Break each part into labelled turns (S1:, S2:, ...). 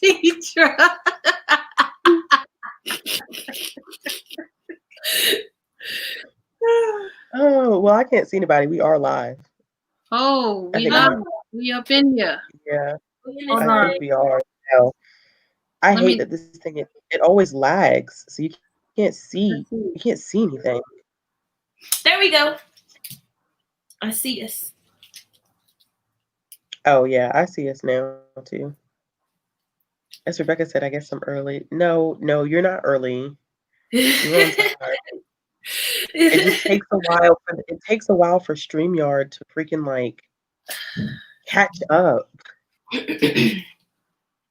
S1: Deidra.
S2: Oh, well, I can't see anybody. We are live.
S1: Oh,
S2: I
S1: we
S2: think
S1: live.
S2: my
S1: We up in here.
S2: yeah,
S1: Hold
S2: I
S1: on.
S2: think we are. I
S1: Let
S2: hate
S1: me
S2: that this thing it always lags, so
S1: let's see.
S2: you can't see anything.
S3: There we go. I see us.
S2: Oh yeah, I see us now too. As Rebecca said, I guess I'm early. No, you're not early. You're on time. It just takes a while for StreamYard to freaking like catch up,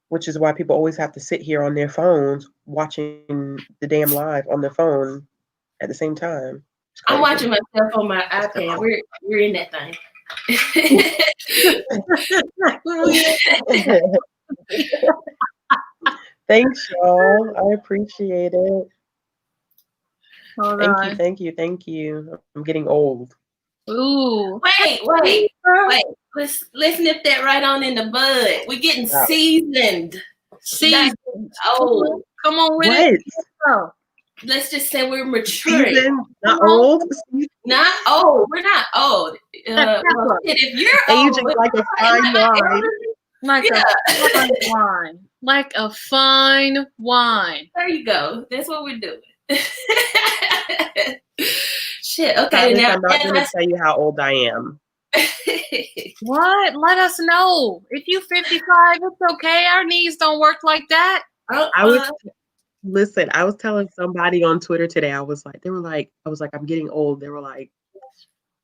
S2: which is why people always have to sit here on their phones watching the damn live on their phone at the same time. It's
S3: I'm
S2: crazy.
S3: watching myself on my iPad. We're in that thing.
S2: Thanks, y'all. I appreciate it.
S1: Hold
S2: Thank
S1: on.
S2: you. I'm getting old.
S1: Ooh.
S3: Wait. Let's nip that right on in the bud. We're getting
S2: Wow.
S3: seasoned.
S1: Seasoned.
S3: Oh,
S1: Come on with
S2: What?
S1: it. Oh.
S3: let's just say we're maturing.
S2: Season, not old.
S3: Not old. We're not old. Well, if you're
S2: Aging
S3: old,
S2: like a fine wine.
S1: Like a fine wine. Like a fine wine.
S3: There you go. That's what we're doing. Shit. Okay.
S2: Travis,
S3: Now
S2: I'm not going to tell you how old I am.
S1: What? Let us know. If you 55, it's okay. Our knees don't work like that.
S2: I was telling somebody on Twitter today, I was like, I'm getting old. They were like,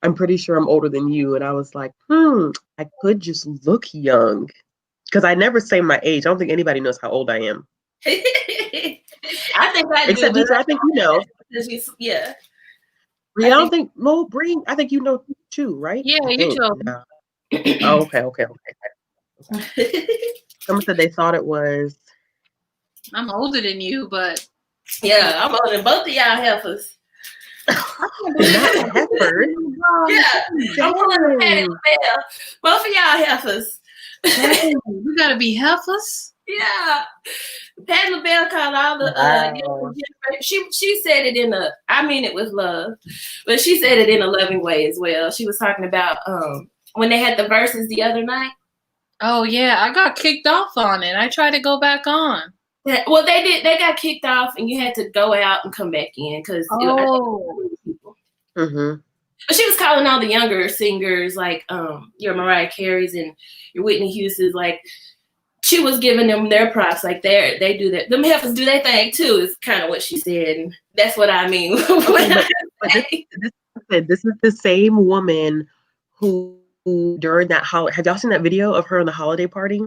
S2: I'm pretty sure I'm older than you. And I was like, I could just look young. Because I never say my age. I don't think anybody knows how old I am.
S3: I think I do.
S2: Except Deidra, I think you know.
S3: Yeah.
S2: I don't think Bree, I think you know too, right?
S1: Yeah, you told me.
S2: Oh, okay. Someone said they thought it was.
S1: I'm older than you, but
S3: yeah, I'm older than both of y'all heifers.
S2: Not heifers.
S3: Yeah, I'm pulling Patty LaBelle. Both of y'all heifers.
S1: We gotta be heifers.
S3: Yeah, Patty LaBelle called all the she said it in a. I mean it with love, but she said it in a loving way as well. She was talking about when they had the verses the other night.
S1: Oh yeah, I got kicked off on it. I tried to go back on.
S3: Yeah, well, they did. They got kicked off, and you had to go out and come back in because people.
S2: Mm-hmm.
S3: But she was calling all the younger singers, like your Mariah Careys and your Whitney Houston's, like she was giving them their props, like they do that. Them heifers do their thing too. Is kind of what she said, and that's what I mean.
S2: This is the same woman who during that holiday. Have y'all seen that video of her on the holiday party?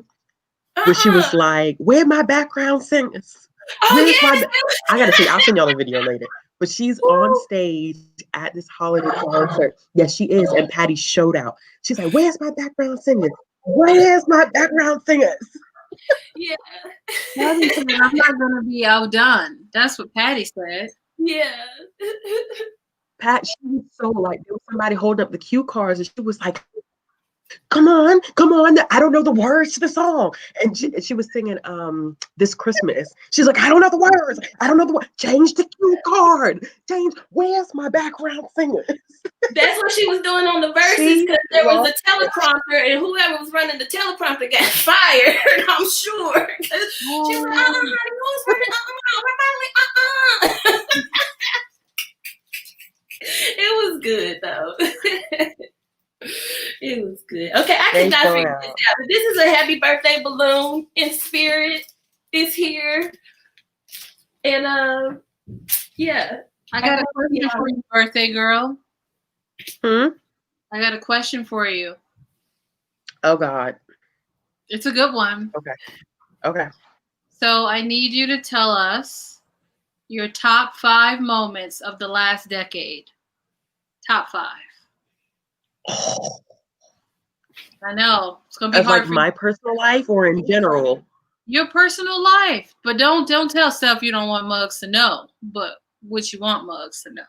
S2: Where she was like, "Where my background singers? Where's my?" I gotta see. I'll send y'all the video later. But she's on stage at this holiday concert. Yes, she is. And Patty showed out. She's like, "Where's my background singers? Where's my background singers?"
S3: Yeah.
S1: Patty said, "I'm not gonna be outdone." That's what Patty said.
S3: Yeah.
S2: Pat, she was so like, there was somebody holding up the cue cards, and she was like, come on, I don't know the words to the song. And she was singing This Christmas. She's like, I don't know the words. Change the cue card. Where's my background singers?
S3: That's what she was doing on the verses, because there was a teleprompter, and whoever was running the teleprompter got fired, I'm sure. She was like, honey, who's running? It was good, though. It was good. Okay, I cannot figure this out. This is a happy birthday balloon in spirit. It's here. And yeah.
S1: I got a question for you, birthday girl. I got a question for you.
S2: Oh God.
S1: It's a good one.
S2: Okay.
S1: So I need you to tell us your top 5 moments of the last decade. Top 5. I know. It's gonna be hard
S2: for my personal life or in general.
S1: Your personal life. But don't tell stuff you don't want Mugs to know. But what you want Mugs to know.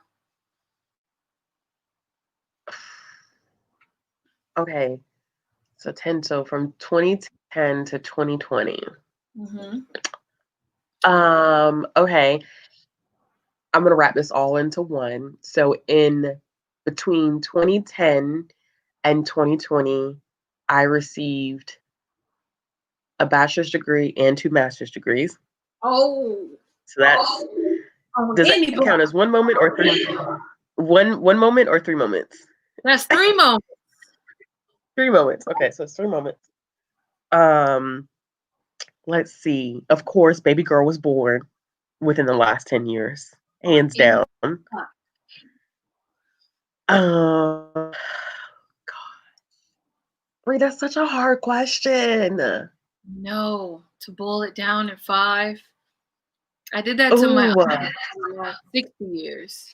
S2: Okay. So from 2010 to 2020. Okay. I'm gonna wrap this all into one. So in between 2010 and 2020, I received a bachelor's degree and 2 master's degrees.
S1: Oh.
S2: So that's does that count as 1 moment or 3? One moment or 3 moments?
S1: That's 3 moments.
S2: 3 moments. Okay, so it's 3 moments. Let's see. Of course, baby girl was born within the last 10 years, hands down. God, Brie, that's such a hard question.
S1: No, to boil it down in 5. I did that to my 60 years.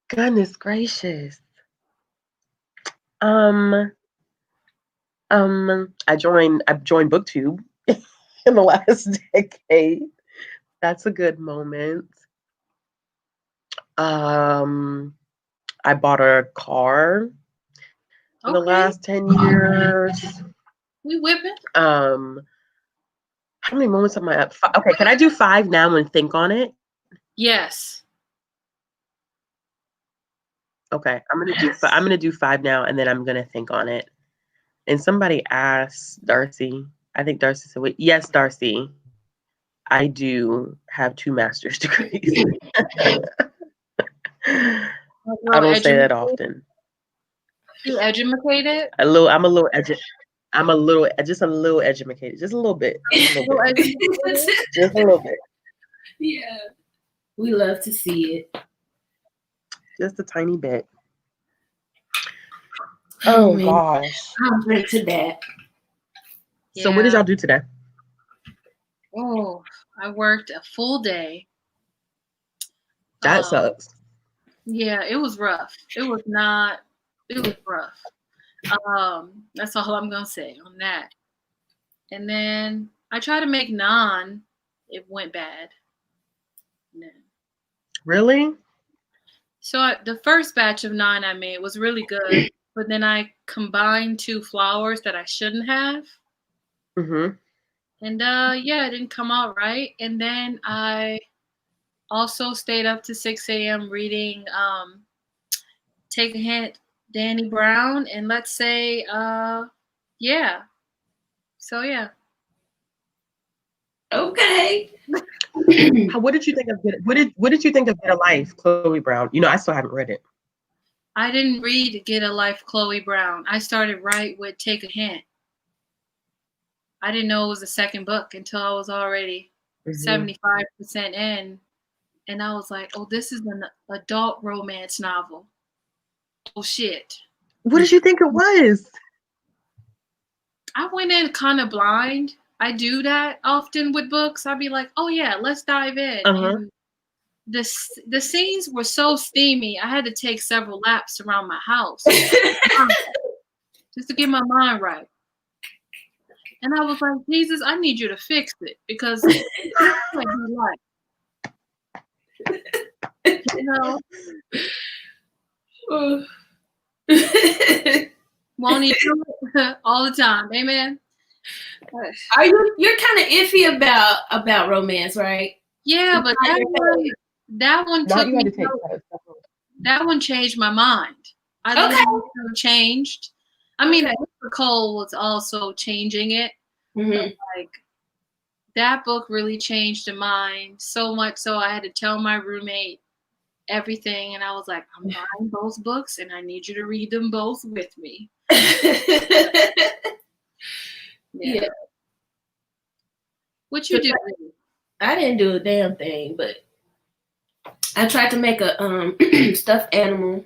S2: Goodness gracious. I joined BookTube in the last decade. That's a good moment. I bought a car in the last 10 years.
S1: We whipping.
S2: How many moments am I at? Okay, can I do 5 now and think on it?
S1: Yes.
S2: Okay, I'm gonna do 5 now, and then I'm gonna think on it. And somebody asked Darcy. I think Darcy said, "Wait, yes, Darcy. I do have 2 master's degrees." I don't say that often.
S1: You educated?
S2: I'm just a little educated, just a little bit. Just a little bit.
S3: Yeah, we love to see it.
S2: Just a tiny bit. Oh gosh.
S3: I'm ready to that.
S2: So what did y'all do today?
S1: Oh, I worked a full day.
S2: That sucks.
S1: Yeah, it was rough. It was rough. That's all I'm gonna say on that. And then I tried to make naan. It went bad. No.
S2: Really?
S1: So the first batch of naan I made was really good, but then I combined 2 flours that I shouldn't have.
S2: Mm-hmm.
S1: And it didn't come out right. And then I also stayed up to 6 a.m. reading Take a Hint, Danny Brown, and let's say yeah. So yeah.
S3: Okay.
S2: What did you think of what did you think of Get a Life, Chloe Brown? You know, I still haven't read it.
S1: I didn't read Get a Life, Chloe Brown. I started right with Take a Hint. I didn't know it was a second book until I was already 75% in. And I was like, oh, this is an adult romance novel. Oh, shit.
S2: What did you think it was?
S1: I went in kind of blind. I do that often with books. I'd be like, oh, yeah, let's dive in. And the scenes were so steamy, I had to take several laps around my house just to get my mind right. And I was like, Jesus, I need you to fix it because you know, won't he do it all the time? Amen.
S3: You're kind of iffy about romance, right?
S1: Yeah, but that one took me. That one changed my mind. I changed. I mean, Nicole was also changing it.
S3: Mm-hmm.
S1: But like that book really changed the mind so much so I had to tell my roommate everything, and I was like, I'm buying both books, and I need you to read them both with me. Yeah. What you do?
S3: I didn't do a damn thing, but I tried to make a stuffed animal.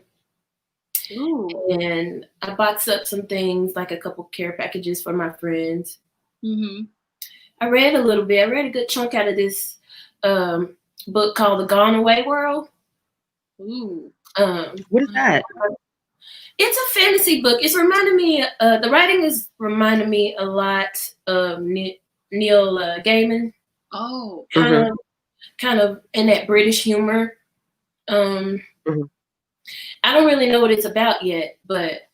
S3: Ooh. And I boxed up some things, like a couple care packages for my friends.
S1: Mm-hmm.
S3: I read a little bit. I read a good chunk out of this book called The Gone Away World.
S1: Ooh.
S2: What is that?
S3: It's a fantasy book. It's reminding me, the writing is reminding me a lot of Neil Gaiman.
S1: Oh.
S3: Kind of in that British humor. I don't really know what it's about yet, but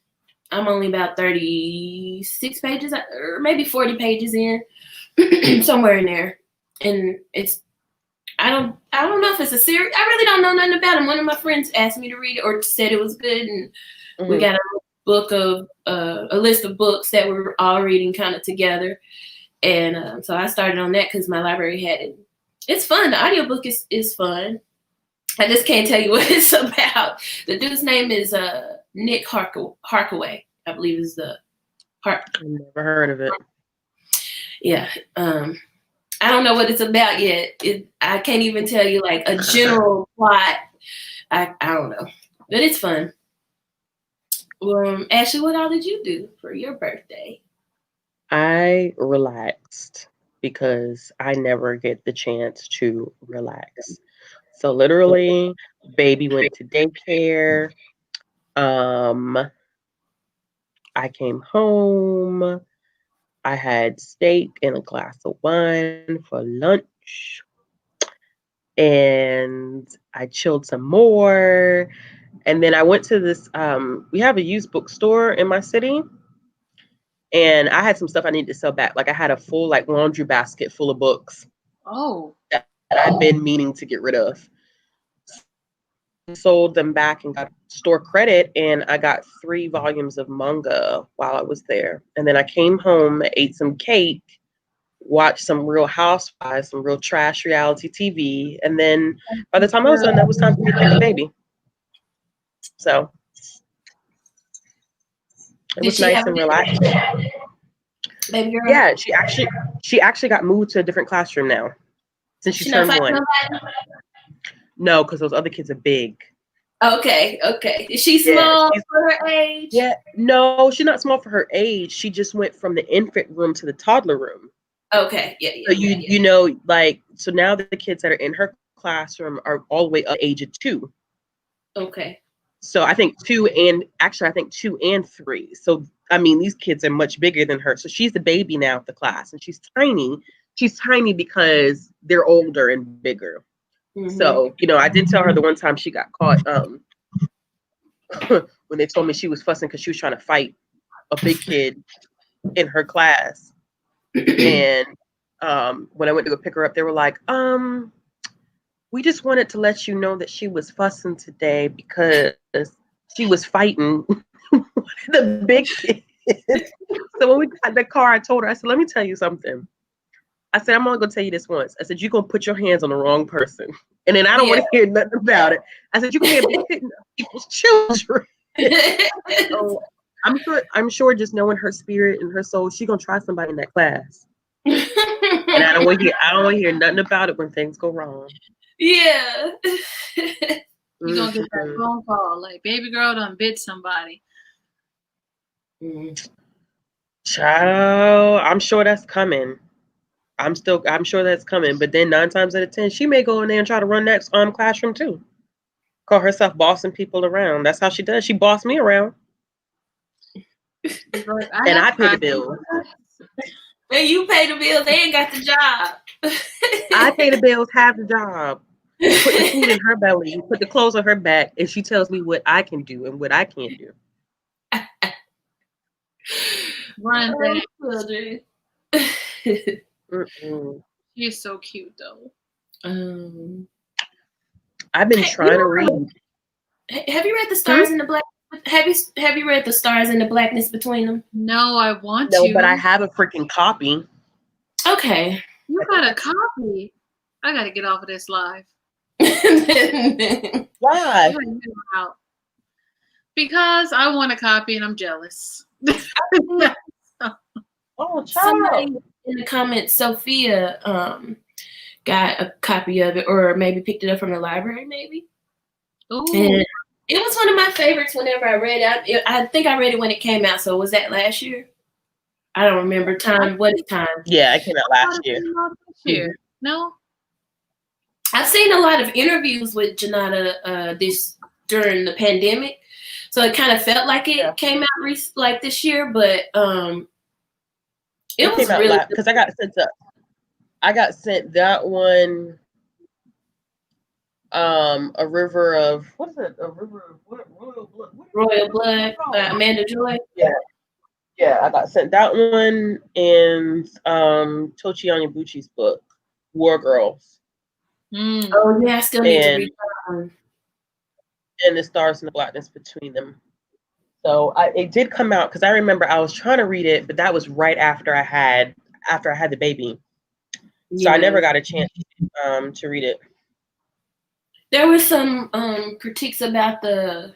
S3: I'm only about 36 pages or maybe 40 pages in. somewhere in there, and it's I don't know if it's a series. I really don't know nothing about it. One of my friends asked me to read it or said it was good, and we got a book of a list of books that we're all reading kind of together, and so I started on that because my library had it. It's fun. The audiobook is fun. I just can't tell you what it's about. The dude's name is Nick Harkaway, I believe is the
S2: I've never heard of it.
S3: Yeah. I don't know what it's about yet. I can't even tell you like a general plot. I don't know, but it's fun. Ashley, what all did you do for your birthday?
S2: I relaxed because I never get the chance to relax. So literally, baby went to daycare. I came home. I had steak and a glass of wine for lunch. And I chilled some more. And then I went to this, we have a used bookstore in my city. And I had some stuff I needed to sell back. Like I had a full like laundry basket full of books.
S1: Oh.
S2: That I've been meaning to get rid of. Sold them back and got store credit, and I got 3 volumes of manga while I was there. And then I came home, ate some cake, watched some Real Housewives, some real trash reality TV, and then by the time I was done, that was time for me to pick the baby. So it was nice and relaxed.
S3: Baby girl?
S2: Yeah, she actually got moved to a different classroom now since she turned 1. No, because those other kids are big.
S3: Okay. Is she small for her age?
S2: Yeah, no, she's not small for her age. She just went from the infant room to the toddler room.
S3: Okay, yeah.
S2: So you know, like, so now the kids that are in her classroom are all the way up to age of 2.
S3: Okay.
S2: So I think 2 and 3. So I mean, these kids are much bigger than her. So she's the baby now of the class, and she's tiny. She's tiny because they're older and bigger. Mm-hmm. So, you know, I did tell her the one time she got caught when they told me she was fussing because she was trying to fight a big kid in her class. And when I went to go pick her up, they were like, we just wanted to let you know that she was fussing today because she was fighting the big kid. So when we got in the car, I told her, I said, let me tell you something. I said, I'm only going to tell you this once. I said, you're going to put your hands on the wrong person. And then I don't want to hear nothing about it. I said, you're going to be hitting people's children. So I'm sure just knowing her spirit and her soul, she's going to try somebody in that class. And I don't want to hear nothing about it when things go wrong.
S3: Yeah.
S1: You're going to get that phone call, like, baby girl done bit somebody.
S2: Child, I'm sure that's coming. I'm sure that's coming. But then 9 times out of 10, she may go in there and try to run that classroom too. Call herself bossing people around. That's how she does. She bossed me around. And I pay the bills.
S3: When you pay the bills, they ain't got the job.
S2: I pay the bills, have the job. Put the food in her belly, put the clothes on her back, and she tells me what I can do and what I can't do.
S1: Run back, children. She's so cute though.
S2: I've been trying to read.
S3: Have you read The Stars and the Black? Have you read The Stars and the Blackness Between Them?
S1: No, I want to.
S2: No, but I have a freaking copy.
S3: Okay.
S1: You got a copy. I got to get off of this live.
S2: Why?
S1: Because I want a copy and I'm jealous.
S2: Oh,
S3: somebody in the comments, Sophia got a copy of it, or maybe picked it up from the library, maybe.
S1: Ooh.
S3: And it was one of my favorites whenever I read it. I think I read it when it came out. So was that last year? I don't remember time. What time?
S2: Yeah, it came out last year.
S1: Mm-hmm. No.
S3: I've seen a lot of interviews with Janata during the pandemic, so it kind of felt like it came out like this year, but it was really
S2: because I got sent that one. A river of what is it? A river of what? Royal Blood.
S3: Royal Blood by Amanda Joy.
S2: Yeah. Yeah, I got sent that one and Tochi Onyebuchi's book, War Girls.
S3: Oh yeah, I still need to read that one.
S2: And the Stars and the Blackness Between Them. So it did come out because I remember I was trying to read it, but that was right after I had the baby. So I never got a chance to read it.
S3: There was some critiques about the.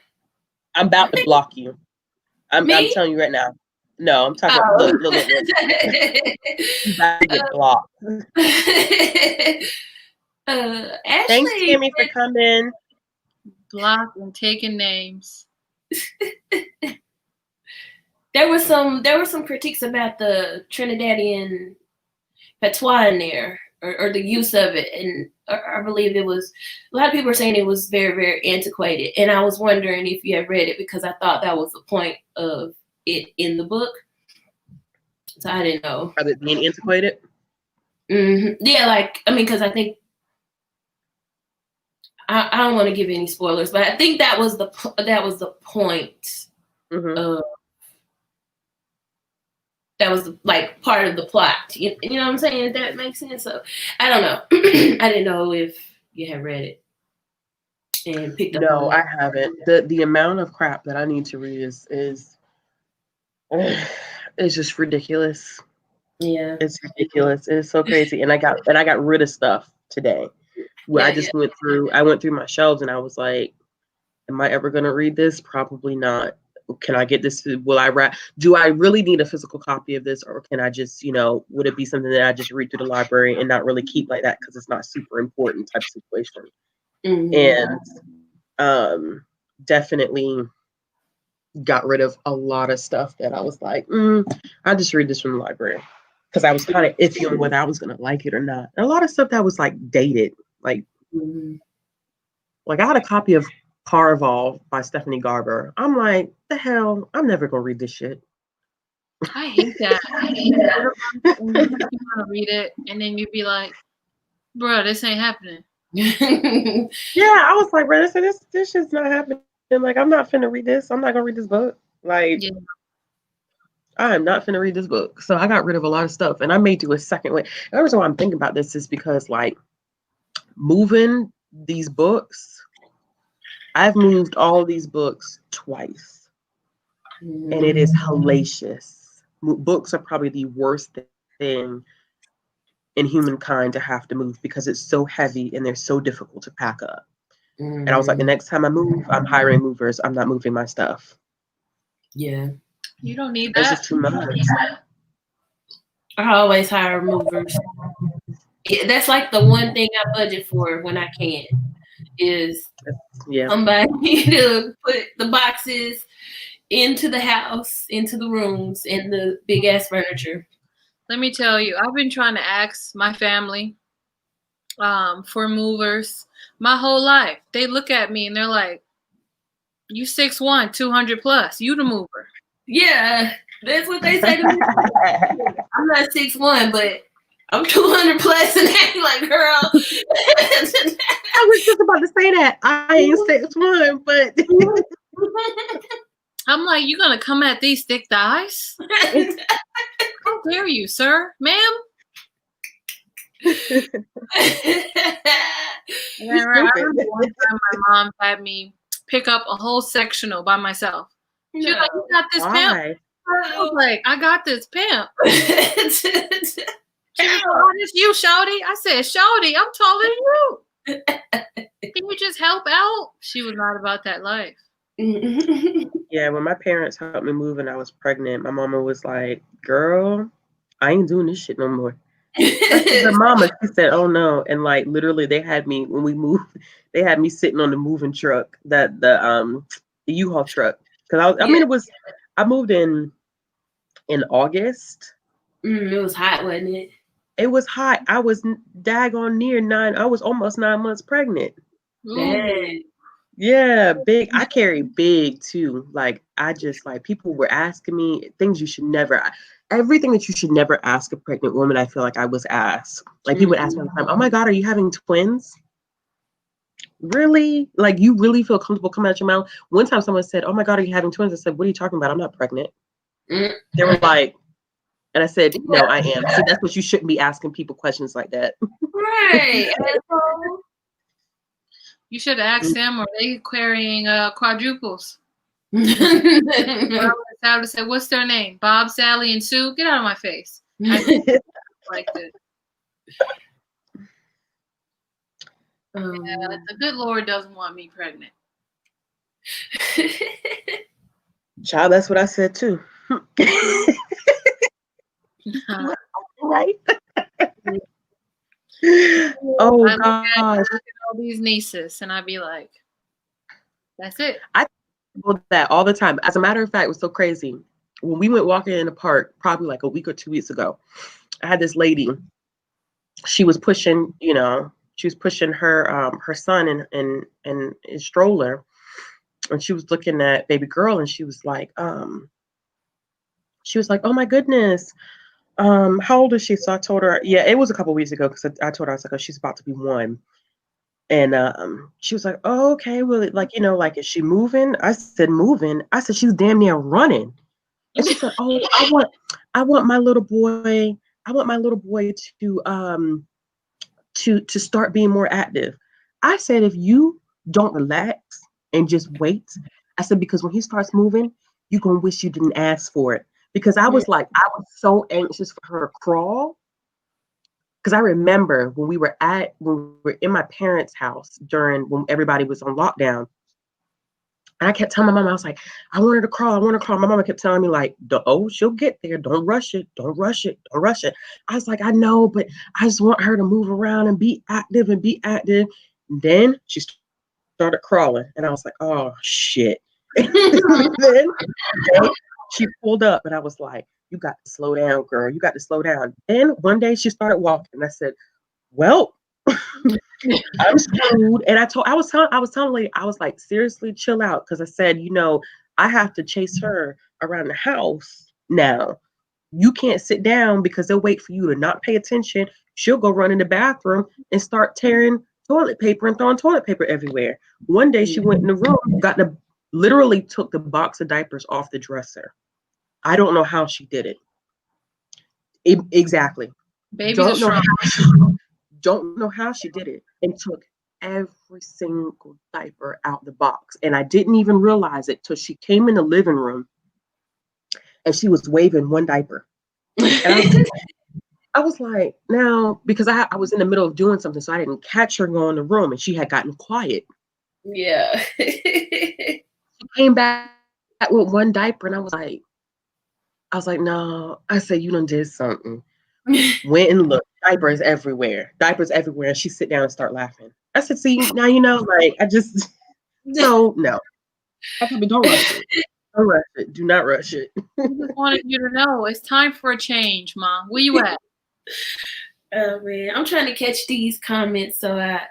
S2: I'm about to block you. I'm telling you right now. No, I'm talking. Look. You about to get blocked.
S3: Ashley,
S2: thanks, Tammy, for coming.
S1: Blocked and taking names.
S3: There were some critiques about the Trinidadian patois in there, or the use of it, and I believe it was a lot of people were saying it was very, very antiquated, and I was wondering if you had read it because I thought that was the point of it in the book. So I didn't know.
S2: Are they being antiquated?
S3: Mm-hmm. Yeah, because I think I don't want to give any spoilers, but I think that was the point.
S2: Mm-hmm.
S3: That was part of the plot. You know what I'm saying? If that makes sense. So I don't know. I didn't know if you had read it and picked up.
S2: No, I haven't. The amount of crap that I need to read is it's just ridiculous.
S3: Yeah,
S2: it's ridiculous. It's so crazy. And I got rid of stuff today. Where I just went through my shelves and I was like, am I ever gonna read this? Probably not. Can I get this? Do I really need a physical copy of this, or can I just, would it be something that I just read through the library and not really keep like that because it's not super important type of situation?
S3: Mm-hmm.
S2: And definitely got rid of a lot of stuff that I was like, I'll just read this from the library because I was kind of iffy on whether I was gonna like it or not. And a lot of stuff that was dated, like I had a copy of Carval by Stephanie Garber. I'm like, the hell, I'm never gonna read this shit.
S1: I hate that. You want to read it, and then you'd be like, bro, this ain't happening.
S2: Yeah, I was like, bro, this shit's not happening. Like, I'm not finna read this. I'm not gonna read this book. I am not finna read this book. So I got rid of a lot of stuff, and I may do a second way. The reason why I'm thinking about this is because, moving these books, I've moved all these books twice, and it is hellacious. Books are probably the worst thing in humankind to have to move because it's so heavy and they're so difficult to pack up. And I was like, the next time I move, I'm hiring movers. I'm not moving my stuff.
S3: Yeah.
S1: You don't need
S2: That's
S1: that.
S2: just too much.
S3: I always hire movers. That's the one thing I budget for when I can is somebody to put the boxes into the house, into the rooms, and the big ass furniture.
S1: Let me tell you, I've been trying to ask my family for movers my whole life. They look at me and they're like, you 6'1", 200 plus, you the mover.
S3: Yeah, that's what they say to me. I'm not 6'1", but I'm 200 plus, and they like, girl.
S2: I was just about to say that. I ain't 6'1", but
S1: I'm like, you gonna come at these thick thighs? How dare you, sir, ma'am? I remember one time my mom had me pick up a whole sectional by myself. She was like, you got this pimp? I was like, I got this pimp. She was like, oh, this you, Shawty? I said, Shawty, I'm taller than you. Can you just help out? She was not about that life.
S2: Yeah, when my parents helped me move and I was pregnant, my mama was like, girl, I ain't doing this shit no more. The mama, she said, oh no. And literally they had me, when we moved, they had me sitting on the moving truck, the U-Haul truck. Because I moved in August.
S3: It was hot, wasn't it?
S2: It was hot. I was daggone near 9. I was almost 9 months pregnant. Yeah, big. I carry big too. I just people were asking me things you should never. Everything that you should never ask a pregnant woman, I feel like I was asked. People would ask me all the time, "Oh my God, are you having twins?" Really? You really feel comfortable coming out your mouth? One time someone said, "Oh my God, are you having twins?" I said, "What are you talking about? I'm not pregnant." They were like, and I said, no, I am. See, that's what you shouldn't be asking people questions like that.
S3: Right.
S1: You should ask them, or they carrying quadruples. I would say, what's their name? Bob, Sally, and Sue? Get out of my face. Like this. The good Lord doesn't want me pregnant.
S2: Child, that's what I said too. Right? Oh
S1: I
S2: gosh.
S1: look at all these nieces, and I'd be like, that's it.
S2: I tell that all the time. As a matter of fact, it was so crazy. When we went walking in the park, probably like a week or 2 weeks ago, I had this lady. She was pushing, her her son in his stroller, and she was looking at baby girl, and she was like, oh my goodness, how old is she? So I told her, yeah, it was a couple weeks ago, because I told her, I was like, oh, she's about to be 1. And she was like, oh, okay, well, like, is she moving? I said, moving. I said, she's damn near running. And she said, oh, I want my little boy to start being more active. I said, if you don't relax and just wait, I said, because when he starts moving, you're gonna wish you didn't ask for it. Because I was so anxious for her to crawl. Because I remember when we were in my parents' house when everybody was on lockdown. And I kept telling my mom, I was like, I want her to crawl. My mama kept telling me, like, oh, she'll get there. Don't rush it. Don't rush it. Don't rush it. I was like, I know, but I just want her to move around and be active. And then she started crawling. And I was like, oh, shit. then she pulled up, and I was like, you got to slow down, girl. You got to slow down. Then one day she started walking, and I said, well, I'm screwed. And I was telling lady, I was like, seriously, chill out. Because I said, I have to chase her around the house now. You can't sit down, because they'll wait for you to not pay attention. She'll go run in the bathroom and start tearing toilet paper and throwing toilet paper everywhere. One day she went in the room, literally took the box of diapers off the dresser. I don't know how she did it. Exactly.
S1: Babies are strong.
S2: Don't know how she did it, and took every single diaper out the box. And I didn't even realize it till she came in the living room, and she was waving one diaper. And I was like, now, because I was in the middle of doing something, so I didn't catch her going in the room, and she had gotten quiet.
S3: Yeah.
S2: She came back with one diaper, and I was like, no. I said, you done did something. Went and looked. Diapers everywhere. And she sit down and start laughing. I said, see, now I just so no. I said, but don't rush it. Don't rush it. Do not rush it.
S1: I just wanted you to know it's time for a change, Mom. Where you at?
S3: Oh man, I'm trying to catch these comments, so
S2: They're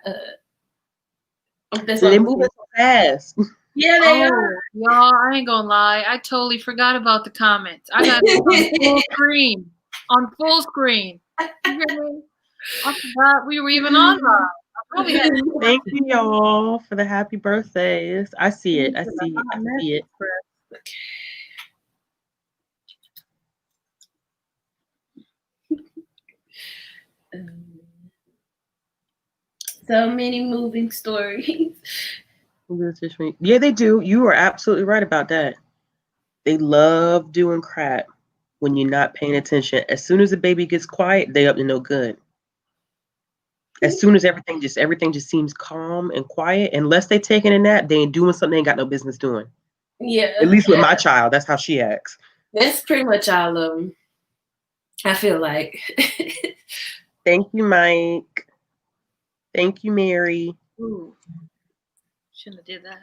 S2: moving so fast.
S3: Yeah, they are.
S1: Y'all, I ain't gonna lie. I totally forgot about the comments. I got it on full screen. On full screen. You hear me? I forgot we were even on live.
S2: Thank you, y'all, for the happy birthdays. I see it. I see it.
S3: So many moving stories.
S2: Yeah, they do. You are absolutely right about that. They love doing crap when you're not paying attention. As soon as the baby gets quiet, they up to no good. As soon as everything just seems calm and quiet, unless they taking a nap, they ain't doing something they ain't got no business doing.
S3: Yeah.
S2: At least with my child, that's how she acts.
S3: That's pretty much all of them, I feel like.
S2: Thank you, Mike. Thank you, Mary.
S1: Ooh. Shouldn't have did that.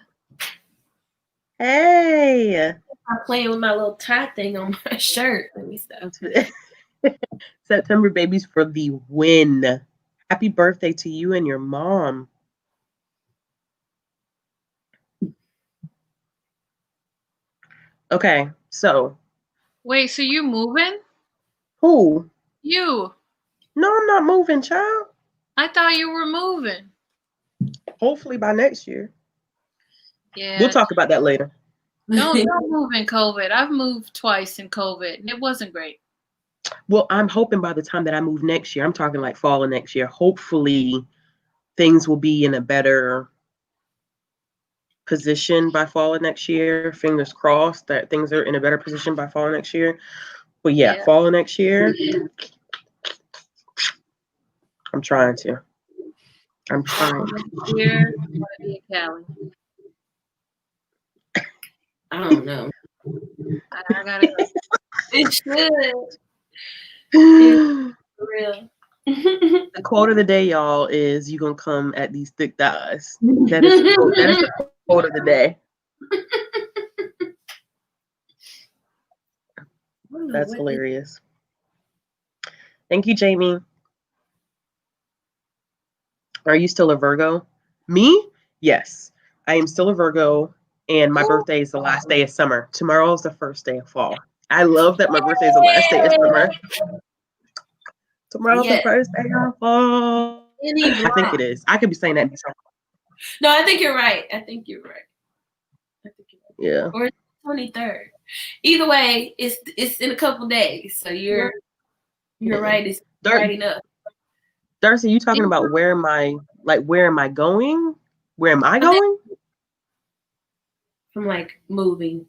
S2: Hey.
S3: I'm playing with my little tie thing on my shirt. Let me stop.
S2: September babies for the win. Happy birthday to you and your mom. Okay, so.
S1: Wait, so you moving?
S2: Who?
S1: You.
S2: No, I'm not moving, child.
S1: I thought you were moving.
S2: Hopefully by next year.
S1: Yeah.
S2: We'll talk about that later.
S1: Don't move in COVID. I've moved twice in COVID, and it wasn't great.
S2: Well, I'm hoping by the time that I move next year, I'm talking like fall of next year, hopefully things will be in a better position by fall of next year. Fingers crossed that things are in a better position by fall of next year. But yeah. Fall of next year, I'm trying to. I'm trying.
S1: Next year, I want to be in Cali.
S3: I don't know.
S1: I gotta go.
S3: It should. It's for real.
S2: The quote of the day, y'all, is "You gonna come at these thick thighs." That is the quote of the day. That's hilarious. Thank you, Jamie. Are you still a Virgo? Me? Yes, I am still a Virgo, and my birthday is the last day of summer. Tomorrow is the first day of fall. I love that my birthday is the last day of summer. Tomorrow's the first day of fall. I think it is. I could be saying that.
S3: No, I think you're right.
S2: Yeah.
S3: Or 23rd. Either way, it's in a couple days. So you're right. It's right enough.
S2: Darcy, you talking about where am I going? Where am I going?
S3: From like moving.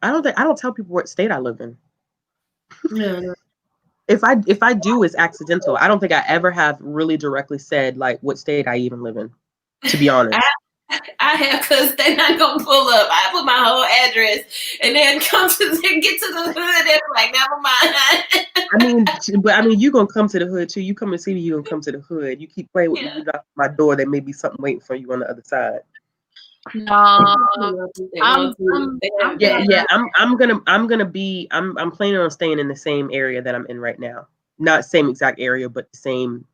S2: I don't tell people what state I live in.
S3: No.
S2: If I do, it's accidental. I don't think I ever have really directly said like what state I even live in, to be honest.
S3: I have, because they're not gonna pull up. I put my whole address and then get to the hood and like, never mind.
S2: I mean, you gonna come to the hood too. You come and see me, you gonna come to the hood. You keep playing with me, you knock on my door, there may be something waiting for you on the other side.
S1: No, I'm
S2: planning on staying in the same area that I'm in right now. Not same exact area, but the same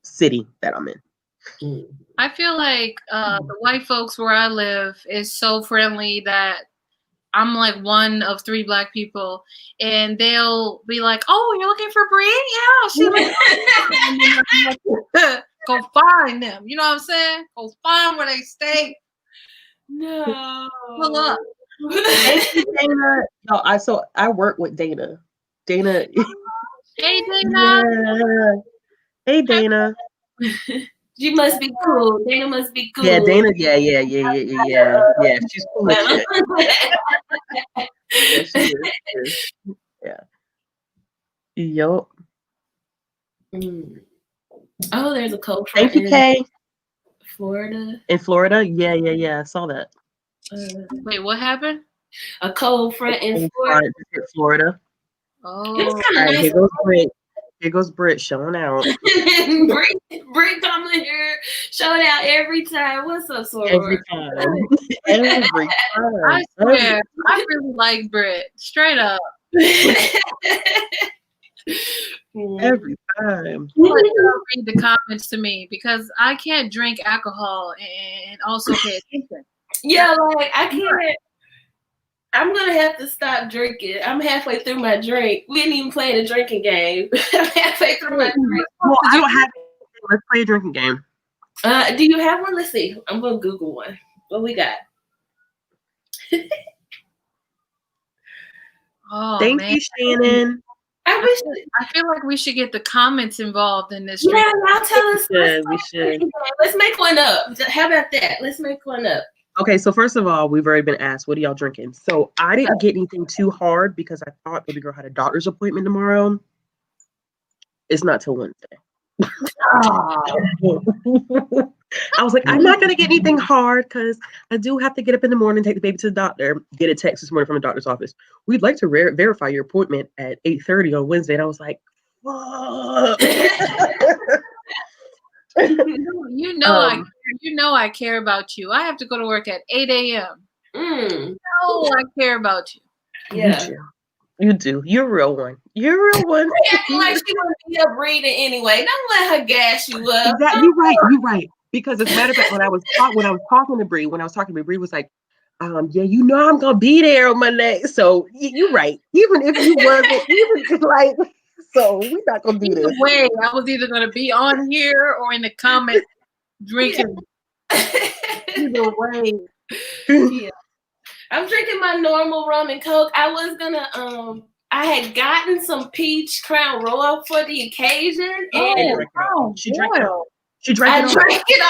S2: city that I'm in.
S1: I feel like the white folks where I live is so friendly that I'm like one of 3 Black people, and they'll be like, "Oh, you're looking for Bree? Yeah, she go find them." You know what I'm saying? Go find where they stay.
S3: No.
S1: Pull up.
S2: Thank you, Dana. No, I work with Dana. Dana.
S1: Hey, Dana.
S2: Yeah. Hey, Dana.
S3: She must be cool. Dana must be cool.
S2: Yeah, Dana. Yeah. Yeah, she's cool as shit. Yeah, she is. Yeah. Yup.
S3: Oh, there's a cold front.
S2: Thank you, Kay.
S3: Florida.
S2: In Florida? Yeah. I saw that.
S1: Wait, what happened?
S3: A cold front in Florida.
S1: Oh,
S3: it's kind of nice.
S2: Here goes Britt. Here goes Britt showing out.
S3: Britt coming here, showing out every time. What's up, Soror?
S2: Every time. Every time.
S1: I swear, I really like Britt. Straight up.
S2: Every time.
S1: Read the comments to me because I can't drink alcohol and also pay attention.
S3: Yeah, like I can't. I'm gonna have to stop drinking. I'm halfway through my drink. We didn't even play the drinking game. I'm halfway through my drink.
S2: Well, I don't have anything. Let's play a drinking game.
S3: Do you have one? Let's see. I'm gonna Google one. What we got?
S2: Thank you, Shannon.
S1: I feel like we should get the comments involved in this.
S3: Yeah, I'll tell us.
S2: We should.
S3: Let's make one up. How about that? Let's make one up.
S2: Okay, so first of all, we've already been asked, what are y'all drinking? So I didn't get anything too hard because I thought baby girl had a doctor's appointment tomorrow. It's not till Wednesday. I was like, I'm not going to get anything hard because I do have to get up in the morning, take the baby to the doctor, get a text this morning from the doctor's office. We'd like to verify your appointment at 8:30 on Wednesday. And I was like, fuck.
S1: You know I care about you. I have to go to work at 8 a.m. You know I care about you.
S3: Yeah.
S2: You do. You're a real one. You're a real one.
S3: Like she's gonna be up breathing anyway. Don't let her gas you up.
S2: Exactly. You're right. Because as a matter of fact, when I was talking to Bree, Bree was like, yeah, you know I'm gonna be there on Monday. So you're right. Even if you wasn't, like, so we're not gonna do this.
S1: Way I was either gonna be on here or in the comments drinking. Either way.
S3: Yeah. I'm drinking my normal rum and Coke. I was gonna I had gotten some peach Crown Royal for the occasion, and
S2: she drank it all. She drank it all. She drank it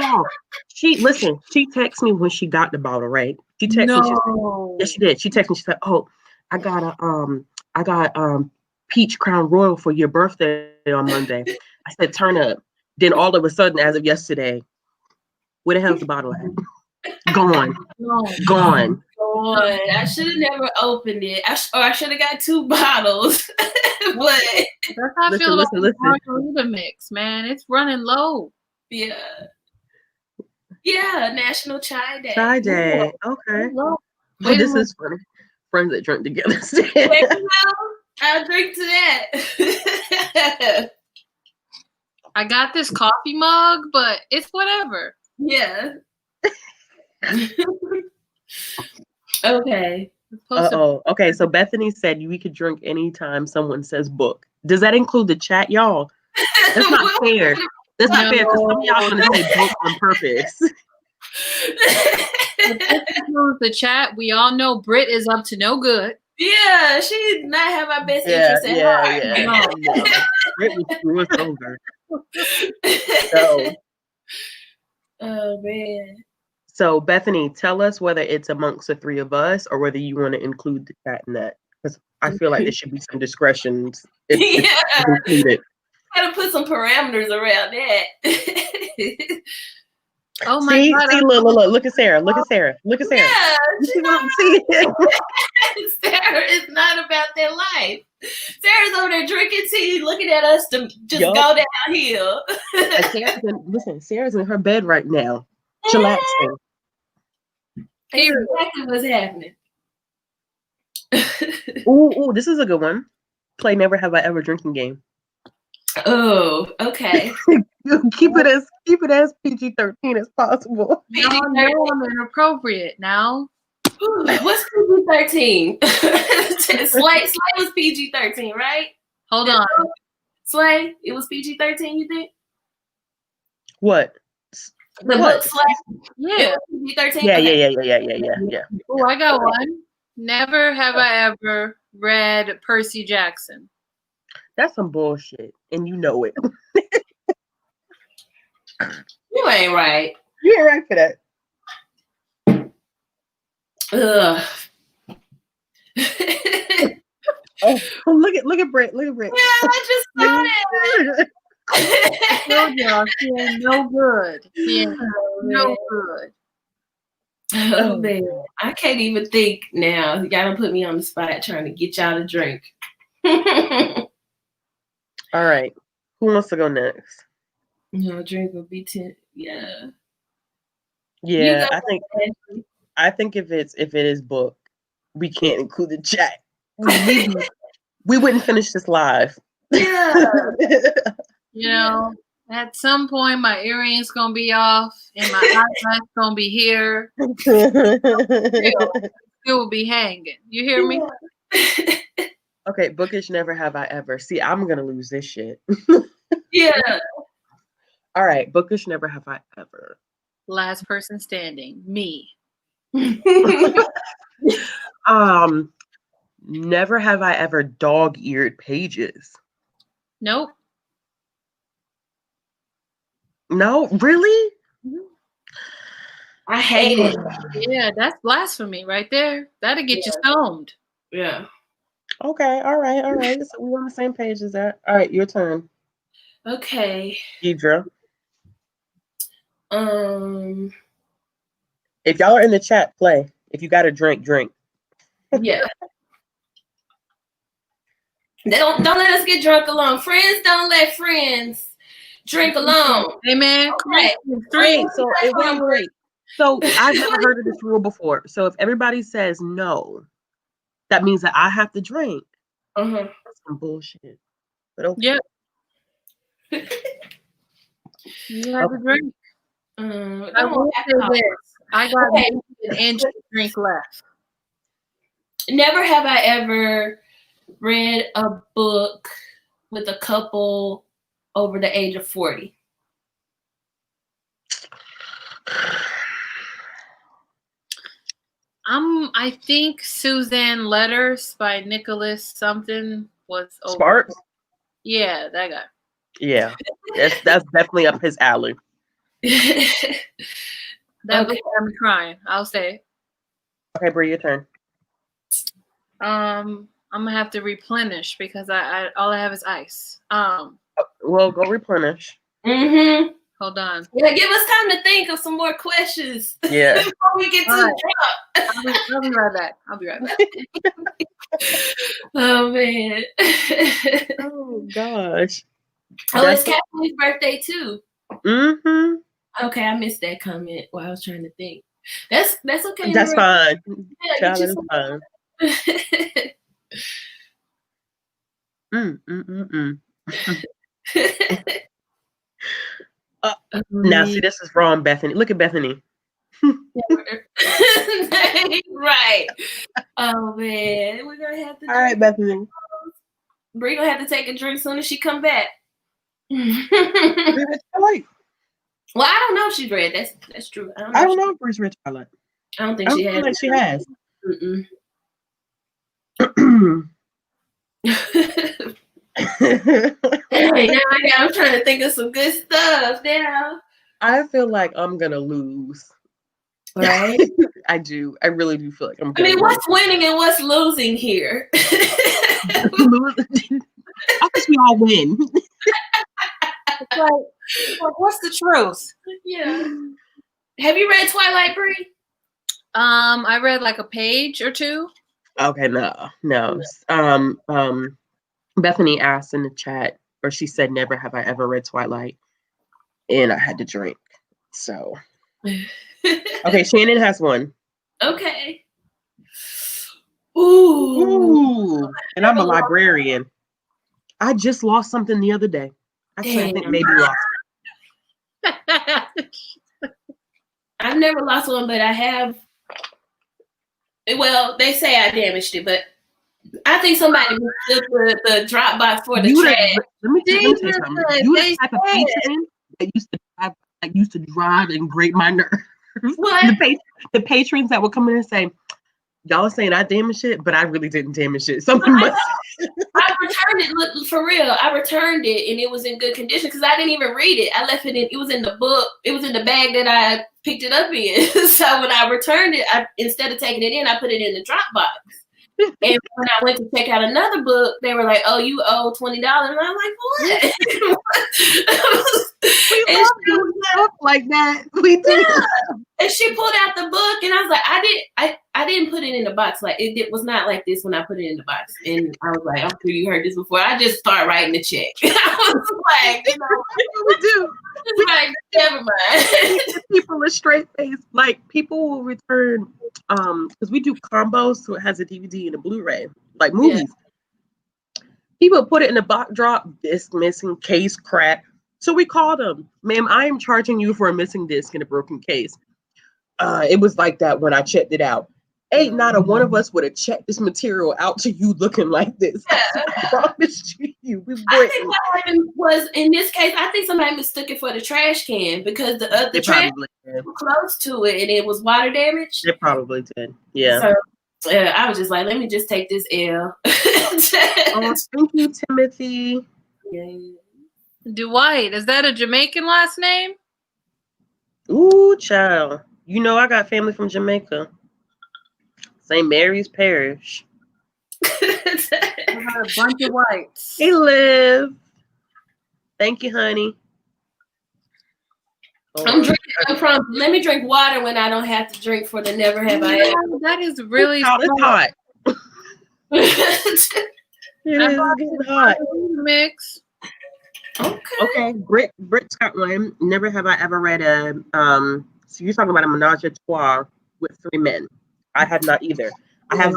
S2: all. She texted me when she got the bottle, right? She texted me. Yes, she did. She texted me. She said, "Oh, I got peach Crown Royal for your birthday on Monday." I said, "Turn up." Then all of a sudden, as of yesterday, where the hell's the bottle at? Gone. Gone.
S3: I should have never opened it. I should have got 2 bottles. But
S1: that's how I feel about the margarita mix, man. It's running low.
S3: Yeah. Yeah, National Chai Day.
S2: Chai Day. Okay. Oh, this is funny. Friends that drink together.
S3: I'll drink to that.
S1: I got this coffee mug, but it's whatever.
S3: Yeah. Okay.
S2: Okay, so Bethany said we could drink anytime someone says book. Does that include the chat, y'all? That's not fair. That's not fair because some of y'all gonna say book on purpose.
S1: The chat, we all know Britt is up to no good.
S3: Yeah, she did not have our best interest at heart.
S2: No. Britt will screw us over. So,
S3: oh man.
S2: So Bethany, tell us whether it's amongst the 3 of us or whether you want to include the chat in that. Because I feel like there should be some discretions if included.
S3: Gotta put some parameters around that.
S1: Oh my God!
S2: See, look at Sarah. Look at Sarah.
S3: Yeah,
S2: she won't see it.
S3: Sarah is not about their life. Sarah's over there drinking tea, looking at us to just go downhill.
S2: Sarah's in her bed right now, chillaxing.
S3: Exactly what's happening.
S2: Ooh, this is a good one. Play Never Have I Ever drinking game.
S3: Oh, okay.
S2: keep it as PG-13 as possible.
S1: No, I'm inappropriate now.
S3: What's PG-13? Slay was PG-13, right?
S1: Hold on.
S3: Slay, it was PG-13, you think?
S2: What?
S3: The book Slay?
S1: Yeah.
S3: PG-13?
S2: Yeah.
S1: Oh, I got one. Never have I ever read Percy Jackson.
S2: That's some bullshit, and you know it.
S3: You ain't right.
S2: You ain't right for that.
S3: Ugh.
S2: Look at Brett. Look at Brett.
S3: Yeah, I just saw it.
S1: I told y'all she ain't no good. She ain't no good.
S3: Oh man, I can't even think now. Y'all don't put me on the spot trying to get y'all to drink.
S2: All right, who wants to go next?
S3: No, drink would be 10. Yeah.
S2: Yeah, I think if it is book, we can't include the chat. We wouldn't finish this live.
S3: Yeah.
S1: You know, at some point my earrings gonna be off and my eyelash gonna be here. It will be hanging. You hear me?
S2: Okay, bookish never have I ever. See, I'm gonna lose this shit.
S3: Yeah.
S2: All right, bookish never have I ever.
S1: Last person standing, me.
S2: Never have I ever dog-eared pages.
S1: Nope.
S2: No, really?
S3: I hate it.
S1: Yeah, that's blasphemy right there. That'll get you stoned.
S3: Yeah.
S2: Okay, all right. So we're on the same page as that. All right, your turn.
S3: Okay.
S2: Deidra. If y'all are in the chat, play. If you got a drink.
S3: Yeah. Don't let us get drunk alone. Friends don't let friends drink alone.
S1: Amen.
S3: Okay.
S2: Wait. So I've never heard of this rule before. So if everybody says no, that means that I have to drink. That's some bullshit. But okay.
S1: Yep. You have to drink. I will say this. I got an inch of drink left.
S3: Never have I ever read a book with a couple over the age of 40.
S1: I think Suzanne Letters by Nicholas something was over.
S2: Sparks?
S1: Yeah, that guy.
S2: Yeah. That's definitely up his alley.
S1: That book got me crying. I'll say.
S2: Okay, Brie, your turn.
S1: I'm gonna have to replenish because I all I have is ice.
S2: Well, go replenish.
S3: Mm-hmm.
S1: Hold on.
S3: Yeah, give us time to think of some more questions.
S2: Yeah.
S3: Before we get to the drop.
S1: I'll be right back. I'll be right back.
S3: Oh man.
S2: Oh gosh.
S3: Oh, it's Kathleen's birthday too.
S2: Mm-hmm.
S3: Okay, I missed that comment while I was trying to think. That's okay.
S2: That's fine.
S3: Yeah,
S2: that's fine. Now, see, this is wrong, Bethany. Look at Bethany.
S3: Right. Oh man, we're gonna have to.
S2: All right, Bethany.
S3: Bree gonna have to take a drink soon as she come back. Well, I don't know if she's read. That's true.
S2: I don't know if Bree's read Twilight.
S3: I don't think she has.
S2: Like she has.
S3: I'm trying to think of some good stuff now.
S2: I feel like I'm gonna lose.
S3: Right?
S2: I do. I really do feel like I'm
S3: gonna lose. What's winning and what's losing here?
S2: I guess we all win.
S1: Like, what's the truth?
S3: Yeah. Have you read Twilight, Bree?
S1: I read like a page or two.
S2: Okay, no. Bethany asked in the chat, or she said, "Never have I ever read Twilight," and I had to drink. So, okay, Shannon has one.
S3: Okay. Ooh.
S2: And I'm a librarian. I just lost something the other day. Actually, I think maybe lost
S3: it. I've never lost one, but I have. Well, they say I damaged it, but I think somebody took the drop box for the trash.
S2: Let me tell you something. You the type of patron that used to drive and grate my nerves.
S3: What?
S2: The patrons that would come in and say, "Y'all are saying I damaged it, but I really didn't damage it." Something must.
S3: I returned it. Look, for real, I returned it, and it was in good condition because I didn't even read it. I left it in. It was in the book. It was in the bag that I picked it up in. So when I returned it, instead of taking it in, I put it in the drop box. And when I went to check out another book, they were like, "Oh, you owe $20." And I'm like, "What?"
S2: We love stuff like that. We do.
S3: Yeah. And she pulled out the book, and I was like, I didn't put it in the box. Like it was not like this when I put it in the box. And I was like, I'm sure you heard this before. I just start writing the check. I was like,
S2: we do.
S3: Like, never mind.
S2: People are straight face. Like people will return, because we do combos, so it has a DVD and a Blu-ray, like movies. Yeah. People put it in a box drop, disc missing, case cracked. So we called them, "Ma'am, I am charging you for a missing disc and a broken case." It was like that when I checked it out. Ain't not a one of us would have checked this material out to you looking like this. Yeah. I promise you.
S3: I think what happened was, in this case, I think somebody mistook it for the trash can because the trash was close to it and it was water damage.
S2: It probably did. Yeah.
S3: So I was just like, let me just take this L.
S2: Thank you, Timothy.
S3: Yeah.
S1: Dwight, is that a Jamaican last name?
S2: Ooh, child. You know I got family from Jamaica. St. Mary's Parish.
S1: A bunch of whites.
S2: Hey, Liv. Thank you, honey.
S3: I'm drinking. Let me drink water when I don't have to drink for the never have I ever.
S1: That is really
S2: hot. It is hot.
S1: Mix.
S2: Okay. Brit's got one. Never have I ever read a so you're talking about a menage a trois with 3 men. I have not either. I have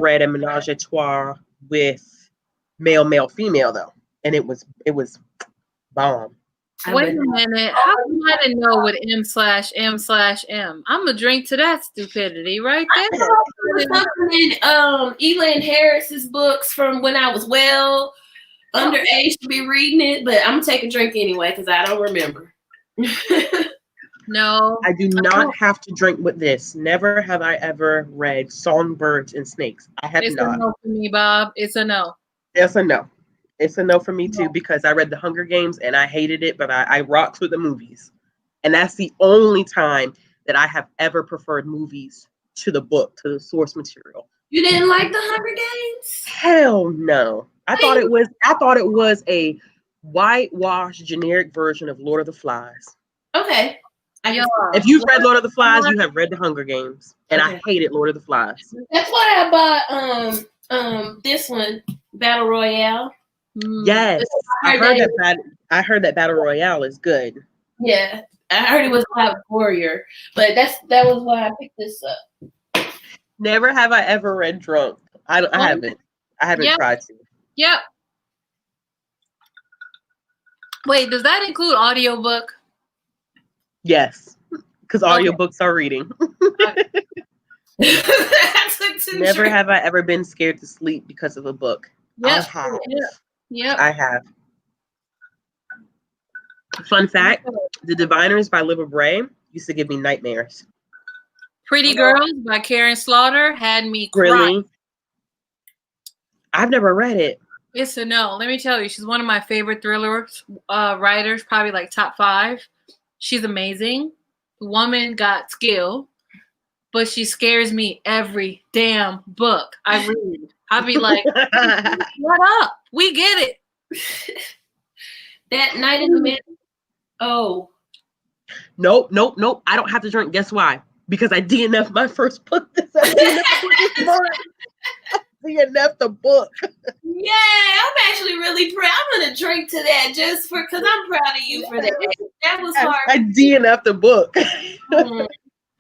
S2: read a menage a trois with male, female though. And it was bomb.
S1: Wait a minute. How come I didn't know what M/M/M? I'm gonna drink to that stupidity right there.
S3: Something in Elaine Harris's books from when I was underage to be reading it, but I'm gonna take a drink anyway because I don't remember.
S1: No.
S2: I do not have to drink with this. Never have I ever read Songbirds and Snakes. I have
S1: It's
S2: not.
S1: a no for me, Bob. It's a no.
S2: It's a no. It's a no for me too, because I read The Hunger Games and I hated it, but I rocked with the movies. And that's the only time that I have ever preferred movies to the book, to the source material.
S3: You didn't like The Hunger Games?
S2: Hell no. I thought it was a whitewashed generic version of Lord of the Flies.
S3: Okay.
S2: If you've read Lord of the Flies, you have read The Hunger Games. And I hated Lord of the Flies.
S3: That's why I bought this one, Battle Royale.
S2: Yes. I heard that Battle Royale is good.
S3: Yeah. I heard it was Cloud Warrior, but that was why I picked this up.
S2: Never have I ever read Drunk. I haven't. I haven't tried to.
S1: Yep. Wait, does that include audiobook?
S2: Yes, because audiobooks are reading. Never have I ever been scared to sleep because of a book.
S1: Yep.
S2: I have.
S1: Yep.
S2: I have. Fun fact, The Diviners by Libba Bray used to give me nightmares.
S1: Pretty Girls by Karen Slaughter had me cry.
S2: Really? I've never read it.
S1: It's a no. Let me tell you, she's one of my favorite thriller writers, probably like top 5. She's amazing. The woman got skill, but she scares me every damn book I read. I'll be like, shut up. We get it.
S3: That Night in the Man. Oh.
S2: Nope. I don't have to drink. Guess why? Because I DNF'd my first book. DNF'd the book.
S3: Yeah, I'm actually really proud. I'm gonna drink to that just because I'm proud of you for that. That was hard.
S2: I DNF'd the book.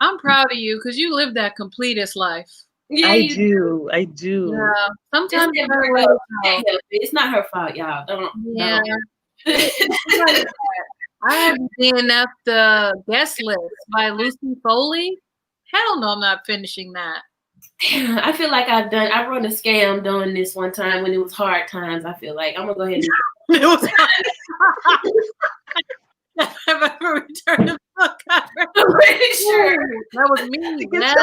S1: I'm proud of you because you lived that completist life.
S3: Yeah,
S2: I do.
S1: Yeah. Sometimes
S3: it's not her fault, y'all. Don't.
S1: I have DNF the guest list by Lucy Foley. Hell no, I'm not finishing that.
S3: I feel like I run a scam doing this one time when it was hard times. I feel like I'm gonna go ahead and
S1: it was have I ever returned the book? I'm
S3: pretty sure
S1: that was me. Yeah.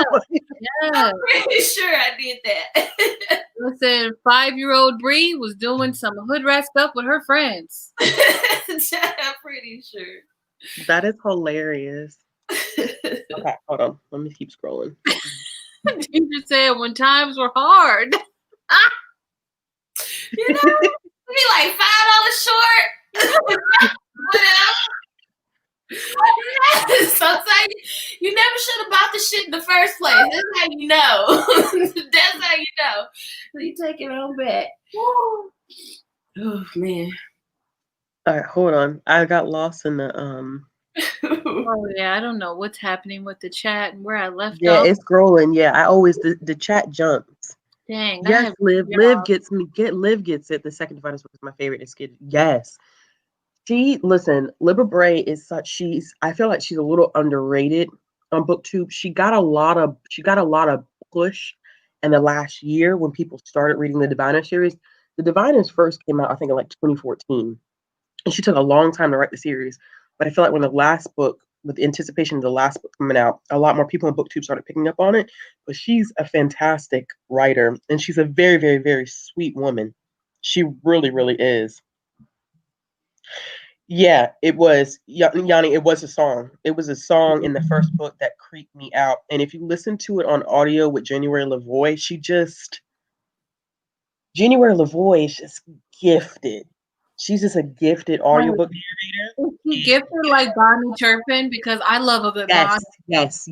S3: I'm pretty sure I did that.
S1: Listen, 5-year-old Bree was doing some hood rat stuff with her friends.
S3: I'm pretty sure.
S2: That is hilarious. Okay, hold on. Let me keep scrolling.
S1: Deidra said when times were hard.
S3: You know, be like $5 short. Sometimes you never should have bought the shit in the first place. That's how you know. That's how you know. So you take it on back. Oh man.
S2: All right, hold on. I got lost in the
S1: Oh yeah, I don't know what's happening with the chat and where I left off.
S2: Yeah, it's scrolling. Yeah, I always the chat jumps.
S1: Dang.
S2: Yes, Liv gets me. Liv gets it. The second Dividers book is my favorite. It's good. Yes. Libba Bray is I feel like she's a little underrated on BookTube. She got a lot of push in the last year when people started reading the Diviner series. The Diviners first came out, I think, in like 2014. And she took a long time to write the series. But I feel like when the last book, with anticipation of the last book coming out, a lot more people on BookTube started picking up on it. But she's a fantastic writer, and she's a very, very, very sweet woman. She really, really is. Yeah, it was, Yanni, it was a song. It was a song in the first book that creeped me out. And if you listen to it on audio with January Lavoie, January Lavoie is just gifted. She's just a gifted audiobook narrator.
S1: Is she gifted like Bonnie Turpin? Because I love a good Bonnie.
S2: Yes.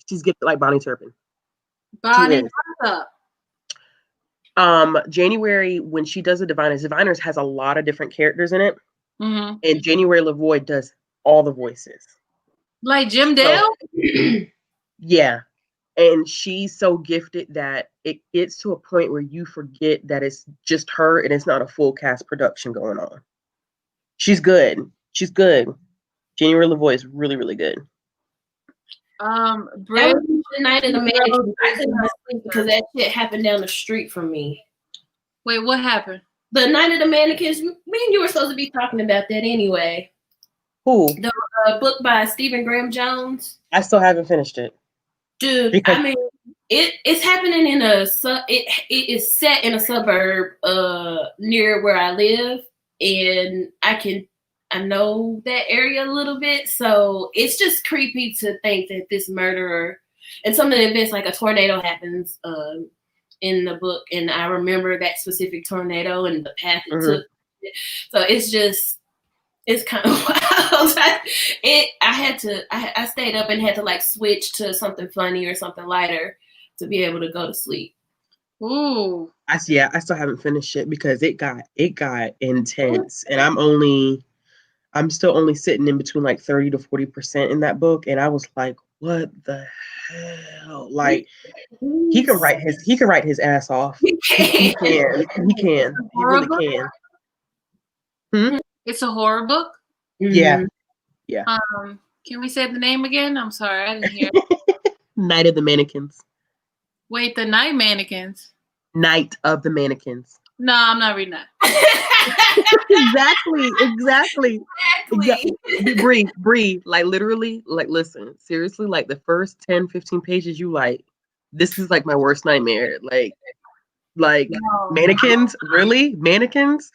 S2: She's gifted like Bonnie Turpin.
S1: Bonnie, what's
S2: up? January, when she does the Diviners has a lot of different characters in it. Mm-hmm. And January Lavoie does all the voices.
S1: Like Jim Dale?
S2: Yeah. And she's so gifted that it gets to a point where you forget that it's just her and it's not a full cast production going on. She's good. January Lavoie is really, really good.
S3: That was the Night of the Mannequins. I couldn't sleep because that shit happened down the street from me.
S1: Wait, what happened?
S3: The Night of the Mannequins. Me and you were supposed to be talking about that anyway.
S2: Who?
S3: The book by Stephen Graham Jones.
S2: I still haven't finished it.
S3: Dude, because I mean, it's happening in it is set in a suburb near where I live, and I know that area a little bit, so it's just creepy to think that this murderer and some of the events, like a tornado happens in the book, and I remember that specific tornado and the path it took. So it's kind of wild. I stayed up and had to like switch to something funny or something lighter to be able to go to sleep.
S1: Ooh.
S2: I still haven't finished it because it got intense, and I'm still only sitting in between like 30 to 40% in that book, and I was like, what the hell? Like he can write his ass off. He can. He really can.
S1: It's a horror book?
S2: Yeah.
S1: Can we say the name again? I'm sorry, I didn't hear.
S2: Night of the Mannequins.
S1: Wait, the Night Mannequins.
S2: Night of the Mannequins.
S1: No, I'm not reading that.
S2: Exactly. Bree, like literally, like listen, seriously, like the first 10, 15 pages, you like, this is like my worst nightmare. Like no. Mannequins? Really? Mannequins?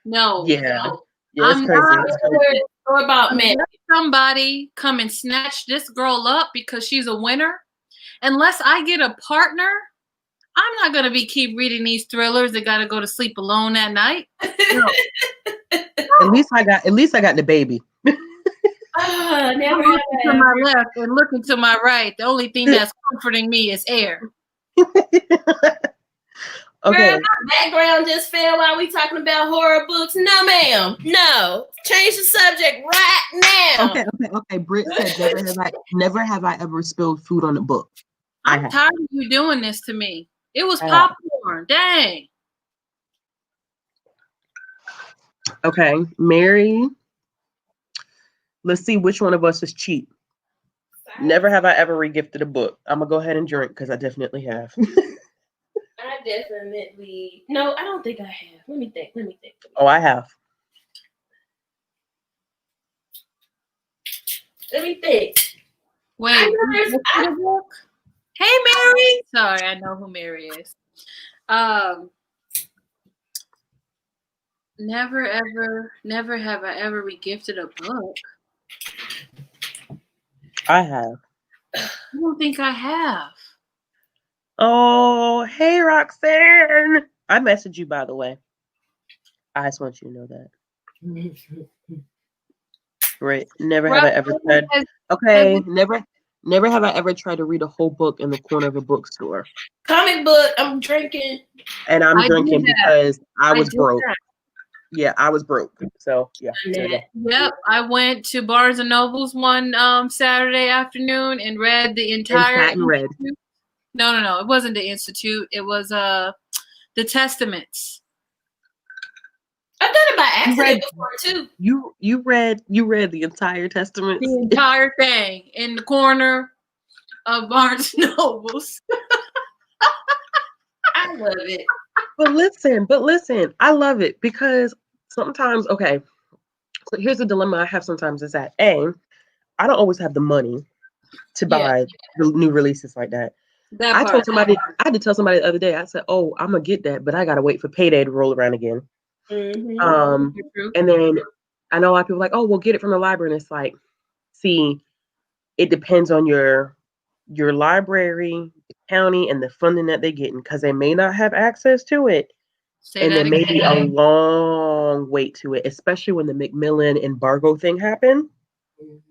S1: No.
S2: Yeah.
S1: No.
S2: Yeah, it's crazy.
S3: About men.
S1: Somebody come and snatch this girl up because she's a winner. Unless I get a partner, I'm not gonna keep reading these thrillers that gotta go to sleep alone at night. No.
S2: At least I got the baby.
S1: Never looking to my left and looking to my right. The only thing that's comforting me is air.
S2: Okay.
S3: Girl, my background just fell while we talking about horror books. No, ma'am. No. Change the subject right now.
S2: Okay. Britt said, never have I ever spilled food on a book.
S1: I'm tired of you doing this to me. It was popcorn. Dang.
S2: Okay, Mary. Let's see which one of us is cheap. Never have I ever regifted a book. I'm gonna go ahead and drink because I definitely have.
S3: No, I don't think I have. Let me think.
S2: Oh, I have.
S3: Let me think.
S1: Wait, hey Mary. Sorry, I know who Mary is. Never have I ever regifted a book.
S2: I have.
S1: I don't think I have.
S2: Oh, hey Roxanne. I messaged you, by the way. I just want you to know that. Right. Never have I ever tried. Okay. Never have I ever tried to read a whole book in the corner of a bookstore.
S3: Comic book. I'm drinking.
S2: And I'm drinking because I was broke. Yeah, I was broke. So yeah.
S1: Yep. I went to Barnes and Noble's one Saturday afternoon and read the entire. No. It wasn't the Institute. It was the Testaments.
S3: I've done it by accident before too.
S2: You read the entire Testament.
S1: The entire thing in the corner of Barnes and Nobles.
S3: I love it.
S2: But listen, I love it because sometimes, okay, so here's the dilemma I have sometimes is that I don't always have the money to buy the new releases like that. I had to tell somebody the other day, I said, oh, I'm gonna get that, but I gotta wait for payday to roll around again. And then I know a lot of people are like, oh, we'll get it from the library. And it's like, see, it depends on your library, the county, and the funding that they're getting, because they may not have access to it. And there may be a long wait to it, especially when the Macmillan embargo thing happened.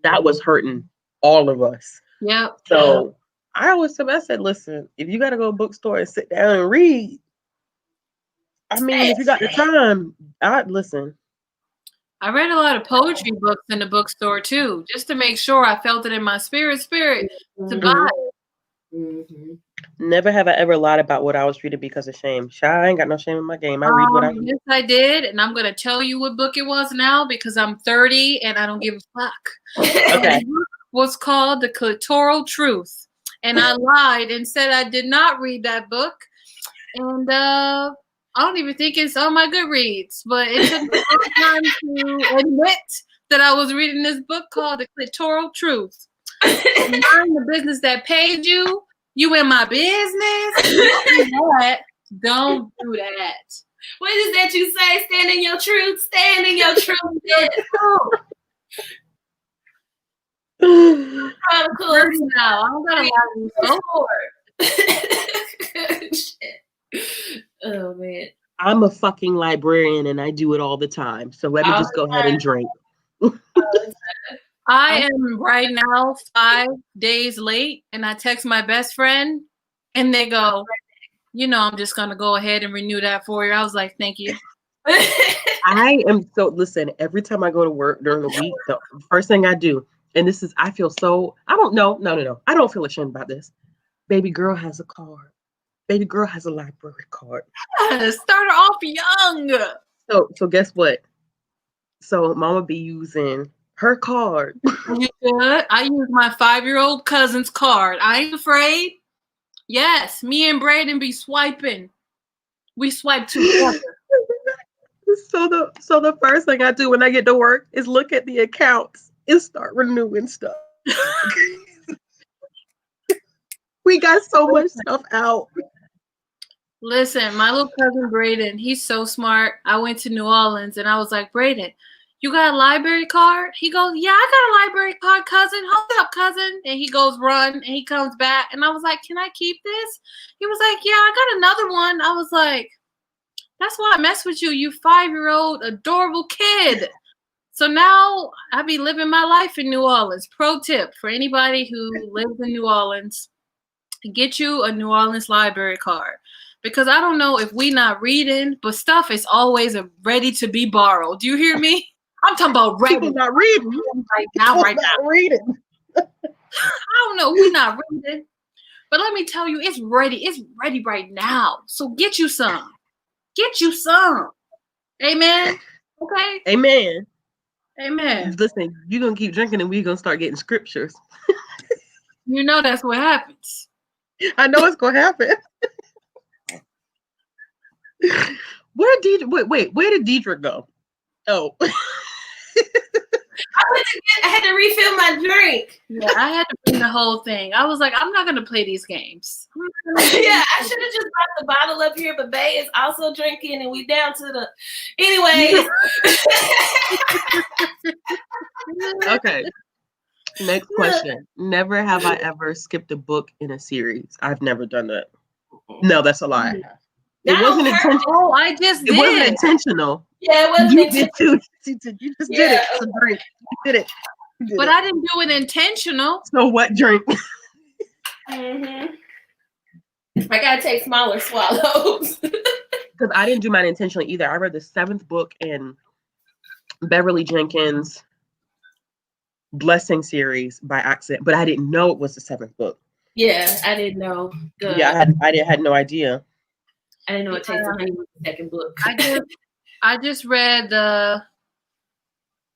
S2: That was hurting all of us.
S1: Yeah.
S2: So I said, listen, if you got to go to a bookstore and sit down and read, I mean, if you got the time, I'd listen.
S1: I read a lot of poetry books in the bookstore too, just to make sure I felt it in my spirit to buy it.
S2: Never have I ever lied about what I was reading because of shame. I ain't got no shame in my game. I read what I read.
S1: Yes, I did, and I'm gonna tell you what book it was now because I'm 30 and I don't give a fuck.
S2: Okay.
S1: The book was called The Clitoral Truth, and I lied and said I did not read that book, and I don't even think it's on my Goodreads, but it took me time to admit that I was reading this book called The Clitoral Truth. Mind the business that paid you. You in my business. Don't do that.
S3: What is that you say? Stand in your truth. Stand in your truth.
S1: Chronicles. Now I don't gotta lie.
S3: Shit. Oh man.
S2: I'm a fucking librarian and I do it all the time. So let me just go ahead and drink.
S1: I am right now 5 days late, and I text my best friend, and they go, I'm just gonna go ahead and renew that for you. I was like, thank you.
S2: I am so listen. Every time I go to work during the week, the first thing I do, and this is, I feel so. I don't know. No. I don't feel ashamed about this. Baby girl has a card. Baby girl has a library card.
S1: Start her off young.
S2: So guess what? So mama be using her card.
S1: You good? I use my 5-year-old cousin's card. I ain't afraid. Yes, me and Braden be swiping. We swipe together.
S2: So the first thing I do when I get to work is look at the accounts and start renewing stuff. We got so much stuff out.
S1: Listen, my little cousin Braden, he's so smart. I went to New Orleans and I was like, Braden, you got a library card? He goes, yeah, I got a library card, cousin. Hold up, cousin. And he goes run and he comes back. And I was like, can I keep this? He was like, yeah, I got another one. I was like, that's why I mess with you, you 5-year-old adorable kid. So now I be living my life in New Orleans. Pro tip for anybody who lives in New Orleans, get you a New Orleans library card. Because I don't know if we not reading, but stuff is always ready to be borrowed. Do you hear me? I'm talking about ready.
S2: People not reading.
S1: Right now.
S2: Reading.
S1: I don't know. We're not reading. But let me tell you, it's ready. It's ready right now. So get you some. Get you some. Amen. Okay?
S2: Amen.
S1: Amen.
S2: Listen, you're going to keep drinking and we're going to start getting scriptures.
S1: You know that's what happens.
S2: I know it's going to happen. Where did Deidra go? Oh.
S3: I had to refill my drink.
S1: Yeah, I had to bring the whole thing. I was like, I'm not going to play these games.
S3: Yeah, I should have just brought the bottle up here, but Bay is also drinking and we down to the... Anyways.
S2: Okay. Next question. Never have I ever skipped a book in a series. I've never done that. No, that's a lie. It wasn't intentional.
S1: Oh, I just did.
S2: It wasn't intentional.
S3: Yeah, it wasn't intentional.
S2: You just did it. It's a drink. You did it.
S1: But I didn't do it intentional.
S2: So what drink?
S3: I gotta take smaller swallows.
S2: Because I didn't do mine intentionally either. I read the 7th book in Beverly Jenkins' Blessing series by accident, but I didn't know it was the 7th book.
S3: Yeah, I didn't know.
S2: Yeah, I had no idea.
S3: I didn't know it takes a honey with the 2nd book.
S1: I just read the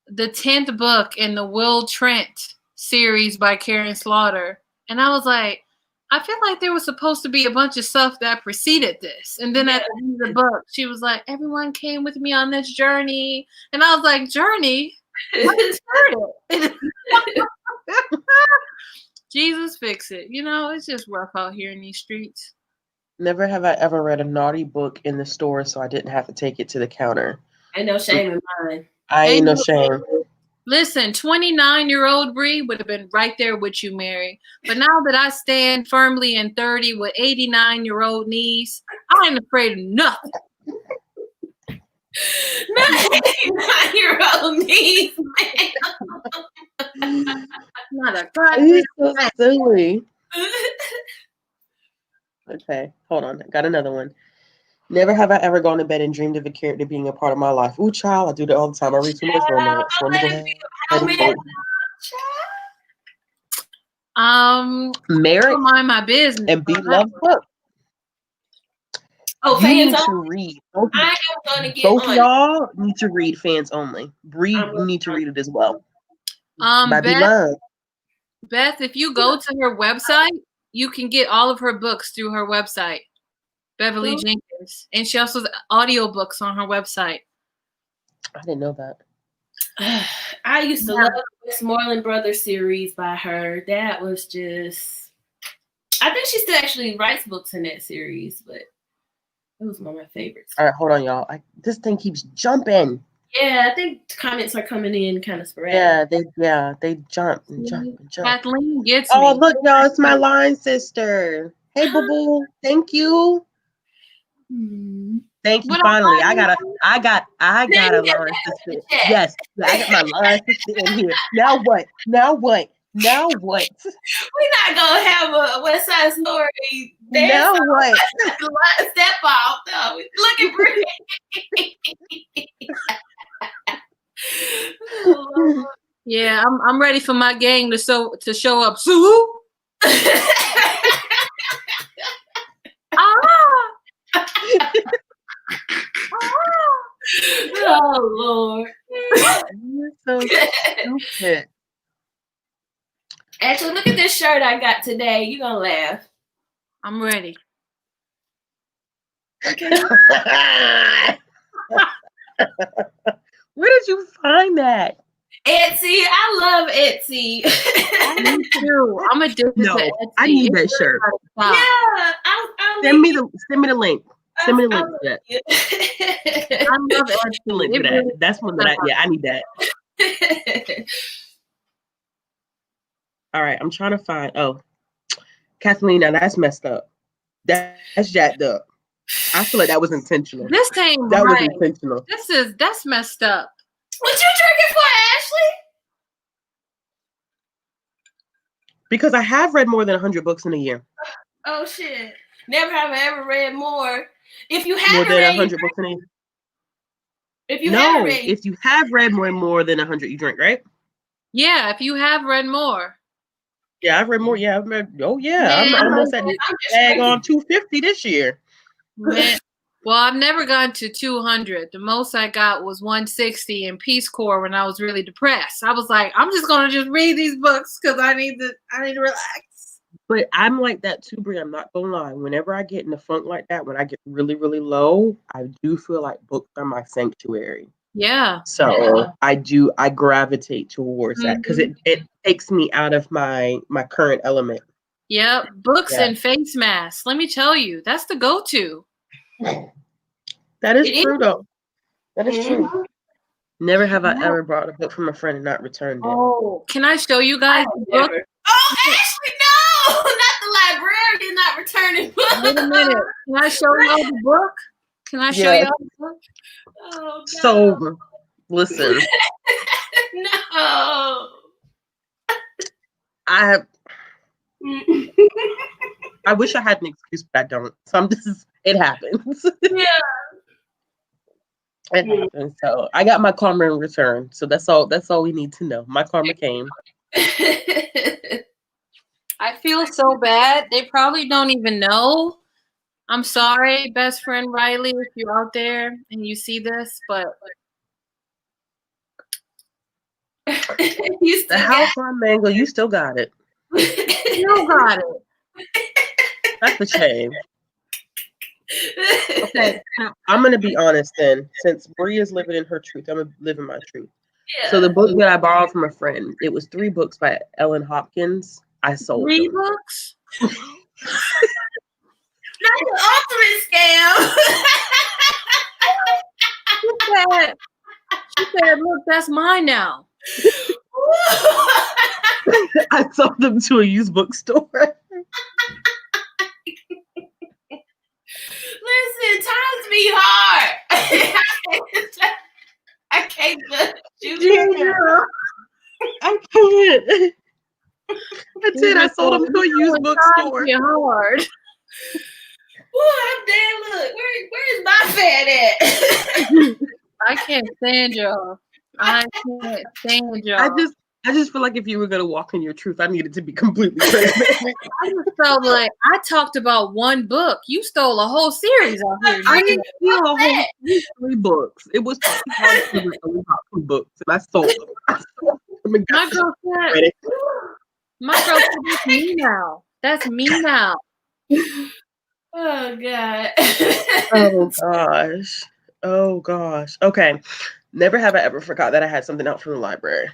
S1: 10th book in the Will Trent series by Karen Slaughter. And I was like, I feel like there was supposed to be a bunch of stuff that preceded this. And then at the end of the book, she was like, everyone came with me on this journey. And I was like, journey? Jesus fix it. It's just rough out here in these streets.
S2: Never have I ever read a naughty book in the store so I didn't have to take it to the counter.
S3: Ain't no shame in mine.
S2: I ain't no shame.
S1: Listen, 29-year-old Bree would have been right there with you, Mary. But now that I stand firmly in 30 with 89-year-old knees, I ain't afraid of nothing.
S3: Not 89-year-old knees, man.
S1: Not a goddamn
S2: so silly. Okay, hold on. I got another one. Never have I ever gone to bed and dreamed of a character being a part of my life. Ooh, child, I do that all the time. I read too much romance. Married
S1: don't mind my business.
S2: and be loved book.
S3: Oh,
S2: you
S3: fans
S2: need to
S3: only?
S2: read.
S3: I am going to get
S2: both
S3: on.
S2: y'all need to read Fans Only. Bree, you need to read it as well. By Be Loved.
S1: Beth, if you go to her website, you can get all of her books through her website, Beverly Jenkins. And she also has audiobooks on her website.
S2: I didn't know that.
S3: I used to love the Westmoreland Brothers series by her. That was just, I think she still actually writes books in that series, but it was one of my favorites.
S2: All right, hold on, y'all. This thing keeps jumping.
S3: Yeah, I think comments are coming in kind of sporadic.
S2: Yeah, they jump and jump and jump.
S1: Kathleen gets
S2: me. Oh,
S1: me.
S2: look, y'all, it's my line sister. Hey, boo boo. Thank you. Thank you. Finally, I got a line sister. Yes, I got my line sister in here. Now what? We're
S3: not gonna have a West Side Story dance.
S2: Now what?
S3: Step off. No, look at Brittany.
S1: Yeah, I'm ready for my gang to show up. Sue.
S3: Oh Lord.
S2: You're so stupid.
S3: Actually, look at this shirt I got today. You're gonna laugh.
S1: I'm ready.
S2: Where did you find that?
S3: Etsy. I love Etsy.
S1: Me too. I'm addicted to Etsy.
S2: I need that shirt.
S3: Yeah.
S2: Send me the link. Send me the link to that.
S1: I love Etsy.
S2: The link for that. That's one that I need that. All right, I'm trying to find. Oh, Kathleen, now that's messed up. That's jacked up. I feel like that was intentional.
S1: This ain't
S2: that
S1: right.
S2: was intentional.
S1: That's messed up.
S3: What you drinking for, Ashley?
S2: Because I have read more than 100 books in a year.
S3: Oh shit! Never have I ever read more. If you have
S2: more than 100 books in a year. If you have read more than 100, you drink, right?
S1: Yeah, if you have read more.
S2: Yeah, I've read more. Yeah, I've read. Oh yeah, I'm almost at tag on 250 this year.
S1: Man. Well, I've never gotten to 200. The most I got was 160 in Peace Corps when I was really depressed. I was like, I'm just gonna just read these books because I need to relax.
S2: But I'm like that too, Brie. I'm not gonna lie. Whenever I get in a funk like that, when I get really, really low, I do feel like books are my sanctuary.
S1: Yeah.
S2: So I gravitate towards that because it takes me out of my current element.
S1: Yep. Books and face masks. Let me tell you, that's the go-to.
S2: That is true, though. That is true. Never have I ever brought a book from a friend and not returned it.
S1: Oh, can I show you guys the book?
S3: Oh, Ashley, no! Not the librarian not returning books.
S1: Wait a minute. Can I show y'all the book? Can I show y'all the book?
S3: Oh, no.
S2: So, listen.
S3: No.
S2: I wish I had an excuse, but I don't. So it happens.
S3: Yeah.
S2: It happens. So I got my karma in return. So that's all we need to know. My karma came.
S1: I feel so bad. They probably don't even know. I'm sorry, best friend Riley, if you're out there and you see this, but
S3: the
S2: house on Mango, you still got it.
S1: Still got it.
S2: That's a shame. Okay, I'm gonna be honest then. Since Brie is living in her truth, I'm gonna live in my truth. Yeah. So the book that I borrowed from a friend, it was 3 books by Ellen Hopkins. I sold
S1: 3
S2: them.
S1: books?
S3: That's the ultimate scam.
S1: She said, look, that's mine now.
S2: I sold them to a used bookstore.
S3: Listen, times be hard. I can't judge you.
S2: I can't. That's it. I sold them to a used bookstore.
S1: Hard.
S3: Ooh, I'm dead. Look, where's my fat at?
S1: I can't stand y'all. I can't stand y'all.
S2: I just feel like if you were gonna walk in your truth, I needed to be completely transparent.
S1: I just felt like I talked about one book. You stole a whole series out here.
S2: I didn't steal a whole 3 books. It was 2 books, and I sold them.
S1: My girl said, that's me now. That's me now.
S3: Oh God.
S2: Oh gosh. Okay. Never have I ever forgot that I had something out from the library.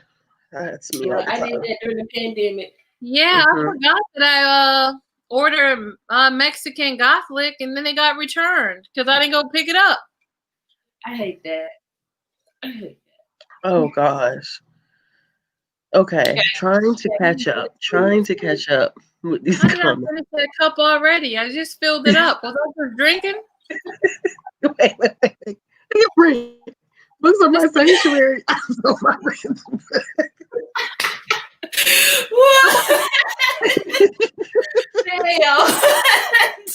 S2: That's me all the
S3: I
S2: time.
S3: did that during the pandemic.
S1: Yeah, I forgot that I ordered Mexican Gothic and then it got returned because I didn't go pick it up.
S3: I hate that.
S2: Oh gosh. Okay, trying to catch up with these
S1: I got
S2: comments.
S1: finished that cup already. I just filled it up. Was I just drinking?
S2: Wait. Take a break. Books are my sanctuary. So my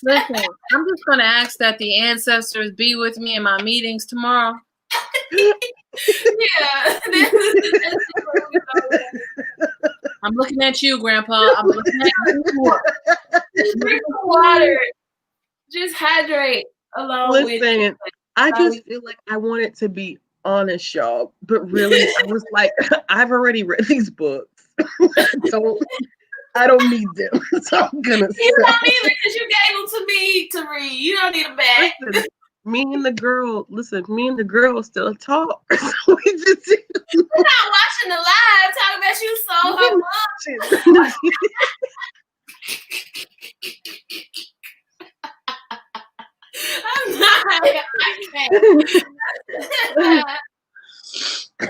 S1: Listen, I'm just gonna ask that the ancestors be with me in my meetings tomorrow.
S3: Yeah.
S1: I'm looking at you, Grandpa. I'm looking at you.
S3: Drink water. Just hydrate along with.
S2: Listen, I just feel like I want it to be honest, y'all. But really, I was like, I've already read these books. I don't need them. So I'm gonna
S3: You don't need it because you gave them to me to read. You don't need them back.
S2: Listen, me and the girl still talk. So we just
S3: we're not watching the live talking about you sold her book. I'm not.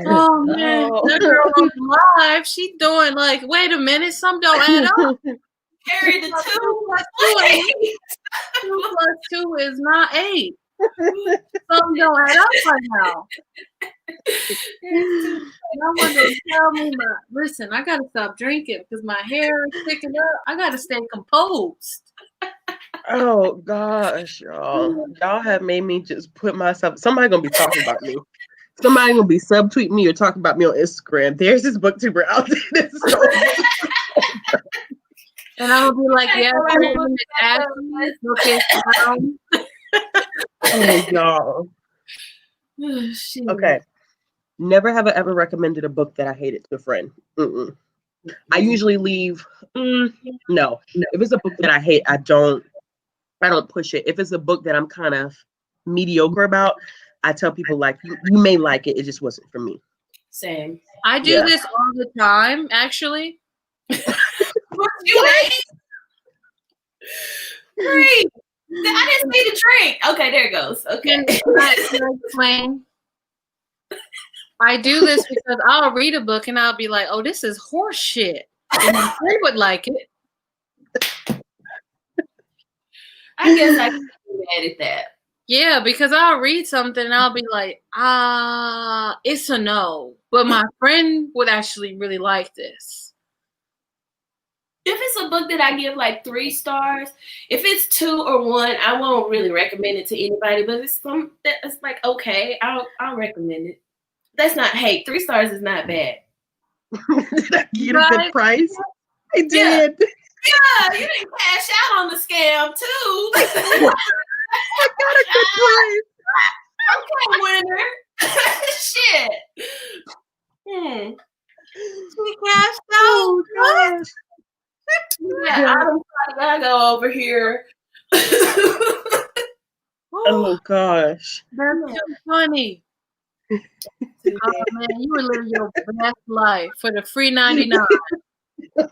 S1: Oh man, that girl on the live, she doing like, wait a minute, some don't add up.
S3: Carry the 2 plus
S1: 2 plus 2 is not 8. Some don't add up right now. No one to tell me listen, I gotta stop drinking because my hair is sticking up. I gotta stay composed.
S2: Oh gosh, y'all have made me just put myself. Somebody gonna be talking about me. Somebody gonna be subtweeting me or talking about me on Instagram. There's this booktuber out there.
S1: And I'm gonna be like, yeah,
S2: oh y'all. Okay. Never have I ever recommended a book that I hated to a friend. I usually leave. No. If it's a book that I hate, I don't push it. If it's a book that I'm kind of mediocre about, I tell people like, you may like it. It just wasn't for me.
S3: Same.
S1: I do this all the time, actually.
S3: What you hate? Great. I didn't see the drink. Okay, there it goes. Okay.
S1: Can I explain? I do this because I'll read a book and I'll be like, oh, this is horse shit. And my friend would like it.
S3: I guess I can be mad at that.
S1: Yeah, because I'll read something and I'll be like, it's a no. But my friend would actually really like this.
S3: If it's a book that I give like 3 stars, if it's 2 or 1, I won't really recommend it to anybody. But it's it's like, okay, I'll recommend it. That's not hate. 3 stars is not bad.
S2: Did I get a good price? I did.
S3: Yeah, you didn't cash out on the scam too.
S2: I got a good price.
S3: Okay, winner. Shit.
S1: She cashed out.
S3: Gosh. Yeah, I gotta go over here.
S2: Oh gosh.
S1: That's too funny. Oh man, you would live your best life for the free 99.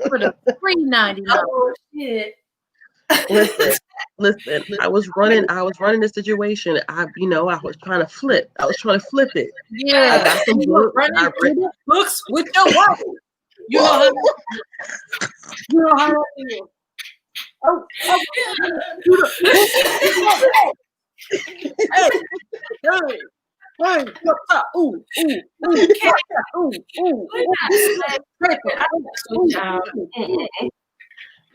S1: For the free 99.
S3: Oh shit.
S2: Listen. I was running the situation. I was trying to flip. it.
S1: Yeah.
S2: I got some books.
S1: I read books with your wife. You know how that is. Oh. Hey, what's up? Ooh.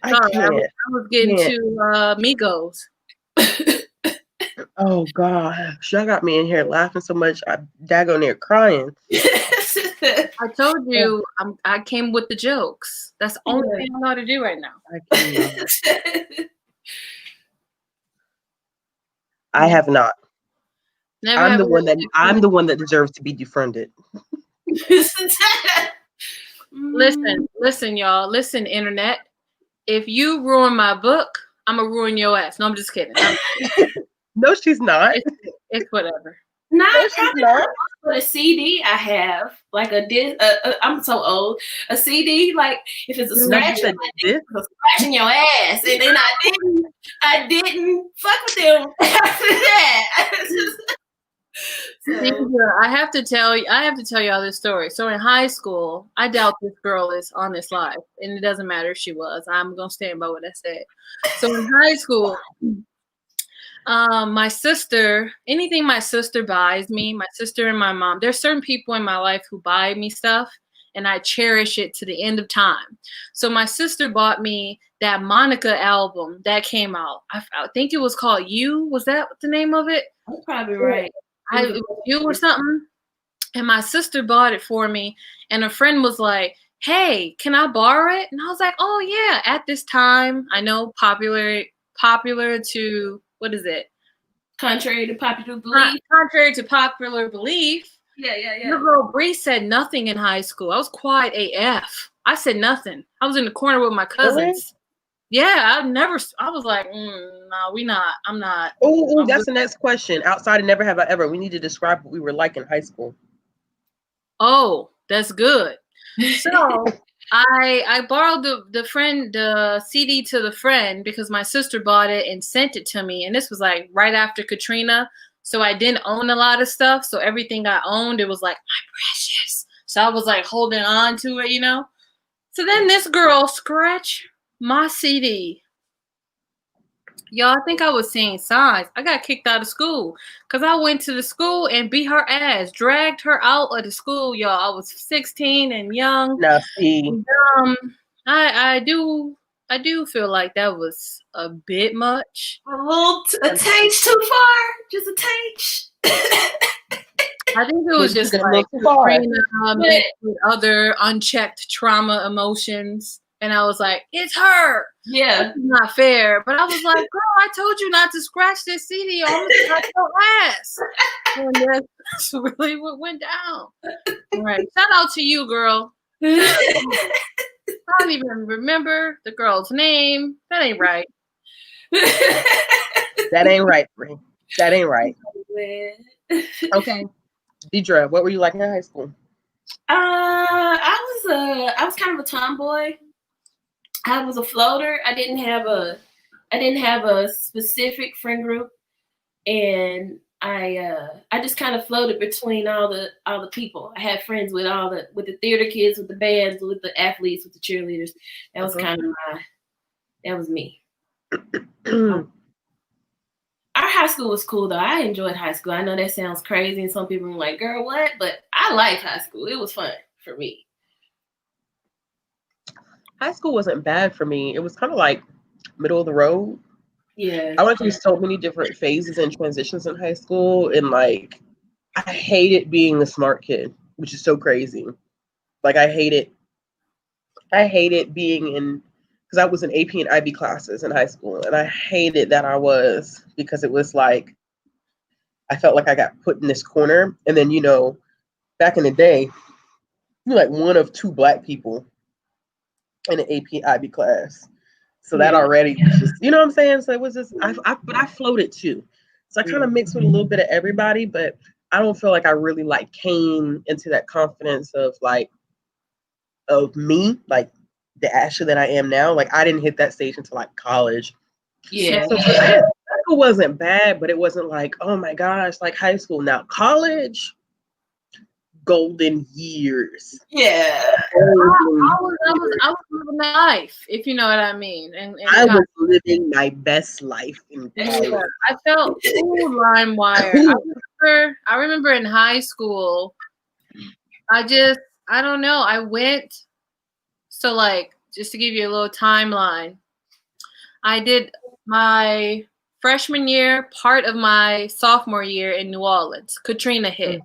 S1: I was getting to Migos.
S2: Oh gosh, y'all got me in here laughing so much. I daggone near crying.
S1: I told you I came with the jokes. That's the only thing I know how to do right now.
S2: I have not. I'm the one that deserves to be defriended.
S1: Listen, y'all. Listen, internet. If you ruin my book, I'm gonna ruin your ass. No, I'm just kidding.
S2: No, she's not.
S1: It's whatever.
S3: Not probably not. But a CD I have, like I'm so old. A CD, like if it's a scratch, it's a scratch in your ass, and then I didn't fuck with them after that.
S1: Deidra, I have to tell y'all this story. So in high school, I doubt this girl is on this live, and it doesn't matter if she was. I'm gonna stand by what I said. So in high school, my sister, anything my sister buys me, my sister and my mom, there's certain people in my life who buy me stuff, and I cherish it to the end of time. So my sister bought me that Monica album that came out. I think it was called You. Was that the name of it?
S3: That's probably right.
S1: It was You or something. And my sister bought it for me, and a friend was like, hey, can I borrow it? And I was like, oh yeah. At this time, I know popular to, what is it?
S3: Contrary to popular belief.
S1: Contrary to popular belief.
S3: Yeah.
S1: Your girl Bree said nothing in high school. I was quiet AF. I said nothing. I was in the corner with my cousins. Really? Yeah, I was like, no, I'm not.
S2: Oh, that's the next question. Outside of Never Have I Ever, we need to describe what we were like in high school.
S1: Oh, that's good. So I borrowed the CD to the friend because my sister bought it and sent it to me. And this was like right after Katrina. So I didn't own a lot of stuff. So everything I owned, it was like my precious. So I was like holding on to it, you know? So then this girl scratched my CD. Y'all, I think I was seeing signs. I got kicked out of school because I went to the school and beat her ass, dragged her out of the school, y'all. I was 16 and young.
S2: Now, see.
S1: I do feel like that was a bit much.
S3: A taste too far. Just a taste.
S1: I think it was just like Katrina mixed with other unchecked trauma emotions. And I was like, it's her.
S3: Yeah.
S1: That's not fair. But I was like, girl, I told you not to scratch this CD. I'm going to scratch your ass. And that's really what went down. All right. Shout out to you, girl. I don't even remember the girl's name. That ain't right.
S2: That ain't right, Bree. That ain't right. Okay. Deidra, what were you like in high school?
S3: I was kind of a tomboy. I was a floater. I didn't have a specific friend group, and I just kind of floated between all the people. I had friends with with the theater kids, with the bands, with the athletes, with the cheerleaders. That was that was me. Our high school was cool though. I enjoyed high school. I know that sounds crazy, and some people are like, "Girl, what?" But I liked high school. It was fun for me.
S2: High school wasn't bad for me. It was kind of like middle of the road.
S3: Yeah.
S2: I went through so many different phases and transitions in high school, and like I hated being the smart kid, which is so crazy. Like I hated being in, because I was in AP and IB classes in high school, and I hated that I was, because it was like I felt like I got put in this corner. And then, you know, back in the day, you're like one of two Black people in an AP IB class. So that already was just, you know what I'm saying? So it was just, but I floated too. So I kind of mixed with a little bit of everybody, but I don't feel like I really like came into that confidence of me, like the Ashley that I am now. Like I didn't hit that stage until like college.
S3: Yeah.
S2: So high school wasn't bad, but it wasn't like, oh my gosh, like high school. Now college, golden years.
S3: Yeah.
S1: I was living my life, if you know what I mean. And
S2: I was living my best life in college.
S1: Yeah, I felt LimeWire. I remember in high school, I don't know. I went, so like, just to give you a little timeline, I did my freshman year, part of my sophomore year in New Orleans. Katrina hit.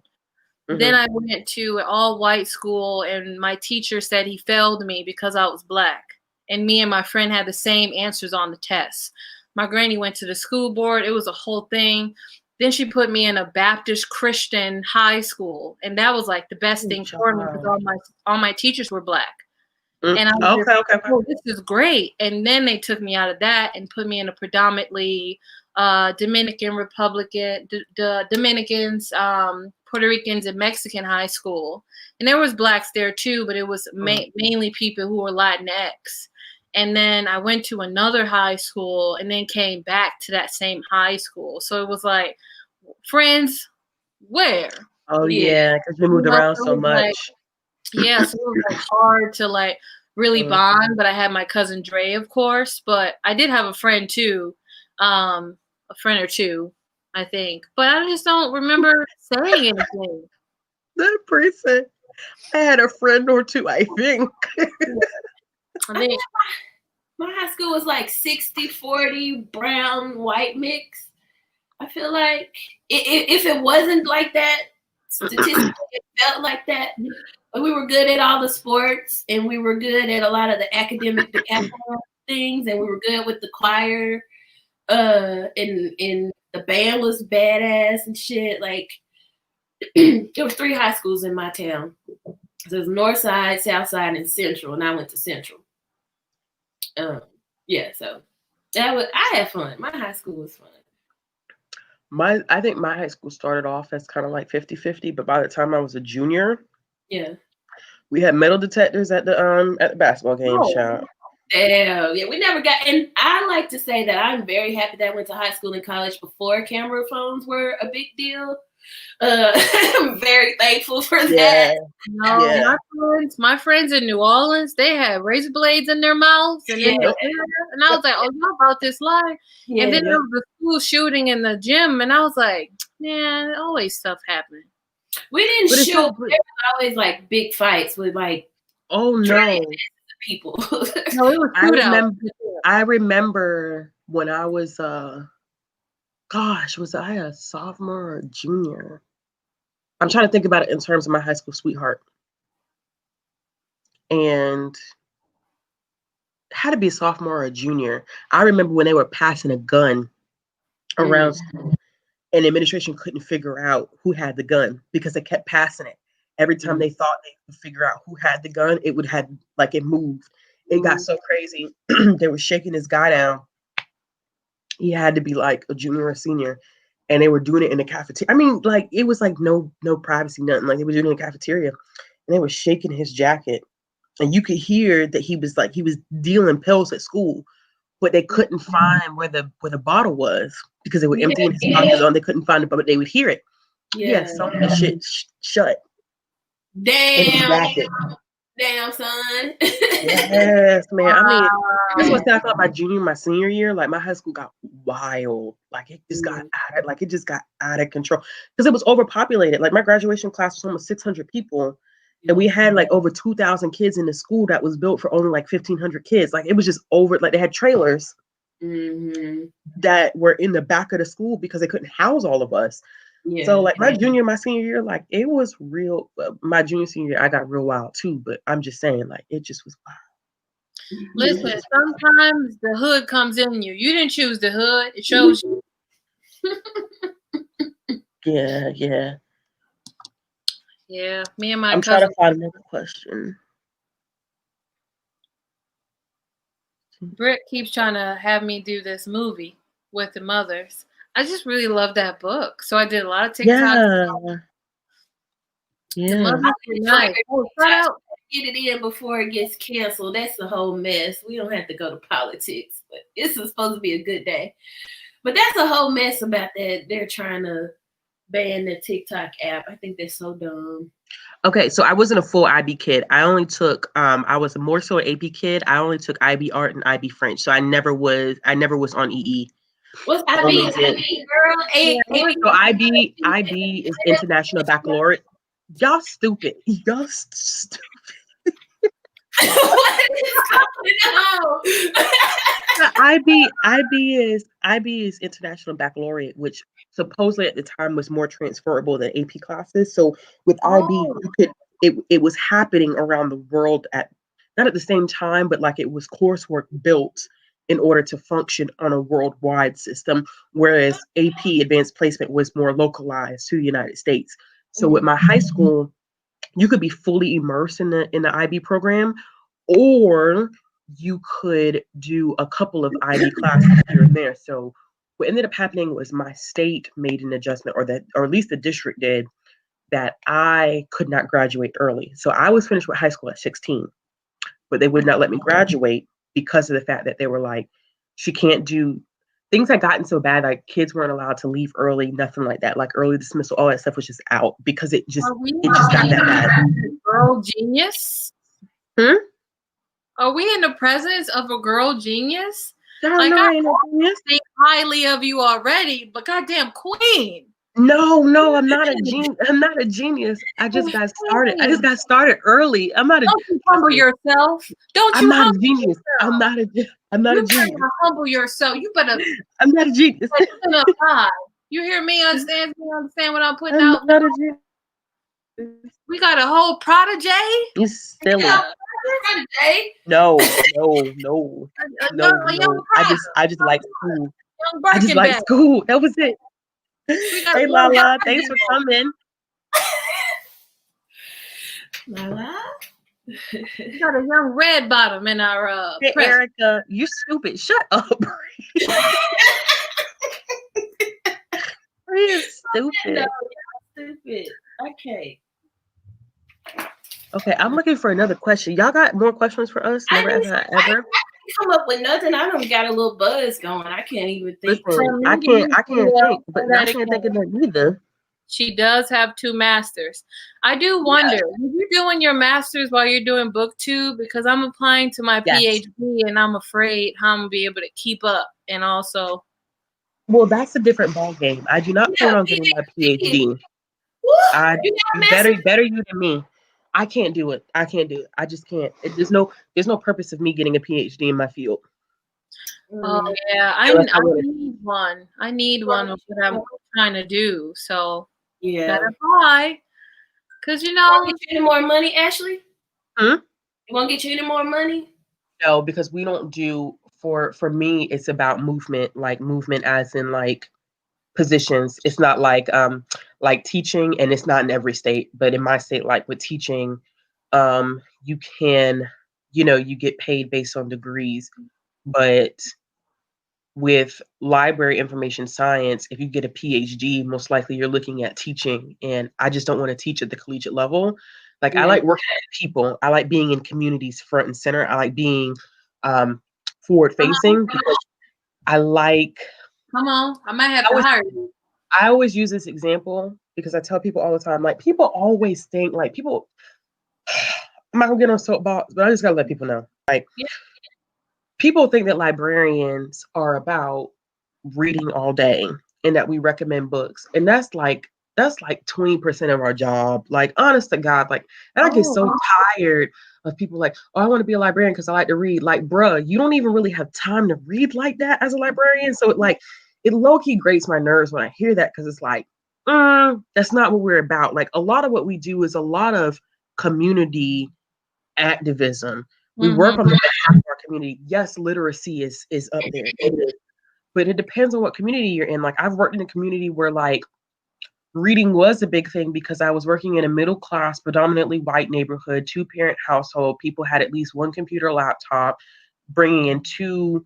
S1: Mm-hmm. Then I went to an all-white school, and my teacher said he failed me because I was Black. And me and my friend had the same answers on the test. My granny went to the school board. It was a whole thing. Then she put me in a Baptist Christian high school, and that was like the best thing for me because all my teachers were Black. And I was okay. Oh, this is great. And then they took me out of that and put me in a predominantly Dominican Republican, the Dominicans, Puerto Ricans, and Mexican high school. And there was blacks there too, but it was mainly people who were Latinx. And then I went to another high school and then came back to that same high school. So it was like, friends, where?
S2: Oh yeah, because we moved around so much.
S1: Like, yeah, so it was like hard to like really bond. But I had my cousin Dre, of course. But I did have a friend too, a friend or two, I think. But I just don't remember saying anything.
S2: That person, I had a friend or two, I think.
S3: I think my high school was like 60-40 brown white mix. I feel like if it wasn't like that, statistically it felt like that. But we were good at all the sports, and we were good at a lot of the academic things, and we were good with the choir. And the band was badass and shit. Like there was 3 high schools in my town. There was North Side, South Side, and Central, and I went to Central. Yeah, so I had fun. My high school was fun.
S2: I think my high school started off as kind of like 50-50, but by the time I was a junior, we had metal detectors at the basketball game shop.
S3: Damn, yeah, we never got. And I like to say that I'm very happy that I went to high school and college before camera phones were a big deal. I'm very thankful for that.
S1: No, my friends in New Orleans, they had razor blades in their mouths and in their hair, and I was like, "Oh, y'all about this life?" And then there was the school shooting in the gym, and I was like, "Man, always stuff happening."
S3: We didn't shoot. There was always like big fights with like
S2: people.
S1: No, it was
S2: I remember when I was was I a sophomore or junior? I'm trying to think about it in terms of my high school sweetheart. And it had to be a sophomore or a junior. I remember when they were passing a gun around school, and the administration couldn't figure out who had the gun because they kept passing it. Every time they thought they could figure out who had the gun, it would have it moved. It got so crazy. They were shaking this guy down. He had to be like a junior or senior, and they were doing it in the cafeteria. I mean, like it was like no privacy, nothing. Like they were doing it in the cafeteria, and they were shaking his jacket, and you could hear that he was dealing pills at school, but they couldn't find where the bottle was because they were emptying his pockets on. They couldn't find it, but they would hear it. Some of the shit shut.
S3: Damn, son.
S2: Yes, man. I mean, that's what I thought about junior, my senior year. Like my high school got wild. Like it just got out of control because it was overpopulated. Like my graduation class was almost 600 people, and we had like over 2,000 kids in the school that was built for only like 1,500 kids. Like it was just over. Like they had trailers that were in the back of the school because they couldn't house all of us. So like my junior, my senior year, like it was real. My junior, senior year, I got real wild too. But I'm just saying, like it just was wild.
S1: Listen, sometimes the hood comes in you. You didn't choose the hood; it chose you.
S2: Yeah.
S1: Me and my
S2: I'm
S1: cousin.
S2: trying to find another question.
S1: Britt keeps trying to have me do this movie with the mothers. I just really love that book. So I did a lot of TikToks.
S2: Yeah.
S1: The mothers are nice.
S3: Get it in before it gets canceled. That's the whole mess. We don't have to go to politics, but this is supposed to be a good day. But that's a whole mess about that. They're trying to ban the TikTok app. I think they're so dumb.
S2: Okay, so I wasn't a full IB kid. I only took I was more so an AP kid. I only took IB art and IB French. So I never was on EE.
S3: What's IB, girl?
S2: So IB is International Baccalaureate. Y'all stupid. Y'all stupid.
S3: What is going
S2: on? IB is International Baccalaureate, which supposedly at the time was more transferable than AP classes. So with IB, it was happening around the world not at the same time, but like it was coursework built in order to function on a worldwide system, whereas AP Advanced Placement was more localized to the United States. So with my high school, you could be fully immersed in the IB program, or you could do a couple of IB classes here and there. So what ended up happening was my state made an adjustment, or at least the district did, that I could not graduate early. So I was finished with high school at 16, but they would not let me graduate because of the fact that they were like, she can't do things had gotten so bad, like kids weren't allowed to leave early, nothing like that. Like early dismissal, all that stuff was just out because it just got that bad.
S1: Girl genius? Are we in the presence of a girl genius? Like, I think highly of you already, but goddamn queen.
S2: No, I'm not a genius. I'm not a genius. I just got started. I just got started early. I'm not a.
S1: Don't you humble yourself. Don't you?
S2: I'm not a genius. I'm not a genius.
S1: You better humble yourself. You better.
S2: I'm not a genius.
S1: You hear me? Understand? You understand what I'm putting out?
S2: Not a genius.
S1: We got a whole prodigy.
S2: You silly. No. I just like school. I just like school. That was it. Hey, Lala, thanks for coming.
S3: Lala?
S1: We got a young red bottom in our
S2: Hey, Erica, you stupid. Shut up. You're stupid.
S3: Stupid. Okay.
S2: Okay, I'm looking for another question. Y'all got more questions for us? Never ever.
S3: Come up with nothing. I don't got a little buzz going. I can't even think.
S2: Listen, I can't think, but I can't think of that either.
S1: She does have 2 masters. I do wonder, are you doing your masters while you're doing booktube? Because I'm applying to my PhD and I'm afraid how I'm gonna be able to keep up. And also,
S2: well, that's a different ball game. I do not plan on getting my PhD. Better you than me. I can't do it. I just can't. There's no purpose of me getting a PhD in my field.
S1: Oh yeah, I need one. I need one of what I'm trying to do. So better apply. Because
S3: get you any more money, Ashley?
S2: You
S3: want to get you any more money?
S2: No, because we don't do for me. It's about movement, like movement as in like positions. It's not like teaching, and it's not in every state, but in my state, like with teaching, you can, you get paid based on degrees, but with library information science, if you get a PhD, most likely you're looking at teaching, and I just don't want to teach at the collegiate level. Like I like working with people. I like being in communities front and center. I like being forward facing because I like. Come
S1: on, I might have to hire you.
S2: I always use this example because I tell people all the time, like people always think like people. I'm not gonna get on soapbox, but I just gotta let people know, like. People think that librarians are about reading all day and that we recommend books. And that's like 20% of our job. Like, honest to God, like, and I get so tired of people like, oh, I want to be a librarian because I like to read. Like, bruh, you don't even really have time to read like that as a librarian. So it low-key grates my nerves when I hear that, because it's like, that's not what we're about. Like, a lot of what we do is a lot of community activism. We work on the behalf of our community. Yes, literacy is up there, but it depends on what community you're in. Like I've worked in a community where like reading was a big thing because I was working in a middle class, predominantly white neighborhood, 2-parent household. People had at least 1 computer, laptop, bringing in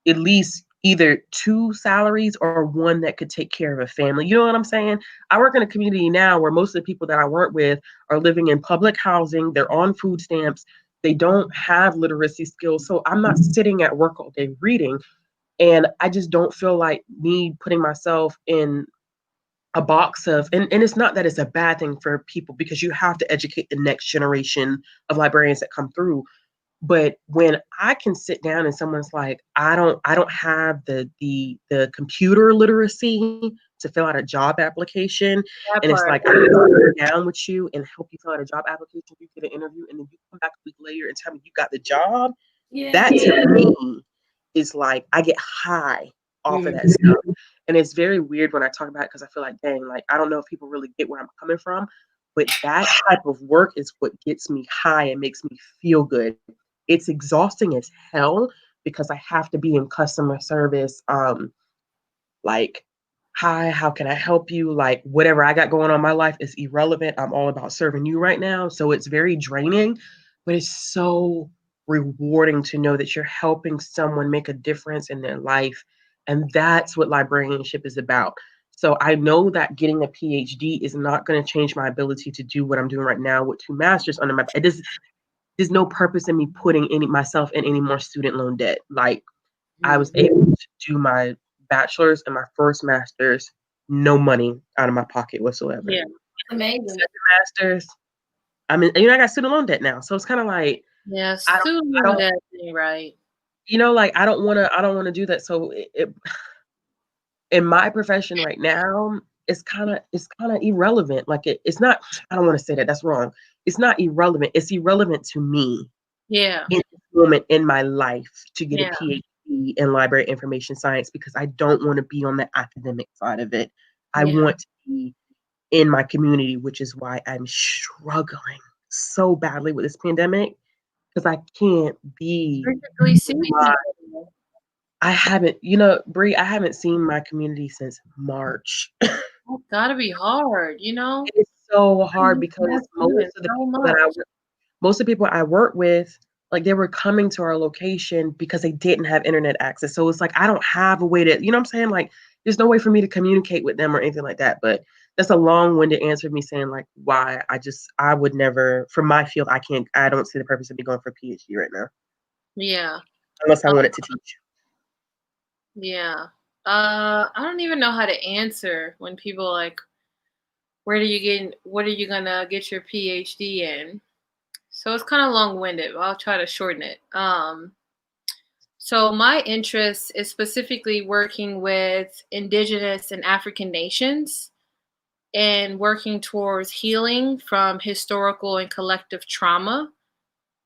S2: at least either 2 salaries or 1 that could take care of a family. You know what I'm saying? I work in a community now where most of the people that I work with are living in public housing. They're on food stamps. They don't have literacy skills. So I'm not sitting at work all day reading. And I just don't feel like me putting myself in a box of, and it's not that it's a bad thing for people, because you have to educate the next generation of librarians that come through. But when I can sit down and someone's like, I don't have the computer literacy to fill out a job application, and it's like, I can sit down with you and help you fill out a job application, you get an interview, and then you come back a week later and tell me you got the job. That to me is like, I get high off of that stuff. And it's very weird when I talk about it, because I feel like, dang, like I don't know if people really get where I'm coming from, but that type of work is what gets me high and makes me feel good. It's exhausting as hell because I have to be in customer service. Like, hi, how can I help you? Like, whatever I got going on in my life is irrelevant. I'm all about serving you right now. So it's very draining, but it's so rewarding to know that you're helping someone make a difference in their life And that's what librarianship is about. So I know that getting a PhD is not going to change my ability to do what I'm doing right now with 2 masters under my. There's no purpose in me putting myself in any more student loan debt. Like I was able to do my bachelor's and my first master's, no money out of my pocket whatsoever.
S3: Yeah, amazing.
S2: Second master's, I mean, I got student loan debt now, so it's kind of like,
S1: yeah, student loan debt, right?
S2: Like I don't want to do that. So in my profession right now, it's kind of irrelevant. Like it's not. I don't want to say that. That's wrong. It's not irrelevant. It's irrelevant to me.
S1: Yeah.
S2: In this moment in my life to get a PhD in library information science, because I don't want to be on the academic side of it. I want to be in my community, which is why I'm struggling so badly with this pandemic, because I can't be. I haven't, Bree, I haven't seen my community since March.
S1: It's gotta be hard,
S2: It's so hard because most of the people I work with, like they were coming to our location because they didn't have internet access. So it's like, I don't have a way to, you know what I'm saying? Like, there's no way for me to communicate with them or anything like that. But that's a long-winded answer of me saying like why I would never, for my field, I don't see the purpose of me going for a PhD right now.
S1: Yeah.
S2: Unless I wanted to teach.
S1: Yeah. I don't even know how to answer when people like, what are you gonna get your PhD in? So it's kind of long-winded, but I'll try to shorten it. So my interest is specifically working with Indigenous and African nations and working towards healing from historical and collective trauma,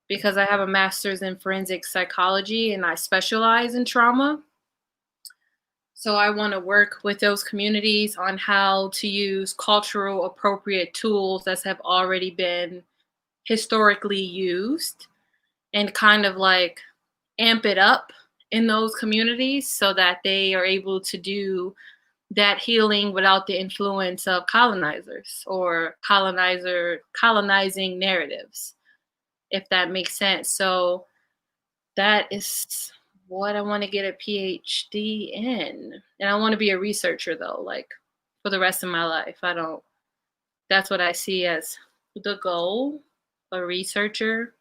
S1: because I have a master's in forensic psychology and I specialize in trauma. So I want to work with those communities on how to use cultural appropriate tools that have already been historically used and kind of like amp it up in those communities so that they are able to do that healing without the influence of colonizers or colonizing narratives, if that makes sense. So that is what I want to get a PhD in. And I want to be a researcher though, like for the rest of my life. That's what I see as the goal, a researcher.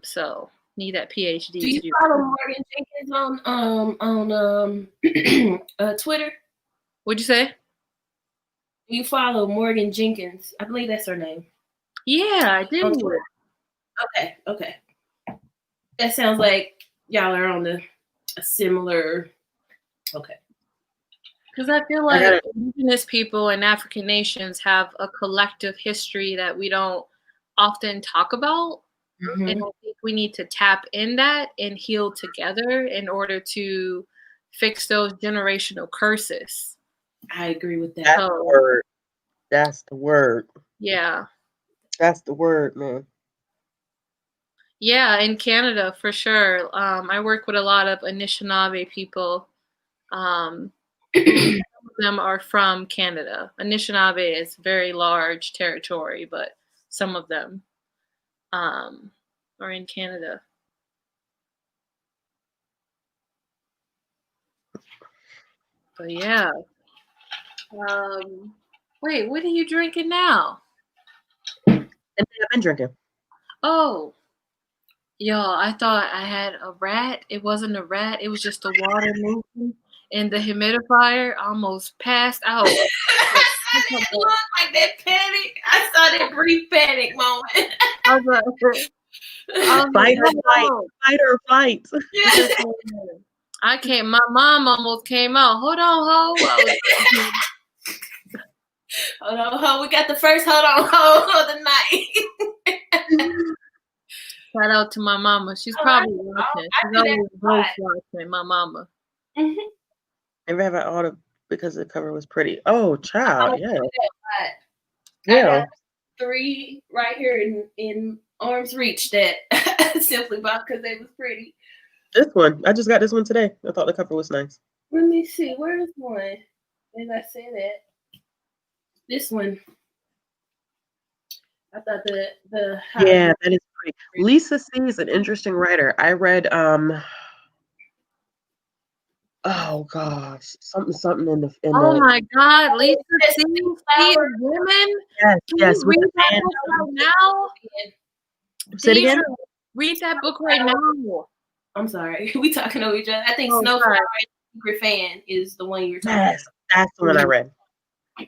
S1: So need that PhD.
S3: Do you follow Morgan Jenkins on Twitter?
S1: What'd you say?
S3: Do you follow Morgan Jenkins? I believe that's her name.
S1: Yeah, I do.
S3: Okay. That sounds like y'all are on a similar. Okay.
S1: Because I feel like Indigenous people and African nations have a collective history that we don't often talk about. Mm-hmm. And I think we need to tap in that and heal together in order to fix those generational curses.
S3: I agree with that.
S2: That's the word. That's the word.
S1: Yeah.
S2: That's the word, man.
S1: Yeah, in Canada, for sure. I work with a lot of Anishinaabe people. Some of them are from Canada. Anishinaabe is very large territory, but some of them are in Canada. But yeah. Wait, what are you drinking now?
S2: I've been drinking.
S1: Oh. Yo, I thought I had a rat. It wasn't a rat. It was just the water moving in the humidifier. I almost passed out.
S3: It looked like that panic. I saw that brief panic moment.
S2: Fight or flight.
S3: Yeah.
S1: I can't. My mom almost came out. Hold on, ho.
S3: Hold on, ho. We got the first hold on, ho of the night.
S1: Shout out to my mama. She's probably watching. She's always watching. My mama.
S3: Mm-hmm.
S2: And have it all because the cover was pretty. Oh, child, yeah.
S3: I got 3 right here in arm's reach that I simply bought because they was pretty.
S2: This one, I just got this one today. I thought the cover was nice.
S3: Let me see. Where's one? As I say that, this one. I thought the
S2: yeah, that is pretty. Lisa C is an interesting writer. I read Oh gosh, something in the
S1: Oh
S2: the.
S1: my God, Lisa C. of Women.
S2: Yes,
S1: Can
S2: yes,
S1: you
S2: with
S1: read
S2: the
S1: that
S2: fan.
S1: book right now?
S2: Say it
S1: Deidra,
S2: again.
S1: read that book right now.
S3: I'm sorry. We talking over each other. I think
S1: Oh,
S3: Snowflower
S1: sorry.
S3: Secret Fan is the one you're talking
S2: Yes, that's the one I read.
S3: about.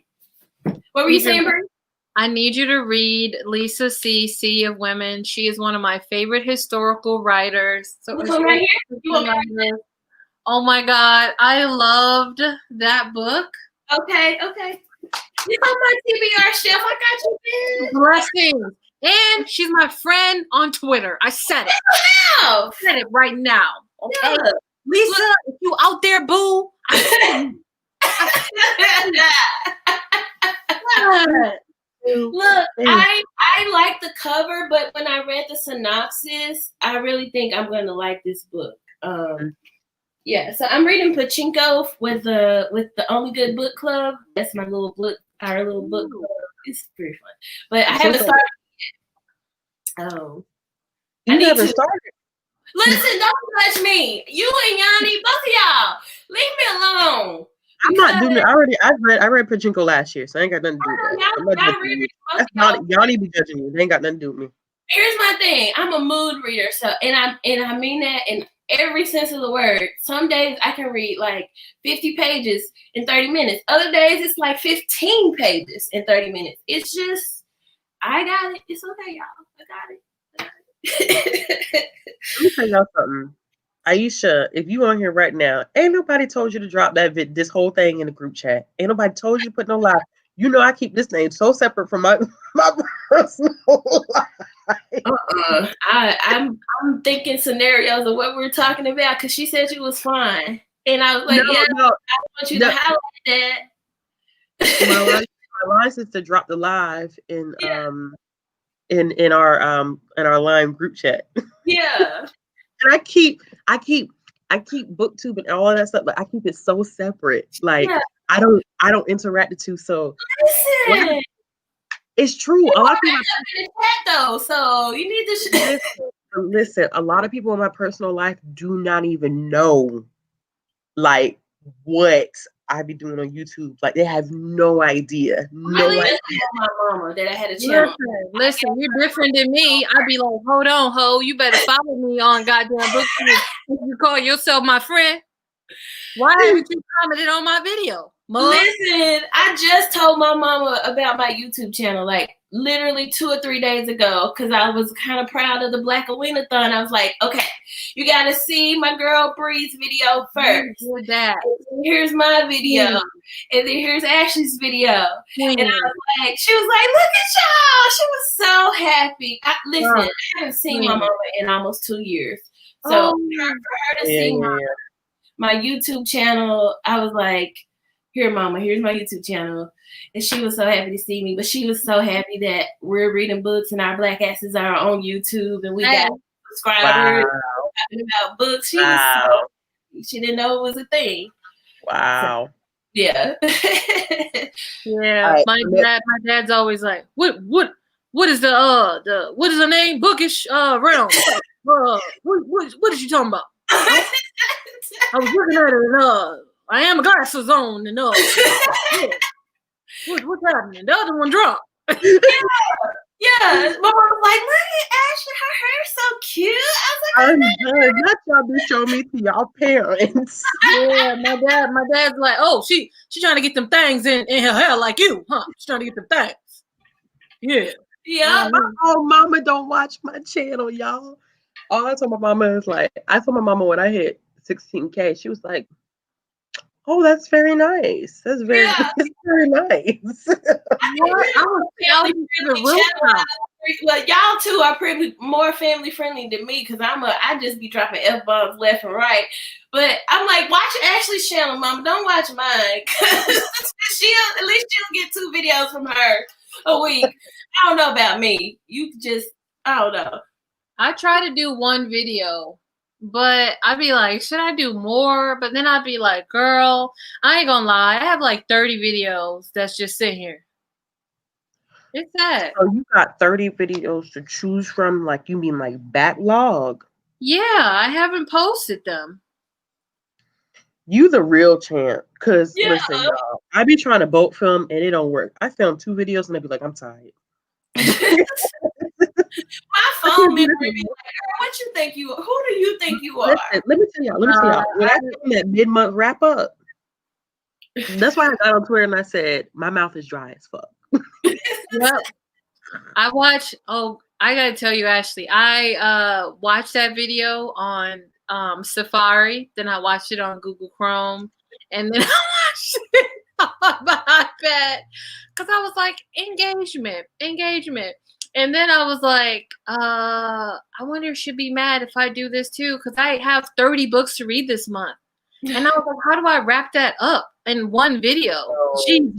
S3: What were you saying, Brie?
S1: I need you to read Lisa C. of Women. She is one of my favorite historical writers. So
S3: This one right here? You want me?
S1: Oh my God, I loved that book.
S3: Okay. It's on my TBR shelf. I got you, man.
S1: Blessings. And she's my friend on Twitter. I said it.
S3: Wow.
S1: I said it right now. Okay.
S3: Yeah.
S1: Lisa, if you out there, boo.
S3: Look, I like the cover, but when I read the synopsis, I really think I'm going to like this book. Yeah, so I'm reading Pachinko with the Only Good Book Club. That's my little book, our little book club. It's pretty fun, but I haven't started yet.
S2: You never started.
S3: Listen, don't touch me. You and Yanni, both of y'all, leave me alone.
S2: I'm not doing it. I read Pachinko last year, so I ain't got nothing to do with that. I'm not judging you. That's not Yanni be judging you. They ain't got nothing to do with me.
S3: Here's my thing. I'm a mood reader, so and I mean that in every sense of the word. Some days I can read like 50 pages in 30 minutes. Other days it's like 15 pages in 30 minutes. It's just I got it. It's okay, y'all. I got it.
S2: Let me tell y'all something. Aisha, if you on here right now, ain't nobody told you to drop this whole thing in the group chat. Ain't nobody told you to put no live. You know I keep this name so separate from my personal life.
S3: I'm thinking scenarios of what we're talking about because she said you was fine, and I was like, I want you to highlight that.
S2: My line is to drop the live in our line group chat.
S3: Yeah.
S2: And I keep booktube and all of that stuff, but I keep it so separate. Like I don't interact the two. So
S3: listen,
S2: it's true. A lot of people
S3: in the chat though, so you need to
S2: listen. A lot of people in my personal life do not even know like what I be doing on YouTube. Like they have no idea.
S3: Really? No idea. My mama that I had a channel.
S1: Listen, you're different than me. I'd be like, hold on, ho, you better follow me on goddamn BookTube. You call yourself my friend. Why haven't you commented on my video? Mom?
S3: Listen, I just told my mama about my YouTube channel like literally 2 or 3 days ago because I was kind of proud of the Black Aweenathon. I was like, okay, you got to see my girl Bree's video first. Here's my video. And then here's Ashley's video. And I was like, she was like, look at y'all. She was so happy. Listen, I haven't seen my mama in almost 2 years. So for her to see my YouTube channel, I was like, here, mama, here's my YouTube channel. And she was so happy to see me. But she was so happy that we're reading books and our black asses are on YouTube and we got subscribers talking about books. She was so, she didn't know it was a thing.
S2: Wow.
S3: So, yeah.
S1: Yeah. Right. My dad's always like, what is the what is the name? Bookish realm. What is you talking about? I was looking at it I am glasses on and what's happening? The other one dropped.
S3: Yeah. My mom was like, look at Ashley, her hair's so cute. I was like,
S2: not y'all be showing me to y'all parents.
S1: Yeah, my dad's like, oh, she trying to get them things in her hair like you, huh? She's trying to get them things. Yeah.
S3: Yeah.
S2: Oh, mama don't watch my channel, y'all. All I told my mama is like, I told my mama when I hit 16K, she was like, oh, that's very nice. That's very, very nice.
S3: Well, y'all two are probably more family friendly than me because I just be dropping F-bombs left and right. But I'm like, watch Ashley's channel, mama. Don't watch mine. At least she'll get 2 videos from her a week. I don't know about me. I don't know.
S1: I try to do 1 video. But I'd be like, should I do more? But then I'd be like, girl, I ain't gonna lie. I have like 30 videos that's just sitting here. It's sad.
S2: So you got 30 videos to choose from? Like, you mean like backlog?
S1: Yeah, I haven't posted them.
S2: You the real champ. Cause
S3: Yeah.
S2: listen, y'all, I be trying to boat film and it don't work. I filmed 2 videos and they be like, I'm tired.
S3: My phone memory be like, what you think you? Who do you think you are?
S2: Listen, let me tell y'all. When I filmed that mid-month wrap up, that's why I got on Twitter and I said my mouth is dry as fuck.
S1: Yep. I watched. Oh, I gotta tell you, Ashley. I watched that video on Safari. Then I watched it on Google Chrome, and then I watched it on my iPad because I was like, engagement. And then I was like, I wonder if she'd be mad if I do this too, because I have 30 books to read this month. And I was like, how do I wrap that up in one video?
S2: You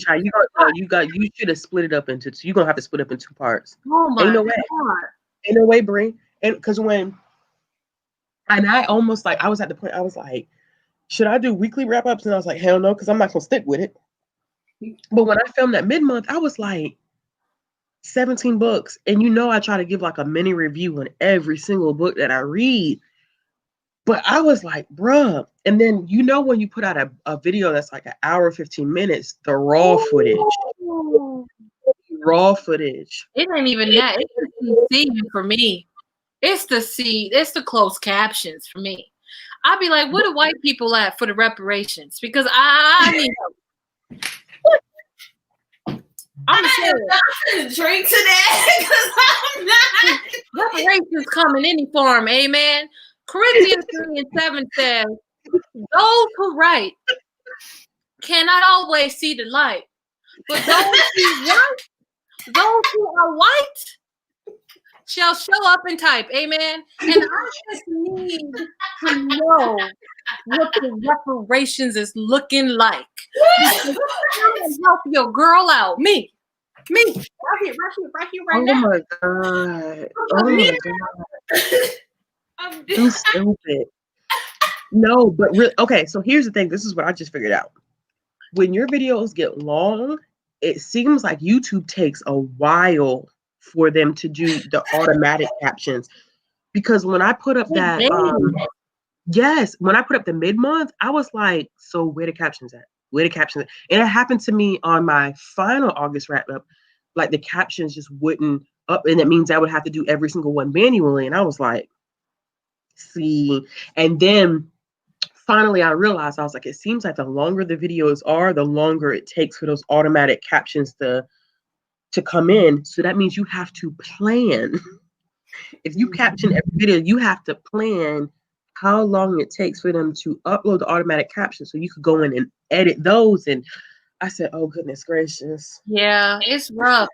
S2: should have split it up into 2. You're gonna have to split up in 2 parts.
S1: Oh my
S2: God. Ain't no way, Brie. And because I almost like I was at the point I was like, should I do weekly wrap ups? And I was like, hell no, because I'm not gonna stick with it. But when I filmed that mid-month, I was like 17 books. And I try to give like a mini review on every single book that I read. But I was like, bruh. And then when you put out a video that's like an hour, 15 minutes, the raw footage. Raw footage.
S1: It ain't even that. It's the scene for me. It's the closed captions for me. I'll be like, what do white people at for the reparations? Because I mean,
S3: I'm not drink to that because I'm not.
S1: Reparations come in any form, amen. Corinthians 3:7 says, those who write cannot always see the light, but those who are white shall show up and type, amen. And I just need to know what the reparations is looking like. Help your girl out, me, right here.
S2: Oh now. My god! Oh my god! You stupid. No, but okay. So here's the thing. This is what I just figured out. When your videos get long, it seems like YouTube takes a while for them to do the automatic captions. Because when I put up that, when I put up the mid-month, I was like, so where the captions at? Where the captions at? And it happened to me on my final August wrap-up. Like the captions just wouldn't up, and it means I would have to do every single one manually. And I was like, see. And then finally I realized, I was like, it seems like the longer the videos are, the longer it takes for those automatic captions to come in. So that means you have to plan. If you caption every video, you have to plan how long it takes for them to upload the automatic captions so you could go in and edit those. And I said, oh, goodness gracious.
S1: Yeah, it's rough.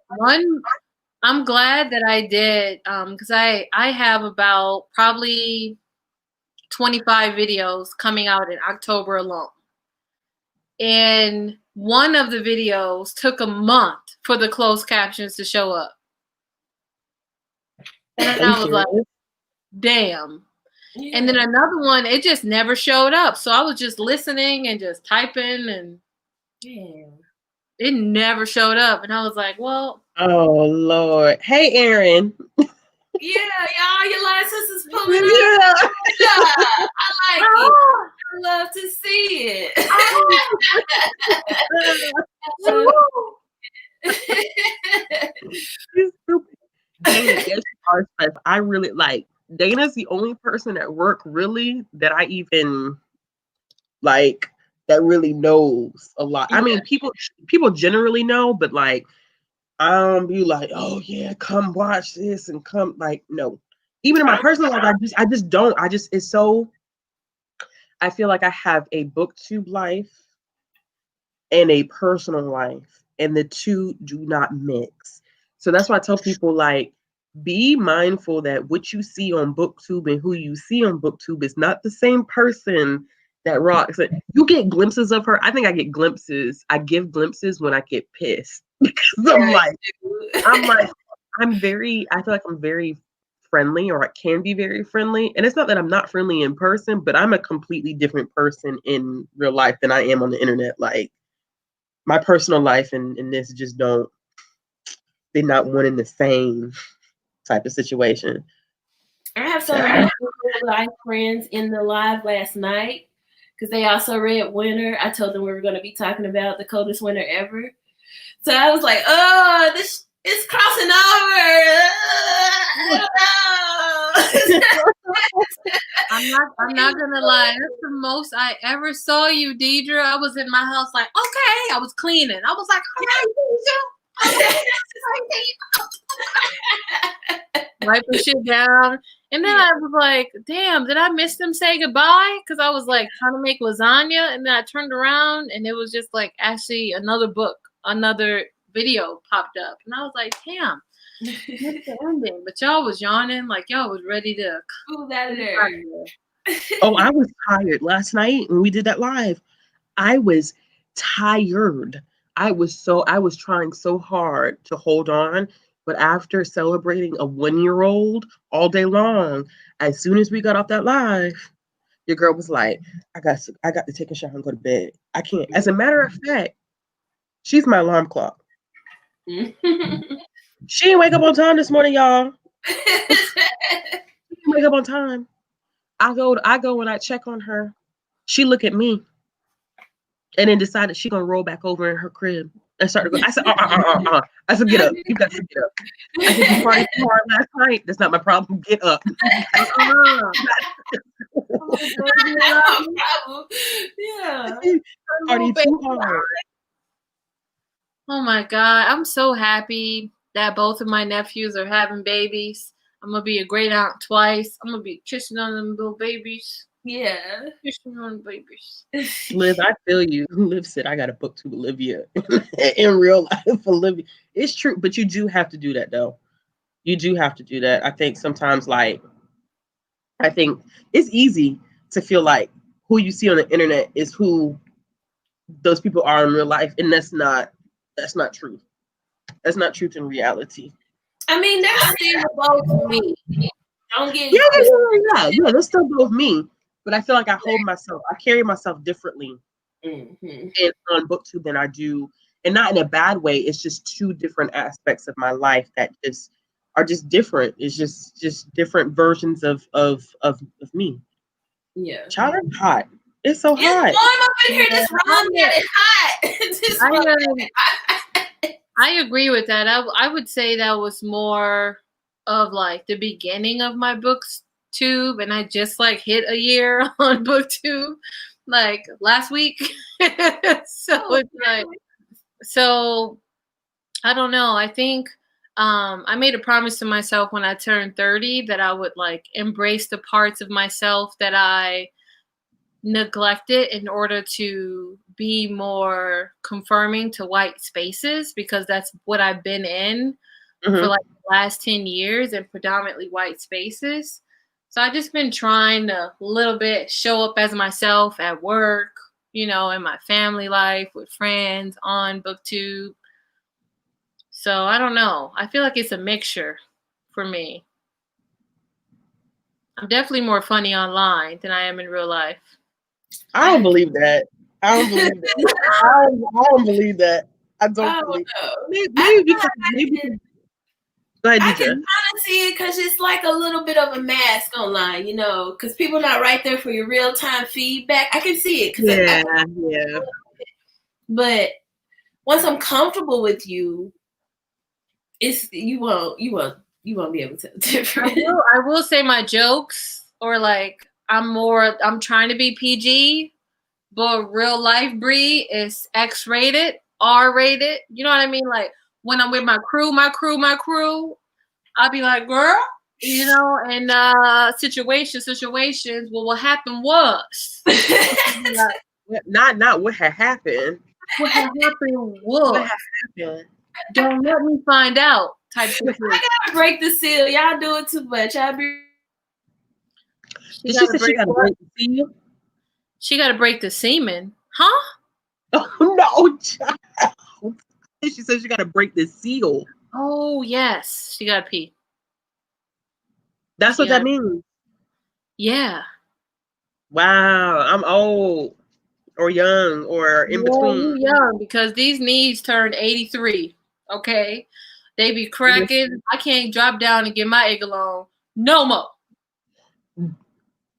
S1: I'm glad that I did, because I have about probably 25 videos coming out in October alone. And one of the videos took a month for the closed captions to show up. And I was like, damn. Yeah. And then another one, it just never showed up. So I was just listening and just typing, and it never showed up. And I was like, well.
S2: Oh, Lord. Hey, Aaron.
S3: Yeah, y'all, your line sisters pulling up. Yeah, I like it. I love to see it.
S2: I really like Dana's the only person at work really that I even like that really knows a lot. I mean, people generally know, but like be like, oh yeah, come watch this and come like no. Even in my personal life, I just don't. It's so. I feel like I have a booktube life and a personal life, and the two do not mix. So that's why I tell people like, be mindful that what you see on booktube and who you see on booktube is not the same person that rocks. You get glimpses of her. I think I get glimpses. I give glimpses when I get pissed because I feel like I'm very friendly, or I can be very friendly. And it's not that I'm not friendly in person, but I'm a completely different person in real life than I am on the internet. Like my personal life and this just they're not one in the same type of situation.
S3: I have some of my life friends in the live last night, because they also read Winter. I told them we were going to be talking about the coldest winter ever. So I was like, oh, this is crossing over. I don't know.
S1: I'm not gonna lie. That's the most I ever saw you, Deidra. I was in my house like, okay. I was cleaning. I was like, all right, Deidra. Wiping shit down. And then I was like, damn, did I miss them say goodbye? Because I was like trying to make lasagna, and then I turned around and it was just like actually another book, another video popped up. And I was like, damn. What's the ending? But y'all was yawning like y'all was ready to
S3: move out of there.
S2: Oh, I was tired last night when we did that live. I was tired. I was trying so hard to hold on, but after celebrating a 1-year-old all day long, as soon as we got off that live, your girl was like, I got to take a shower and go to bed. I can't. As a matter of fact, she's my alarm clock. She didn't wake up on time this morning, y'all. She didn't wake up on time. I go and I check on her. She look at me and then decided she gonna roll back over in her crib and start to go. I said, I said, get up. You got to get up. I said, you partied too hard last night. That's not my problem. Get up.
S3: Yeah.
S2: Partied too hard.
S1: Oh my God. I'm so happy that both of my nephews are having babies. I'm going to be a great aunt twice. I'm going to be kissing on them little babies.
S3: Yeah.
S1: Kissing on babies.
S2: Liv, I feel you. Liv said, I got a book to Olivia. In real life, Olivia. It's true, but you do have to do that, though. You do have to do that. I think sometimes, I think it's easy to feel like who you see on the internet is who those people are in real life, and that's not truth. That's not truth in reality.
S3: I mean, that's still both me. Don't get
S2: yeah. That's still both me. But I feel like I carry myself differently on BookTube than I do, and not in a bad way. It's just two different aspects of my life that are just different. It's just different versions of me.
S3: Yeah.
S2: Child, it's hot. It's so hot.
S3: It's warm up in here. Just run it hot.
S1: I agree with that. I would say that was more of like the beginning of my BookTube, and I just like hit a year on BookTube like last week. So I don't know. I think I made a promise to myself when I turned 30 that I would like embrace the parts of myself that I neglected in order to be more confirming to white spaces, because that's what I've been in for like the last 10 years and predominantly white spaces. So I've just been trying to a little bit show up as myself at work, in my family life, with friends, on BookTube. So I don't know. I feel like it's a mixture for me. I'm definitely more funny online than I am in real life.
S2: I don't believe that. I don't believe that. I don't believe that. Maybe. Go ahead,
S3: I
S2: Deidra.
S3: can kind of see it because it's like a little bit of a mask online, because people are not right there for your real-time feedback. I can see it.
S2: Yeah.
S3: But once I'm comfortable with you, you won't be able to tell the difference.
S1: I will say my jokes, or like I'm trying to be PG, but real life Bree is X-rated, R-rated. You know what I mean? Like when I'm with my crew, I'll be like, girl, and situations. Well, what happened was
S2: not what had happened.
S1: What had happened was don't let me find out type situation.
S3: I gotta break the seal. Y'all do it too much.
S2: She said she gotta break the seal.
S1: She gotta break the semen, huh?
S2: Oh no, child. She said she gotta break the seal.
S1: Oh yes, she gotta pee.
S2: That's what that means.
S1: Yeah.
S2: Wow, I'm old or young or in between.
S1: You young, because these knees turned 83. Okay, they be cracking. I can't drop down and get my egg alone no more.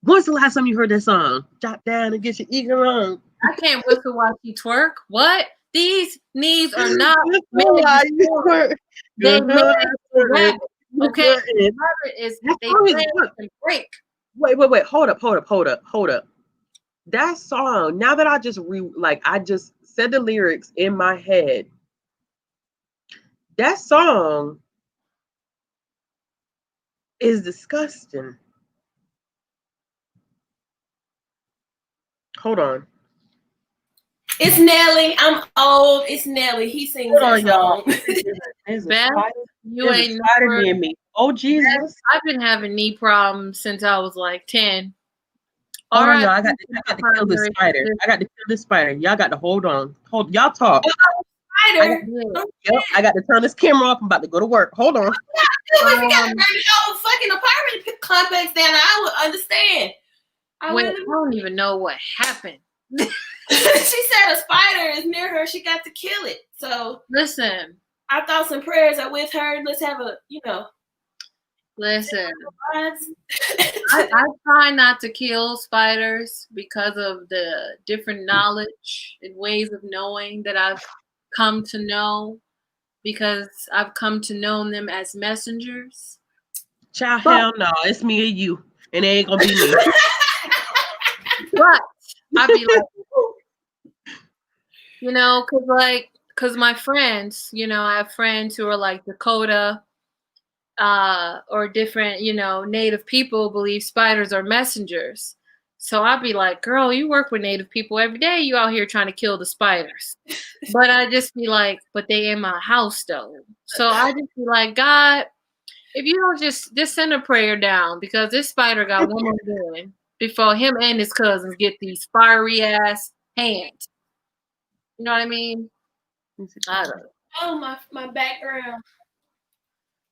S2: When's the last time you heard that song? Drop down and get your ego on.
S1: I can't whistle while she twerk. What? These knees are not made
S2: twerk.
S1: they made to rap. Okay, is they and break.
S2: Wait. Hold up. That song, now that I just I just said the lyrics in my head. That song is disgusting. Hold on.
S3: It's Nelly. I'm old. It's Nelly. He sings that song.
S1: Beth, you ain't
S2: spider near me. Oh Jesus!
S1: Beth, I've been having knee problems since I was like 10.
S2: All right, y'all. I got to kill this spider. I got to kill this spider. Y'all got to hold on. Y'all talk.
S3: Spider.
S2: I got to turn this camera off. I'm about to go to work. Hold on.
S3: If you got to burn the whole fucking apartment complex down, I would understand.
S1: I don't even know what happened.
S3: She said a spider is near her. She got to kill it. So
S1: listen,
S3: our thoughts and prayers are with her. Let's have a,
S1: Listen, I try not to kill spiders because of the different knowledge and ways of knowing that I've come to know, because I've come to know them as messengers.
S2: Child, hell no, it's me and you, and it ain't gonna be me.
S1: But I'd be like, because my friends, I have friends who are like Dakota, or different, Native people believe spiders are messengers. So I'd be like, girl, you work with Native people every day. You out here trying to kill the spiders. But I just be like, but they in my house though. So I just be like, God, if you don't just send a prayer down, because this spider got one more doing before him and his cousins get these fiery ass hands. You know what I mean? I don't know.
S3: Oh, my background.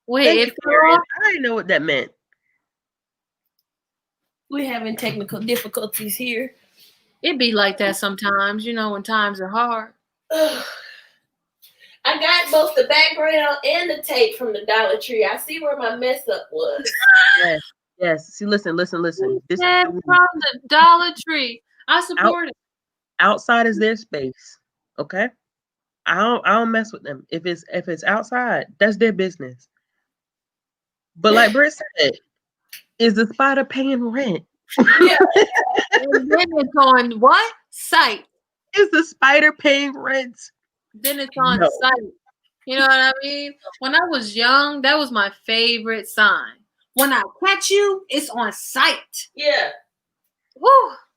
S2: Wait, I didn't know what that meant.
S3: We're having technical difficulties here.
S1: It be like that sometimes, when times are hard.
S3: I got both the background and the tape from the Dollar Tree. I see where my mess up was.
S2: Yes. See, listen. This is
S1: from the Dollar Tree. I support it.
S2: Outside is their space. Okay. I don't mess with them. If it's outside, that's their business. But like Britt said, is the spider paying rent?
S3: Yeah.
S1: And then it's on what? Site.
S2: Is the spider paying rent?
S1: Then it's on site. You know what I mean? When I was young, that was my favorite sign. When I catch you, it's on site.
S3: Yeah.
S1: Woo!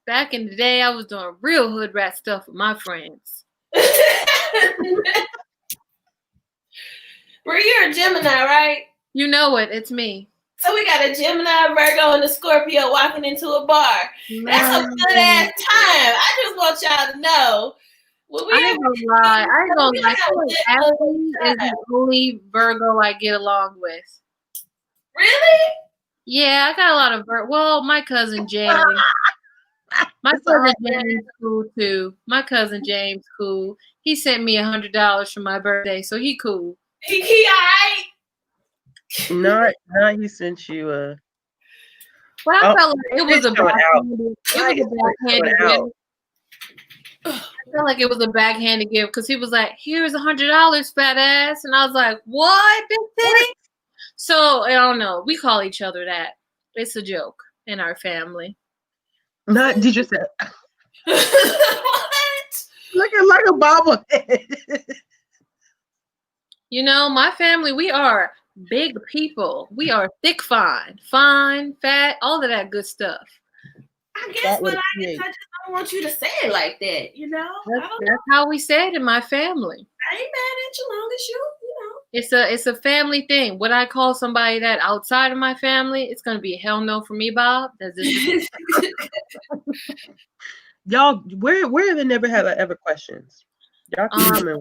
S1: Back in the day, I was doing real hood rat stuff with my friends.
S3: Brie, you're a Gemini, right?
S1: You know it. It's me.
S3: So we got a Gemini, Virgo, and a Scorpio walking into a bar. That's a good ass time. I just want y'all to know.
S1: I ain't gonna lie. Ashley is the only Virgo I get along with.
S3: Really?
S1: Yeah, I got a lot of Virgo. Well, my cousin James. My cousin James cool too. My cousin James cool. He sent me $100 for my birthday, so he cool.
S3: He alright.
S2: Not he sent you a.
S1: Well, I felt like it was a backhanded gift. I felt like it was a backhanded gift because he was like, "Here's $100, fat ass," and I was like, "What, big titty?" So I don't know. We call each other that. It's a joke in our family.
S2: Not did you say?
S3: What?
S2: Looking like a bobblehead.
S1: My family, we are big people. We are thick, fine, fat, all of that good stuff.
S3: I guess, but I just don't want you to say it like that,
S1: That's how we say it in my family.
S3: I ain't mad at you long as you.
S1: It's a family thing. Would I call somebody that outside of my family? It's gonna be a hell no for me, Bob.
S2: Y'all, where have they never had ever questions? Y'all can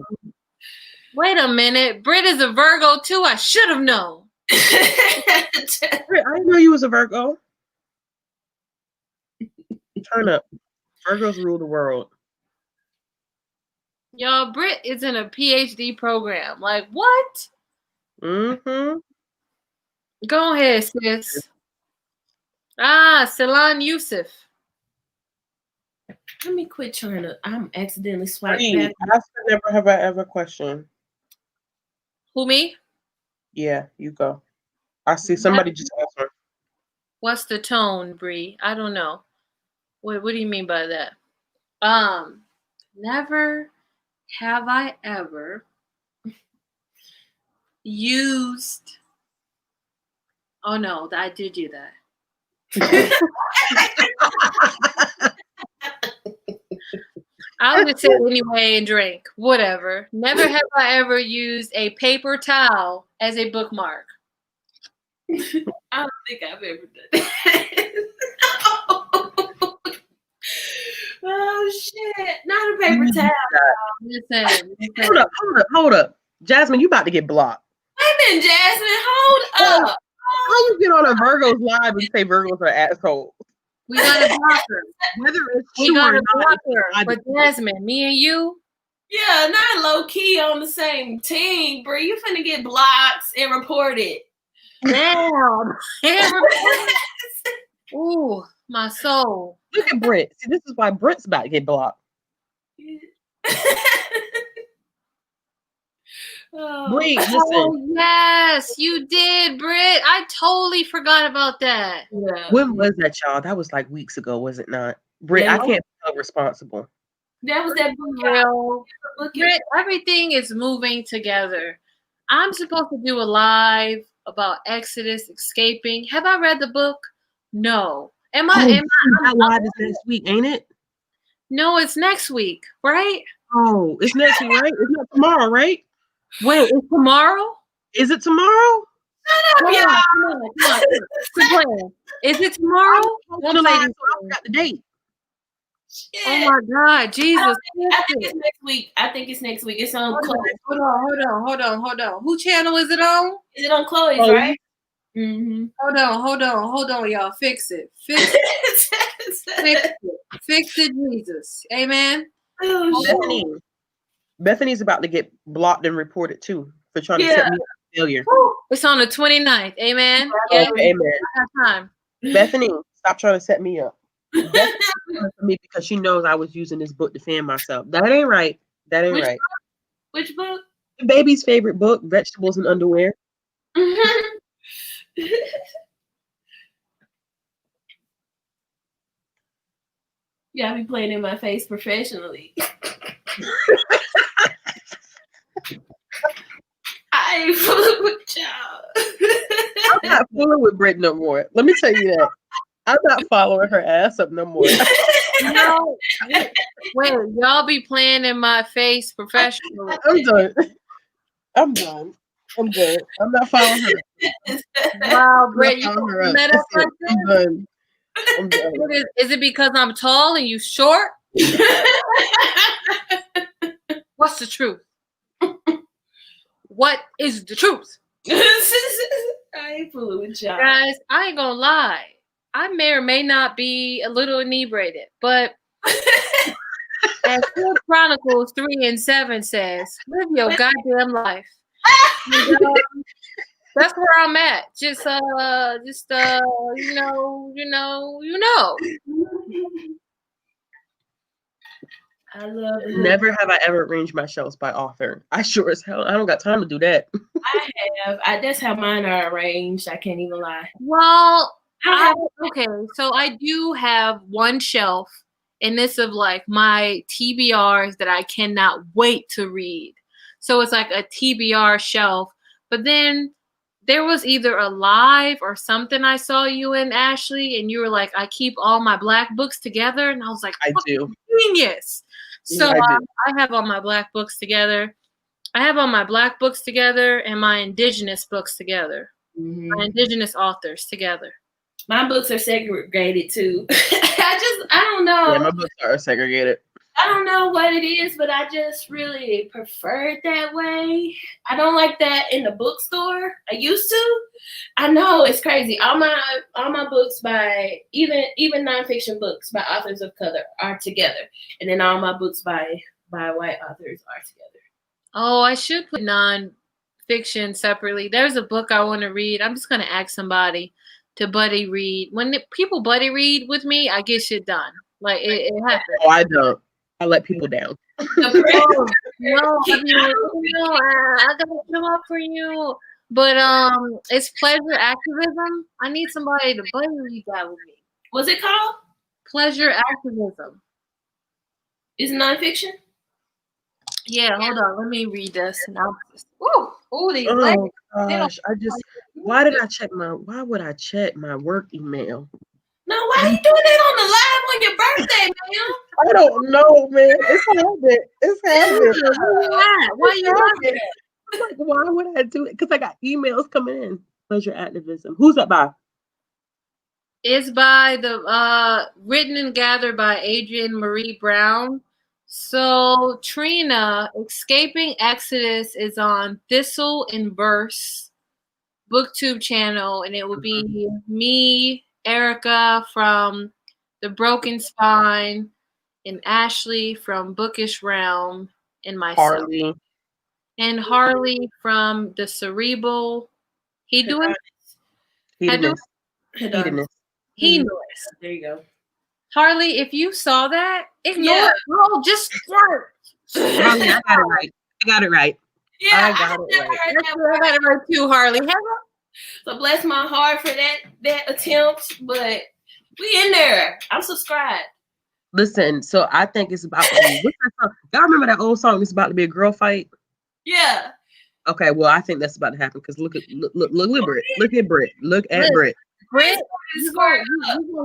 S1: wait a minute. Britt is a Virgo too. I should have known.
S2: I didn't know you was a Virgo. Turn up. Virgos rule the world.
S1: Y'all, Britt is in a PhD program. Like, what?
S2: Mm-hmm.
S1: Go ahead, sis. Celine Yusuf.
S3: Let me quit trying to. I'm accidentally swiping back.
S2: Ask the never have I ever question.
S1: Who, me?
S2: Yeah, you go. I see somebody just answered.
S1: What's the tone, Bree? I don't know. What do you mean by that? Never have I ever used. Oh no, I did do that. I'll just say it anyway and drink. Whatever. Never have I ever used a paper towel as a bookmark.
S3: I don't think I've ever done that. Oh shit! Not a paper towel.
S1: Listen.
S2: Hold up. Jasmine, you about to get blocked.
S3: Wait a minute, Jasmine. Hold up.
S2: How you get on a Virgo's live and say Virgos are assholes?
S1: We got a blocker.
S2: Whether it's
S1: We
S2: true
S1: got
S2: or
S1: a
S2: not,
S1: blocker. But Jasmine, me and you.
S3: Yeah, not low key on the same team, bro. You finna get blocked and reported.
S1: Damn. Ooh, my soul.
S2: Look at Brent. See, this is why Brent's about to get blocked. Bree, listen.
S1: Oh, yes, you did, Britt. I totally forgot about that.
S3: Yeah.
S2: When was that, y'all? That was like weeks ago, was it not? Britt, I can't feel responsible.
S3: That was that
S1: real. Britt, everything is moving together. I'm supposed to do a live about Exodus escaping. Have I read the book? No.
S2: That live is next week, ain't it?
S1: No, it's next week, right?
S2: Oh, it's next week, right? It's not tomorrow, right?
S1: Wait, it's tomorrow?
S2: Is it tomorrow?
S3: Shut up, y'all.
S1: Come on. Is it tomorrow?
S2: I got the date.
S3: Shit.
S1: Oh my God, Jesus!
S3: I think it's next week. It's next week. It's on Chloe.
S1: Hold on. Who channel is it on?
S3: Is it on Chloe's, right? Mm-hmm.
S1: Hold on, y'all. Fix it. Fix it, Jesus. Amen.
S3: Oh,
S2: Bethany's about to get blocked and reported too for trying to set me up for failure.
S1: It's on the 29th. Amen.
S2: Okay, amen.
S1: I have time.
S2: Bethany, stop trying to set me up. Bethany for me because she knows I was using this book to fan myself. That ain't right.
S3: Which book?
S2: The baby's favorite book, Vegetables and Underwear.
S3: Yeah, I be playing in my face professionally. I ain't fooling with y'all.
S2: I'm not fooling with Britt no more. Let me tell you that. I'm not following her ass up no more.
S1: No, wait, y'all be playing in my face professionally.
S2: I'm done. I'm not following her.
S1: Wow, Britt, you met up like this?
S2: I'm done.
S1: Is it because I'm tall and you short? What's the truth? What is the truth?
S3: I ain't fooling with y'all.
S1: Guys, I ain't gonna lie. I may or may not be a little inebriated, but as 2 Chronicles 3:7 says, live your goddamn life. And, that's where I'm at. Just you know.
S3: I love it.
S2: Never have I ever arranged my shelves by author. I sure as hell I don't got time to do that.
S3: I have. That's how mine are arranged. I can't even lie.
S1: Well, okay, so I do have one shelf, and it's of like my TBRs that I cannot wait to read. So it's like a TBR shelf. But then there was either a live or something I saw you in, Ashley, and you were like, I keep all my Black books together. And I was like,
S2: I do.
S1: Genius. So I have all my Black books together. I have all my Black books together and my Indigenous books together. Mm-hmm. My Indigenous authors together.
S3: My books are segregated too. I don't know.
S2: Yeah, my books are segregated.
S3: I don't know what it is, but I just really prefer it that way. I don't like that in the bookstore. I used to. I know it's crazy. All my books by even nonfiction books by authors of color are together, and then all my books by white authors are together.
S1: Oh, I should put nonfiction separately. There's a book I want to read. I'm just gonna ask somebody. to buddy read. When people buddy read with me, I get shit done. Like it happens.
S2: Oh, I don't. I let people down.
S1: No, I be like, no, I gotta come up for you. But it's pleasure activism. I need somebody to buddy read that with me.
S3: What's it called?
S1: Pleasure activism.
S3: Is it nonfiction?
S1: Yeah, hold on. Let me read this synopsis. Ooh, these
S2: Oh
S1: legs.
S2: gosh, why would I check my work email?
S3: No, why are you doing that on the live on your birthday, man?
S2: I don't know, man. It's habit.
S1: Why you laughing?
S2: I'm like, why would I do it? Because I got emails coming in. Pleasure activism. Who's that by?
S1: It's by the written and gathered by Adrienne Marie Brown. So Trina, Escaping Exodus is on Thistle and Verse BookTube channel, and it would be me, Erica from The Broken Spine, and Ashley from Bookish Realm, and myself. Harley from The Cerebral. Hedonist.
S3: There you go.
S1: Harley, if you saw that, ignore it. No, just flirt.
S2: Harley, I got it right.
S3: Yeah,
S2: I got it right.
S1: I got it right too, Harley.
S3: So bless my heart for that attempt, but we in there. I'm subscribed.
S2: Listen, so I think it's about to be. What's that song? Y'all remember that old song? It's about to be a girl fight.
S3: Yeah.
S2: Okay, well, I think that's about to happen because look at Britt. Look at Britt. Look at Britt.
S1: Britt, you gonna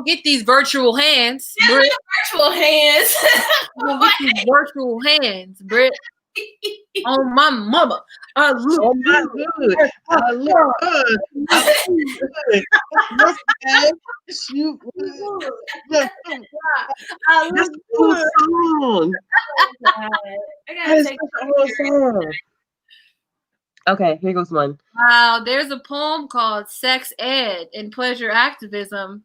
S1: get these virtual hands.
S3: Yeah,
S1: Britt.
S3: Virtual hands.
S1: You gonna get these virtual hands, Britt. Oh my mama. I look
S2: oh my good. I look good. Shoot.
S1: I look good.
S2: Song.
S3: I gotta take
S2: a song. Okay, here goes one.
S1: Wow, there's a poem called Sex Ed and Pleasure Activism.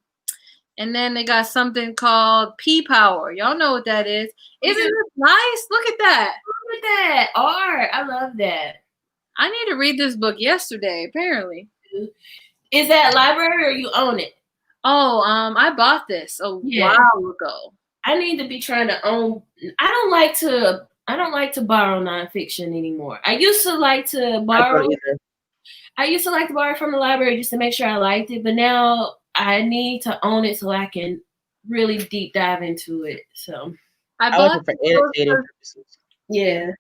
S1: And then they got something called P-Power. Y'all know what that is. Isn't it nice? Look at that.
S3: Look at that. Art. I love that.
S1: I need to read this book yesterday, apparently.
S3: Is that library or you own it?
S1: Oh, I bought this a while ago.
S3: I need to be trying to own. I don't like to borrow nonfiction anymore. I used to like to borrow from the library just to make sure I liked it, but now I need to own it so I can really deep dive into it. So
S1: I bought
S2: for entertaining purposes.
S3: Yeah.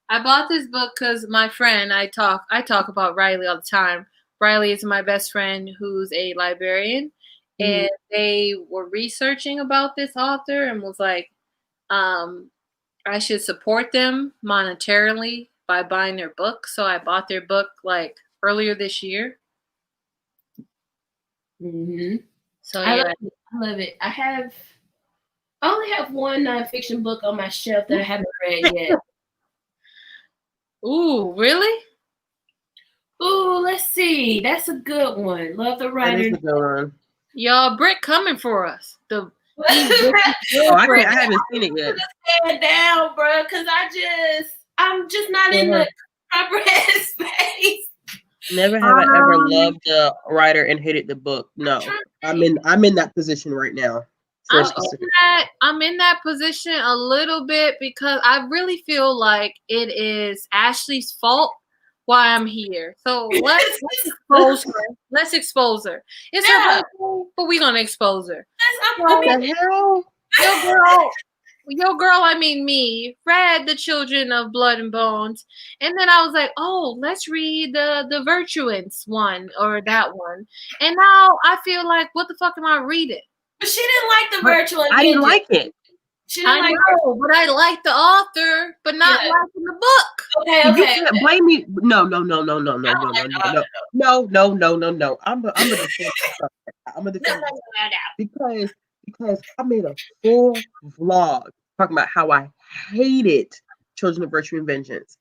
S1: I bought this book because my friend, I talk about Riley all the time. Riley is my best friend who's a librarian. And they were researching about this author and was like, I should support them monetarily by buying their book. So I bought their book like earlier this year. So
S3: I love it. I only have one nonfiction book on my shelf that I haven't read yet.
S1: Ooh, really?
S3: Ooh, let's see. That's a good one. Love the writer.
S2: That is a good one.
S1: Y'all, Britt coming for us.
S2: I haven't seen it yet.
S3: Stand down, bro, because I'm just not in the proper headspace.
S2: Never have I ever loved the writer and hated the book. No, I'm in that position right now.
S1: I'm in that position a little bit because I really feel like it is Ashley's fault why I'm here. So let's expose her. Let's expose her. It's her birthday, but we're gonna expose her.
S2: What the hell?
S1: Your girl, I mean me, read The Children of Blood and Bones. And then I was like, oh, let's read the Virtuance one or that one. And now I feel like, what the fuck am I reading?
S3: But she didn't like the Virtuance.
S2: I didn't like it.
S1: I know, but I like the author, but not liking the book.
S3: Okay.
S2: You can't blame me. No. I'm gonna defend myself because I made a full vlog talking about how I hated Children of Virtue and Vengeance.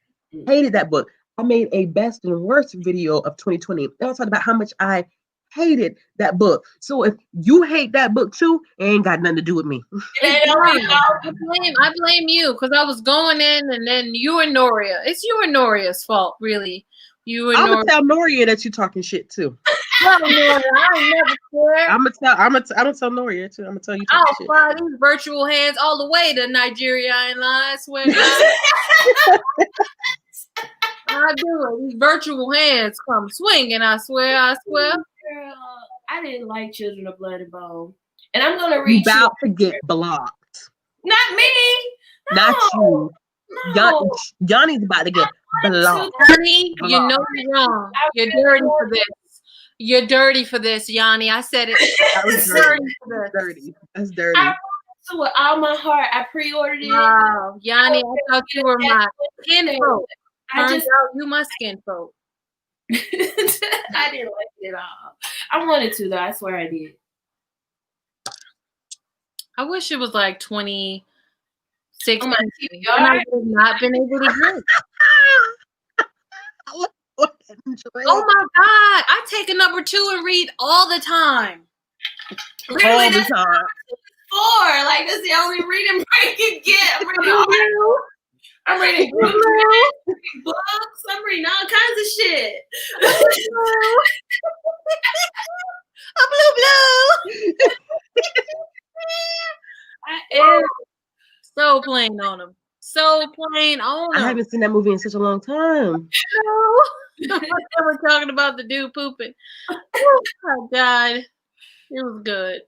S2: Hated that book. I made a best and worst video of 2020. I was talking about how much I hated that book. So if you hate that book too, it ain't got nothing to do with me.
S1: I blame you because I was going in and then you and Noria. It's you and Noria's fault, really. I'm
S2: gonna tell Noria that you're talking shit too.
S1: No, Noria, I ain't never swear.
S2: I'm gonna tell Noria too. I'm gonna tell you.
S1: I'll fly these virtual hands all the way to Nigeria. I ain't lying. I swear to God. I do it. These virtual hands come swinging. I swear.
S3: Girl, I didn't like Children of Blood and Bone, and I'm gonna read.
S2: You about to get blocked.
S3: Not me. No.
S2: Not you.
S3: No.
S2: Yanni's about to get blocked.
S1: Yanni, you know you're wrong. You're dirty for this. You're dirty for this, Yanni. I said it.
S2: That was dirty. That's dirty.
S3: I so with all my heart, I pre-ordered it.
S1: Wow, Yanni, I thought you were my kinfolk. Turns out you my skinfolk.
S3: I didn't like it at all. I wanted to though. I swear I did.
S1: I wish it was like 26.
S3: Oh,
S1: I would have not been able to drink. Oh my God! I take a number 2 and read all the time.
S3: Really,
S2: all the time.
S3: 4. Like that's the only reading break you get. I'm reading books. I'm reading all kinds of shit.
S1: A blue.
S3: I am
S1: so plain on them. So plain on them.
S2: I haven't seen that movie in such a long time.
S1: No. We're talking about the dude pooping. Oh my God. It was good.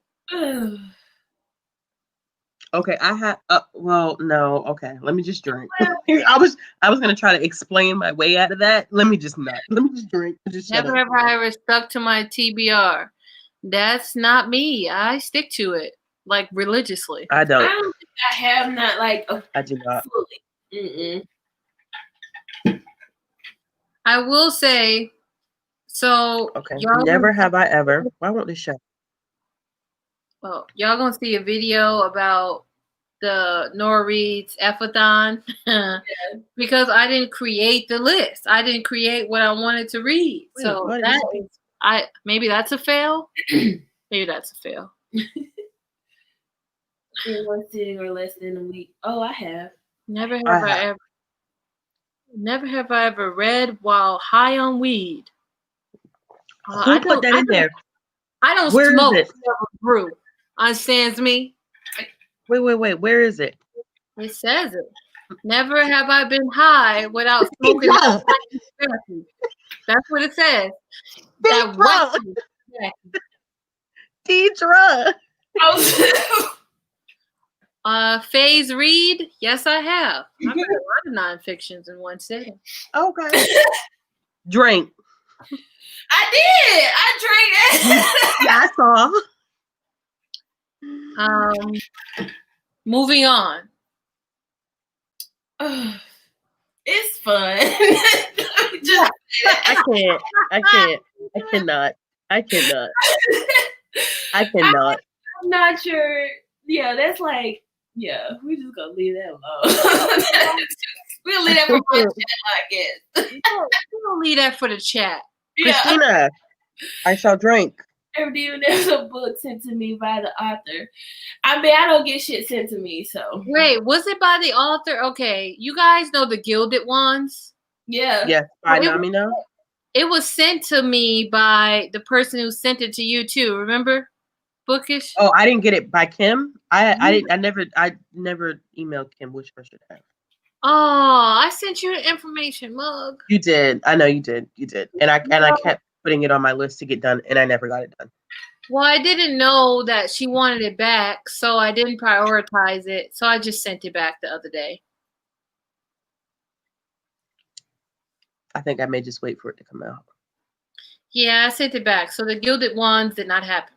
S2: Okay, I had well, no, okay. Let me just drink. I was gonna try to explain my way out of that. Let me just drink. Just
S1: never have I ever stuck to my TBR. That's not me. I stick to it like religiously.
S2: I don't
S3: think I have not like
S2: I do not
S3: fully.
S1: I will say so
S2: okay. Never have I ever. Why won't this show?
S1: Well, y'all gonna see a video about the Nora Reed's F-a-thon because I didn't create the list. I didn't create what I wanted to read.
S2: Wait,
S1: so that is, maybe that's a fail. Maybe that's a fail.
S3: In one sitting or less than a week. Oh, I have.
S1: Never have I ever read while high on weed.
S2: Who put that in there?
S1: I don't
S2: Where
S1: smoke.
S2: Is it?
S1: Brew. Understands me?
S2: Wait. Where is it?
S1: It says it. Never have I been high without smoking. That's what it says.
S2: Deidra.
S1: Phase read? Yes, I have. I've read a lot of nonfictions in one sitting.
S2: Okay. Drink.
S3: I did. I drank it.
S2: Yeah, I saw.
S1: Moving on.
S3: It's fun.
S2: I cannot.
S3: I'm not sure. Yeah, that's like, yeah, we just gonna leave that alone. We'll leave that for my chat, I guess.
S1: We'll leave that for the chat.
S3: Yeah.
S2: Christina, I shall drink.
S3: Even there's a book sent to me by the author. I mean, I don't get shit sent to me, so.
S1: Wait, was it by the author? Okay, you guys know the Gilded Ones?
S3: Yeah.
S2: Yes, by Namina.
S1: It was sent to me by the person who sent it to you too. Remember, Bookish?
S2: Oh, I didn't get it by Kim. I never emailed Kim. Which one should I have?
S1: Oh, I sent you the information mug.
S2: You did. I know you did. You did. And I kept putting it on my list to get done, and I never got it done.
S1: Well, I didn't know that she wanted it back, so I didn't prioritize it. So I just sent it back the other day.
S2: I think I may just wait for it to come out.
S1: Yeah, I sent it back. So the Gilded Ones did not happen.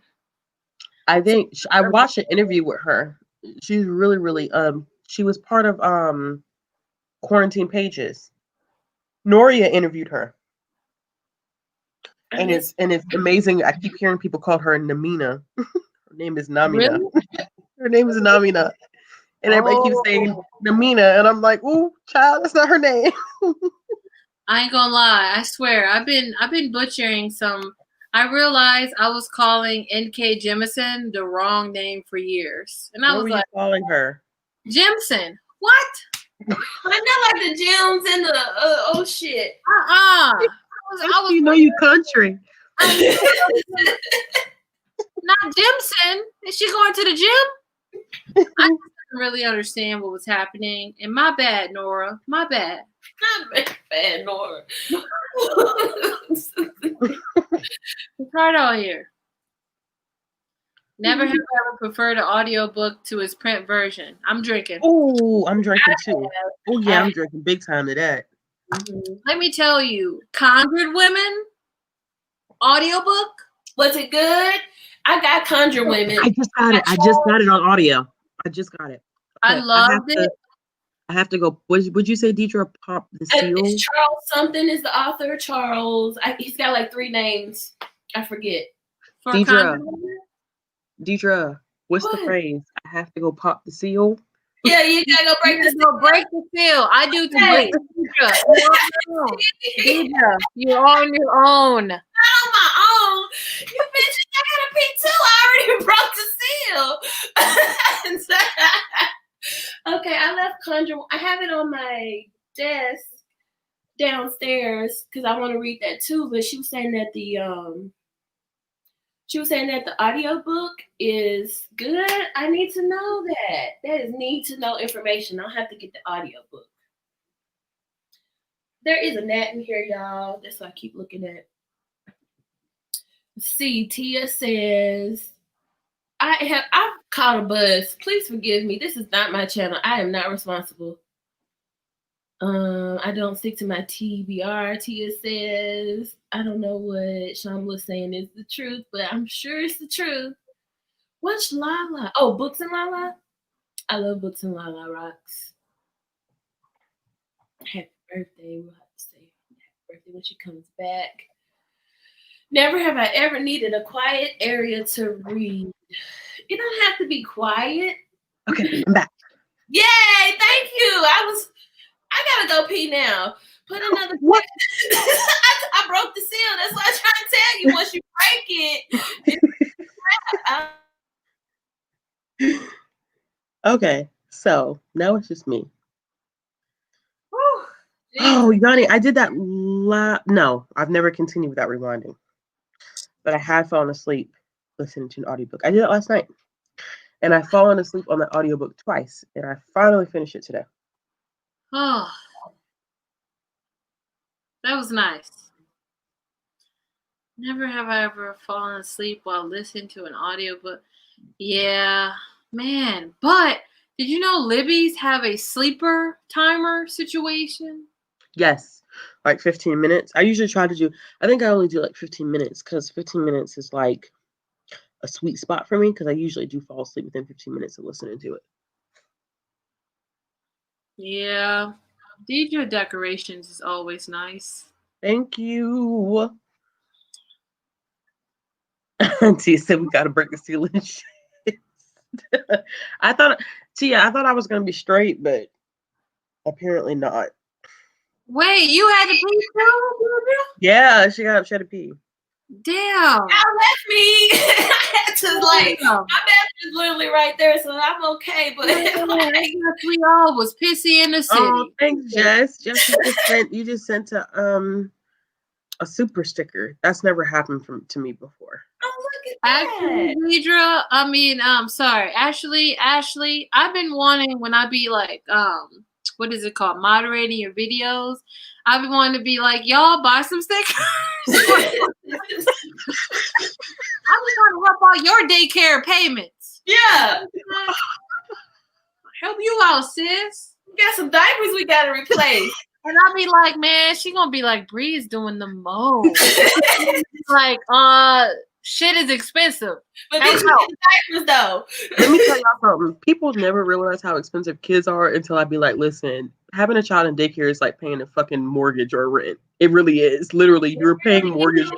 S2: I think I watched an interview with her. She's really, really she was part of Quarantine Pages. Noria interviewed her. And it's amazing. I keep hearing people call her Namina. Her name is Namina. Really? Her name is Namina. And everybody keeps saying Namina, and I'm like, ooh, child, that's not her name.
S1: I ain't gonna lie. I swear, I've been butchering some. I realized I was calling N.K. Jemisin the wrong name for years, and I was like,
S2: calling her
S1: Jemison. What?
S3: I know, like the gems and the oh shit.
S1: I was
S2: you know, you country.
S1: Not Jimson. Is she going to the gym? I didn't really understand what was happening. And my bad, Nora. My bad.
S3: Not bad, Nora.
S1: It's hard out here. Never have I ever preferred an audiobook to its print version. I'm drinking.
S2: Oh, I'm drinking too. Oh yeah, I'm drinking big time to that.
S1: Mm-hmm. Let me tell you, Conjured Women audiobook.
S3: Was it good? I got Conjure Women.
S2: I just got it. I just got it on audio. I just got it.
S1: Okay. I loved it.
S2: I have to go. Would you say Deidra Pop the Seal?
S3: It's Charles something is the author. Charles. He's got like 3 names. I forget.
S2: Deidra, what's the phrase? I have to go pop the seal.
S3: Yeah, you gotta go break the seal.
S1: Break the seal. I do too. Deidra, you're on your own.
S3: Not on my own. You bitches, I got a P2. I already broke the seal. Okay, I left Conjure. I have it on my desk downstairs because I want to read that too. But she was saying that the audiobook is good. I need to know that. That is need to know information. I'll have to get the audiobook. There is a gnat in here, y'all. That's what I keep looking at. See, Tia says, I've caught a buzz. Please forgive me. This is not my channel. I am not responsible. I don't stick to my TBR. Tia says, I don't know what Shamla's saying is the truth, but I'm sure it's the truth. What's Lala? Oh, Books and Lala? I love Books and Lala rocks. Happy birthday. We'll have to say happy birthday when she comes back. Never have I ever needed a quiet area to read. You don't have to be quiet.
S2: Okay, I'm back.
S3: Yay! Thank you. I gotta go pee now. Put another.
S2: What?
S3: I broke the seal. That's what I'm trying to tell you. Once you break it.
S2: Okay, so now it's just me. Oh, Yanni, I did that. No, I've never continued without rewinding. But I had fallen asleep listening to an audiobook. I did it last night. And I've fallen asleep on the audiobook twice. And I finally finished it today.
S1: Oh, that was nice. Never have I ever fallen asleep while listening to an audiobook. Yeah, man. But did you know Libby's have a sleeper timer situation?
S2: Yes, like 15 minutes. I usually try to do, I think I only do like 15 minutes because 15 minutes is like a sweet spot for me because I usually do fall asleep within 15 minutes of listening to it.
S1: Yeah. Deidra decorations is always nice.
S2: Thank you. Tia said we gotta break the seal and shit. I thought I was gonna be straight, but apparently not.
S1: Wait, you had to pee too?
S2: Yeah, she got up, she had to pee.
S1: Damn.
S3: Y'all left me. I had to my bathroom is literally right there, so I'm okay. But
S1: we all was pissy in the city.
S2: Oh, thanks, Jess. Jess, you just sent a super sticker. That's never happened to me before.
S3: Oh, look at that.
S1: Actually, Deidra, Ashley, I've been wanting when I be like, what is it called? Moderating your videos. I've been wanting to be like, y'all buy some stickers. I'm trying to help out your daycare payments.
S3: Yeah.
S1: Help you out, sis.
S3: We got some diapers we gotta replace.
S1: And I'll be like, man, she gonna be like, Bree's doing the most. Like, shit is expensive.
S3: But then you get the diapers though.
S2: Let me tell y'all something. People never realize how expensive kids are until I be like, listen, having a child in daycare is like paying a fucking mortgage or rent. It really is. Literally, you're paying mortgage.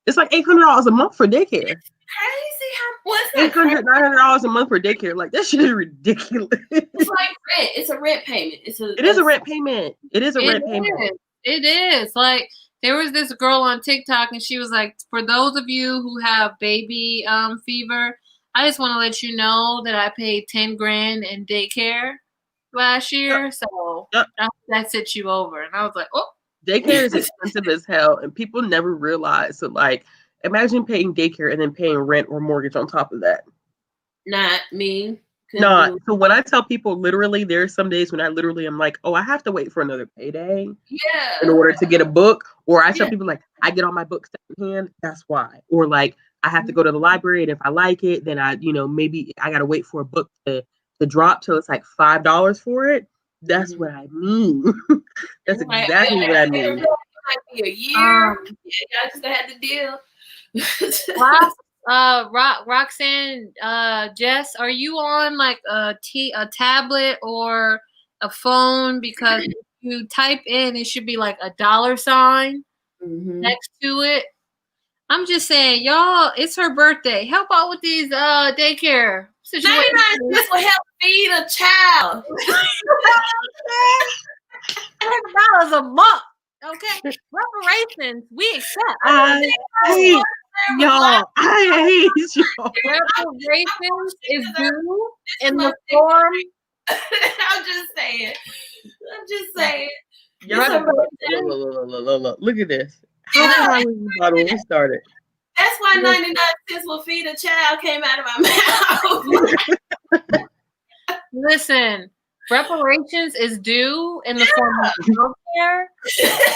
S2: It's like $800 a month for daycare.
S3: Crazy what's
S2: $800, $900 a month for daycare. Like that shit is ridiculous.
S3: It's like rent. It's a rent payment.
S2: It is a rent payment. It is a rent payment.
S1: It is. Like there was this girl on TikTok and she was like, for those of you who have baby fever, I just want to let you know that I paid $10,000 in daycare last year. So that sets you over. And I was like, oh.
S2: Daycare is expensive as hell, and people never realize. So, like, imagine paying daycare and then paying rent or mortgage on top of that.
S3: Not me.
S2: Not. So when I tell people, literally, there's some days when I literally am like, oh, I have to wait for another payday in order to get a book. Or I tell people, like, I get all my books secondhand. That's why. Or like, I have to go to the library, and if I like it, then I, maybe I gotta wait for a book to drop till it's like $5 for it. That's what I mean. That's exactly what I mean.
S3: It might be a year. Y'all just gonna have to deal.
S1: Roxanne, Jess, are you on like a tablet or a phone? Because if you type in, it should be like $sign next to it. I'm just saying, y'all, it's her birthday. Help out with these daycare situations.
S3: 99 cents will help feed a child.
S1: $10 a month. Okay, reparations we accept.
S2: Y'all, I hate y'all.
S1: Reparations is due in the form.
S3: I'm just saying.
S2: Look at this. How high was the bottle when we started?
S3: That's why 99 cents will feed a child came out of my mouth.
S1: Listen, reparations is due in the form of healthcare.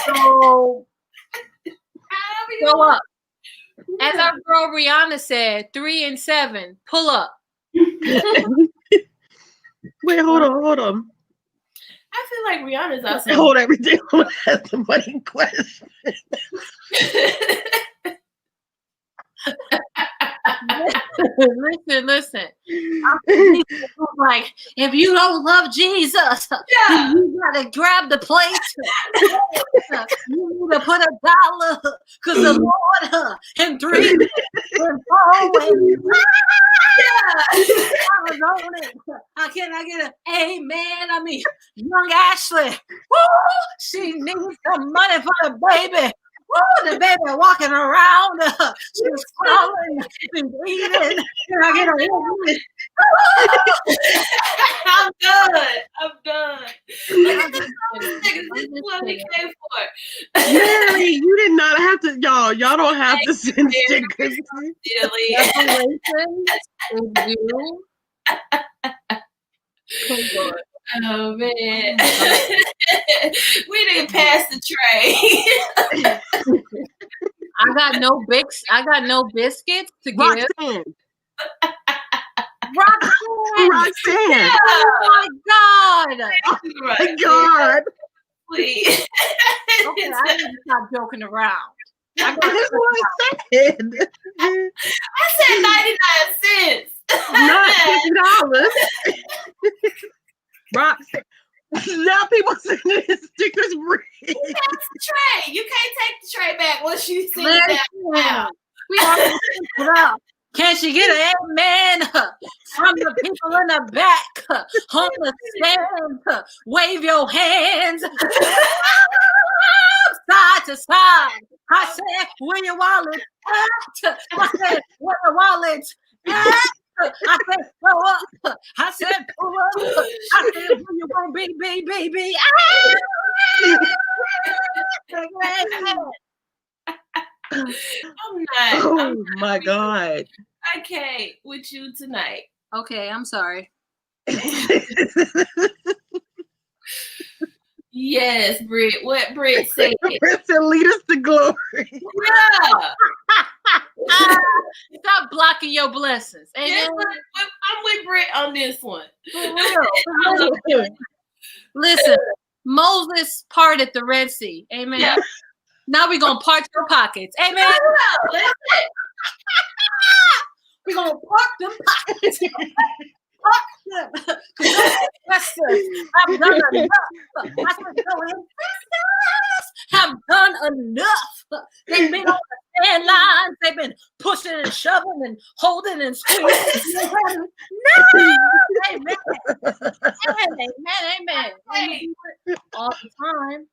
S1: So go up. As our girl Rihanna said, 3 and 7, pull up.
S2: Wait, hold on.
S3: I feel like Rihanna's also.
S2: Hold everything. I want to ask the money question.
S1: Listen. Like, if you don't love Jesus, you gotta grab the plate. You need to put $1 because the Lord and 3 and 4 Can I get an amen? I mean, young Ashley, she needs some money for the baby. The baby walking around, she's falling, she's eating. Can I get a
S3: I'm done. Look at this niggas. This is what we came for.
S2: Mary, you did not have to, y'all don't have to send stickers.
S3: Oh man. We didn't pass the tray.
S1: I got no biscuits to give.
S2: Roxanne.
S1: Oh my God.
S3: Please.
S1: Okay, I need to stop joking around.
S2: That's what I said.
S3: I said 99 cents.
S2: Not $50. Roxanne. Now people sending stickers free.
S3: Pass the tray. You can't take the tray back once you send it down.
S1: We already it up. Can't you get an amen from the people in the back on the stand? Wave your hands side to side. I said, where your wallet at? I said, where your wallet at? I said, throw up. I said, pull up. I said, where you want be, baby?
S2: Oh my God.
S3: I can't with you tonight.
S1: Okay, I'm sorry.
S3: Yes, Britt. What Britt said?
S2: Britt said, lead us to glory.
S3: Yeah.
S1: Stop blocking your blessings.
S3: Yes, I'm with Britt on this one.
S1: Listen, Moses parted the Red Sea. Amen. Yeah. Now we're going to part your pockets. Amen. We're going to park them pockets. Park them. I've done enough. Have done enough. They've been on the stand lines. They've been pushing and shoving and holding and squeezing. No. Amen. Amen. All the time.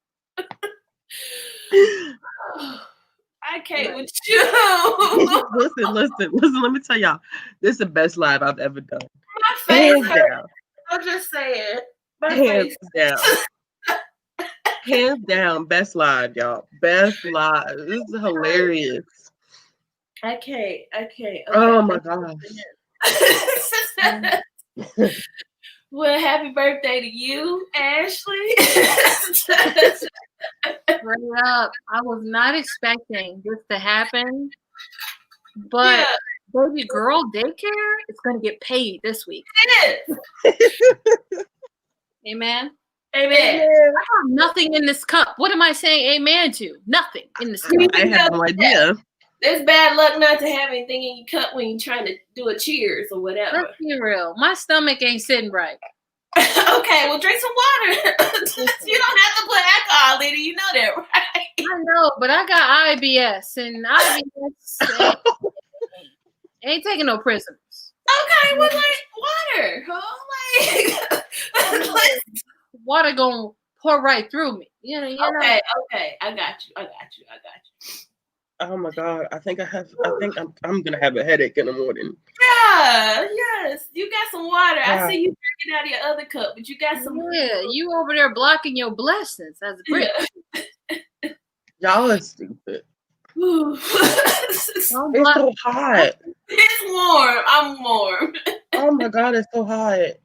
S3: I can't with you.
S2: Listen. Let me tell y'all, this is the best live I've ever done.
S3: My face hurts. I'm just saying. My
S2: Hands
S3: face
S2: down. Hands down, best live, y'all. Best live. This is hilarious.
S3: I can't. Okay.
S2: Oh my gosh.
S3: Well, happy birthday to you, Ashley.
S1: Straight up. I was not expecting this to happen. But baby girl daycare is going to get paid this week.
S3: It
S1: is. Amen.
S3: Amen.
S1: I have nothing in this cup. What am I saying amen to? Nothing in this cup.
S2: I have no idea.
S3: It's bad luck not to have anything in your cup when you're trying to do a cheers or whatever.
S1: Let's be real. My stomach ain't sitting right.
S3: Okay, well, drink some water. You don't have to put alcohol in it. You know that, right?
S1: I know, but I got IBS, and IBS ain't taking no prisoners.
S3: Okay, well, like water. Like,
S1: water gonna pour right through me. You know.
S3: Okay, I got you.
S2: Oh my God, I think I'm gonna have a headache in the morning.
S3: Yeah, yes. You got some water. Yeah. I see you drinking out of your other cup, but you got some.
S1: Yeah, you over there blocking your blessings as a Brit.
S3: Yeah.
S2: Y'all are stupid. It's so hot.
S3: It's warm. I'm warm.
S2: Oh my God, it's so hot.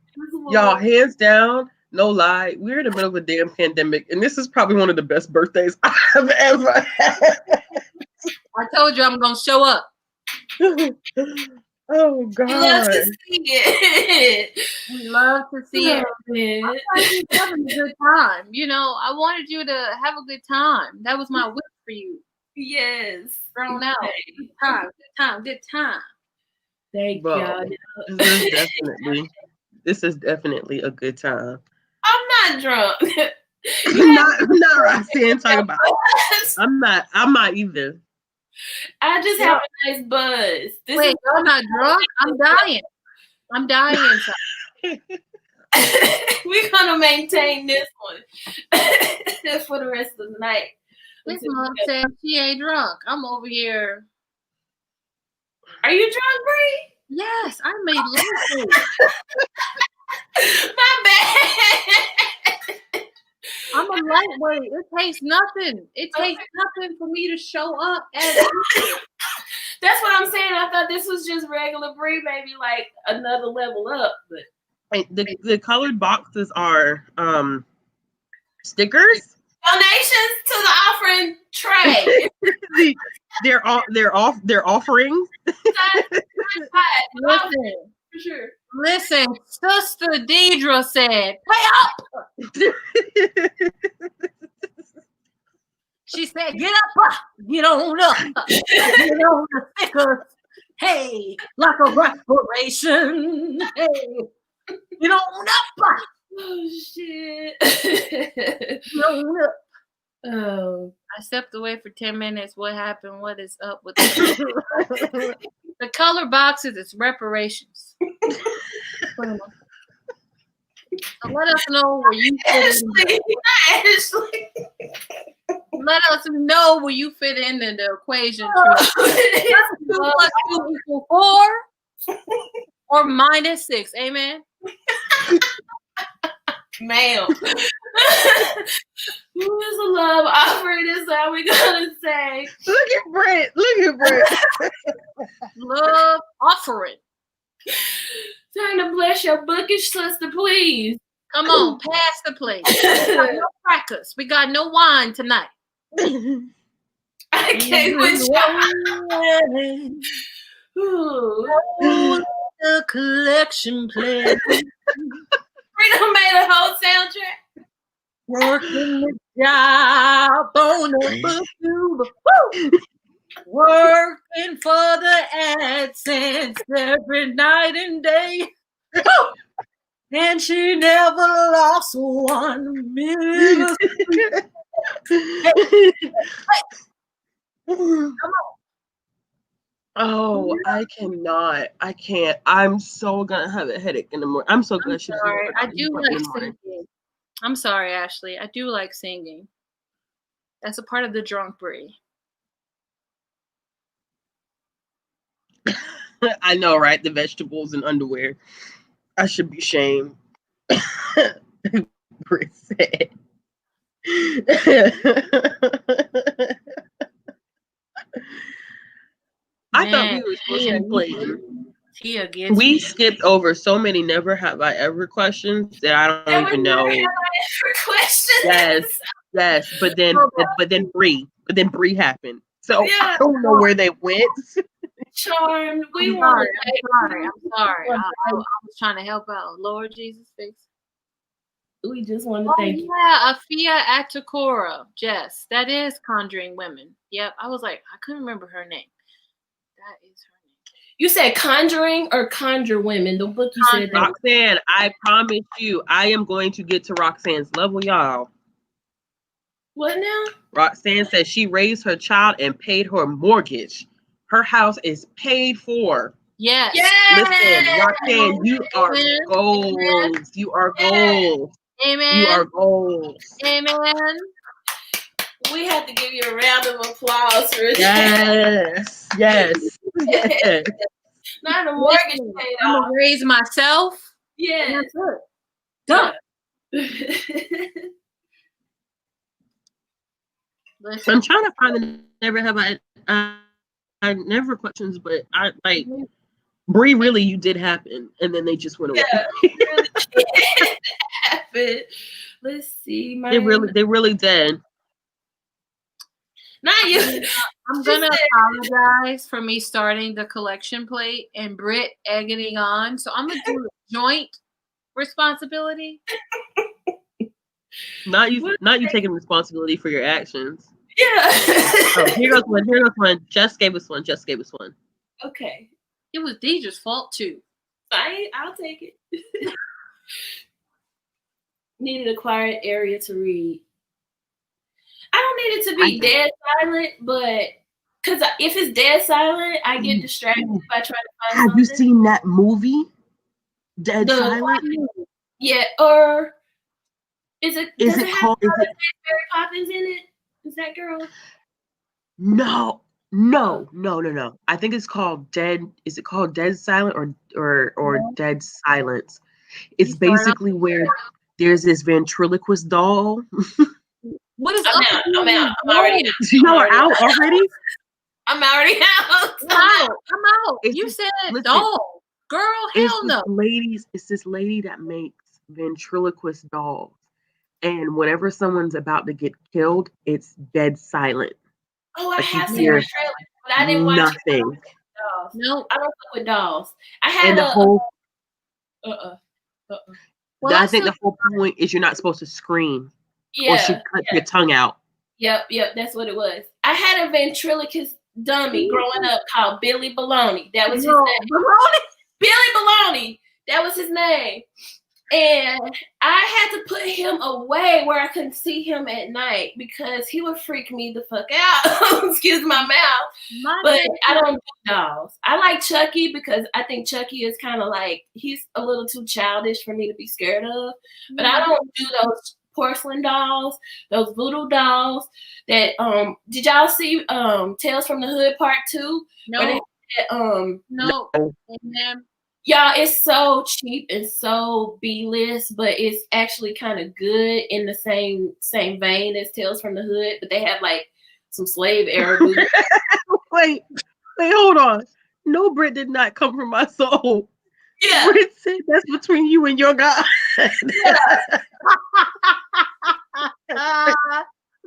S2: Y'all, hands down, no lie, we're in the middle of a damn pandemic, and this is probably one of the best birthdays I've ever had.
S1: I told you I'm gonna show up.
S2: Oh God.
S3: We love to see it.
S1: We love to see it. I thought you were having a good time. You know, I wanted you to have a good time. That was my wish for you.
S3: Yes.
S1: Thrown out. Good time.
S3: Thank you.
S2: This is definitely a good time.
S3: I'm not drunk.
S2: I'm not Roxanne talking about. I'm not either.
S3: I just have a nice buzz.
S1: Wait, you're not drunk? I'm dying inside.
S3: We're gonna maintain this one for the rest of the night.
S1: This mom said she ain't drunk. I'm over here.
S3: Are you drunk, Bree?
S1: Yes, I made love.
S3: My bad.
S1: I'm a lightweight. It takes nothing. It takes nothing for me to show up as
S3: That's what I'm saying. I thought this was just regular Bree, maybe like another level up. But
S2: the colored boxes are stickers.
S3: Donations to the offering tray.
S2: they're offerings.
S1: Listen,
S3: for sure.
S1: Listen, Sister Deidra said, "Pay up." She said, "Get up, get on up, get on the stickers. Hey, like a respiration. Hey, get on up."
S3: Oh shit.
S1: Get on up.
S3: Oh,
S1: I stepped away for 10 minutes. What happened? What is up with the the color boxes? It's reparations. So let us know where you fit in.
S3: Ashley.
S1: Let us know where you fit in the equation. 2 plus 2 equals 4 or minus 6. Amen.
S3: Ma'am. Who is a love offering? Is how we gonna say.
S2: Look at Brent.
S1: Love offering.
S3: Trying to bless your bookish sister, please.
S1: Come on, pass the plate. We got no crackers. We got no wine tonight.
S3: I can't with
S1: you. The collection plate.
S3: Freedom made a whole soundtrack.
S1: Working the job on the tube. Working for the AdSense every night and day. And she never lost 1 minute. Hey. Come on.
S2: Oh, I cannot. I can't. I'm so gonna have a headache in the morning. I'm so glad she's
S1: sorry. I do like singing. I'm sorry, Ashley. I do like singing. That's a part of the drunk Brie.
S2: I know, right? The vegetables and underwear. I should be shamed. Brie said. I thought we were supposed to be playing.
S1: Tia gets
S2: We
S1: me.
S2: skipped over so many never have I ever questions that I don't even know.
S3: Never have I ever questions.
S2: Yes, but then Bree happened. So
S3: Yeah.
S2: I don't know where they went.
S3: Charmed.
S1: I'm sorry. I'm sorry. I was trying to help out. Lord Jesus, fix.
S3: We just want to thank you.
S1: Yeah, Afia Atakora, Jess. That is Conjuring Women. Yep. I was like, I couldn't remember her name. That is her name.
S3: You said Conjuring or Conjure Women? The book you said that.
S2: Roxanne, I promise you, I am going to get to Roxanne's level, y'all.
S3: What now?
S2: Roxanne says she raised her child and paid her mortgage. Her house is paid for.
S1: Yes.
S2: Listen, Roxanne, you are gold. You are gold.
S1: Amen.
S2: You are gold.
S1: Amen.
S3: We have to give you a round of applause for
S2: Yes. Yes. Yes.
S3: Not a mortgage paid
S1: I'm
S3: off.
S1: gonna raise myself.
S3: Yeah.
S1: Done.
S2: I'm trying to find the never have I never questions, but I like Bree. Really, you did happen, and then they just went away.
S3: Happen. Let's see.
S2: They really did.
S3: Not you.
S1: I'm gonna apologize for me starting the collection plate and Britt egging on. So I'm gonna do joint responsibility.
S2: Not you taking responsibility for your actions.
S3: Yeah.
S2: Oh, here goes one. Jess gave us one.
S3: Okay.
S1: It was Deidre's fault too.
S3: I'll take it. Needed a quiet area to read. I don't need it to be dead silent, but because if it's dead silent, I get distracted by trying to find something.
S2: Have you seen that movie? Dead Silent?
S3: Yeah, or is it
S2: called
S3: Mary Poppins in it? Is that girl?
S2: No. I think it's called Dead. Is it called Dead Silent or Dead Silence? It's basically where there's this ventriloquist doll.
S1: What is
S3: I'm out. I'm already out.
S2: You're out already?
S3: I'm already out.
S1: I'm out. You said doll. Girl, hell no.
S2: It's this lady that makes ventriloquist dolls. And whenever someone's about to get killed, it's dead silent.
S3: Oh, I have seen the trailer, but I didn't watch
S2: nothing.
S3: Dolls. No, I don't fuck with dolls. I had
S2: and the whole.
S1: Well,
S2: I think the whole point is you're not supposed to scream. Or she cut your tongue out.
S3: Yep, that's what it was. I had a ventriloquist dummy growing up called Billy Baloney. That was his name. Billy Baloney. That was his name. And I had to put him away where I couldn't see him at night because he would freak me the fuck out. Excuse my mouth. But I don't do dolls. I like Chucky because I think Chucky is kind of like, he's a little too childish for me to be scared of. But I don't do those porcelain dolls, those voodoo dolls that did y'all see Tales from the Hood Part 2?
S1: No.
S3: No. Y'all, it's so cheap and so B-list, but it's actually kind of good in the same vein as Tales from the Hood, but they have like some slave era voodoo.
S2: Wait, hold on. No, Britt did not come from my soul.
S3: Yeah.
S2: Britt said that's between you and your God.
S3: Yeah.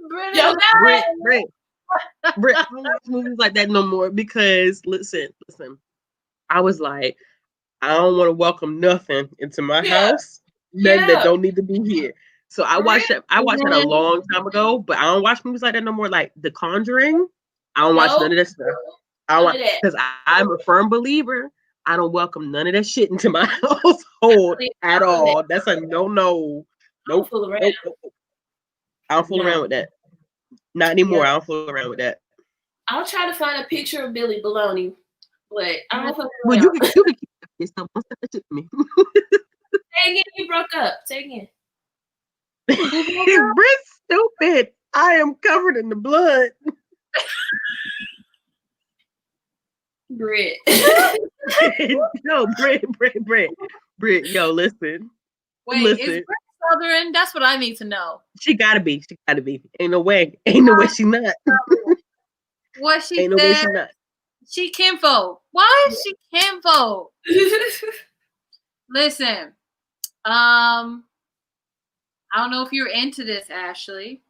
S2: Britt, I don't watch movies like that no more because listen. I was like, I don't want to welcome nothing into my house. Nothing that don't need to be here. So I watched that. I watched that a long time ago, but I don't watch movies like that no more. Like The Conjuring, I don't watch none of that stuff. I don't watch because I'm a firm believer. I don't welcome none of that shit into my household at all. That's a no. Nope. I don't fool around with that. Not anymore. I don't fool around with that.
S3: I'll try to find a picture of Billy Baloney, but I don't fool
S2: around. Well, you can keep this stuff. Don't send that shit to me.
S3: Say again, you broke up. Say again.
S2: Britt's stupid. I am covered in the blood.
S3: Britt.
S2: No, Britt. Britt, yo, listen.
S1: Wait, is Britt Southern? That's what I need to know.
S2: She gotta be. She gotta be. Ain't no way. Ain't no way she not.
S1: What she
S2: Ain't no way she
S1: said?
S2: not.
S1: She kinfolk. Why is she kinfolk? Listen, I don't know if you're into this, Ashley.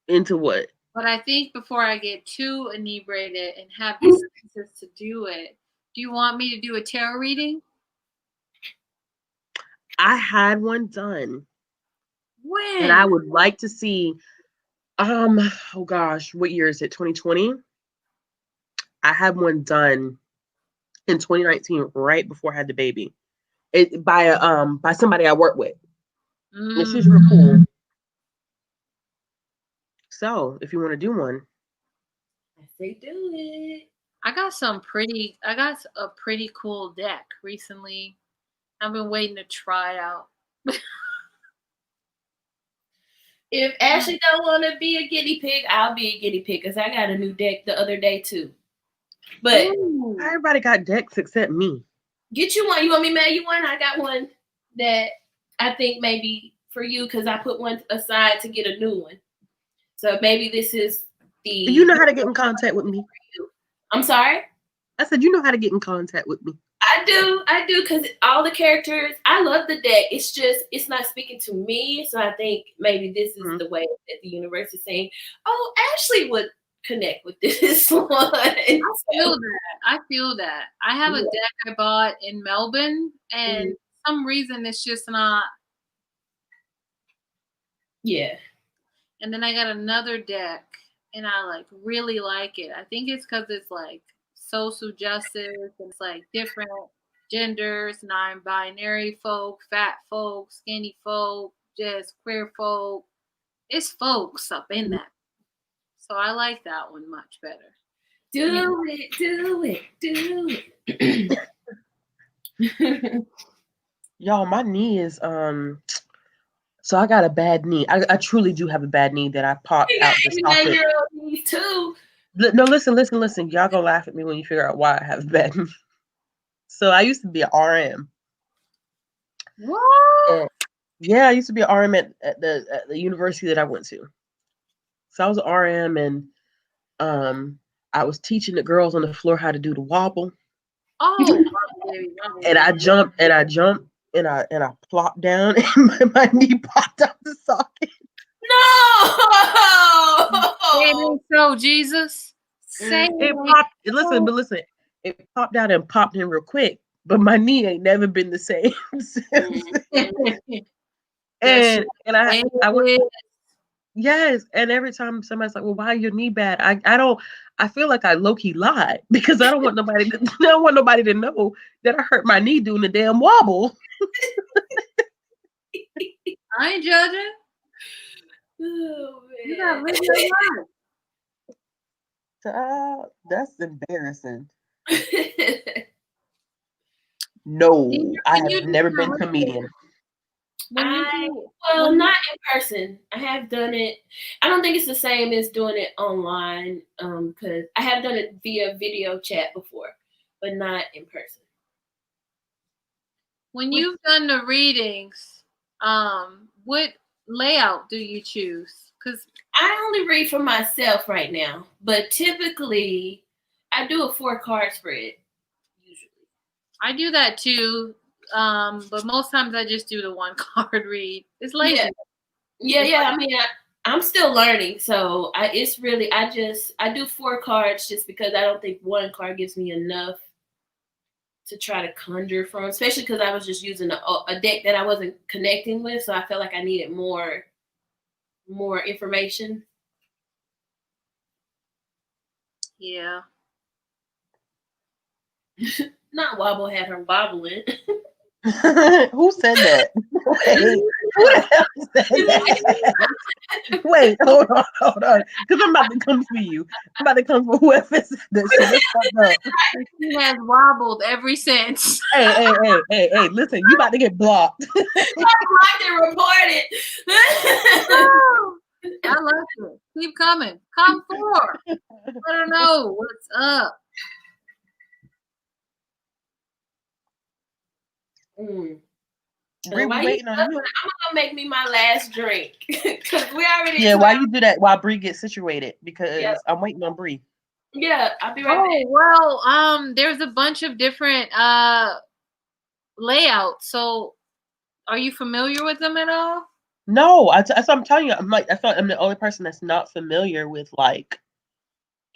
S2: Into what?
S1: But I think before I get too inebriated and have the senses to do it, do you want me to do a tarot reading?
S2: I had one done.
S1: When?
S2: And I would like to see, oh gosh, what year is it? 2020? I had one done in 2019, right before I had the baby. It by somebody I work with. And she's real cool. So if you want to do one.
S3: I say do it.
S1: I got a pretty cool deck recently. I've been waiting to try out.
S3: If Ashley don't want to be a guinea pig, I'll be a guinea pig because I got a new deck the other day too. But
S2: everybody got decks except me.
S3: Get you one. You want me to mail you one? I got one that I think maybe for you because I put one aside to get a new one. So maybe this is the.
S2: You know how to get in contact with me.
S3: I'm sorry?
S2: I said you know how to get in contact with me.
S3: I do, because all the characters, I love the deck. It's just, it's not speaking to me. So I think maybe this is the way that the universe is saying, oh, Ashley would connect with this one.
S1: I feel that. I have a deck I bought in Melbourne, and for some reason it's just not.
S3: Yeah.
S1: And then I got another deck, and I really like it. I think it's because it's social justice, and it's different genders, non-binary folk, fat folk, skinny folk, just queer folk. It's folks up in that. So I like that one much better.
S3: Do it.
S2: Y'all, my knee is so I got a bad knee. I truly do have a bad knee that I popped out the socket.
S3: Knees too.
S2: No, listen. Y'all gonna laugh at me when you figure out why I have a bad knee. So I used to be an RM.
S1: What?
S2: Yeah, I used to be an RM at the university that I went to. So I was an RM, and I was teaching the girls on the floor how to do the wobble.
S1: Oh,
S2: and I jumped and I plopped down, and my knee popped out the socket.
S3: No.
S1: So Jesus,
S2: it popped. Listen. It popped out and popped in real quick, but my knee ain't never been the same since. and I went. Yes, and every time somebody's like, "Well, why your knee bad?" I feel like I low-key lied because I don't want nobody to know that I hurt my knee doing the damn wobble.
S1: I ain't judging.
S3: Oh, man.
S1: You gotta live your life.
S2: That's embarrassing. No, I have never been comedian.
S3: Not in person. I have done it. I don't think it's the same as doing it online, because I have done it via video chat before, but not in person.
S1: When you've done the readings, what layout do you choose? Because
S3: I only read for myself right now, but typically I do a 4-card spread. Usually,
S1: I do that too. But most times I just do the 1-card read. It's lazy.
S3: Yeah. I mean, I'm still learning, so I do 4 cards just because I don't think 1 card gives me enough to try to conjure from, especially because I was just using a deck that I wasn't connecting with, so I felt like I needed more information.
S1: Yeah.
S3: Not wobble had her wobbling.
S2: Who said that? Wait, who the hell said that? Wait, hold on. Because I'm about to come for you. I'm about to come for whoever said that shit.
S1: He has wobbled ever since.
S2: Hey, listen, you about to get blocked.
S3: I'm blocked and reported.
S1: I love it. Keep coming. Come forward. Let her know what's up.
S2: Bree, we waiting on you.
S3: I'm gonna make me my last drink because we already.
S2: Yeah, while you do that, while Bree gets situated, because I'm waiting on Bree.
S3: Yeah, I'll be right back.
S1: Well, there's a bunch of different layouts. So, are you familiar with them at all?
S2: No, that's what I'm telling you. I feel like I'm the only person that's not familiar with like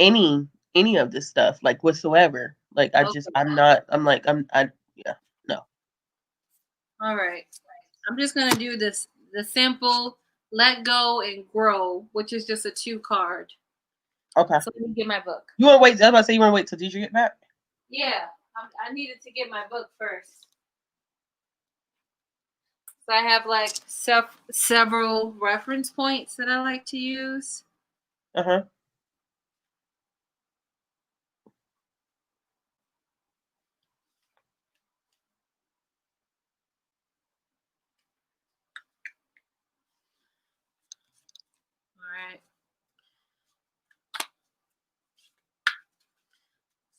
S2: any of this stuff, like whatsoever. Like no.
S1: All right. I'm just gonna do the simple let go and grow, which is just a 2 card.
S2: Okay.
S1: So let me get my book.
S2: You want to wait? I was about to say you want to wait till Deidra get back.
S1: Yeah, I needed to get my book first. So I have like several reference points that I like to use.
S2: Uh-huh.
S1: All right.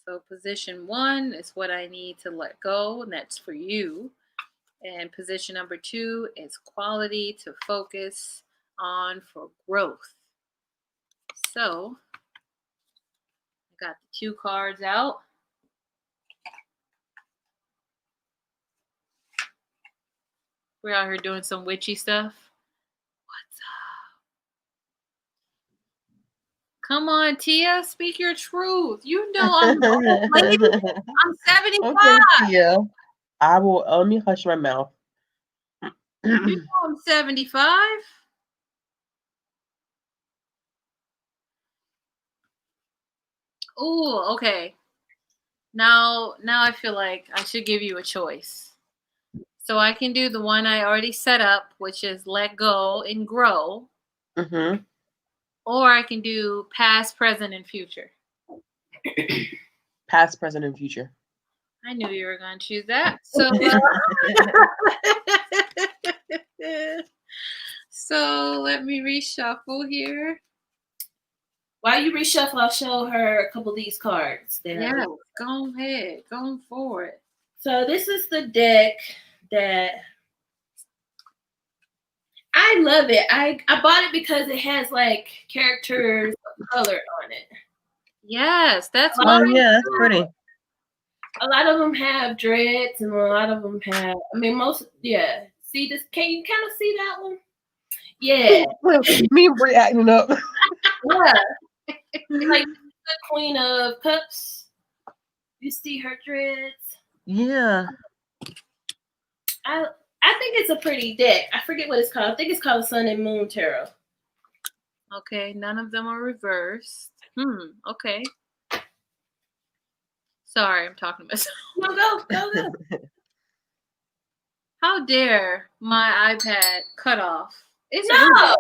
S1: So position 1 is what I need to let go, and that's for you. And position number 2 is quality to focus on for growth. So I got the 2 cards out. We're out here doing some witchy stuff. What's up? Come on, Tia, speak your truth. You know I'm old lady. I'm 75.
S2: Okay, Tia. I will. Let me hush my mouth.
S1: You know I'm 75. Oh, okay. Now I feel like I should give you a choice. So I can do the one I already set up, which is let go and grow.
S2: Mm-hmm.
S1: Or I can do past, present, and future.
S2: Past, present, and future.
S1: I knew you were going to choose that. So, so let me reshuffle here.
S3: While you reshuffle, I'll show her a couple of these cards.
S1: Yeah, go ahead. Go for it.
S3: So this is the deck that I love it. I bought it because it has like characters of color on it.
S1: Yes, that's
S2: yeah, that's pretty.
S3: A lot of them have dreads, and a lot of them have. I mean, most. Yeah. See this? Can you kind of see that one? Yeah.
S2: Me and Brie acting up.
S3: Yeah. Like the Queen of Cups. You see her dreads?
S2: Yeah.
S3: I think it's a pretty deck. I forget what it's called. I think it's called Sun and Moon Tarot.
S1: Okay, none of them are reversed. Okay. Sorry, I'm talking to myself.
S3: No, go.
S1: How dare my iPad cut off? It's
S3: no.
S1: rude.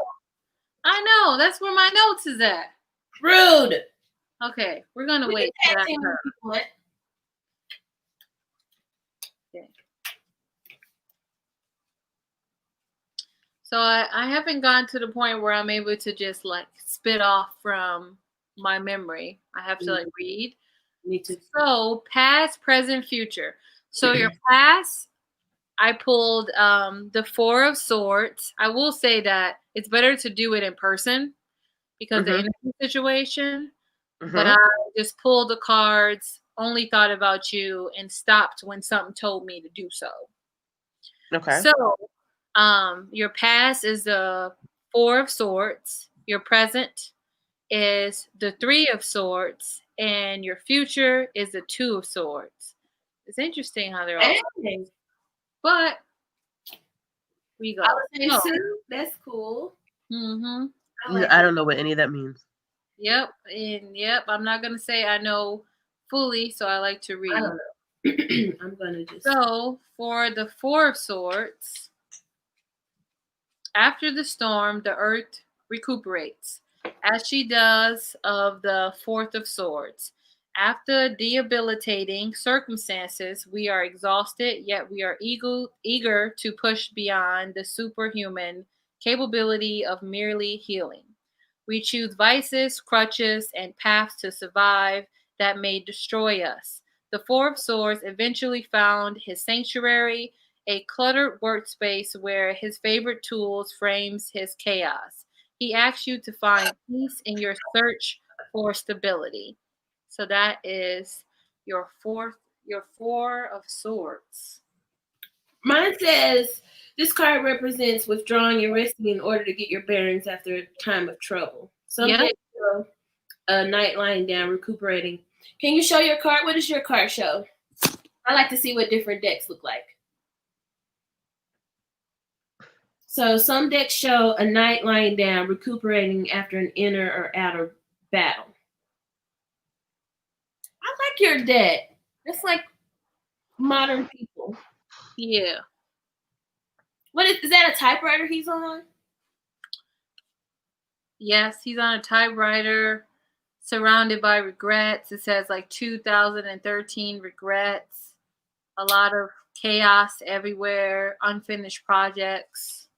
S1: I know. That's where my notes is at.
S3: Rude.
S1: Okay, we're gonna wait for that. Okay. So I haven't gotten to the point where I'm able to just like spit off from my memory. I have to like read.
S3: Me too.
S1: So past, present, future. So your past, I pulled the 4 of Swords. I will say that it's better to do it in person because the interview situation. But I just pulled the cards, only thought about you, and stopped when something told me to do so.
S2: Okay.
S1: So your past is the 4 of Swords. Your present is the 3 of Swords, and your future is the 2 of Swords. It's interesting how they're all. But we go.
S3: That's cool.
S2: I don't know what any of that means.
S1: Yep, and I'm not gonna say I know fully, so I like to read.
S3: I don't know. I'm gonna just.
S1: So for the 4 of Swords, after the storm, the earth recuperates, as she does of the 4th of Swords. After debilitating circumstances, we are exhausted, yet we are eager to push beyond the superhuman capability of merely healing. We choose vices, crutches, and paths to survive that may destroy us. The 4 of Swords eventually found his sanctuary a cluttered workspace where his favorite tools frames his chaos. He asks you to find peace in your search for stability. So that is your four of swords.
S3: Mine says this card represents withdrawing and resting in order to get your bearings after a time of trouble. Some decks show a night lying down, recuperating. Can you show your card? What does your card show? I like to see what different decks look like. So some decks show a knight lying down, recuperating after an inner or outer battle. I like your deck. It's like modern people.
S1: Yeah.
S3: What is that, a typewriter he's on?
S1: Yes, he's on a typewriter, surrounded by regrets. It says like 2013 regrets. A lot of chaos everywhere, unfinished projects.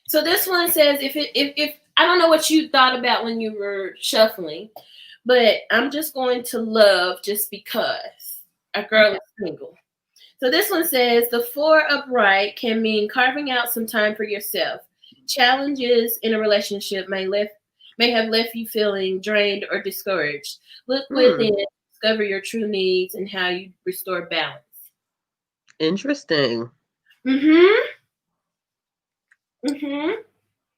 S3: So this one says if I don't know what you thought about when you were shuffling, but I'm just going to love just because a girl is single. So this one says the 4 upright can mean carving out some time for yourself. Challenges in a relationship may have left you feeling drained or discouraged. Look within, discover your true needs and how you restore balance.
S2: Interesting.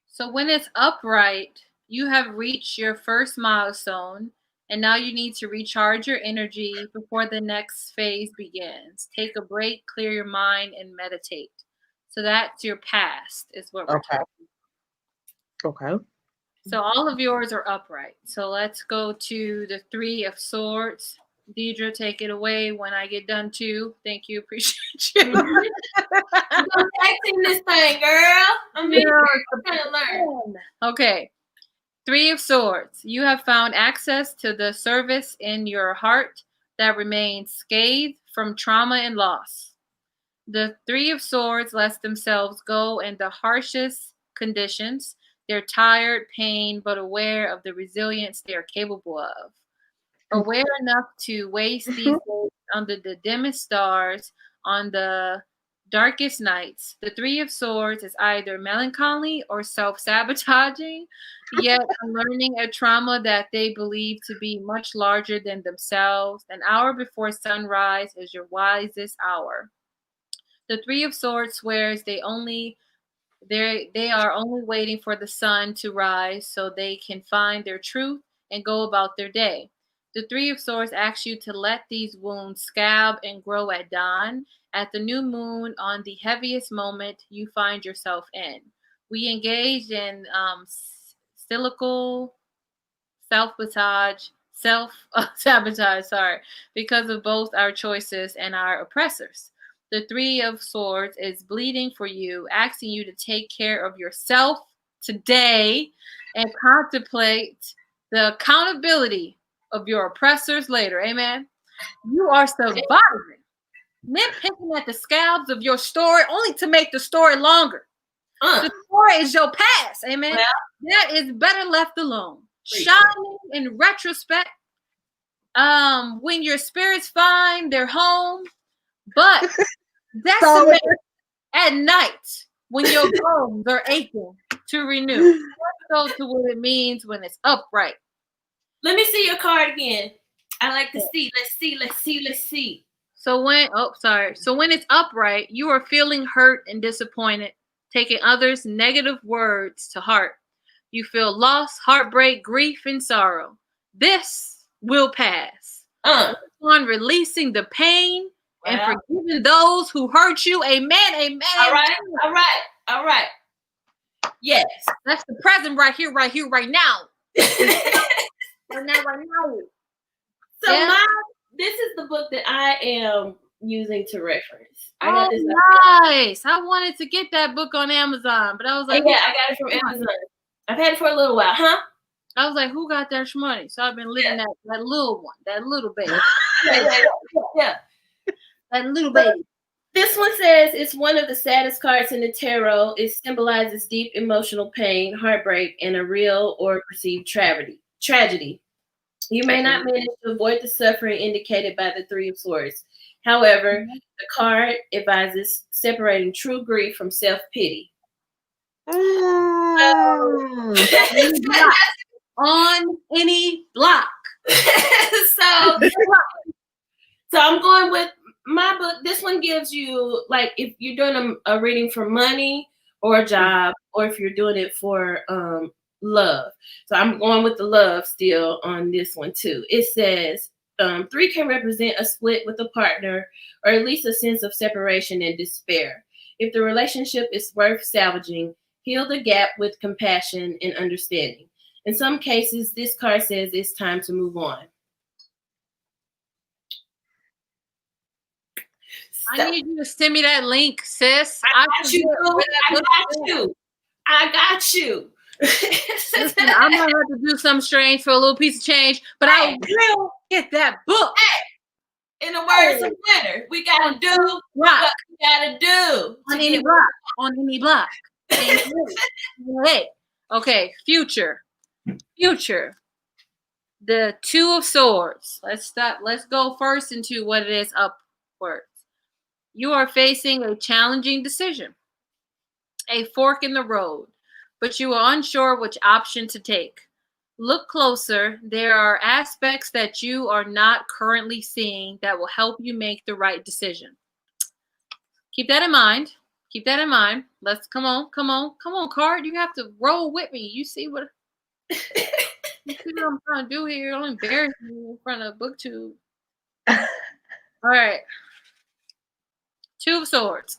S1: So when it's upright, you have reached your first milestone, and now you need to recharge your energy before the next phase begins. Take a break, clear your mind, and meditate. So that's your past, is what we're talking about.
S2: Okay.
S1: So all of yours are upright. So let's go to the 3 of swords. Deidra, take it away when I get done too. Thank you. Appreciate you.
S3: I'm acting this thing, girl. I'm trying to learn.
S1: Okay. 3 of swords. You have found access to the service in your heart that remains scathed from trauma and loss. The 3 of swords lets themselves go in the harshest conditions. They're tired, pain, but aware of the resilience they are capable of. Aware enough to waste these days under the dimmest stars on the darkest nights. The 3 of swords is either melancholy or self-sabotaging, yet unlearning a trauma that they believe to be much larger than themselves. An hour before sunrise is your wisest hour. The 3 of swords swears they are only waiting for the sun to rise so they can find their truth and go about their day. The 3 of swords asks you to let these wounds scab and grow at dawn, at the new moon, on the heaviest moment you find yourself in. We engage in cyclical self-sabotage, because of both our choices and our oppressors. The 3 of swords is bleeding for you, asking you to take care of yourself today and contemplate the accountability of your oppressors later. Amen. You are surviving. Nitpicking at the scabs of your story only to make the story longer. The story is your past. Amen. That is better left alone. Shining in retrospect. When your spirits find their home, but decimate at night when your bones are aching to renew. Let's go to what it means when it's upright.
S3: Let me see your card again. I like to see. Let's see.
S1: So when it's upright, you are feeling hurt and disappointed, taking others' negative words to heart. You feel loss, heartbreak, grief, and sorrow. This will pass. On releasing the pain and forgiving those who hurt you. Amen.
S3: All right. Yes.
S1: That's the present right here, right now. Right now.
S3: So this is the book that I am using to reference. I got this.
S1: Nice. I wanted to get that book on Amazon, but I was like,
S3: yeah, I got it from Amazon. I've had it for a little while, huh?
S1: I was like, who got that money? So I've been living that little one, that little baby.
S3: Yeah.
S1: That little baby.
S3: This one says it's one of the saddest cards in the tarot. It symbolizes deep emotional pain, heartbreak, and a real or perceived tragedy. You may not manage to avoid the suffering indicated by the 3 of swords. However, the card advises separating true grief from self-pity.
S1: On any block.
S3: So I'm going with my book. This one gives you, like, if you're doing a reading for money or a job, or if you're doing it for love. So I'm going with the love still on this one too. It says 3 can represent a split with a partner, or at least a sense of separation and despair. If the relationship is worth salvaging, heal the gap with compassion and understanding. In some cases, this card says it's time to move on.
S1: I need you to send me that link, sis.
S3: I got you.
S1: Listen, I might have to do something strange for a little piece of change, but I will get that book.
S3: Hey, in the words of Winter, we gotta do what we gotta do.
S1: On any block. Hey, okay, future. The 2 of Swords. Let's go first into what it is upwards. You are facing a challenging decision, a fork in the road, but you are unsure which option to take. Look closer. There are aspects that you are not currently seeing that will help you make the right decision. Keep that in mind. Let's come on, card. You have to roll with me. You see what I'm trying to do here? I'm embarrassing you in front of a booktube. All right. 2 of Swords.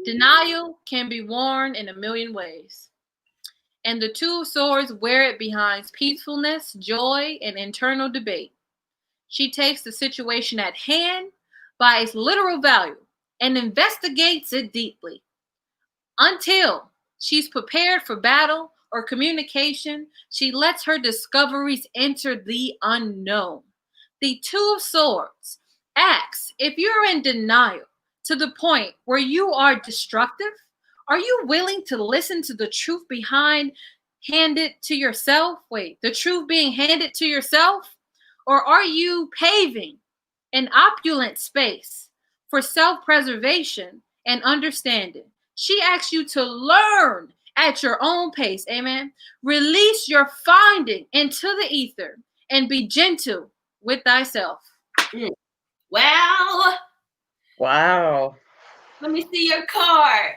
S1: Denial can be worn in a million ways. And the 2 of Swords wear it behind peacefulness, joy, and internal debate. She takes the situation at hand by its literal value and investigates it deeply. Until she's prepared for battle or communication, she lets her discoveries enter the unknown. The 2 of Swords asks, if you're in denial to the point where you are destructive, are you willing to listen to the truth the truth being handed to yourself? Or are you paving an opulent space for self-preservation and understanding? She asks you to learn at your own pace. Amen. Release your finding into the ether and be gentle with thyself.
S3: Wow. Let me see your card.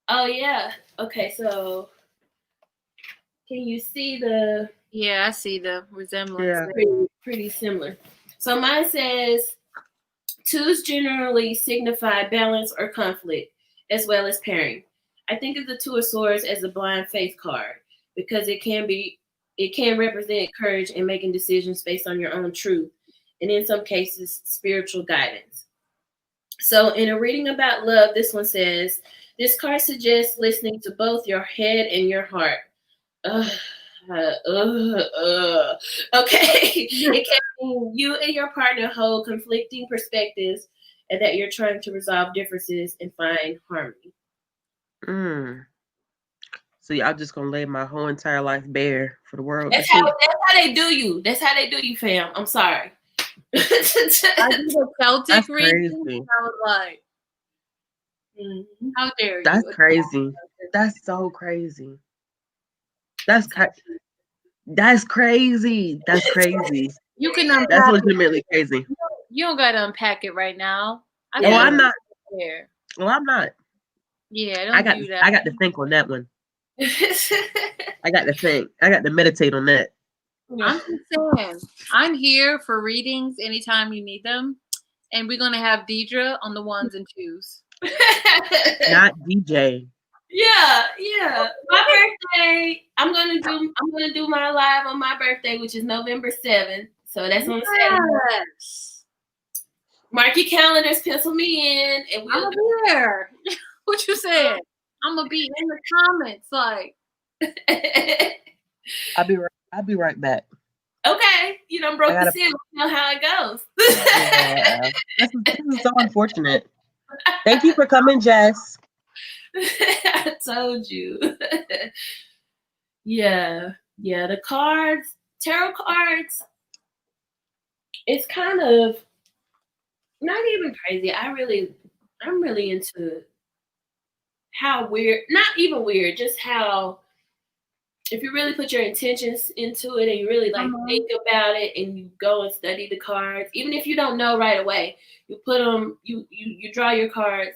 S3: Oh, yeah. Okay, so can you see the...
S1: Yeah, I see the resemblance.
S2: Yeah.
S3: Pretty similar. So mine says 2s generally signify balance or conflict, as well as pairing. I think of the 2 of Swords as a blind faith card because it can represent courage in making decisions based on your own truth, and in some cases, spiritual guidance. So in a reading about love, this one says, this card suggests listening to both your head and your heart. Okay. It can mean you and your partner hold conflicting perspectives and that you're trying to resolve differences and find harmony.
S2: So y'all just gonna lay my whole entire life bare for the world.
S3: That's how they do you. That's how they do you, fam. I'm sorry.
S1: I did a Celtic reading. I was like, how dare you?
S2: That's crazy. That's so crazy. That's crazy.
S1: You can unpack
S2: That's legitimately crazy.
S1: You don't gotta unpack it right now.
S2: I'm not.
S1: There.
S2: Well, I'm not.
S1: Yeah, don't
S2: I got
S1: do that.
S2: I got to think on that one. I got to think. I got to meditate on that.
S1: I'm just saying, I'm here for readings anytime you need them, and we're gonna have Deidra on the 1s and 2s.
S2: Not DJ.
S3: Yeah. My birthday. I'm gonna do my live on my birthday, which is November 7th. So that's on Saturday. Mark your calendars, pencil me in, and
S1: we'll be there. What you said? I'm gonna be in the comments, like.
S2: I'll be right back.
S3: Okay, you done broke the seal. You know how it goes.
S2: Yeah. This is so unfortunate. Thank you for coming, Jess.
S3: I told you. Yeah. The cards tarot cards, it's kind of not even crazy. I'm really into how weird, not even weird, just how if you really put your intentions into it and you really like think about it and you go and study the cards, even if you don't know right away, you put them, you draw your cards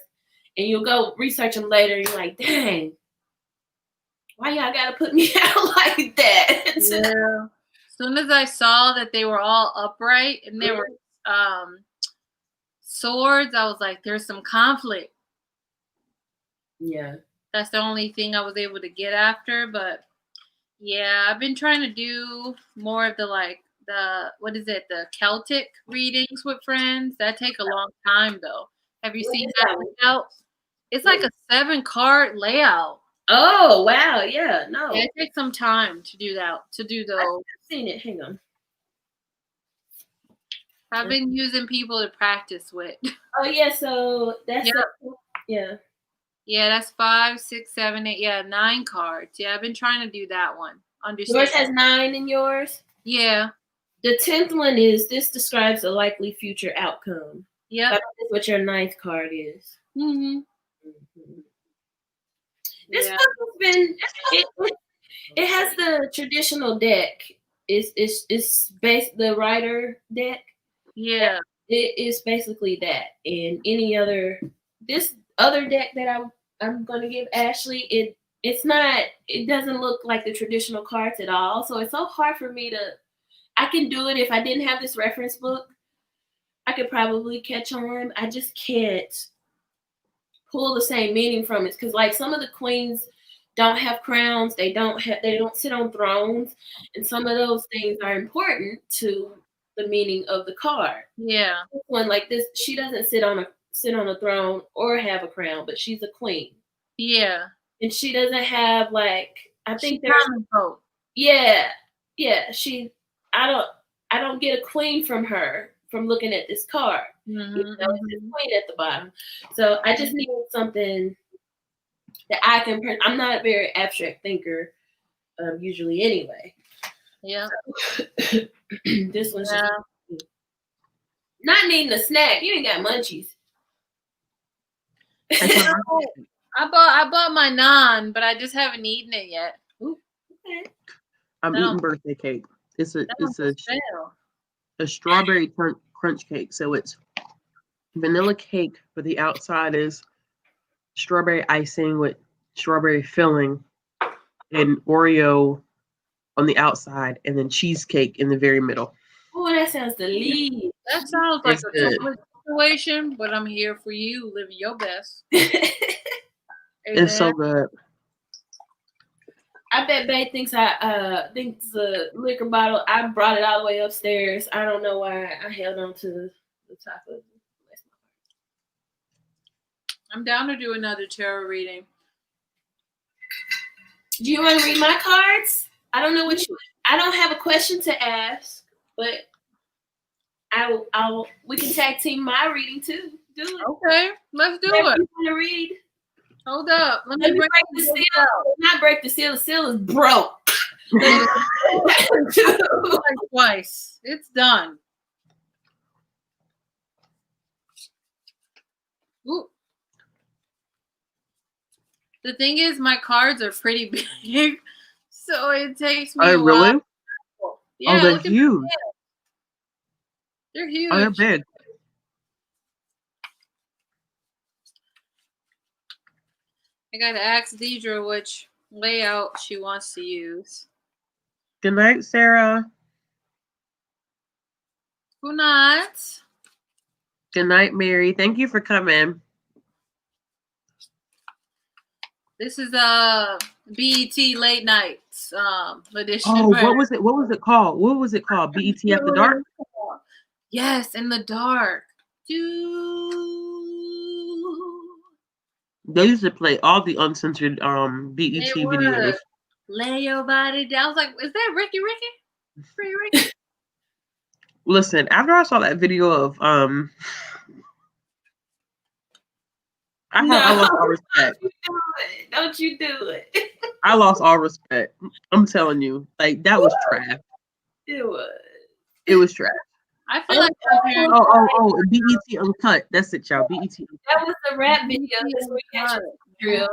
S3: and you'll go research them later. And you're like, dang, why y'all gotta put me out like that?
S1: Yeah. As soon as I saw that they were all upright and they were swords, I was like, there's some conflict.
S3: Yeah.
S1: That's the only thing I was able to get after, but yeah, I've been trying to do more of the the Celtic readings with friends. That take a long time though. Have you seen that layout? It's like a 7-card layout.
S3: Oh wow, yeah, no.
S1: Yeah, it takes some time to do that. To do those.
S3: I've seen it. Hang on.
S1: I've been using people to practice with.
S3: Oh yeah, so that's yeah.
S1: Yeah, that's 5, 6, 7, 8. Yeah, 9 cards. Yeah, I've been trying to do that one.
S3: Yours has 9 in yours?
S1: Yeah.
S3: The 10th one is this describes a likely future outcome.
S1: Yeah.
S3: That's what your 9th card is.
S1: Mm-hmm.
S3: This book has been it has the traditional deck. It's based the writer deck.
S1: Yeah.
S3: It is basically that. And this other deck that I'm gonna give Ashley, it doesn't look like the traditional cards at all. So it's so hard for me I can do it if I didn't have this reference book. I could probably catch on. I just can't pull the same meaning from it. Because like some of the queens don't have crowns, they don't sit on thrones, and some of those things are important to the meaning of the card.
S1: Yeah.
S3: This one like this, she doesn't sit on a throne or have a crown, but she's a queen.
S1: Yeah.
S3: And she doesn't have like I think there's
S1: both.
S3: Yeah. I don't get a queen from her from looking at this card.
S1: Mm-hmm.
S3: It's a queen at the bottom. So I just need something that I can print. I'm not a very abstract thinker, usually anyway.
S1: Yeah.
S3: So, this one's just not needing a snack. You ain't got munchies.
S1: I bought my naan, but I just haven't eaten it yet. Ooh.
S3: Okay.
S2: I'm eating birthday cake. It's a strawberry crunch cake. So it's vanilla cake, but the outside is strawberry icing with strawberry filling and Oreo on the outside, and then cheesecake in the very middle.
S3: Oh, that sounds delicious.
S1: That sounds like a chocolate situation, but I'm here for you, living your best.
S2: It's so good.
S3: I bet Bae thinks thinks the liquor bottle. I brought it all the way upstairs. I don't know why I held on to the top of it.
S1: I'm down to do another tarot reading.
S3: Do you want to read my cards? I don't know I don't have a question to ask, but we can tag team my reading too. Do it.
S1: Okay, let's do it.
S3: You want to read?
S1: Hold up. Let me break
S3: the seal. Not break the seal. The seal is broke.
S1: Twice. It's done. Ooh. The thing is, my cards are pretty big, so it takes me a while.
S2: Really?
S1: Yeah,
S2: they're huge.
S1: They're huge.
S2: Oh, they're big.
S1: I gotta ask Deidra which layout she wants to use.
S2: Good night, Sarah.
S1: Good night.
S2: Good night, Mary. Thank you for coming.
S1: This is a BET late night edition.
S2: Oh, what was it? What was it called? What was it called? BET After Dark?
S1: Yes, in the dark.
S2: They used to play all the uncensored BET videos.
S1: Lay your body down. I was like, is that Ricky? Free Ricky?
S2: Listen, after I saw that video of I lost all respect.
S3: Don't you do it.
S2: I lost all respect. I'm telling you. Like, that was trash.
S3: It was.
S2: It was trash.
S1: I feel like
S2: BET Uncut. That's it, y'all. BET Uncut.
S3: That was the rap video. That's where you had your drill.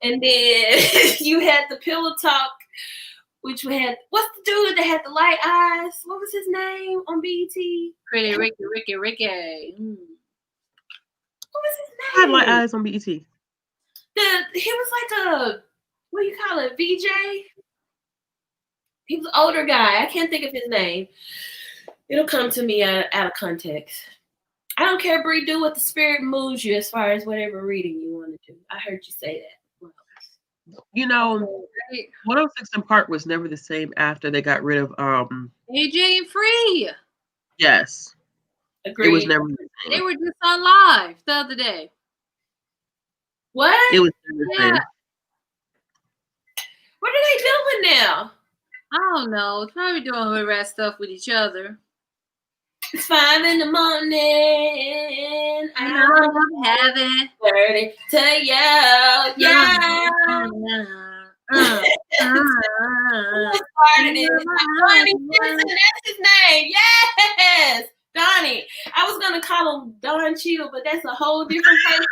S3: And then you had the Pillow Talk, which we had. What's the dude that had the light eyes? What was his name on BET?
S1: Pretty Ricky.
S3: What was his name?
S2: I had light eyes on BET.
S3: He was like a, what do you call it, VJ? He was an older guy. I can't think of his name. It'll come to me out of context. I don't care, Bree. Do what the spirit moves you as far as whatever reading you want to do. I heard you say that.
S2: You know, 106 and Park was never the same after they got rid of
S1: AJ and Free.
S2: Yes.
S3: Agreed.
S2: It was never the same.
S1: They were just on live the other day.
S3: What?
S2: It was never the same.
S3: What are they doing now?
S1: I don't know. It's probably doing hood rat stuff with each other.
S3: It's 5 in the morning.
S1: I'm having
S3: 30 to you. Yeah. Started it. Donnie Simpson, that's his name. Yes. Donnie. I was going to call him Don Cheadle, but that's a whole different person.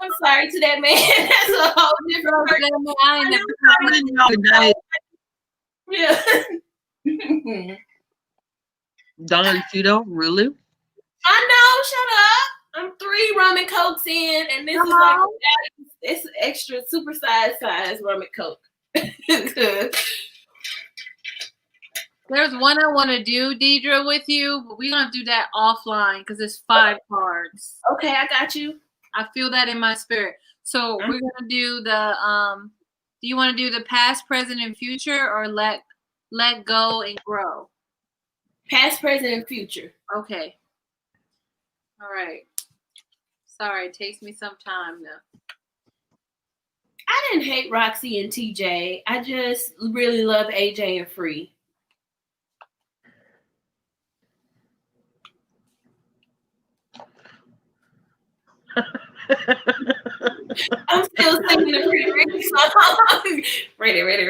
S3: I'm sorry to that man. That's a whole different person.
S1: I
S3: Yeah.
S2: Don Cheadle, really?
S3: I know. Shut up. I'm 3 rum and cokes in, and this is like it's extra super size rum and coke.
S1: There's one I want to do, Deidra, with you, but we're gonna do that offline because it's 5 cards.
S3: Okay, I got you.
S1: I feel that in my spirit. So we're gonna do the do you want to do the past, present, and future, or let go and grow?
S3: Past, present, and future.
S1: Okay. All right. Sorry, it takes me some time now.
S3: I didn't hate Roxy and TJ. I just really love AJ and Free. I'm still singing the Pretty Ricky song. Ready, Ricky.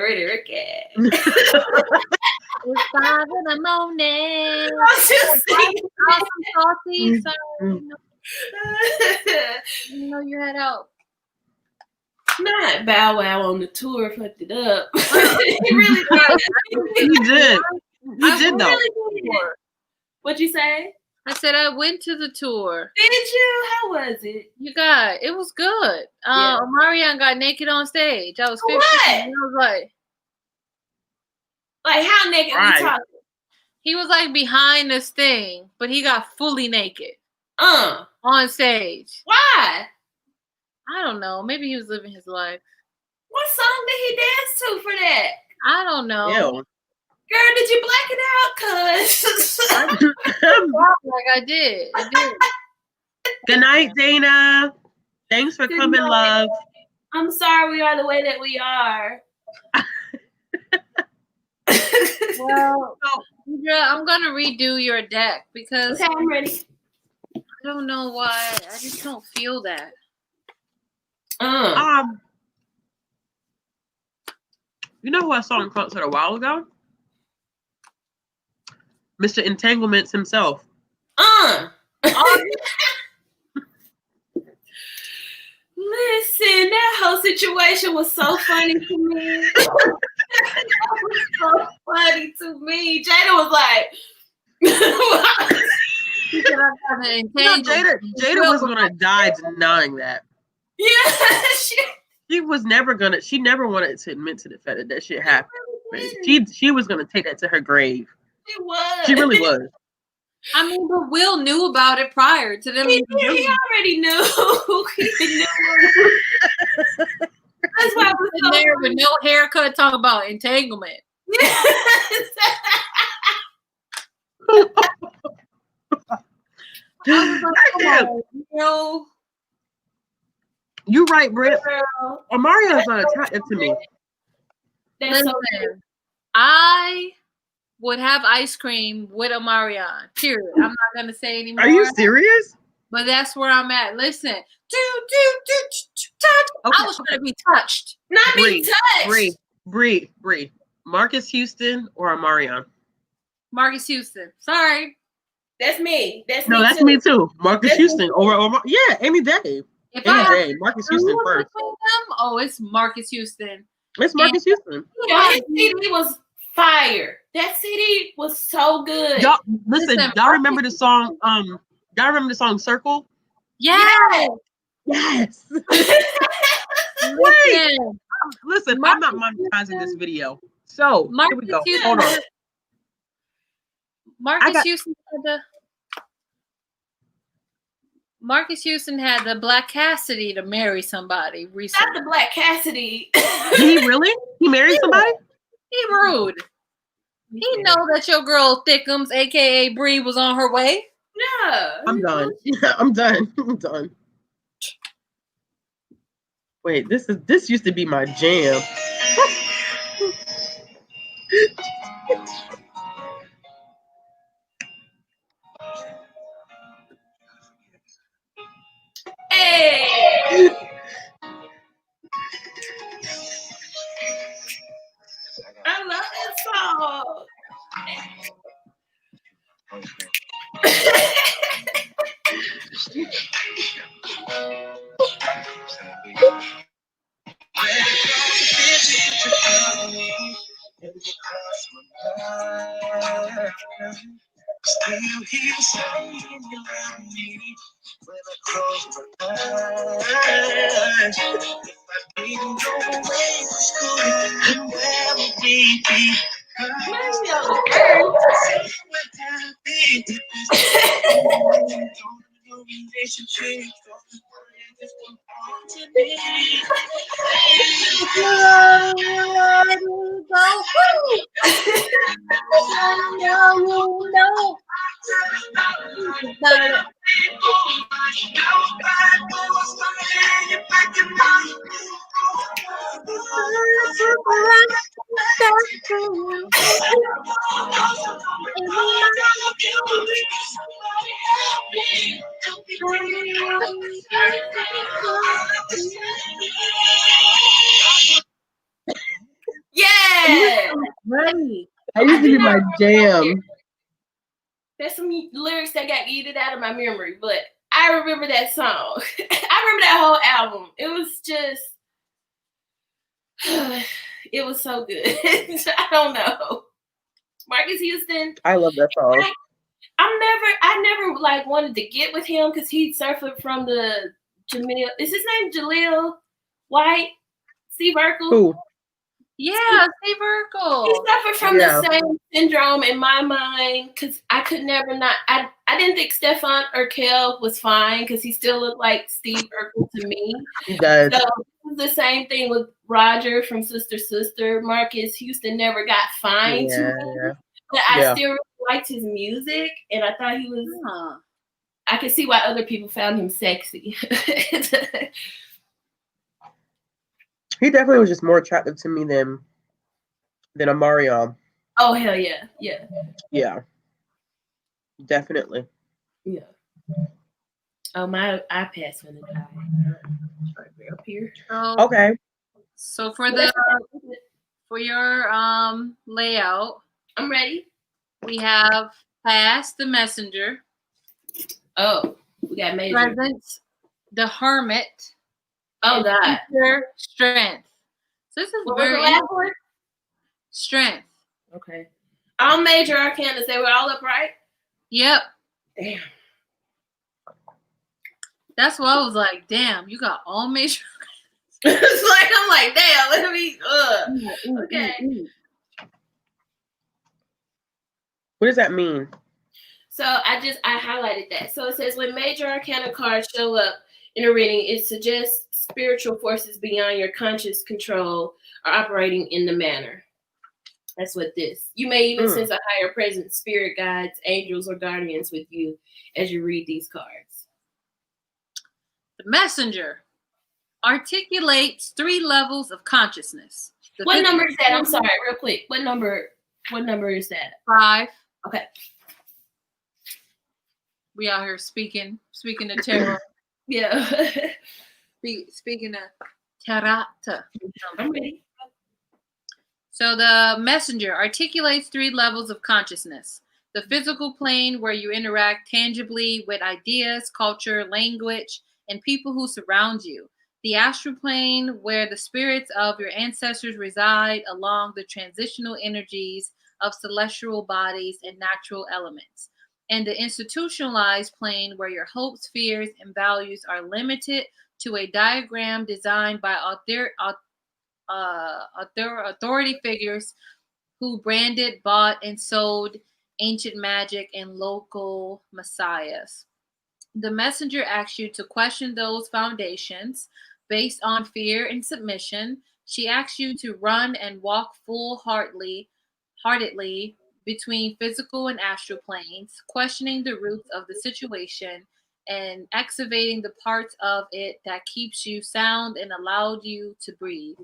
S1: It's 5 in the morning.
S3: I'm just singing.
S1: Awesome, Sorry. You know you had out.
S3: Not Bow Wow on the tour fucked it up. He really did.
S2: He did. He did though.
S3: Really did. What'd you say?
S1: I said I went to the tour.
S3: Did you? How was it?
S1: You got it was good.
S3: Yeah.
S1: Omarion got naked on stage. I was 15.
S3: What?
S1: And I was
S3: like how naked we talking?
S1: He was like behind this thing, but he got fully naked. On stage.
S3: Why?
S1: I don't know. Maybe he was living his life.
S3: What song did he dance to for that?
S1: I don't know.
S2: Ew.
S3: Girl, did you black it out? Cause
S1: like I did.
S2: Good night, Dana. Thanks for coming, love.
S3: I'm sorry we are the way that we are.
S1: Well, Deidra, I'm gonna redo your deck because
S3: okay, I'm ready.
S1: I don't know why. I just don't feel that.
S2: You know who I saw in concert a while ago? Mr. Entanglements himself.
S3: Listen, that whole situation was so funny to me. That was so funny to me. Jada was like,
S2: Jada was gonna die denying that.
S3: Yeah,
S2: she was never gonna. She never wanted to admit to the fact that shit happened. She was gonna take that to her grave.
S3: She was.
S2: She really was.
S1: I mean, but Will knew about it prior to them.
S3: He already knew. He knew. That's why I was
S1: so there with no haircut talking about entanglement.
S3: Yes.
S2: You're right, Britt. Mario's not attractive to me.
S1: Listen, I would have ice cream with Omarion. Period. I'm not gonna say anymore.
S2: Are you serious?
S1: But that's where I'm at. Listen, touch. Okay. I was trying to be touched,
S3: not be touched.
S2: Bree. Marcus Houston or Omarion?
S1: Marcus Houston. Sorry.
S3: That's me. That's
S2: me too. Marcus Houston or yeah, any day. Any day. Marcus Houston first.
S1: Oh, it's Marcus Houston.
S2: It's Marcus Houston.
S3: Yeah, his CD was fire. That CD was so good.
S2: Y'all, listen, y'all remember the song? Y'all remember the song "Circle"?
S1: Yes.
S2: Yes. Listen, I'm not monetizing this video. So here we go. Hold on.
S1: Marcus Houston had the Black Cassidy to marry somebody recently.
S3: Not the Black Cassidy.
S2: Did he really? He married somebody?
S1: He rude. He know that your girl Thickums, aka Bree, was on her way.
S3: No.
S2: I'm done. I'm done. I'm done. Wait, this used to be my jam.
S3: Hey. I love that song.
S4: Still hear something around me when I close my eyes. If I didn't go away from school, then where would we be? Relationship,
S3: Yeah.
S2: That used to be my jam.
S3: There's some lyrics that got edited out of my memory, but I remember that song. I remember that whole album. It was just, it was so good. I don't know. Marcus Houston.
S2: I love that song.
S3: I never like wanted to get with him because he suffered from the Jamil. Is his name Jaleel White? Steve Urkel?
S2: Who?
S1: Yeah, Steve Urkel.
S3: He suffered from the same syndrome in my mind because I could never not. I didn't think Stefan Urkel was fine because he still looked like Steve Urkel to me.
S2: He does.
S3: So the same thing with Roger from Sister Sister. Marcus Houston never got fine to me, but I still really liked his music, and I thought he was. I could see why other people found him sexy.
S2: He definitely was just more attractive to me than Omarion.
S3: Oh hell yeah,
S2: yeah, definitely.
S3: Yeah. Oh, my iPad's gonna die. Right up here.
S2: Okay.
S1: So for your layout,
S3: I'm ready.
S1: We have Pass the Messenger.
S3: Oh, we got Major.
S1: Presence, the Hermit.
S3: Oh God.
S1: Strength. So this is
S3: what
S1: very
S3: was the last one?
S1: Strength.
S3: Okay. All major arcana. They were all upright.
S1: Yep.
S3: Damn.
S1: That's why I was like, damn, you got all major.
S3: It's like I'm like, damn. Let me. Okay.
S2: What does that mean?
S3: So I highlighted that. So it says when major arcana cards show up in a reading, it suggests spiritual forces beyond your conscious control are operating in the manner. That's what this. You may even sense a higher presence, spirit guides, angels, or guardians with you as you read these cards.
S1: The Messenger articulates 3 levels of consciousness.
S3: What number is that? I'm sorry, real quick. What number is that?
S1: 5.
S3: Okay.
S1: We out here speaking of tarot.
S3: Yeah.
S1: Speaking of tarot.
S3: I'm ready.
S1: So the messenger articulates 3 levels of consciousness. The physical plane, where you interact tangibly with ideas, culture, language, and people who surround you. The astral plane, where the spirits of your ancestors reside along the transitional energies of celestial bodies and natural elements. And the institutionalized plane, where your hopes, fears, and values are limited to a diagram designed by authority figures who branded, bought, and sold ancient magic and local messiahs. The messenger asks you to question those foundations based on fear and submission. She asks you to run and walk heartedly between physical and astral planes, questioning the roots of the situation and excavating the parts of it that keeps you sound and allowed you to breathe,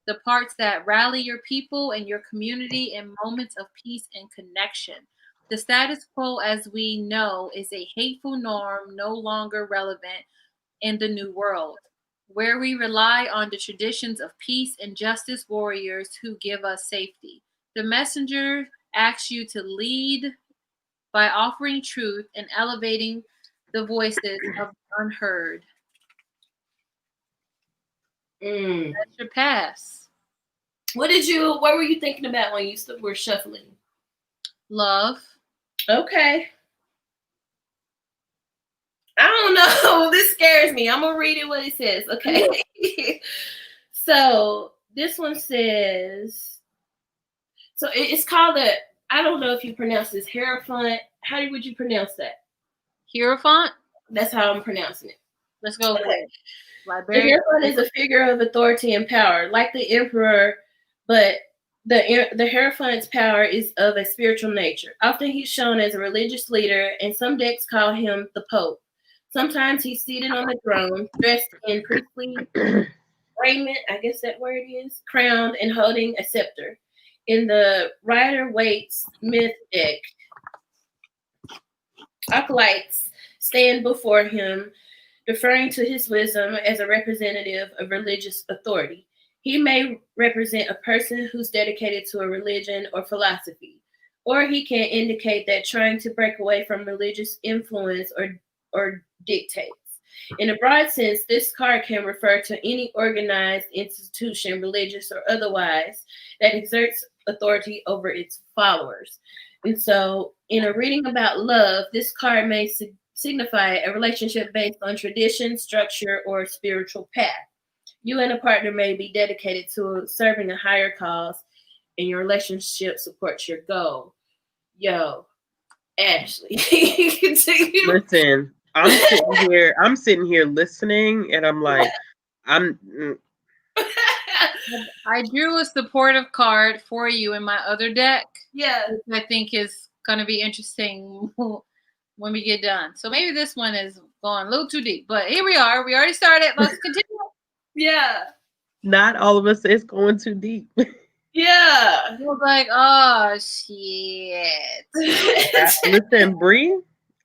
S1: the parts that rally your people and your community in moments of peace and connection. The status quo, as we know, is a hateful norm no longer relevant in the new world, where we rely on the traditions of peace and justice warriors who give us safety. The messenger asks you to lead by offering truth and elevating the voices of the unheard. That's your pass.
S3: What were you thinking about when you were shuffling?
S1: Love.
S3: Okay. I don't know. This scares me. I'm going to read it what it says. Okay. So this one says, so it's called I don't know if you pronounce this Hierophant. How would you pronounce that?
S1: Hierophant?
S3: That's how I'm pronouncing it.
S1: Let's go.
S3: Okay. The Hierophant is a figure of authority and power, like the emperor, but the Hierophant's power is of a spiritual nature. Often he's shown as a religious leader, and some decks call him the Pope. Sometimes he's seated on the throne, dressed in priestly raiment, I guess that word is, crowned and holding a scepter. In the Rider-Waite's myth deck, acolytes stand before him, deferring to his wisdom as a representative of religious authority. He may represent a person who's dedicated to a religion or philosophy, or he can indicate that trying to break away from religious influence or dictates. In a broad sense, this card can refer to any organized institution, religious or otherwise, that exerts authority over its followers. And so, in a reading about love, this card may signify a relationship based on tradition, structure, or spiritual path. You and a partner may be dedicated to serving a higher cause, and your relationship supports your goal. Yo, Ashley, continue.
S2: Listen, I'm sitting here listening, and I'm like,
S1: I drew a supportive card for you in my other deck.
S3: Yeah.
S1: Which I think is going to be interesting when we get done. So maybe this one is going a little too deep, but here we are. We already started. Let's continue.
S3: Yeah.
S2: Not all of us is going too deep.
S3: Yeah.
S1: I was like, oh, shit.
S2: Listen, Bree,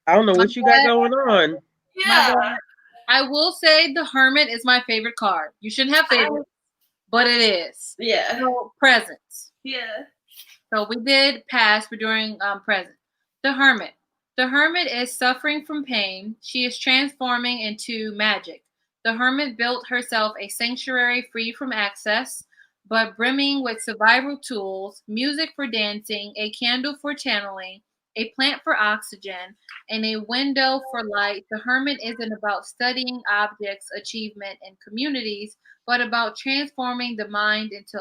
S2: I don't know what you got going on.
S3: Yeah.
S1: I will say the Hermit is my favorite card. You shouldn't have favorites, but it is.
S3: Yeah.
S1: So, presents.
S3: Yeah.
S1: So we did past, we're doing present. The Hermit. The Hermit is suffering from pain. She is transforming into magic. The Hermit built herself a sanctuary free from access, but brimming with survival tools, music for dancing, a candle for channeling, a plant for oxygen, and a window for light. The Hermit isn't about studying objects, achievement, and communities, but about transforming the mind into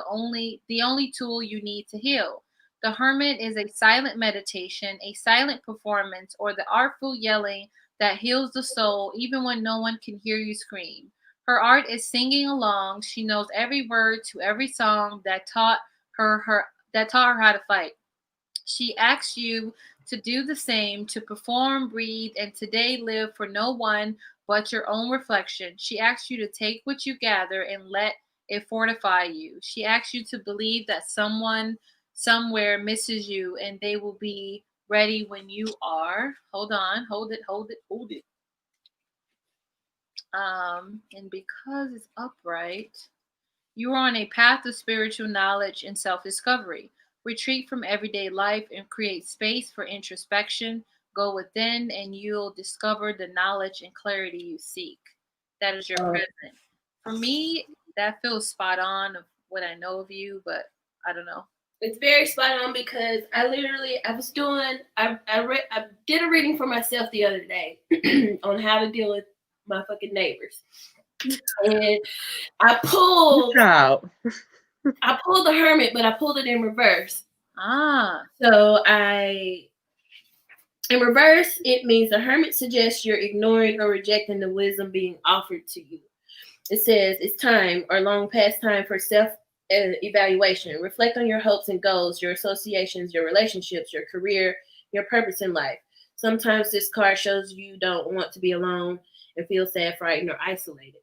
S1: the only tool you need to heal. The Hermit is a silent meditation, a silent performance, or the artful yelling that heals the soul even when no one can hear you scream. Her art is singing along. She knows every word to every song that taught her how to fight. She asks you to do the same, to perform, breathe, and today live for no one but your own reflection. She asks you to take what you gather and let it fortify you. She asks you to believe that someone somewhere misses you and they will be ready when you are. Hold on, hold it. And because it's upright, You are on a path of spiritual knowledge and self-discovery. Retreat from everyday life and create space for introspection. Go within and you'll discover the knowledge and clarity you seek. That is your present. For me, that feels spot on of what I know of you, but I don't know.
S3: It's very spot on because I did a reading for myself the other day on how to deal with my fucking neighbors. And I pulled the Hermit, but I pulled it in reverse. So in reverse, it means the Hermit suggests you're ignoring or rejecting the wisdom being offered to you. It says it's time or long past time for self-evaluation. Reflect on your hopes and goals, your associations, your relationships, your career, your purpose in life. Sometimes this card shows you don't want to be alone and feel sad, frightened, or isolated.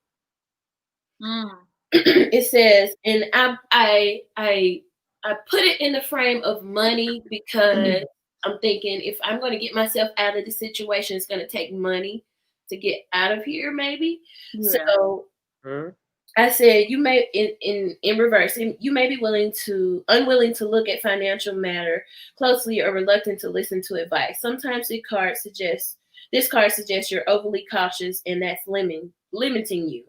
S3: It says, and I put it in the frame of money because I'm thinking if I'm going to get myself out of the situation, it's going to take money to get out of here, maybe. Yeah. So I said, you may in reverse, you may be unwilling to look at financial matter closely or reluctant to listen to advice. Sometimes this card suggests you're overly cautious and that's limiting you.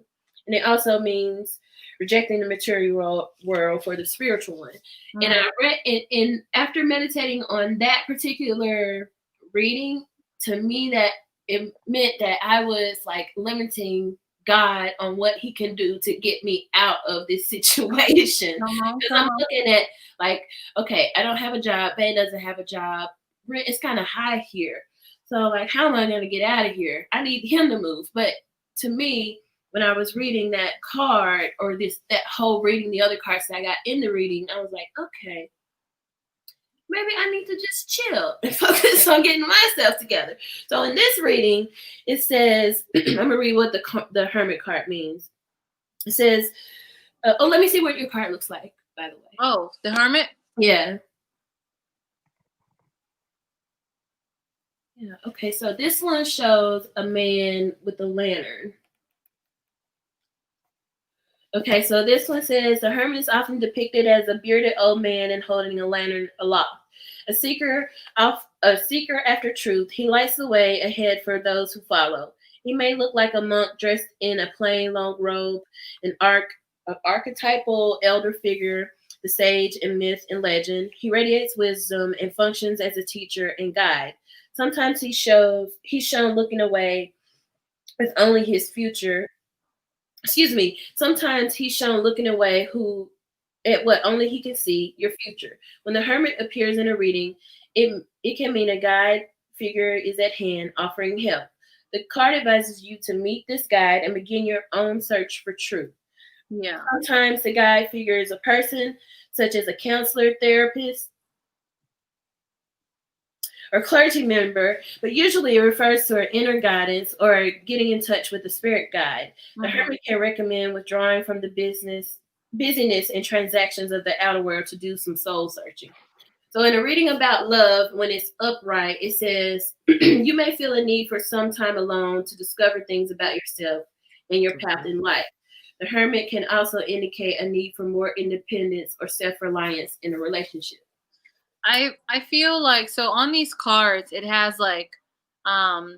S3: And it also means rejecting the material world for the spiritual one. And I read, and after meditating on that particular reading, to me that it meant that I was like limiting God on what he can do to get me out of this situation. Because I'm looking at like, okay, I don't have a job. Bae doesn't have a job. Rent is kind of high here. So like, how am I going to get out of here? I need him to move. But to me, when I was reading that card or that whole reading, the other cards that I got in the reading, I was like, okay, maybe I need to just chill and focus on getting myself together. So in this reading, it says, I'm going to read what the Hermit card means. It says, let me see what your card looks like, by the way.
S1: Oh, the Hermit?
S3: Yeah. Yeah, okay, so this one shows a man with a lantern. Okay, so this one says, the hermit is often depicted as a bearded old man and holding a lantern aloft. A seeker after truth, he lights the way ahead for those who follow. He may look like a monk dressed in a plain long robe, an archetypal elder figure, the sage in myth and legend. He radiates wisdom and functions as a teacher and guide. Sometimes he's shown looking away with only his future. Sometimes he's shown looking away at what only he can see, your future. When the hermit appears in a reading, it can mean a guide figure is at hand offering help. The card advises you to meet this guide and begin your own search for truth.
S1: Yeah.
S3: Sometimes the guide figure is a person, such as a counselor, therapist, or clergy member, but usually it refers to our inner guidance or getting in touch with the spirit guide. The hermit can recommend withdrawing from the busyness and transactions of the outer world to do some soul searching. So in a reading about love, when it's upright, it says, you may feel a need for some time alone to discover things about yourself and your path in life. The hermit can also indicate a need for more independence or self-reliance in a relationship.
S1: I feel like, so on these cards, it has like a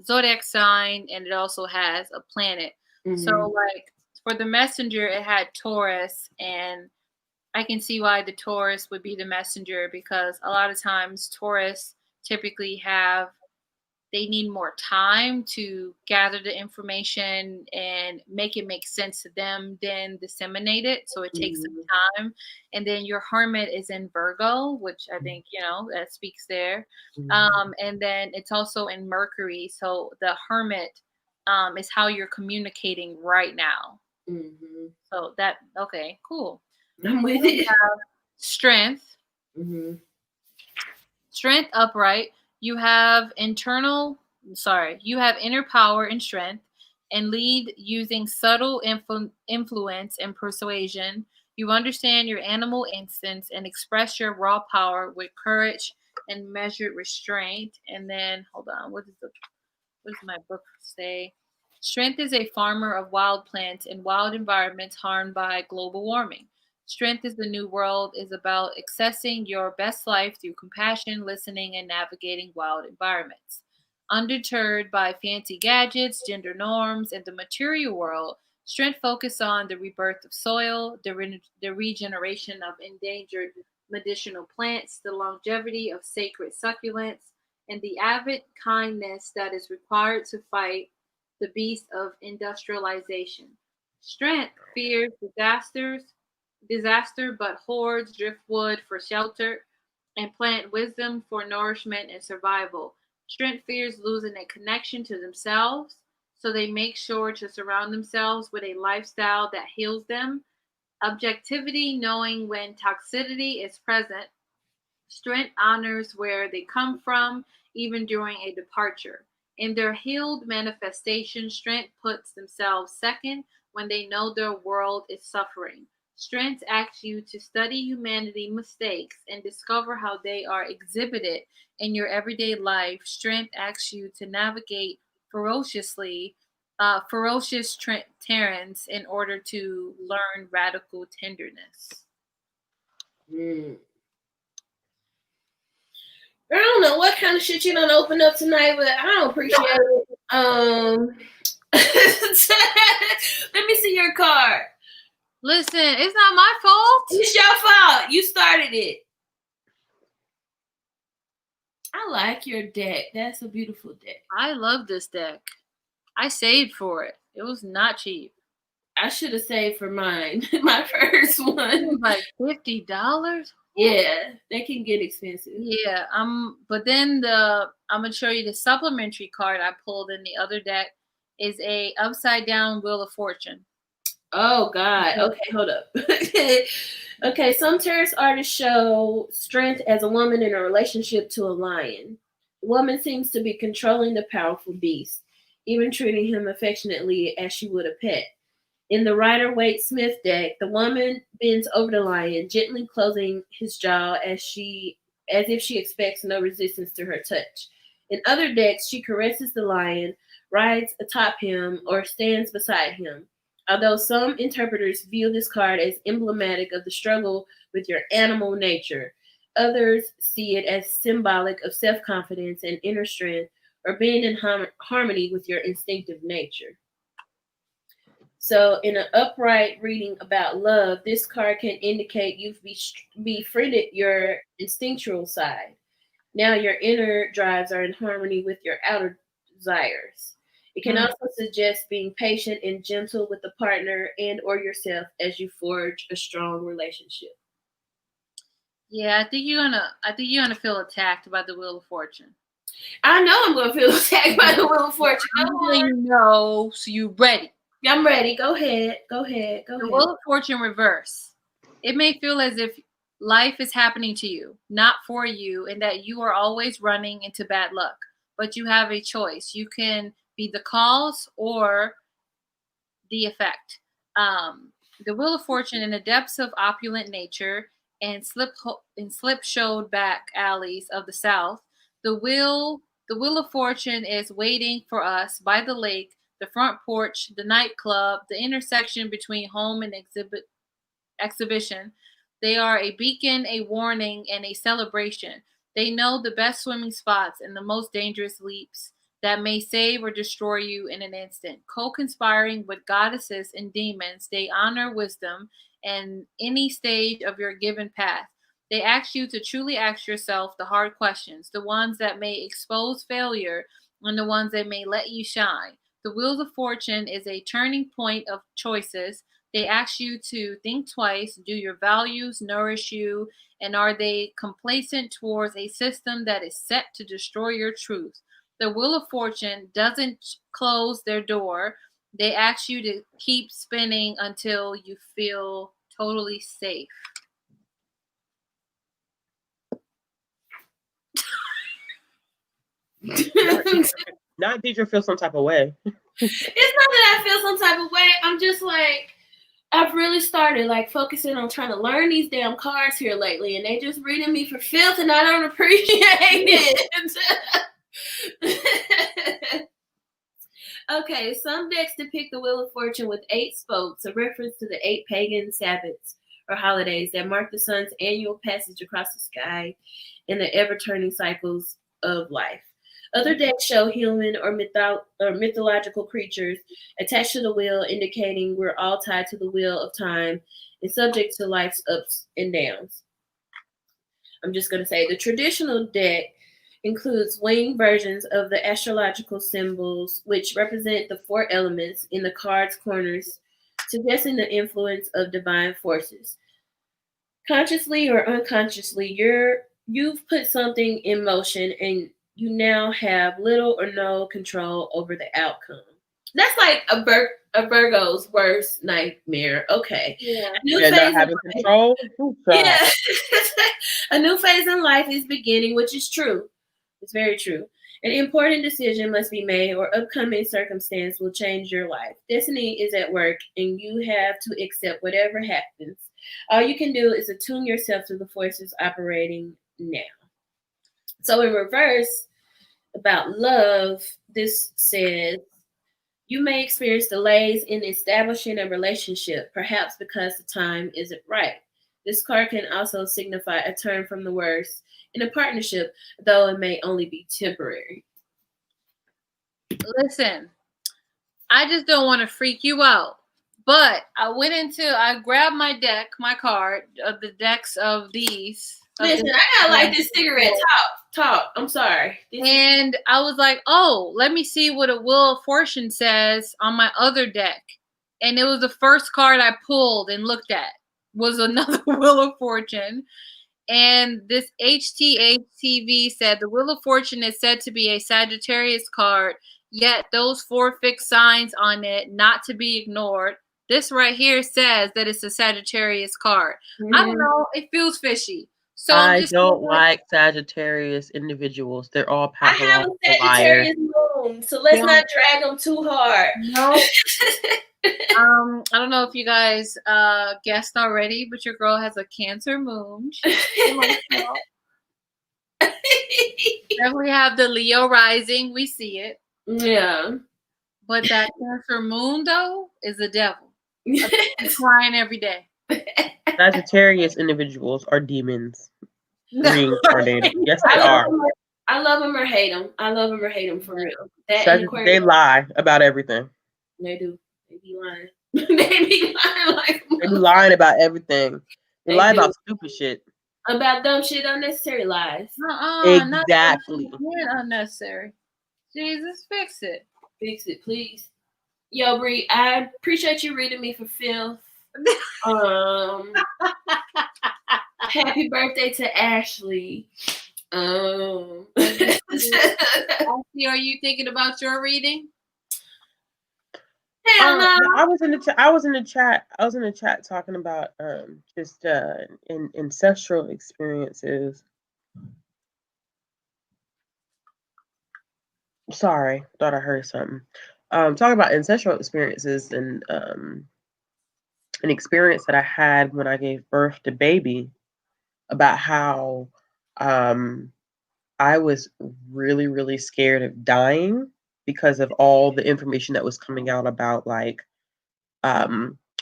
S1: zodiac sign and it also has a planet. So like for the messenger, it had Taurus, and I can see why the Taurus would be the messenger, because a lot of times Taurus typically they need more time to gather the information and make it make sense to them, then disseminate it. So it takes some time. And then your hermit is in Virgo, which I think, that speaks there. And then it's also in Mercury. So the hermit is how you're communicating right now. So okay, cool.
S3: I'm with it.
S1: Strength. Strength upright. You have inner power and strength, and lead using subtle influence and persuasion. You understand your animal instincts and express your raw power with courage and measured restraint. And then, hold on, what does my book say? Strength is a farmer of wild plants in wild environments harmed by global warming. Strength is the New World is about accessing your best life through compassion, listening, and navigating wild environments. Undeterred by fancy gadgets, gender norms, and the material world, strength focuses on the rebirth of soil, the regeneration of endangered medicinal plants, the longevity of sacred succulents, and the avid kindness that is required to fight the beast of industrialization. Strength fears disaster, but hoards driftwood for shelter and plant wisdom for nourishment and survival. Strength fears losing a connection to themselves, so they make sure to surround themselves with a lifestyle that heals them. Objectivity, knowing when toxicity is present. Strength honors where they come from, even during a departure. In their healed manifestation, strength puts themselves second when they know their world is suffering. Strength asks you to study humanity mistakes and discover how they are exhibited in your everyday life. Strength asks you to navigate ferocious terrains in order to learn radical tenderness.
S3: I don't know what kind of shit you done open up tonight, but I don't appreciate it. Let me see your card.
S1: Listen, it's not my fault.
S3: It's your fault. You started it. I like your deck. That's a beautiful deck.
S1: I love this deck. I saved for it. It was not cheap.
S3: I should have saved for mine. My first one.
S1: Like $50?
S3: Yeah, they can get expensive.
S1: Yeah, but then I'm gonna show you the supplementary card I pulled in the other deck is a upside down Wheel of Fortune.
S3: Oh God. Okay, hold up. Okay, some tarot artists show strength as a woman in a relationship to a lion. The woman seems to be controlling the powerful beast, even treating him affectionately as she would a pet. In the Rider-Waite-Smith deck, the woman bends over the lion, gently closing his jaw as if she expects no resistance to her touch. In other decks, she caresses the lion, rides atop him, or stands beside him. Although some interpreters view this card as emblematic of the struggle with your animal nature, others see it as symbolic of self-confidence and inner strength, or being in harmony with your instinctive nature. So in an upright reading about love, this card can indicate you've befriended your instinctual side. Now your inner drives are in harmony with your outer desires. It can also suggest being patient and gentle with the partner and or yourself as you forge a strong relationship.
S1: Yeah, I think you're gonna feel attacked by the Wheel of Fortune.
S3: I know I'm gonna feel attacked by the Wheel of Fortune.
S1: You know, so you ready.
S3: I'm ready. Go ahead.
S1: The Wheel of Fortune reverse. It may feel as if life is happening to you, not for you, and that you are always running into bad luck. But you have a choice. You can be the cause or the effect. The Wheel of Fortune, in the depths of opulent nature and slip-showed back alleys of the South, the Wheel of Fortune is waiting for us by the lake, the front porch, the nightclub, the intersection between home and exhibition. They are a beacon, a warning, and a celebration. They know the best swimming spots and the most dangerous leaps that may save or destroy you in an instant. Co-conspiring with goddesses and demons, they honor wisdom and any stage of your given path. They ask you to truly ask yourself the hard questions, the ones that may expose failure and the ones that may let you shine. The Wheel of Fortune is a turning point of choices. They ask you to think twice. Do your values nourish you? And are they complacent towards a system that is set to destroy your truth? The Wheel of Fortune doesn't close their door. They ask you to keep spinning until you feel totally safe.
S2: Not Deidra feel some type of way.
S3: It's not that I feel some type of way. I'm just like, I've really started like focusing on trying to learn these damn cards here lately, and they just reading me for filth, and I don't appreciate it. Okay, Okay, some decks depict the Wheel of Fortune with 8 spokes, a reference to the 8 pagan Sabbaths or holidays that mark the sun's annual passage across the sky in the ever-turning cycles of life. Other decks show human or mythological creatures attached to the wheel, indicating we're all tied to the wheel of time and subject to life's ups and downs. I'm just going to say the traditional deck includes winged versions of the astrological symbols, which represent the 4 elements in the card's corners, suggesting the influence of divine forces. Consciously or unconsciously, you've put something in motion and you now have little or no control over the outcome. That's like a Virgo's worst nightmare. Okay.
S1: Yeah.
S2: Not having control.
S3: Yeah. A new phase in life is beginning, which is true. It's very true. An important decision must be made, or upcoming circumstance will change your life. Destiny is at work, and you have to accept whatever happens. All you can do is attune yourself to the forces operating now. So in reverse, about love, this says, you may experience delays in establishing a relationship, perhaps because the time isn't right. This card can also signify a turn from the worst in a partnership, though it may only be temporary.
S1: Listen, I just don't want to freak you out. But I grabbed my card of the decks of these.
S3: Listen, I gotta light this cigarette. Talk. I'm sorry.
S1: And I was like, oh, let me see what a Wheel of Fortune says on my other deck. And it was the first card I pulled and looked at was another Wheel of Fortune. And this HTHTV said the Wheel of Fortune is said to be a Sagittarius card, yet those 4 fixed signs on it not to be ignored. This right here says that it's a Sagittarius card. Mm-hmm. I don't know. It feels fishy. So
S2: I don't like Sagittarius individuals. They're all pathological
S3: liars. I have a Sagittarius moon, so let's not drag them too hard.
S1: No. I don't know if you guys guessed already, but your girl has a Cancer moon. Then we have the Leo rising. We see it.
S3: Yeah.
S1: But that Cancer moon, though, is the devil. I'm crying every day.
S2: Sagittarius individuals are demons. Reincarnated. Yes, they are.
S3: I love them or hate them. I love them or hate them for real.
S2: They lie about everything.
S3: They do. They be lying. They be
S2: lying about everything. They lie about stupid shit.
S3: About dumb shit, unnecessary lies.
S2: Exactly.
S1: Not unnecessary. Jesus, fix it.
S3: Fix it, please. Yo, Bree, I appreciate you reading me for filth. Happy birthday to Ashley.
S1: Ashley, are you thinking about your reading?
S3: Hell no.
S2: I was in the chat talking about just ancestral experiences. Sorry, thought I heard something. Talking about ancestral experiences and an experience that I had when I gave birth to baby, about how I was really, really scared of dying because of all the information that was coming out about like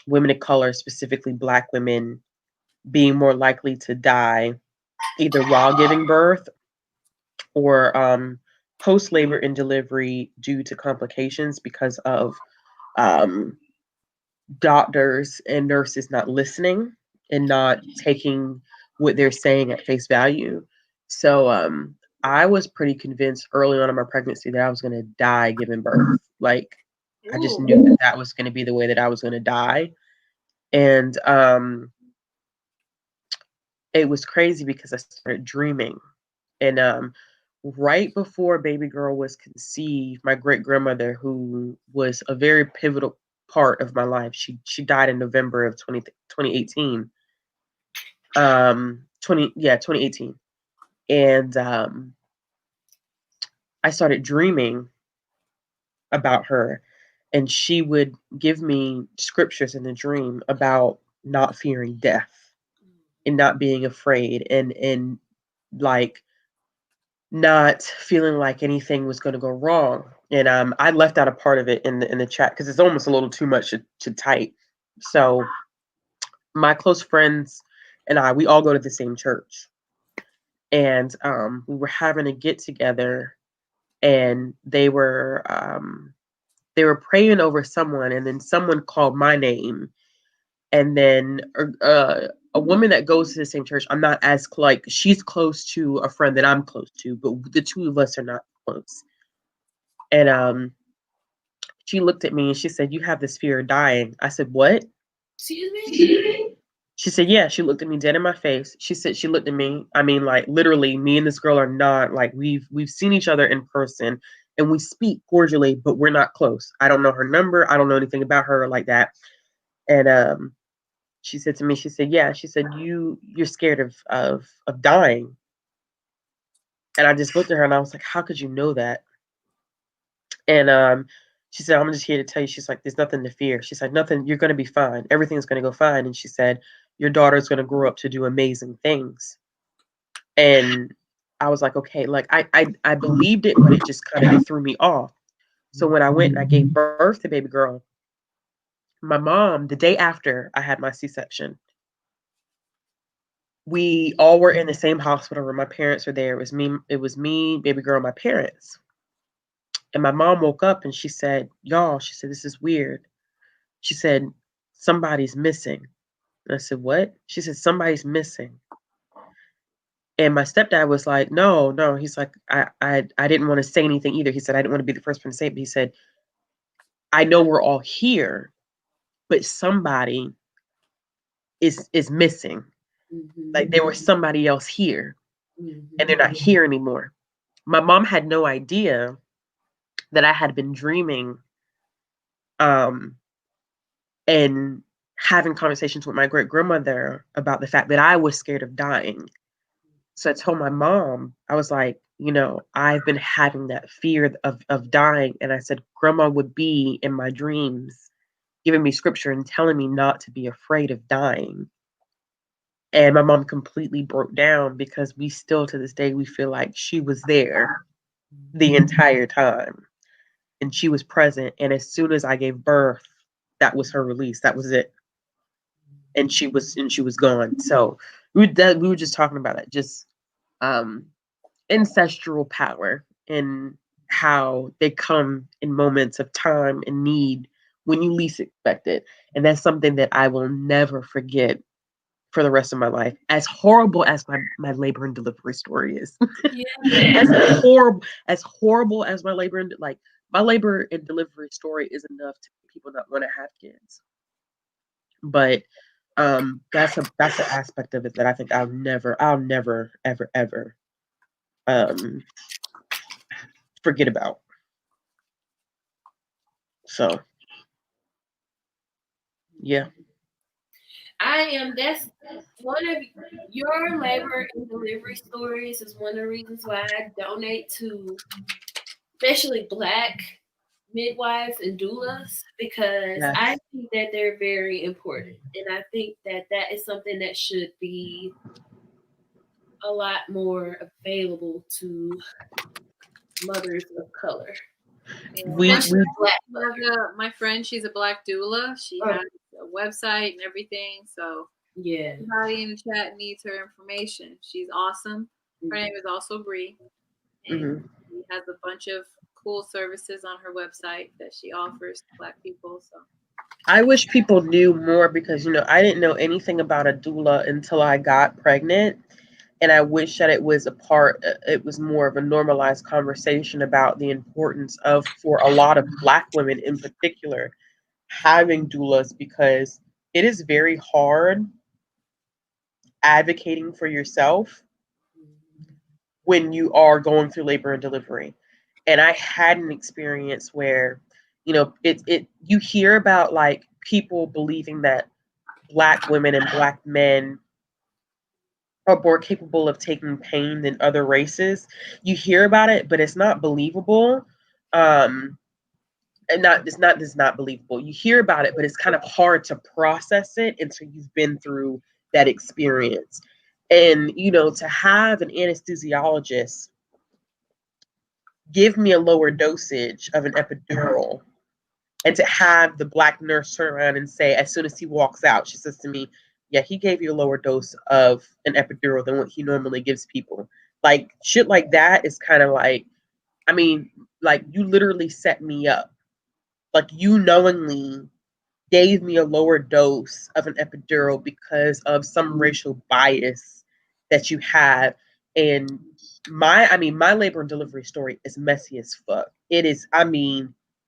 S2: women of color, specifically Black women, being more likely to die either while giving birth or post-labor and delivery due to complications because of doctors and nurses not listening and not taking what they're saying at face value. So I was pretty convinced early on in my pregnancy that I was going to die giving birth. Like, I just knew that was going to be the way that I was going to die. And it was crazy because I started dreaming. And right before baby girl was conceived, my great grandmother, who was a very pivotal part of my life, she died in November of 2018. 2018. And I started dreaming about her, and she would give me scriptures in the dream about not fearing death and not being afraid and like not feeling like anything was going to go wrong. And I left out a part of it in the chat because it's almost a little too much to type. So my close friends and we all go to the same church. And we were having a get together, and they were praying over someone, and then someone called my name, and then a woman that goes to the same church, I'm not as like, she's close to a friend that I'm close to, but the two of us are not close. And she looked at me and she said, "You have this fear of dying." I said, "What?"
S3: Excuse me?
S2: She said, "Yeah." She looked at me dead in my face. She said, she looked at me. I mean, like, literally, me and this girl are not, like, we've seen each other in person and we speak cordially, but we're not close. I don't know her number. I don't know anything about her like that. And she said to me, she said, "Yeah." She said, you're scared of dying." And I just looked at her and I was like, "How could you know that?" And she said, "I'm just here to tell you." She's like, "There's nothing to fear." She's like, "Nothing, you're going to be fine. Everything's going to go fine." And she said, "Your daughter's going to grow up to do amazing things." And I was like, okay, like I believed it, but it just kind of threw me off. So when I went and I gave birth to baby girl, my mom, the day after I had my C-section, we all were in the same hospital room. My parents were there. It was me, baby girl, my parents. And my mom woke up and she said, "Y'all," she said, "this is weird." She said, "Somebody's missing." And I said, "What?" She said, "Somebody's missing." And my stepdad was like, "No, no." He's like, I didn't want to say anything either. He said, "I didn't want to be the first one to say it." But he said, "I know we're all here, but somebody is missing.
S3: Mm-hmm.
S2: Like there was somebody else here, and they're not here anymore." My mom had no idea that I had been dreaming and having conversations with my great grandmother about the fact that I was scared of dying. So I told my mom, I was like, "I've been having that fear of dying." And I said, "Grandma would be in my dreams, giving me scripture and telling me not to be afraid of dying." And my mom completely broke down because we still, to this day, we feel like she was there the entire time and she was present. And as soon as I gave birth, that was her release. That was it. And she was gone. So we were just talking about it, just ancestral power and how they come in moments of time and need when you least expect it. And that's something that I will never forget for the rest of my life. As horrible as my labor and delivery story is.
S3: Yeah.
S2: as horrible as my labor and delivery story is enough to make people not want to have kids. But that's an aspect of it that I think I'll never ever forget about. So yeah.
S3: That's one of your labor and delivery stories is one of the reasons why I donate to especially Black midwives and doulas, because
S2: Yes.
S3: I think that they're very important. And I think that that is something that should be a lot more available to mothers of color.
S1: Especially
S3: Black
S1: my friend, she's a Black doula. She has a website and everything. So
S3: yeah.
S1: everybody in the chat needs her information. She's awesome. Her name is also Bree. And she has a bunch of cool services on her website that she offers to Black people. So
S2: I wish people knew more because, I didn't know anything about a doula until I got pregnant. And I wish that it was more of a normalized conversation about the importance of, for a lot of Black women in particular, having doulas, because it is very hard advocating for yourself when you are going through labor and delivery. And I had an experience where, you hear about like people believing that Black women and Black men are more capable of taking pain than other races. You hear about it, but it's not believable. It's not believable. You hear about it, but it's kind of hard to process it until you've been through that experience. And to have an anesthesiologist give me a lower dosage of an epidural, and to have the Black nurse turn around and say, as soon as he walks out, she says to me, yeah, he gave you a lower dose of an epidural than what he normally gives people. Like, shit like that is kind of like, I mean, like, you literally set me up. Like, you knowingly gave me a lower dose of an epidural because of some racial bias that you have. And my labor and delivery story is messy as fuck. It is,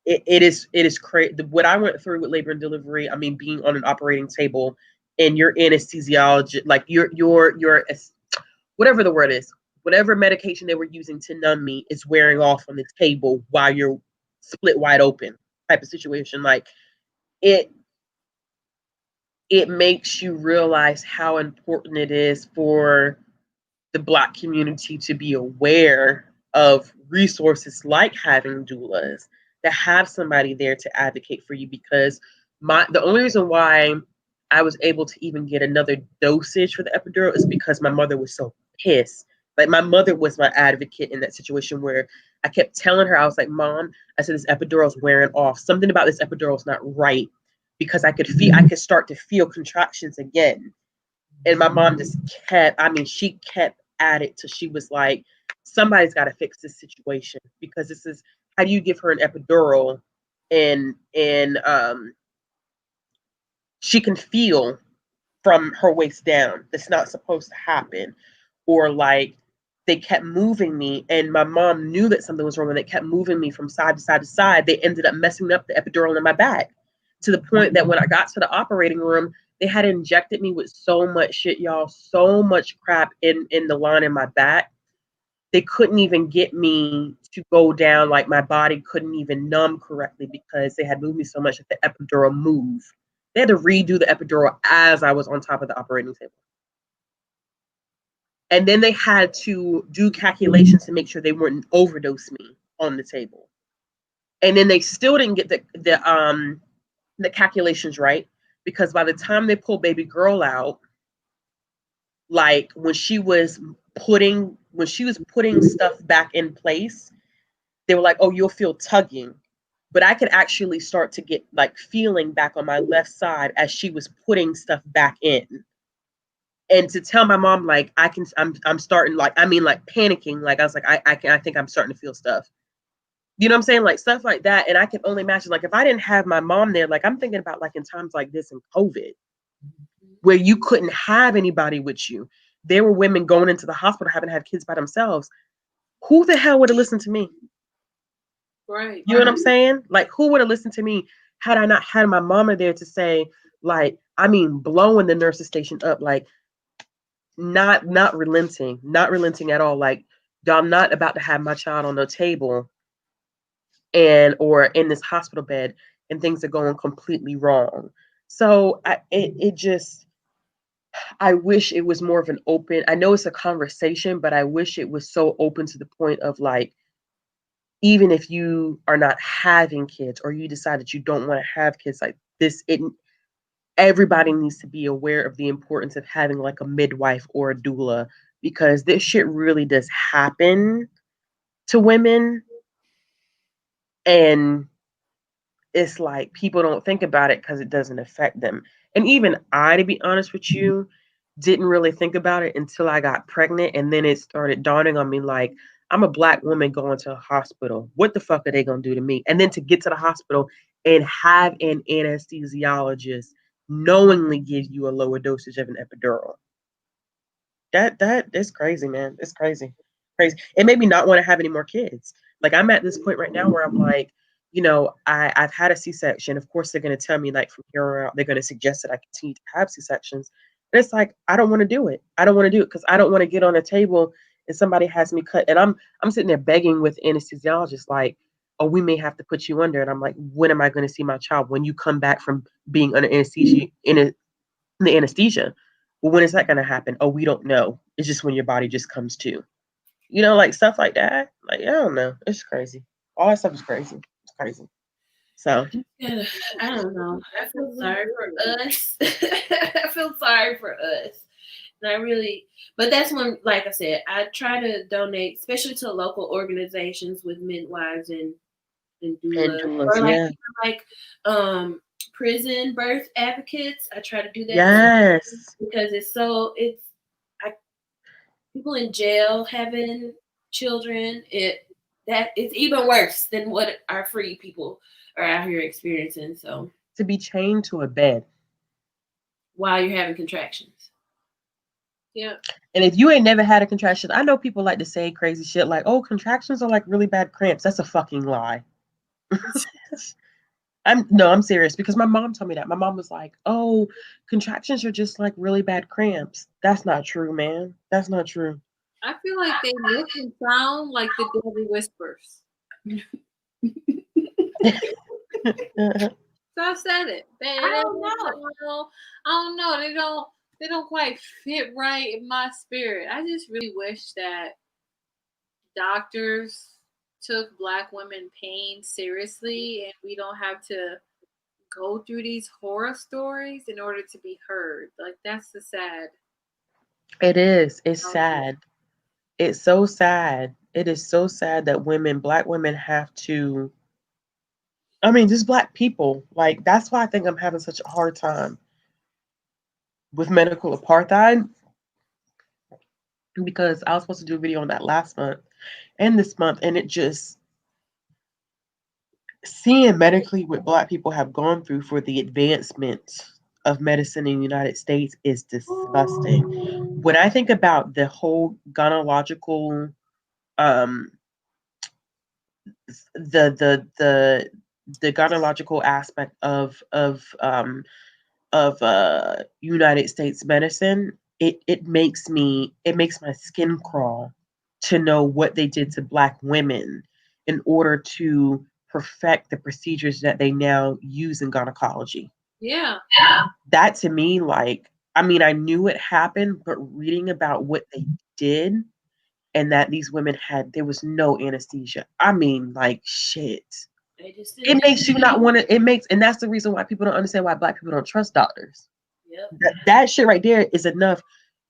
S2: it is crazy. What I went through with labor and delivery, being on an operating table and your anesthesiologist, like your whatever the word is, whatever medication they were using to numb me is wearing off on the table while you're split wide open type of situation. Like, it makes you realize how important it is for the Black community to be aware of resources like having doulas, to have somebody there to advocate for you. Because the only reason why I was able to even get another dosage for the epidural is because my mother was so pissed. Like, my mother was my advocate in that situation, where I kept telling her, I was like, Mom, I said, this epidural is wearing off. Something about this epidural is not right, because I could start to feel contractions again. And my mom just she kept at it till she was like, somebody's got to fix this situation, because this is, how do you give her an epidural and she can feel from her waist down? That's not supposed to happen. Or like, they kept moving me, and my mom knew that something was wrong, and they kept moving me from side to side to side. They ended up messing up the epidural in my back, to the point that when I got to the operating room, they had injected me with so much shit, y'all, so much crap in the line in my back. They couldn't even get me to go down. Like, my body couldn't even numb correctly because they had moved me so much that the epidural moved. They had to redo the epidural as I was on top of the operating table. And then they had to do calculations to make sure they wouldn't overdose me on the table. And then they still didn't get the calculations right, because by the time they pulled baby girl out, like, when she was putting stuff back in place, they were like, oh, you'll feel tugging. But I could actually start to get like feeling back on my left side as she was putting stuff back in. And to tell my mom, like, I'm starting, like, like, panicking. Like, I was like, I think I'm starting to feel stuff. You know what I'm saying? Like, stuff like that. And I can only imagine, like, if I didn't have my mom there, like, I'm thinking about, like, in times like this in COVID, where you couldn't have anybody with you. There were women going into the hospital having to have kids by themselves. Who the hell would have listened to me?
S1: Right.
S2: You know what I'm saying? Like, who would have listened to me had I not had my mama there to say, like, blowing the nurses station up, like, not relenting at all. Like, I'm not about to have my child on the table or in this hospital bed and things are going completely wrong. So I wish it was more of an open, I know it's a conversation, but I wish it was so open to the point of, like, even if you are not having kids, or you decide that you don't want to have kids, like this, everybody needs to be aware of the importance of having, like, a midwife or a doula, because this shit really does happen to women. And it's like, people don't think about it because it doesn't affect them. And even I, to be honest with you, didn't really think about it until I got pregnant. And then it started dawning on me, like, I'm a Black woman going to a hospital. What the fuck are they going to do to me? And then to get to the hospital and have an anesthesiologist knowingly give you a lower dosage of an epidural. That is crazy, man. It's crazy. Crazy. It made me not want to have any more kids. Like, I'm at this point right now where I'm like, I've had a C-section. Of course, they're going to tell me, like, from here on out, they're going to suggest that I continue to have C-sections. And it's like, I don't want to do it. I don't want to do it because I don't want to get on a table and somebody has me cut. And I'm sitting there begging with anesthesiologists, like, oh, we may have to put you under. And I'm like, when am I going to see my child? When you come back from being under anesthesia, in the anesthesia? Well, when is that going to happen? Oh, we don't know. It's just when your body just comes to. Like, stuff like that. Like, I don't know. It's crazy. All that stuff is crazy. It's crazy. So,
S3: yeah, I don't know. I feel sorry for us. I feel sorry for us. But that's when, like I said, I try to donate, especially to local organizations with midwives and doulas, or like
S2: yeah.
S3: like prison birth advocates. I try to do that
S2: Yes.
S3: because people in jail having children. It's even worse than what our free people are out here experiencing. So
S2: to be chained to a bed
S3: while you're having contractions.
S1: Yeah.
S2: And if you ain't never had a contraction, I know people like to say crazy shit like, "Oh, contractions are like really bad cramps." That's a fucking lie. I'm serious because my mom told me that. My mom was like, "Oh, contractions are just like really bad cramps." That's not true, man. That's not true.
S1: I feel like they look and sound like the devil whispers. So I said it.
S3: I don't know.
S1: I don't know. They don't quite fit right in my spirit. I just really wish that doctors took Black women pain seriously and we don't have to go through these horror stories in order to be heard. Like that's the sad.
S2: It is. It's sad. It's so sad. It is so sad that Black women have to, I mean, just Black people. Like, that's why I think I'm having such a hard time with medical apartheid. Because I was supposed to do a video on that last month and this month, and it just, seeing medically what Black people have gone through for the advancement of medicine in the United States is disgusting. When I think about the whole gynecological, the gynecological aspect of United States medicine, it makes my skin crawl to know what they did to Black women in order to perfect the procedures that they now use in gynecology.
S1: Yeah.
S2: That to me, like, I mean, I knew it happened, but reading about what they did and that these women there was no anesthesia. I mean, like, shit. It makes you not want to, and that's the reason why people don't understand why Black people don't trust doctors.
S3: Yep.
S2: That shit right there is enough.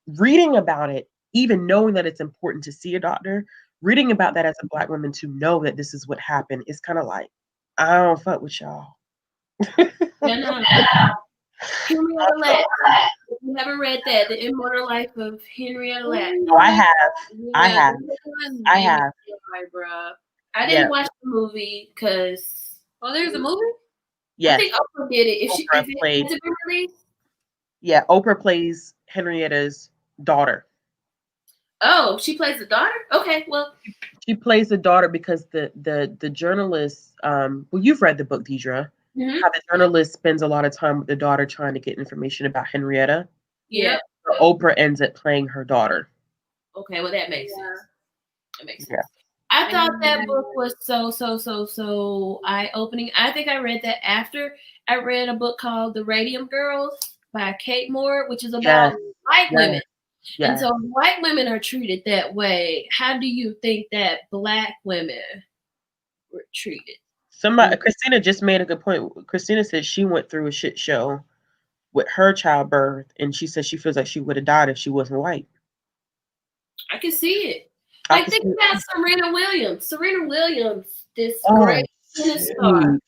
S2: Reading about it, even knowing that it's important to see a doctor, reading about that as a Black woman to know that this is what happened is kind of like, I don't fuck with y'all.
S3: No. Henrietta Lacks. If you haven't read that, The Immortal Life of Henrietta Lacks.
S2: Oh, I have. I have.
S3: I didn't watch the movie because.
S1: Oh, there's a movie?
S2: Yes.
S3: I think Oprah did it. Has it been released?
S2: Yeah, Oprah plays Henrietta's daughter.
S3: Oh, she plays the daughter? Okay, well.
S2: She plays the daughter because the journalist, well, you've read the book, Deidra. Mm-hmm. How the journalist spends a lot of time with the daughter trying to get information about Henrietta.
S3: Yeah.
S2: So Oprah ends up playing her daughter.
S3: Okay, well, that makes sense. That makes sense. I thought that book was so eye-opening. I think I read that after I read a book called The Radium Girls by Kate Moore, which is about white women. Yes. And so white women are treated that way. How do you think that Black women were treated?
S2: Christina just made a good point. Christina said she went through a shit show with her childbirth, and she said she feels like she would have died if she wasn't white.
S3: I can see it. Like, think about Serena Williams. Serena Williams, this great tennis star,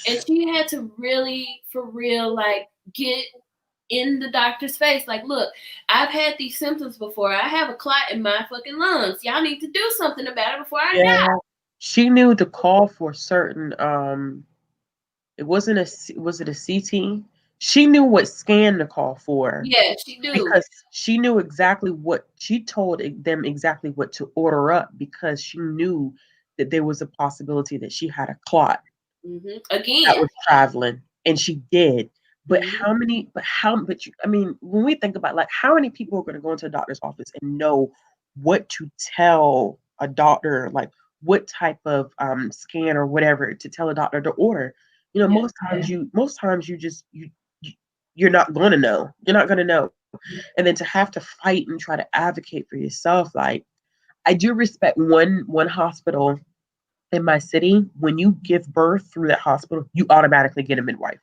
S3: and she had to really, for real, like, get in the doctor's face. Like, look, I've had these symptoms before. I have a clot in my fucking lungs. Y'all need to do something about it before I die.
S2: She knew to call for certain. Was it a CT? She knew what scan to call for.
S3: Yeah, she knew.
S2: Because she knew exactly she told them exactly what to order up because she knew that there was a possibility that she had a clot.
S3: Mm-hmm. Again.
S2: That was traveling, and she did. But I mean, when we think about, like, how many people are going to go into a doctor's office and know what to tell a doctor, like what type of scan or whatever to tell a doctor to order? You know, most times you're not going to know. You're not going to know. And then to have to fight and try to advocate for yourself, like, I do respect one hospital in my city. When you give birth through that hospital, you automatically get a midwife.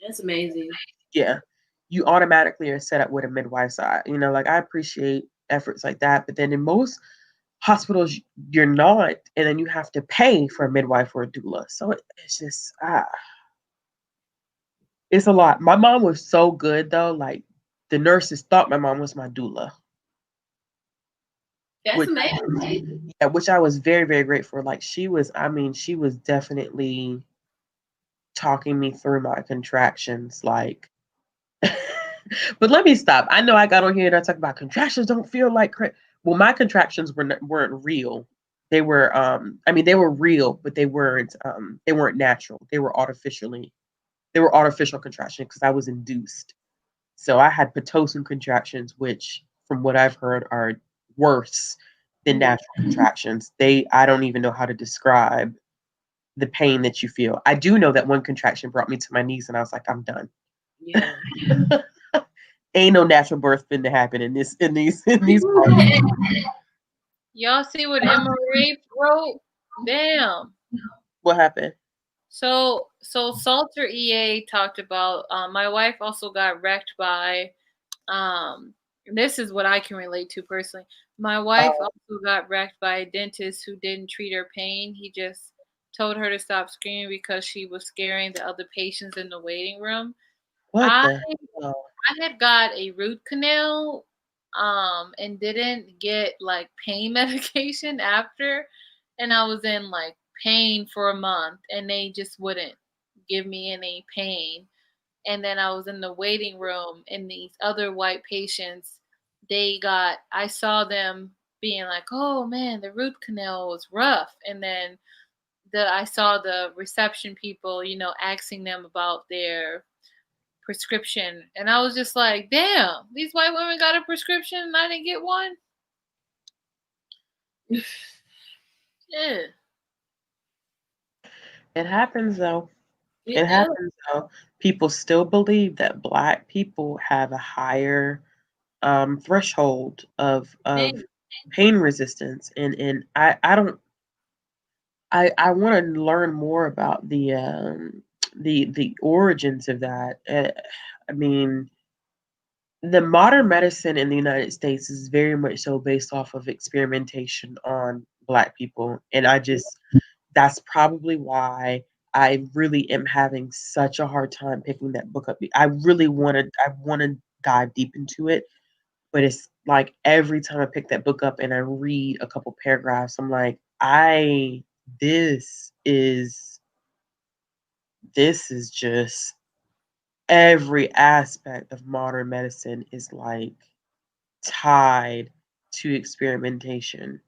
S3: That's amazing.
S2: Yeah. you automatically are set up with a midwife side. You know, like I appreciate efforts like that, but then in most hospitals you're not, and then you have to pay for a midwife or a doula. So it's just it's a lot. My mom was so good though. Like the nurses thought my mom was my doula.
S3: That's amazing.
S2: Yeah, which I was very, very grateful. Like she was, I mean, she was definitely talking me through my contractions. Like, but let me stop. I know I got on here and I talk about contractions don't feel like well, my contractions weren't real. They were, I mean, they were real, but they weren't natural. They were artificial contractions because I was induced. So I had Pitocin contractions, which, from what I've heard, are worse than natural contractions. I don't even know how to describe the pain that you feel. I do know that one contraction brought me to my knees, and I was like, I'm done.
S3: Yeah.
S2: Ain't no natural birth finna happen in these.
S1: Y'all see what Emma Rape wrote? Damn.
S2: What happened?
S1: So Salter EA talked about my wife also got wrecked by this is what I can relate to personally. My wife also got wrecked by a dentist who didn't treat her pain. He just told her to stop screaming because she was scaring the other patients in the waiting room. I had got a root canal and didn't get like pain medication after, and I was in like pain for a month and they just wouldn't give me any pain. And then I was in the waiting room and these other white patients, I saw them being like, oh man, the root canal was rough. And then I saw the reception people, asking them about their prescription. And I was just like, damn, these white women got a prescription and I didn't get one. Yeah.
S2: It happens though. It happens though. People still believe that Black people have a higher threshold of pain resistance, and I don't. I want to learn more about the origins of that. I mean, the modern medicine in the United States is very much so based off of experimentation on Black people, and that's probably why I really am having such a hard time picking that book up. I want to dive deep into it, but it's like every time I pick that book up and I read a couple paragraphs, I'm like, this is just every aspect of modern medicine is like tied to experimentation,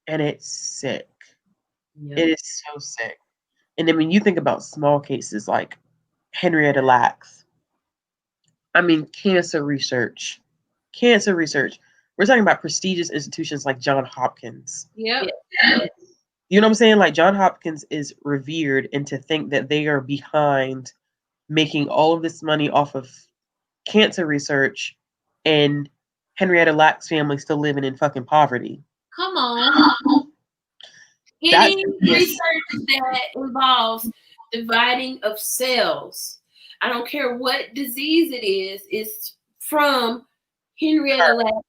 S2: and it's sick. Yep. It is so sick. And then when you think about small cases like Henrietta Lacks, I mean, cancer research. We're talking about prestigious institutions like Johns Hopkins.
S1: Yep.
S2: You know what I'm saying? Like Johns Hopkins is revered, and to think that they are behind making all of this money off of cancer research, and Henrietta Lacks' family still living in fucking poverty.
S1: Come on.
S3: Any research that involves dividing of cells, I don't care what disease it is, it's from Henrietta Lacks'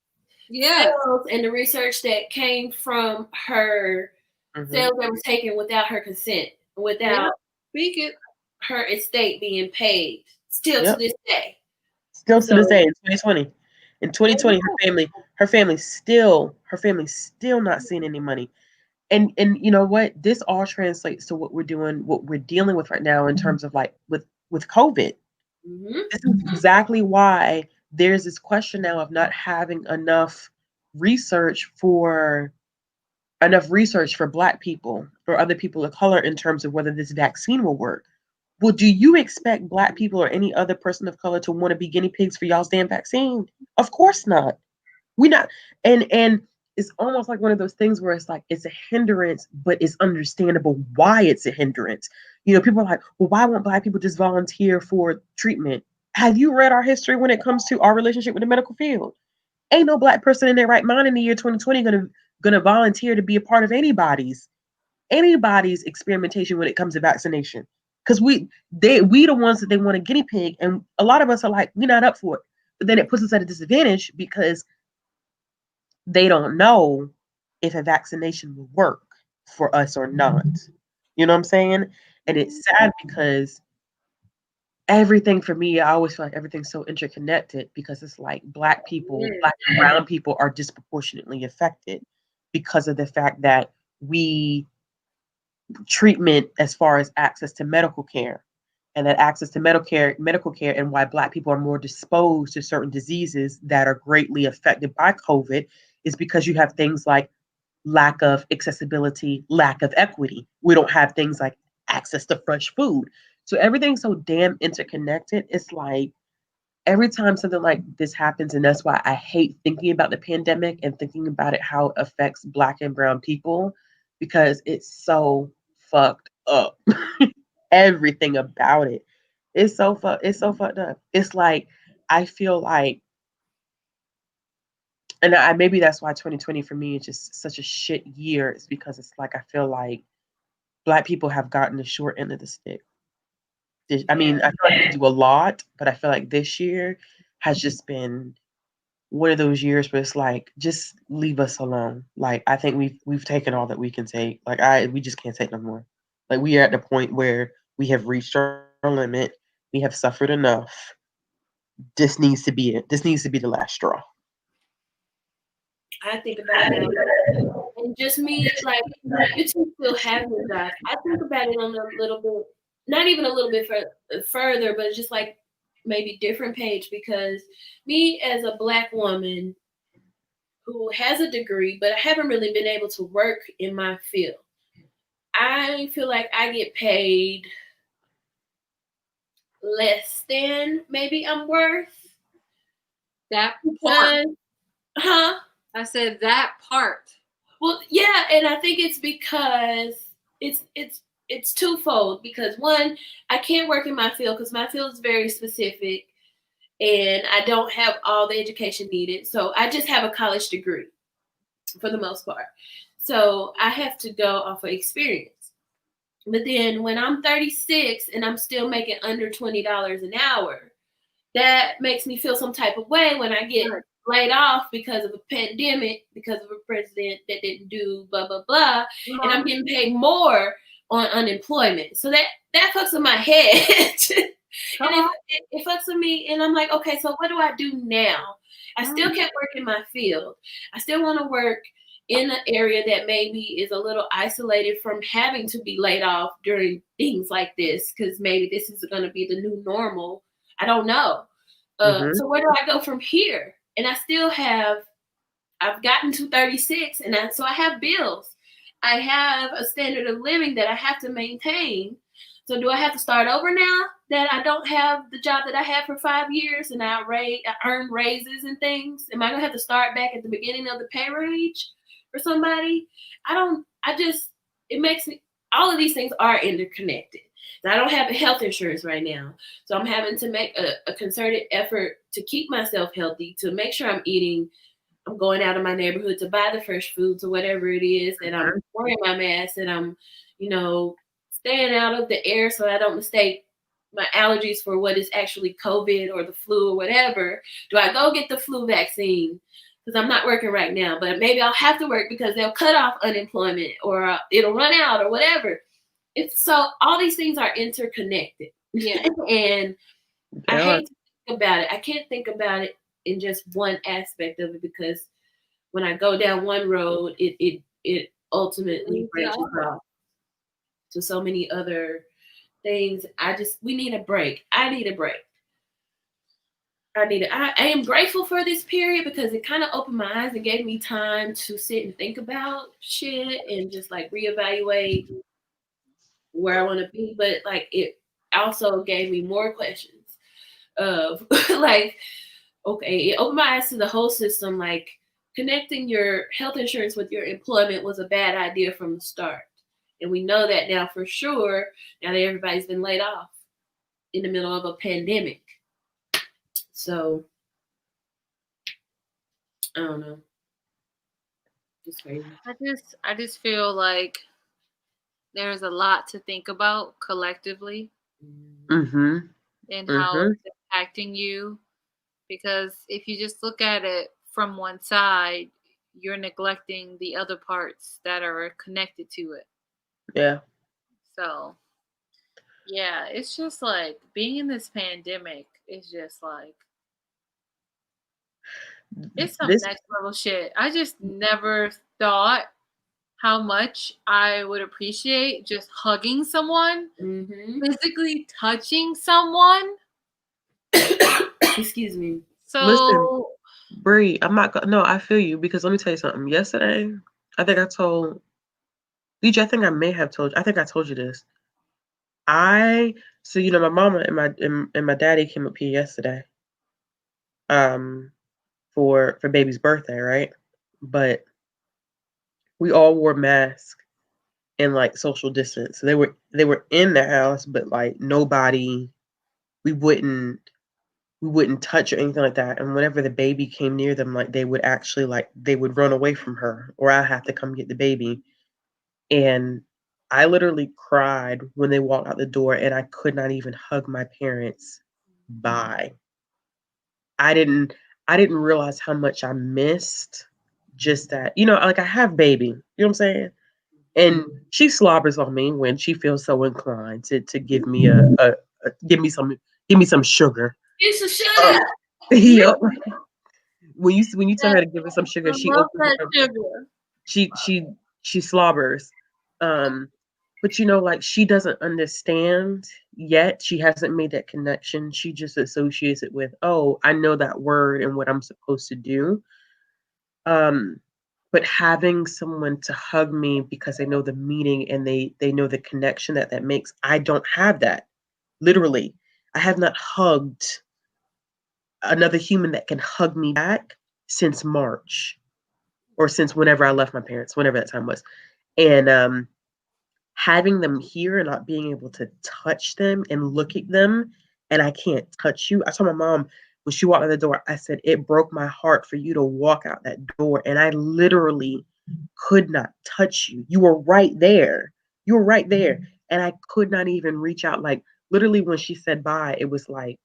S3: cells and the research that came from her cells that were taken without her consent, without her estate being paid, still to this day.
S2: Still to this day in 2020. In 2020, her family still not seeing any money. And you know what? This all translates to what we're dealing with right now in terms of like with COVID. This is exactly why there's this question now of not having enough research for Black people or other people of color in terms of whether this vaccine will work. Well, do you expect Black people or any other person of color to want to be guinea pigs for y'all's damn vaccine? Of course not. We not. And it's almost like one of those things where it's like it's a hindrance, but it's understandable why it's a hindrance. You know, people are like, well, why won't Black people just volunteer for treatment? Have you read our history when it comes to our relationship with the medical field? Ain't no Black person in their right mind in the year 2020 gonna volunteer to be a part of anybody's experimentation when it comes to vaccination. because we the ones that they want a guinea pig, and a lot of us are like, we're not up for it. But then it puts us at a disadvantage because they don't know if a vaccination will work for us or not. You know what I'm saying? And it's sad because everything for me, I always feel like everything's so interconnected because it's like Black people, Black and brown people are disproportionately affected because of the fact that we treatment as far as access to medical care, and that access to medical care and why Black people are more disposed to certain diseases that are greatly affected by COVID is because you have things like lack of accessibility, lack of equity. We don't have things like access to fresh food. So everything's so damn interconnected. It's like every time something like this happens, and that's why I hate thinking about the pandemic and thinking about it, how it affects Black and brown people, because it's so fucked up. Everything about it. It's so fucked up. It's like I feel like, and maybe that's why 2020 for me is just such a shit year. It's because it's like I feel like Black people have gotten the short end of the stick. I mean, I feel like we do a lot, but I feel like this year has just been one of those years where it's like, just leave us alone. Like I think we've taken all that we can take. Like we just can't take no more. Like we are at the point where we have reached our limit. We have suffered enough. This needs to be it. This needs to be the last straw.
S3: I think about that. And just me, like, you two still have your job. I think about it on a little bit, not even a little bit further, but just like maybe different page, because me as a Black woman who has a degree, but I haven't really been able to work in my field, I feel like I get paid less than maybe I'm worth.
S1: That part.
S3: Huh?
S1: I said that part.
S3: Well, yeah, and I think it's because it's twofold. Because one, I can't work in my field because my field is very specific, and I don't have all the education needed. So I just have a college degree for the most part. So I have to go off of experience. But then when I'm 36 and I'm still making under $20 an hour, that makes me feel some type of way when I get laid off because of a pandemic, because of a president that didn't do blah, blah, blah. And I'm getting paid more on unemployment. So that fucks with my head. And it fucks with me. And I'm like, okay, so what do I do now? I still can't work in my field. I still want to work in an area that maybe is a little isolated from having to be laid off during things like this, because maybe this is going to be the new normal. I don't know. So where do I go from here? And I've gotten to 36, and so I have bills. I have a standard of living that I have to maintain. So do I have to start over now that I don't have the job that I had for 5 years and I earned raises and things? Am I going to have to start back at the beginning of the pay range for somebody? It makes me, all of these things are interconnected. I don't have health insurance right now. So I'm having to make a concerted effort to keep myself healthy, to make sure I'm eating. I'm going out of my neighborhood to buy the fresh foods or whatever it is, and I'm wearing my mask, and I'm, staying out of the air so I don't mistake my allergies for what is actually COVID or the flu or whatever. Do I go get the flu vaccine? Because I'm not working right now, but maybe I'll have to work because they'll cut off unemployment or it'll run out or whatever. So all these things are interconnected.
S1: Yeah.
S3: And I hate to think about it. I can't think about it in just one aspect of it, because when I go down one road, it ultimately branches off to so many other things. We need a break. I need a break. I am grateful for this period because it kind of opened my eyes and gave me time to sit and think about shit and just like reevaluate where I want to be. But like, it also gave me more questions of like, okay, it opened my eyes to the whole system. Like, connecting your health insurance with your employment was a bad idea from the start. And we know that now for sure, now that everybody's been laid off in the middle of a pandemic. So, I don't know. It's crazy.
S1: I just feel like there's a lot to think about collectively.
S2: Mm-hmm.
S1: and how
S2: Mm-hmm.
S1: it's impacting you. Because if you just look at it from one side, you're neglecting the other parts that are connected to it.
S2: Yeah.
S1: So, yeah, it's just like being in this pandemic is just like, it's some
S2: This
S1: next level shit. I just never thought how much I would appreciate just hugging someone, physically touching someone.
S3: Excuse me.
S2: listen,
S1: So,
S2: Bree, I'm not gonna no, I feel you because let me tell you something. Yesterday, I think I told DJ, I think I may have told you, I think I told you this. So my mama and my daddy came up here yesterday. For baby's birthday, right? But we all wore masks and like social distance. So they were in the house, but like nobody, we wouldn't touch or anything like that. And whenever the baby came near them, like they would actually like they would run away from her, or I have to come get the baby. And I literally cried when they walked out the door, and I could not even hug my parents. Bye. I didn't I didn't realize how much I missed just that. Like I have baby, you know what I'm saying? And she slobbers on me when she feels so inclined to give me give me some sugar.
S3: It's a
S2: Uh,
S3: sugar.
S2: yep. When you tell her to give her some
S1: I
S2: sugar, she
S1: love
S2: opens
S1: that
S2: her,
S1: sugar.
S2: she slobbers. But like she doesn't understand yet. She hasn't made that connection. She just associates it with, oh, I know that word and what I'm supposed to do. Um, but having someone to hug me because they know the meaning and they know the connection that makes, I don't have that. Literally, I have not hugged another human that can hug me back since March, or since whenever I left my parents, whenever that time was. And having them here and not being able to touch them and look at them, and I can't touch you. I told my mom when she walked out the door, I said, it broke my heart for you to walk out that door, and I literally could not touch you. You were right there. You were right there. And I could not even reach out. Like, literally, when she said bye, it was like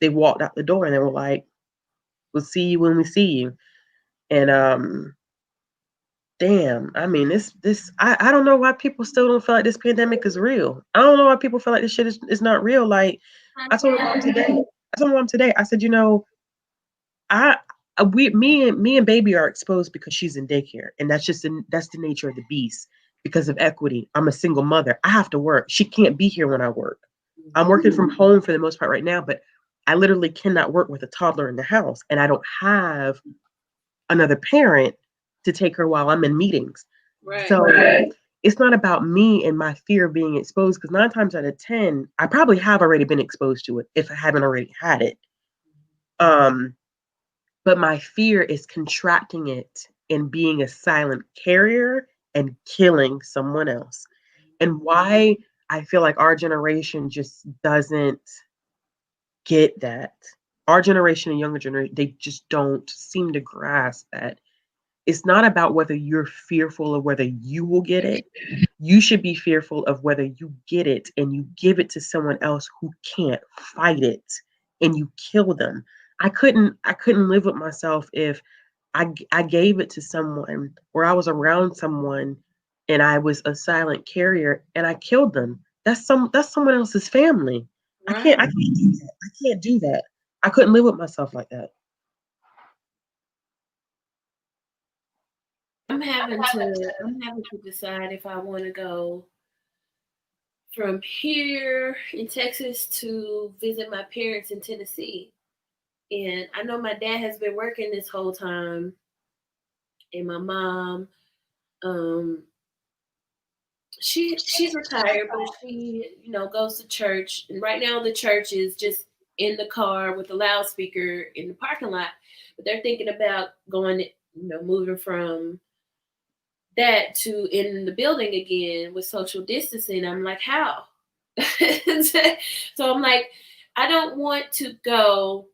S2: they walked out the door and they were like, we'll see you when we see you. And damn, I mean, I don't know why people still don't feel like this pandemic is real. I don't know why people feel like this shit is not real. Like, I told my mom today, I said, I me and baby are exposed because she's in daycare, and that's the nature of the beast. Because of equity, I'm a single mother. I have to work. She can't be here when I work. I'm working from home for the most part right now, but I literally cannot work with a toddler in the house, and I don't have another parent to take her while I'm in meetings.
S3: Right.
S2: So it's not about me and my fear of being exposed, because 9 times out of 10, I probably have already been exposed to it if I haven't already had it. But my fear is contracting it and being a silent carrier and killing someone else. And why I feel like our generation just doesn't get that. Our generation and younger generation, they just don't seem to grasp that it's not about whether you're fearful of whether you will get it. You should be fearful of whether you get it and you give it to someone else who can't fight it and you kill them. I couldn't live with myself if I gave it to someone, or I was around someone and I was a silent carrier and I killed them. That's someone else's family. I can't do that. I can't do that. I couldn't live with myself like that.
S3: I'm having to decide if I want to go from here in Texas to visit my parents in Tennessee. And I know my dad has been working this whole time, and my mom, um, she's retired, but she goes to church. And right now the church is just in the car with the loudspeaker in the parking lot. But they're thinking about going, moving from that to in the building again with social distancing. I'm like, how? So I'm like, I don't want to go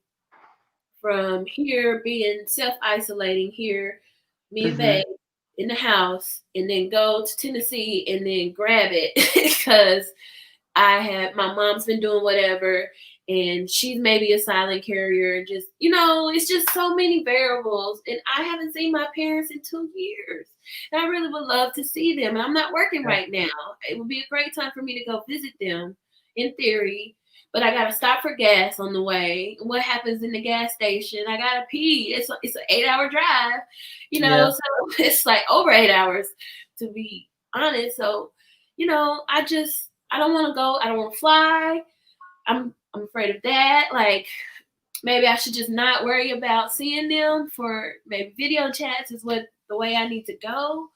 S3: from here being self-isolating here, me and
S2: Mhm.
S3: Babe in the house, and then go to Tennessee and then grab it because my mom's been doing whatever, and she's maybe a silent carrier. Just, it's just so many variables. And I haven't seen my parents in 2 years. And I really would love to see them. And I'm not working right now. It would be a great time for me to go visit them, in theory. But I gotta stop for gas on the way. What happens in the gas station? I gotta pee. It's an 8-hour drive, So it's like over 8 hours, to be honest. So, I don't want to go. I don't want to fly. I'm afraid of that. Like, maybe I should just not worry about seeing them. For maybe video chats is the way I need to go.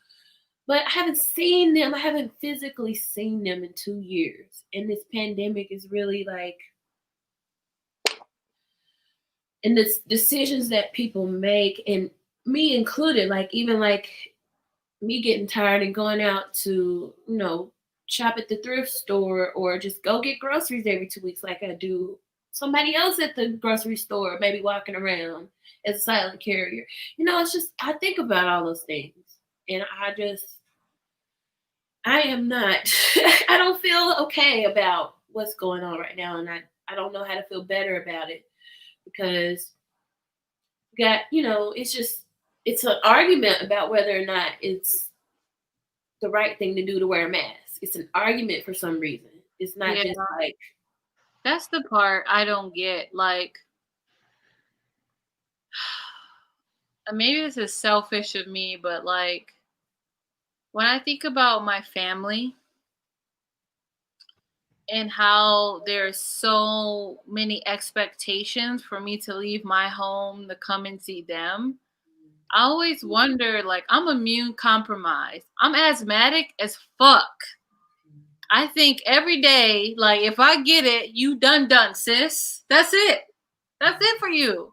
S3: But I haven't seen them. I haven't physically seen them in 2 years. And this pandemic is really like, and the decisions that people make, and me included, like even like me getting tired and going out to, shop at the thrift store or just go get groceries every 2 weeks like I do. Somebody else at the grocery store, maybe walking around as a silent carrier. It's just, I think about all those things. And I am not, I don't feel okay about what's going on right now. And I don't know how to feel better about it, because it's an argument about whether or not it's the right thing to do to wear a mask. It's an argument for some reason. It's not just like.
S1: That's the part I don't get. Like, maybe this is selfish of me, but like, when I think about my family and how there's so many expectations for me to leave my home to come and see them, I always wonder, like, I'm immune compromised. I'm asthmatic as fuck. I think every day, like, if I get it, you done, sis. That's it. That's it for you.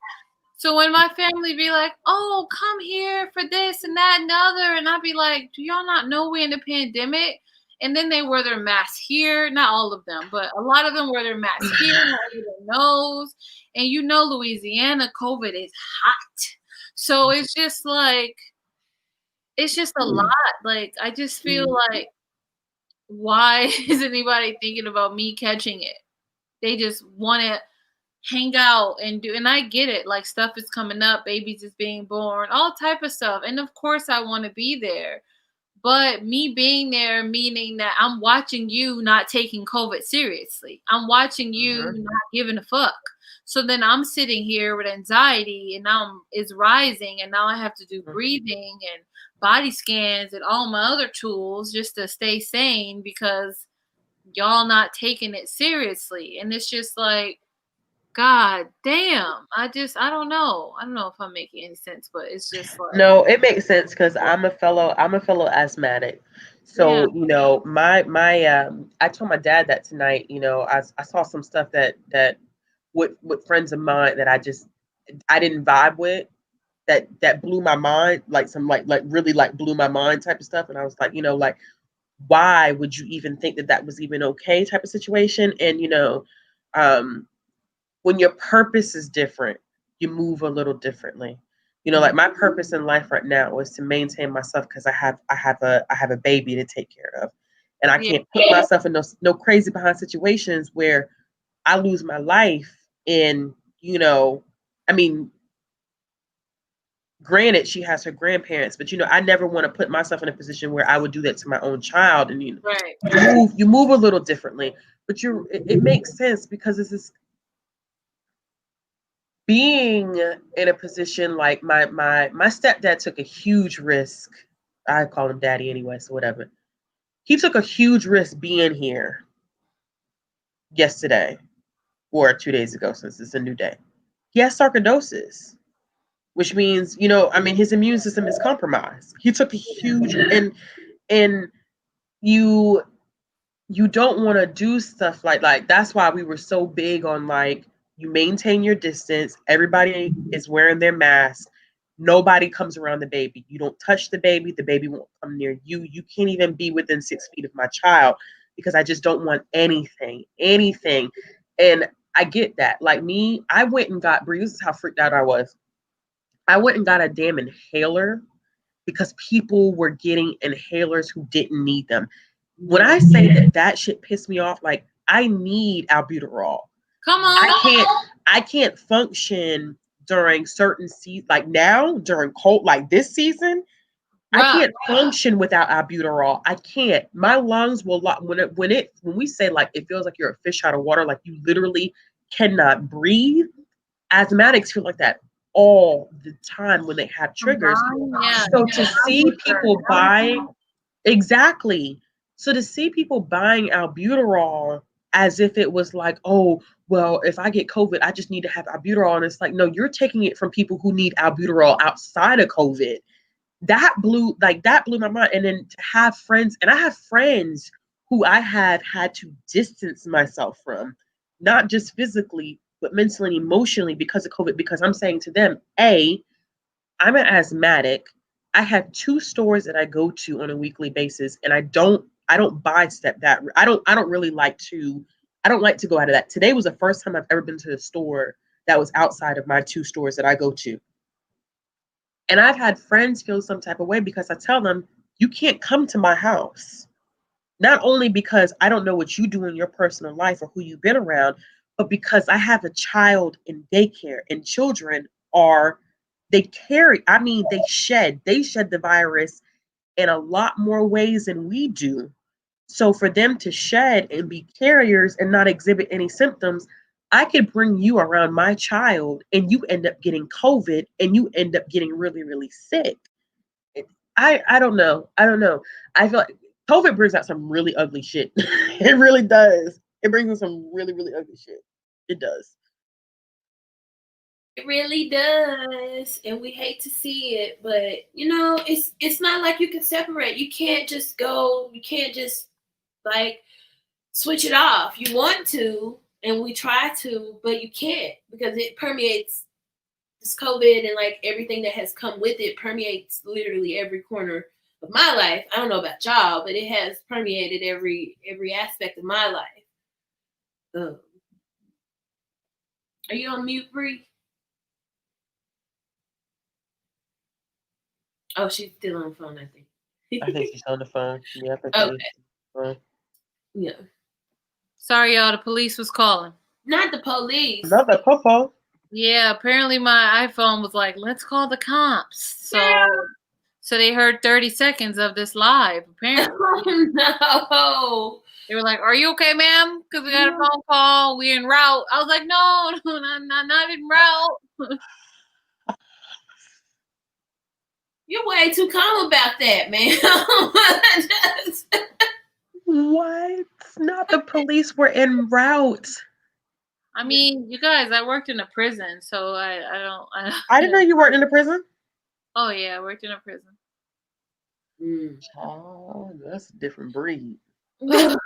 S1: So when my family be like, oh, come here for this and that and the other, and I'd be like, do y'all not know we're in a pandemic? And then they wear their masks here. Not all of them, but a lot of them wear their masks here, not over their nose. And Louisiana, COVID is hot. So it's just like, it's just a lot. Like, I just feel like, why is anybody thinking about me catching it? They just want to hang out and I get it. Like, stuff is coming up, babies is being born, all type of stuff. And of course I want to be there. But me being there, meaning that I'm watching you not taking COVID seriously. I'm watching you not giving a fuck. So then I'm sitting here with anxiety, and now it's rising, and now I have to do breathing and body scans and all my other tools just to stay sane, because y'all not taking it seriously. And it's just like, God damn. I don't know. I don't know if I'm making any sense, but it's just like.
S2: No, it makes sense, because I'm a fellow asthmatic. So, my I told my dad that tonight, I saw some stuff that with friends of mine that I didn't vibe with, that blew my mind, like some like really like blew my mind type of stuff. And I was like, like, why would you even think that was even okay type of situation? And, when your purpose is different, you move a little differently. Like my purpose in life right now is to maintain myself, because I have a baby to take care of, and I can't put myself in no crazy behind situations where I lose my life. And I mean, granted, she has her grandparents, but I never want to put myself in a position where I would do that to my own child. And you move a little differently, but it makes sense, because this is being in a position like my stepdad took a huge risk. I call him daddy anyway, so whatever. He took a huge risk being here yesterday or 2 days ago, since it's a new day. He has sarcoidosis, which means, his immune system is compromised. He took a huge, and you don't want to do stuff like that's why we were so big on, like, you maintain your distance. Everybody is wearing their mask. Nobody comes around the baby. You don't touch the baby. The baby won't come near you. You can't even be within 6 feet of my child, because I just don't want anything. And I get that. Like me, I went and got, this is how freaked out I was. I went and got a damn inhaler because people were getting inhalers who didn't need them. When I say that shit pissed me off, like, I need albuterol.
S1: Come on.
S2: I can't function during certain seasons, like now during cold, like this season. I can't function without albuterol. I can't. My lungs will when we say like it feels like you're a fish out of water, like you literally cannot breathe. Asthmatics feel like that all the time when they have triggers.
S1: Yeah.
S2: So to see people buying, exactly. So to see people buying albuterol as if it was like, oh, well, if I get COVID, I just need to have albuterol. And it's like, no, you're taking it from people who need albuterol outside of COVID. That blew my mind. And then to have friends, and I have friends who I have had to distance myself from, not just physically, but mentally and emotionally because of COVID, because I'm saying to them, I'm an asthmatic. I have 2 stores that I go to on a weekly basis, and I don't sidestep that. I don't really like to. I don't like to go out of that. Today was the first time I've ever been to a store that was outside of my 2 stores that I go to. And I've had friends feel some type of way because I tell them, you can't come to my house. Not only because I don't know what you do in your personal life or who you've been around, but because I have a child in daycare, and children they shed the virus in a lot more ways than we do. So for them to shed and be carriers and not exhibit any symptoms, I could bring you around my child and you end up getting COVID and you end up getting really, really sick. I don't know. I feel like COVID brings out some really ugly shit. It really does. It brings in some really, really ugly shit. It does.
S3: It really does, and we hate to see it, but it's not like you can separate. You can't just like switch it off. You want to, and we try to, but you can't because it permeates. This COVID and like everything that has come with it permeates literally every corner of my life. I don't know about y'all, but it has permeated every aspect of my life. Are you on mute, Bree? Oh, she's still on the phone, I think.
S2: I think she's on the phone. Yeah,
S3: okay. Yeah.
S1: Sorry, y'all. The police was calling.
S3: Not the police.
S2: Not the popo.
S1: Yeah, apparently my iPhone was like, let's call the cops. So they heard 30 seconds of this live, apparently.
S3: Oh, no.
S1: They were like, are you okay, ma'am? Because we got a phone call. We're en route. I was like, no, not en route.
S3: You're way too calm about that, man.
S2: What? Not the police were en route.
S1: I mean, you guys, I worked in a prison, so I
S2: didn't know you worked in a prison.
S1: Oh yeah, I worked in a prison.
S2: Oh, that's a different breed.
S3: My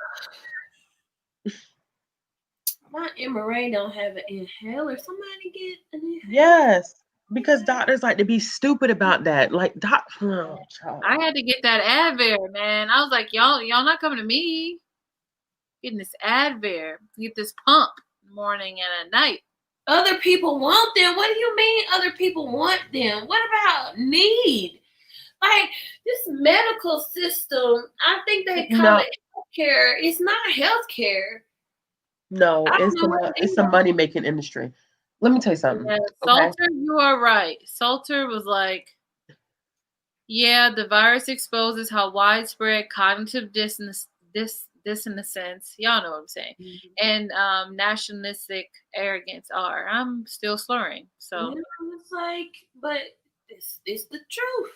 S3: MRA don't have an inhaler. Somebody get an inhaler.
S2: Yes, because doctors like to be stupid about that. Like
S1: I had to get that Advair, man. I was like, y'all not coming to me. Getting this Advair, get this pump morning and at night.
S3: Other people want them. What do you mean other people want them? What about need? Like this medical system, I think they call it healthcare. It's not healthcare.
S2: No, it's a money making industry. Let me tell you something.
S1: Yeah, Salter, you are right. Salter was like, yeah, the virus exposes how widespread cognitive dissonance, y'all know what I'm saying, and nationalistic arrogance are. I'm still slurring. So
S3: it's like, but it's the truth.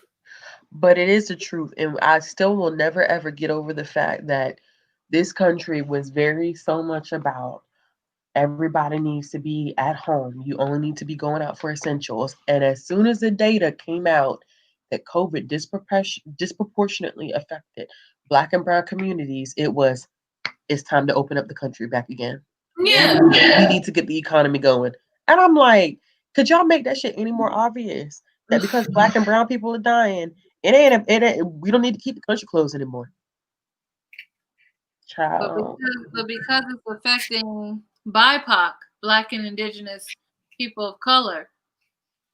S2: But it is the truth, and I still will never ever get over the fact that this country was so much about everybody needs to be at home. You only need to be going out for essentials. And as soon as the data came out that COVID disproportionately affected Black and Brown communities, it's time to open up the country back again.
S3: Yeah.
S2: We need to get the economy going. And I'm like, could y'all make that shit any more obvious? That because Black and Brown people are dying, it ain't we don't need to keep the country closed anymore. Child.
S1: But because it's affecting BIPOC, Black and Indigenous people of color,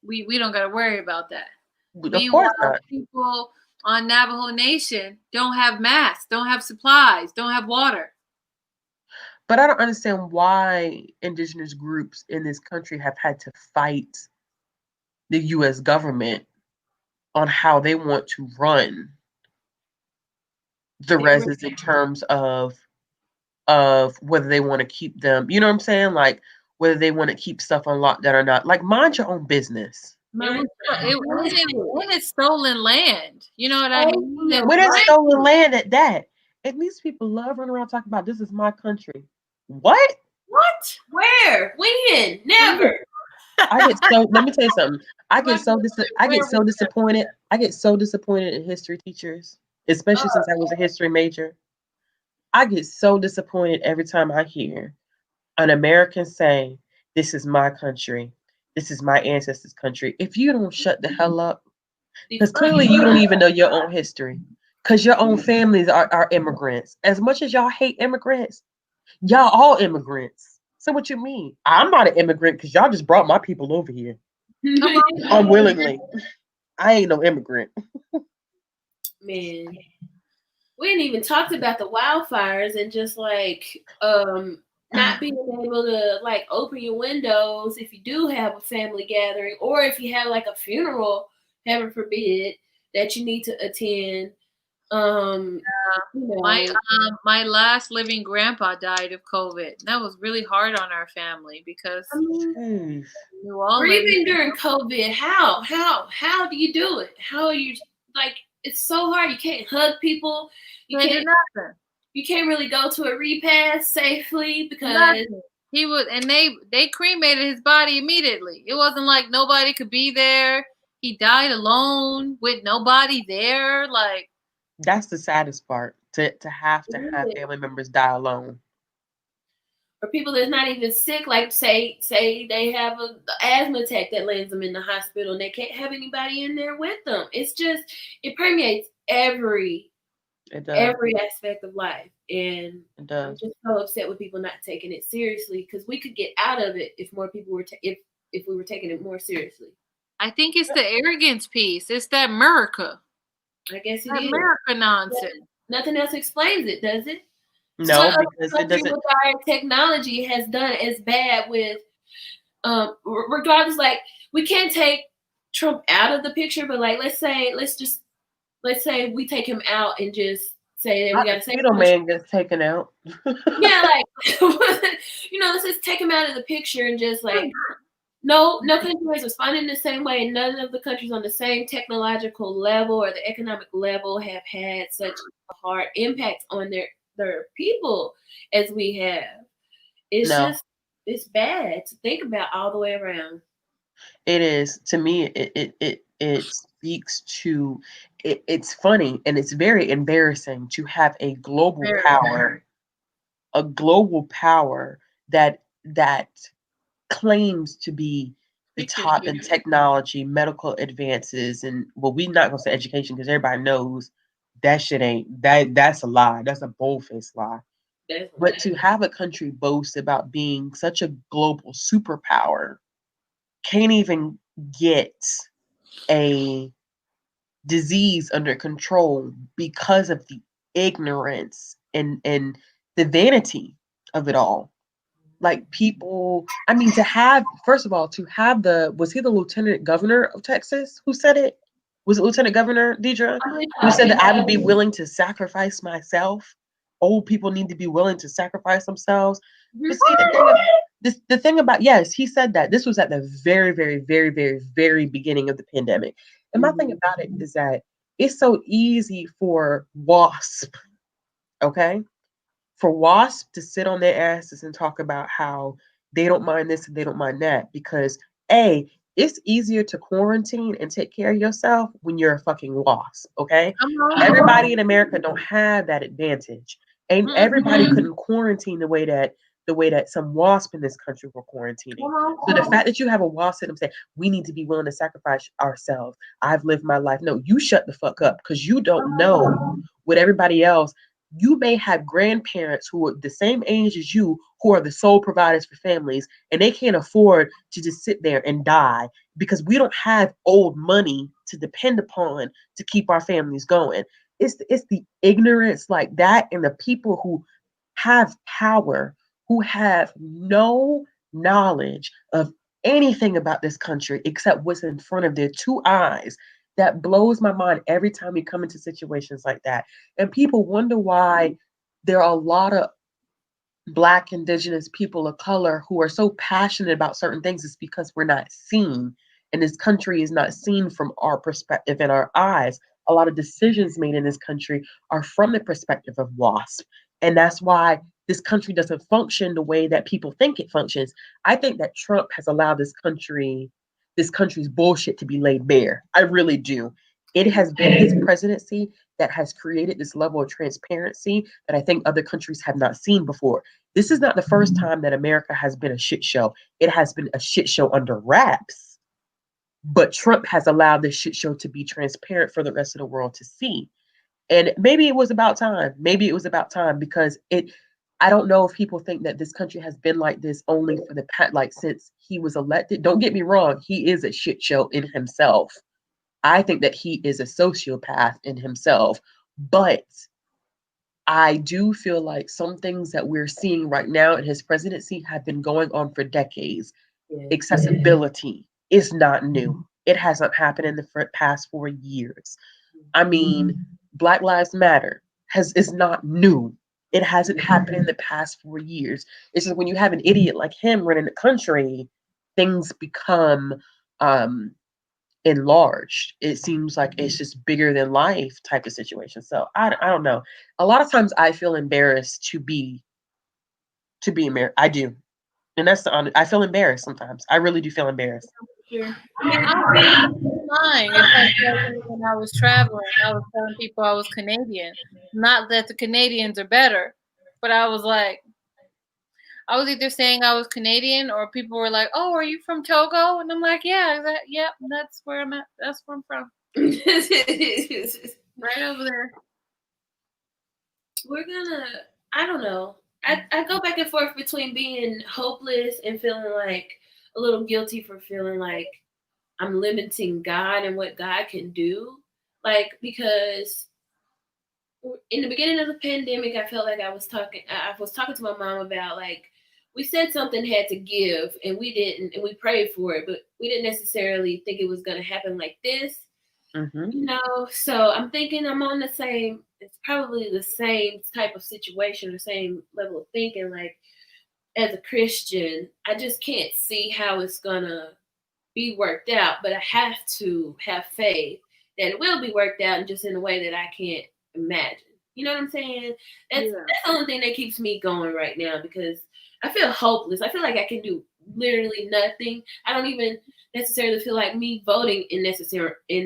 S1: we don't got to worry about that. Meanwhile, people on Navajo Nation don't have masks, don't have supplies, don't have water.
S2: But I don't understand why indigenous groups in this country have had to fight the US government on how they want to run the residents in terms of whether they want to keep them, you know what I'm saying? Like whether they want to keep stuff on lockdown or not. Like mind your own business.
S1: When it's stolen land, you know what I mean?
S2: When it's stolen land at that, at least people love running around talking about this is my country. What?
S3: What? Where? When? Never.
S2: I get so. Let me tell you something. I get so disappointed. I get so disappointed in history teachers, especially since I was a history major. I get so disappointed every time I hear an American say, "This is my country. This is my ancestors' country." If you don't shut the hell up, because clearly you don't even know your own history, because your own families are immigrants. As much as y'all hate immigrants, y'all all immigrants. So what you mean? I'm not an immigrant because y'all just brought my people over here unwillingly. I ain't no immigrant.
S3: Man, we didn't even talked about the wildfires and just like not being able to like open your windows if you do have a family gathering or if you have like a funeral, heaven forbid, that you need to attend.
S1: My last living grandpa died of COVID. That was really hard on our family because
S3: or even during COVID, how do you do it? How are you like? It's so hard. You can't hug people. You can't do nothing. You can't really go to a repast safely because
S1: he was, and they cremated his body immediately. It wasn't like nobody could be there. He died alone with nobody there. Like
S2: that's the saddest part to have family members die alone.
S3: Or people that's not even sick, like say they have an asthma attack that lands them in the hospital and they can't have anybody in there with them. It's just it permeates every aspect of life, and I'm just so upset with people not taking it seriously because we could get out of it if more people were if we were taking it more seriously.
S1: I think it's the arrogance piece. It's that America.
S3: I guess it is
S1: America nonsense.
S3: Nothing else explains it, does it?
S2: No, because it doesn't.
S3: With our technology has done as bad with, regardless. Like we can't take Trump out of the picture, but like let's say we take him out and just say that we got to say
S2: man gets taken out.
S3: Yeah, like let's just take him out of the picture and just like no country is responding the same way. None of the countries on the same technological level or the economic level have had such a hard impact on their people as we have. It's bad to think about all the way around.
S2: It is. To me, it speaks to it's funny and it's very embarrassing to have a global power that claims to be the top in technology, medical advances, and we're not gonna say education because everybody knows that shit ain't that's a lie. That's a bold-faced lie. But to have a country boast about being such a global superpower can't even get a disease under control because of the ignorance and the vanity of it all. Like people, I mean, first of all, was he the lieutenant governor of Texas who said it? Was it Lieutenant Governor Deidra who said that I would be willing to sacrifice myself? Old people need to be willing to sacrifice themselves. But see, the thing about, yes, he said that. This was at the very, very, very, very, very beginning of the pandemic. And my thing about it is that it's so easy for WASP, okay? For WASP to sit on their asses and talk about how they don't mind this and they don't mind that because it's easier to quarantine and take care of yourself when you're a fucking WASP, okay? Everybody in America don't have that advantage. And everybody couldn't quarantine the way that some WASP in this country were quarantining. So the fact that you have a WASP and say, we need to be willing to sacrifice ourselves. I've lived my life. No, you shut the fuck up because you don't know what everybody else. You may have grandparents who are the same age as you who are the sole providers for families, and they can't afford to just sit there and die because we don't have old money to depend upon to keep our families going. It's the ignorance like that and the people who have power who have no knowledge of anything about this country except what's in front of their two eyes. That blows my mind every time we come into situations like that. And people wonder why there are a lot of Black, Indigenous people of color who are so passionate about certain things. Is because we're not seen. And this country is not seen from our perspective and our eyes. A lot of decisions made in this country are from the perspective of WASP. And that's why this country doesn't function the way that people think it functions. I think that Trump has allowed this country's bullshit to be laid bare. I really do. It has been his presidency that has created this level of transparency that I think other countries have not seen before. This is not the first time that America has been a shit show. It has been a shit show under wraps. But Trump has allowed this shit show to be transparent for the rest of the world to see. And maybe it was about time. Maybe it was about time because I don't know if people think that this country has been like this only for the like since he was elected. Don't get me wrong, he is a shit show in himself. I think that he is a sociopath in himself, but I do feel like some things that we're seeing right now in his presidency have been going on for decades. Yeah. Accessibility is not new. It hasn't happened in the past 4 years. I mean, Black Lives Matter is not new. It hasn't happened in the past 4 years. It's just when you have an idiot like him running the country, things become enlarged. It seems like it's just bigger than life type of situation. So I don't know. A lot of times I feel embarrassed to be American. I do. And that's the I feel embarrassed sometimes. I really do feel embarrassed.
S1: Sure. I mean, I was lying. It's like when I was traveling, I was telling people I was Canadian. Not that the Canadians are better, but I was like, I was either saying I was Canadian or people were like, "Oh, are you from Togo?" And I'm like, "Yeah, that's where I'm at. That's where I'm from." Right over there.
S3: I don't know. I go back and forth between being hopeless and feeling like a little guilty for feeling like I'm limiting God and what God can do. Like, because in the beginning of the pandemic, I felt like I was talking to my mom about, like, we said something had to give and we didn't, and we prayed for it, but we didn't necessarily think it was going to happen like this. Mm-hmm. You know, so I'm thinking I'm on it's probably the same type of situation, the same level of thinking. Like, as a Christian, I just can't see how it's going to be worked out, but I have to have faith that it will be worked out, and just in a way that I can't imagine. You know what I'm saying? That's the only thing that keeps me going right now, because I feel hopeless. I feel like I can do literally nothing. I don't even necessarily feel like me voting in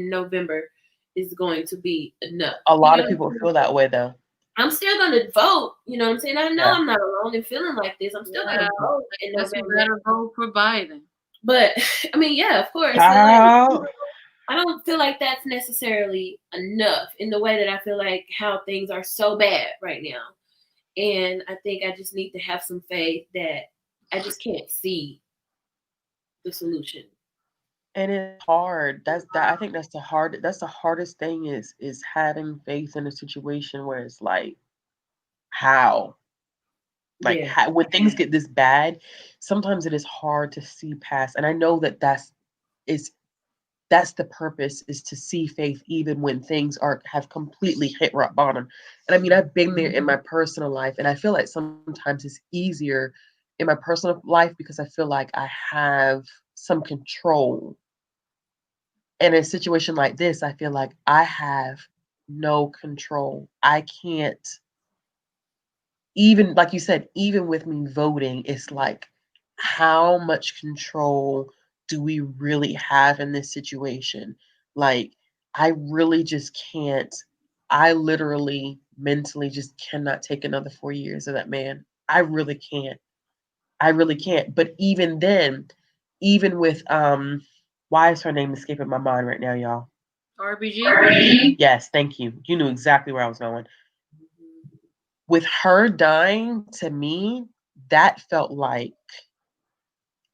S3: November is going to be enough.
S2: A lot of people feel that way, though.
S3: I'm still going to vote. You know what I'm saying? I know I'm not alone in feeling like this. I'm still going to vote in November.
S1: You better vote for Biden.
S3: But I mean, yeah, of course. I don't feel like that's necessarily enough in the way that I feel like how things are so bad right now. And I think I just need to have some faith that I just can't see the solution.
S2: And it's hard. I think that's the hardest thing is having faith in a situation where it's like, how? Like, when things get this bad, sometimes it is hard to see past. And I know that's the purpose, is to see faith even when things have completely hit rock bottom. And I mean, I've been there in my personal life, and I feel like sometimes it's easier in my personal life because I feel like I have some control. And in a situation like this, I feel like I have no control. I can't, even like you said, even with me voting, it's like, how much control do we really have in this situation? Like, I really just can't. I literally mentally just cannot take another 4 years of that man. I really can't. But even then, even with why is her name escaping my mind right now, y'all?
S1: RBG?
S2: Yes, thank you. You knew exactly where I was going. With her dying, to me, that felt like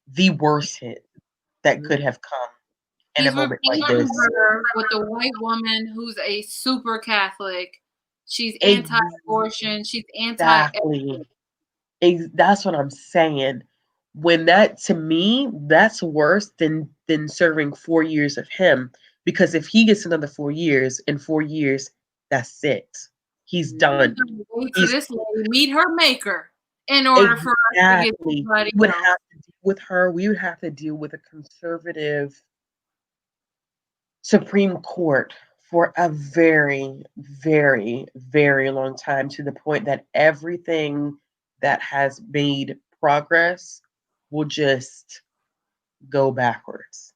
S2: the worst hit that could have come in a moment like this.
S1: Her with a white woman who's a super Catholic. She's anti-abortion. She's anti-everything.
S2: That's what I'm saying. When that, to me, that's worse than serving 4 years of him. Because if he gets another 4 years, in 4 years, that's it. He's done.
S1: Wait till
S2: He's
S1: this lady meet her maker in order for us to get
S2: exactly.
S1: somebody
S2: We would
S1: else.
S2: have to deal with her. We would have to deal with a conservative Supreme Court for a very, very, very long time, to the point that everything that has made progress will just go backwards.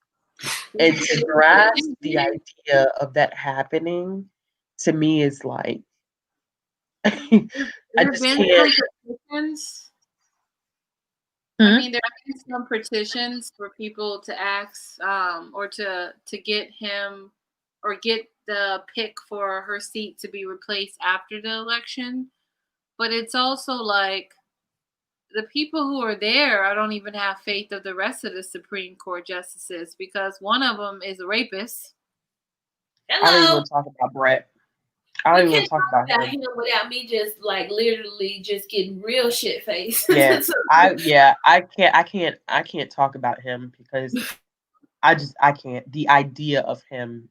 S2: And to grasp the idea of that happening, to me, is like, I
S1: There have
S2: just
S1: been
S2: can't.
S1: some petitions.
S2: Hmm?
S1: I mean, there have been some petitions for people to ask, or to get him, or get the pick for her seat to be replaced after the election. But it's also like the people who are there, I don't even have faith of the rest of the Supreme Court justices, because one of them is a rapist.
S2: I don't even
S3: Hello.
S2: want to talk about Brett. I
S3: We
S2: don't even want
S3: can't
S2: to talk
S3: talk
S2: about
S3: about
S2: him.
S3: him without me just like literally just getting real shit faced.
S2: Yeah, I can't talk about him because I can't. The idea of him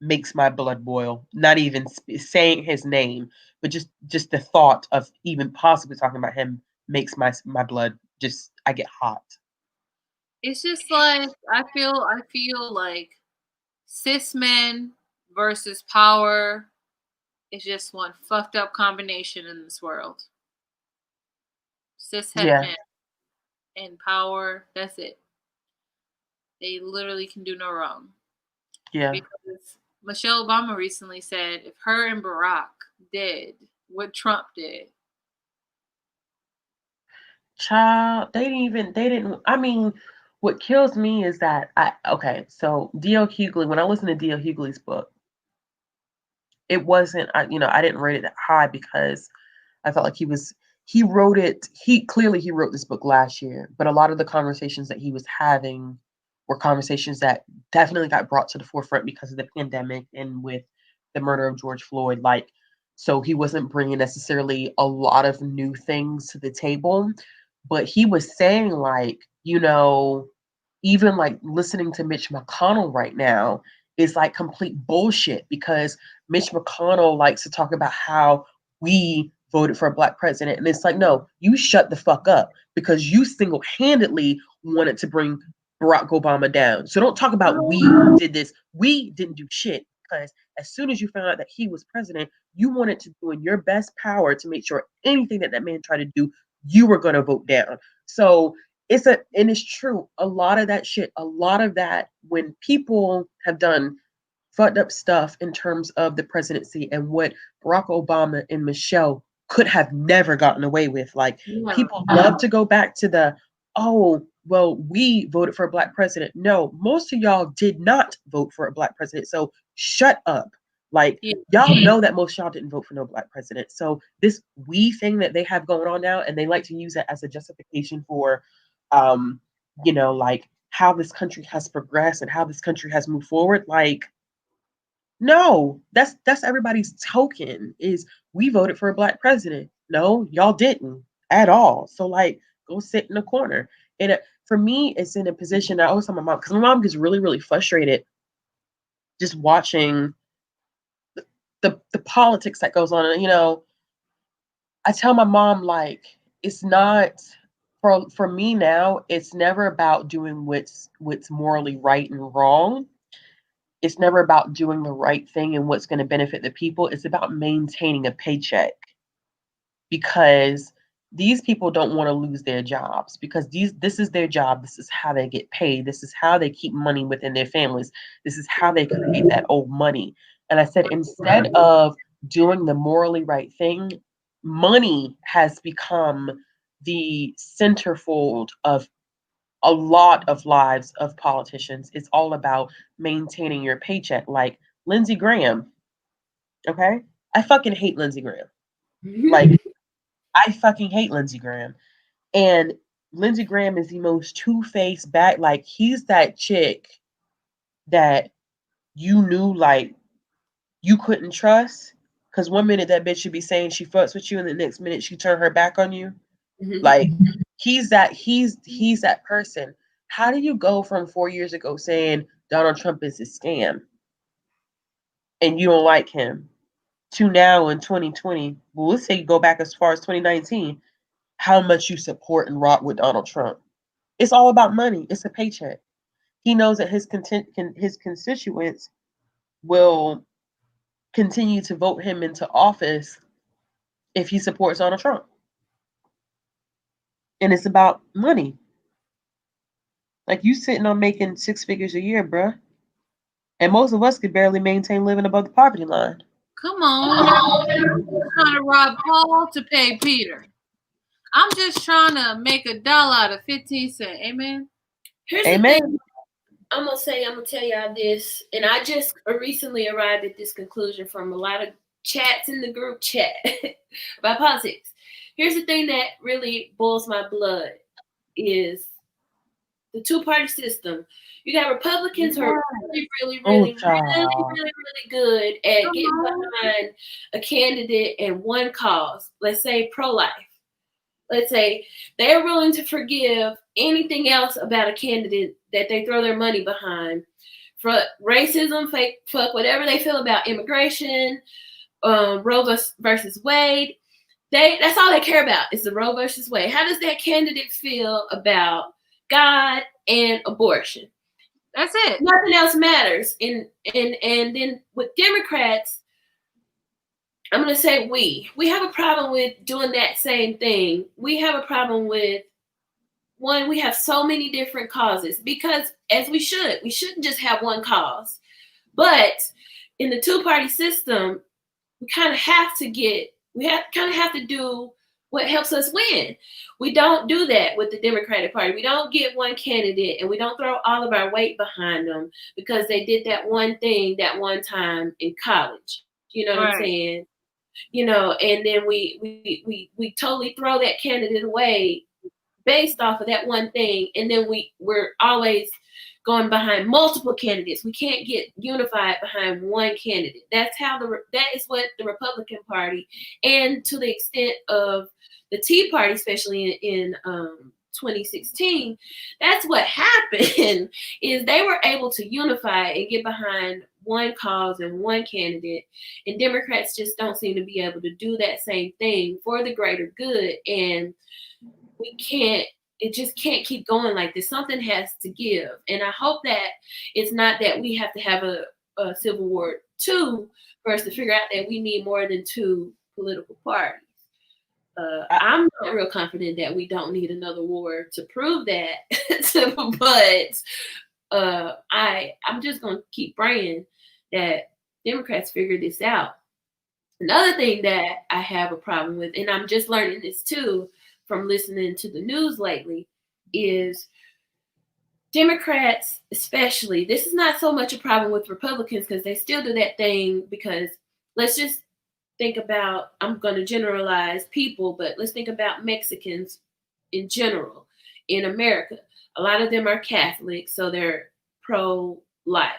S2: makes my blood boil. Not even saying his name, but just the thought of even possibly talking about him makes my blood just, I get hot.
S1: It's just like I feel like cis men versus power is just one fucked up combination in this world. Cis het
S2: Yeah,
S1: men and power, that's it. They literally can do no wrong.
S2: yeah.
S1: Because Michelle Obama recently said if her and Barack did what Trump did.
S2: Child, they didn't. I mean, what kills me is that okay, so D.L. Hughley, when I listened to D.L. Hughley's book, it wasn't, I didn't rate it that high because I felt like he wrote it, he wrote this book last year, but a lot of the conversations that he was having were conversations that definitely got brought to the forefront because of the pandemic and with the murder of George Floyd. Like, so he wasn't bringing necessarily a lot of new things to the table, but he was saying, like, even like listening to Mitch McConnell right now is like complete bullshit, because Mitch McConnell likes to talk about how we voted for a black president. And it's like, no, you shut the fuck up, because you single-handedly wanted to bring Barack Obama down. So don't talk about we did this. We didn't do shit, because as soon as you found out that he was president, you wanted to do in your best power to make sure anything that man tried to do, you were going to vote down. So and it's true. A lot of that, when people have done fucked up stuff in terms of the presidency and what Barack Obama and Michelle could have never gotten away with. Like, people love to go back to oh, well, we voted for a black president. No, most of y'all did not vote for a black president. So shut up. Like, y'all know that most of y'all didn't vote for no black president. So this we thing that they have going on now, and they like to use it as a justification for, like how this country has progressed and how this country has moved forward. Like, no, that's everybody's token, is we voted for a black president. No, y'all didn't at all. So, like, go sit in the corner. And for me, it's in a position, I always tell my mom, because my mom gets really, really frustrated just watching the politics that goes on. And, I tell my mom, like, it's not, for me now, it's never about doing what's morally right and wrong. It's never about doing the right thing and what's going to benefit the people. It's about maintaining a paycheck, because these people don't want to lose their jobs, because this is their job. This is how they get paid. This is how they keep money within their families. This is how they create that old money. And I said, instead of doing the morally right thing, money has become the centerfold of a lot of lives of politicians. It's all about maintaining your paycheck. Like Lindsey Graham, okay? I fucking hate Lindsey Graham. Like, I fucking hate Lindsey Graham. And Lindsey Graham is the most two-faced back. Like, he's that chick that you knew, like, you couldn't trust. Because one minute that bitch should be saying she fucks with you, and the next minute she turn her back on you. Like he's that person. How do you go from 4 years ago saying Donald Trump is a scam and you don't like him to now in 2020? Well, let's say you go back as far as 2019, how much you support and rock with Donald Trump. It's all about money. It's a paycheck. He knows that his constituents will continue to vote him into office if he supports Donald Trump. And it's about money. Like, you sitting on making 6 figures a year, bruh. And most of us could barely maintain living above the poverty line.
S1: Come on. I'm trying to rob Paul to pay Peter. I'm just trying to make $1 out of 15 cents. Amen.
S3: Here's the thing. I'm gonna tell y'all this, and I just recently arrived at this conclusion from a lot of chats in the group chat about politics. Here's the thing that really boils my blood is the two-party system. You got Republicans who are really good at getting behind a candidate and one cause. Let's say pro-life. Let's say they're willing to forgive anything else about a candidate that they throw their money behind. For racism, fuck whatever they feel about immigration, Roe versus Wade. That's all they care about is the Roe versus Wade. How does that candidate feel about God and abortion?
S1: That's it.
S3: Nothing else matters. And then with Democrats, I'm going to say we have a problem with doing that same thing. We have a problem with, one, we have so many different causes because as we shouldn't just have one cause. But in the two-party system, we kind of have to do what helps us win. We don't do that with the Democratic Party. We don't get one candidate and we don't throw all of our weight behind them because they did that one thing that one time in college. You know what I'm saying? You know, and then we totally throw that candidate away based off of that one thing, and then we're always going behind multiple candidates. We can't get unified behind one candidate. That is what the Republican Party, and to the extent of the Tea Party, especially in 2016, that's what happened. Is they were able to unify and get behind one cause and one candidate, and Democrats just don't seem to be able to do that same thing for the greater good. And it just can't keep going like this. Something has to give. And I hope that it's not that we have to have a Civil War 2 for us to figure out that we need more than 2 political parties. I'm not real confident that we don't need another war to prove that, but I'm just going to keep praying that Democrats figure this out. Another thing that I have a problem with, and I'm just learning this too from listening to the news lately, is Democrats especially, this is not so much a problem with Republicans because they still do that thing, because let's just think about, I'm going to generalize people, but let's think about Mexicans in general in America. A lot of them are Catholic, so they're pro-life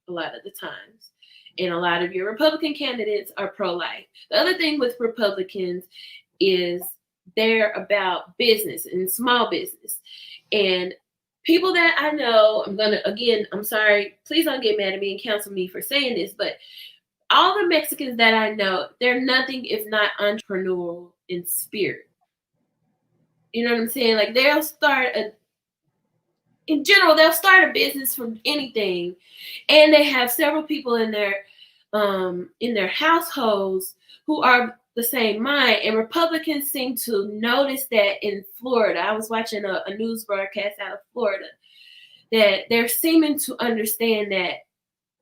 S3: a lot of the times. And a lot of your Republican candidates are pro-life. The other thing with Republicans is they're about business and small business. And people that I know, I'm sorry, please don't get mad at me and cancel me for saying this, but all the Mexicans that I know, they're nothing if not entrepreneurial in spirit. You know what I'm saying? Like they'll start a business from anything, and they have several people in their households who are the same mind. And Republicans seem to notice that in Florida. I was watching a news broadcast out of Florida that they're seeming to understand that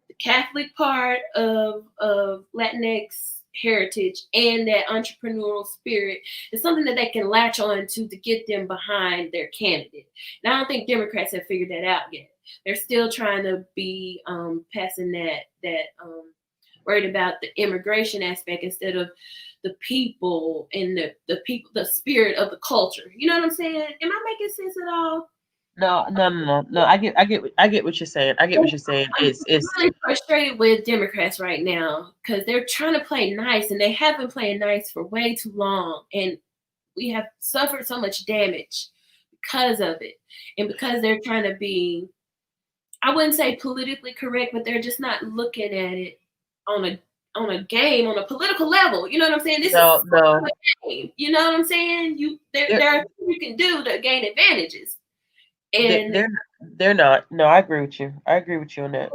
S3: the Catholic part of Latinx heritage and that entrepreneurial spirit is something that they can latch on to get them behind their candidate. And I don't think Democrats have figured that out yet. They're still trying to be passing that worried about the immigration aspect instead of the people and the spirit of the culture. You know what I'm saying? Am I making sense at all?
S2: No. I get what you're saying. I get what you're saying. It's
S3: really frustrated with Democrats right now because they're trying to play nice, and they have been playing nice for way too long. And we have suffered so much damage because of it, and because they're trying to be, I wouldn't say politically correct, but they're just not looking at it on a on a political level. You know what I'm saying? This is a game. You know what I'm saying? There are things you can do to gain advantages. And
S2: they're not. No, I agree with you. I agree with you on that.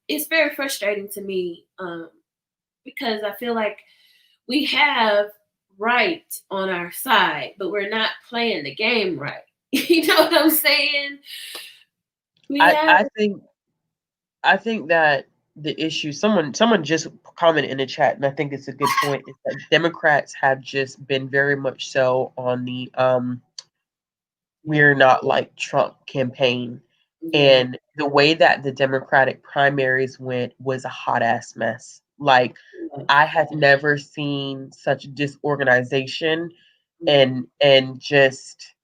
S3: It's very frustrating to me, because I feel like we have right on our side, but we're not playing the game right. You know what I'm saying?
S2: I think that the issue, someone just commented in the chat, and I think it's a good point, is that Democrats have just been very much so on the we're not like Trump campaign. And the way that the Democratic primaries went was a hot ass mess. Like, I have never seen such disorganization and just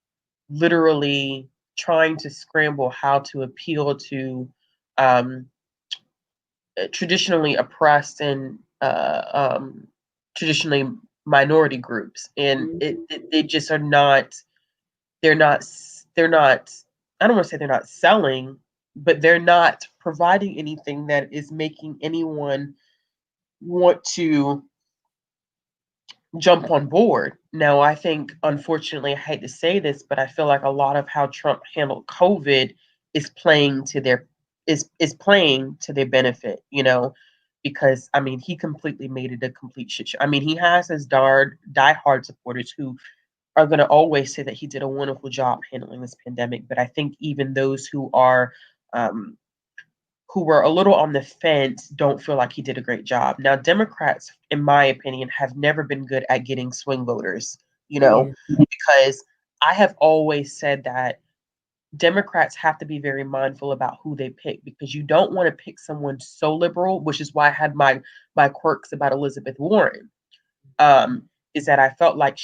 S2: literally trying to scramble how to appeal to traditionally oppressed and traditionally minority groups, and they just are not. They're not. They're not. I don't want to say they're not selling, but they're not providing anything that is making anyone want to jump on board. Now, I think, unfortunately, I hate to say this, but I feel like a lot of how Trump handled COVID is playing to their playing to their benefit, because I mean he completely made it a complete shit show. I mean, he has his diehard supporters who are going to always say that he did a wonderful job handling this pandemic, but I think even those who were a little on the fence don't feel like he did a great job. Now, Democrats, in my opinion, have never been good at getting swing voters, because I have always said that Democrats have to be very mindful about who they pick, because you don't want to pick someone so liberal, which is why I had my quirks about Elizabeth Warren, is that I felt like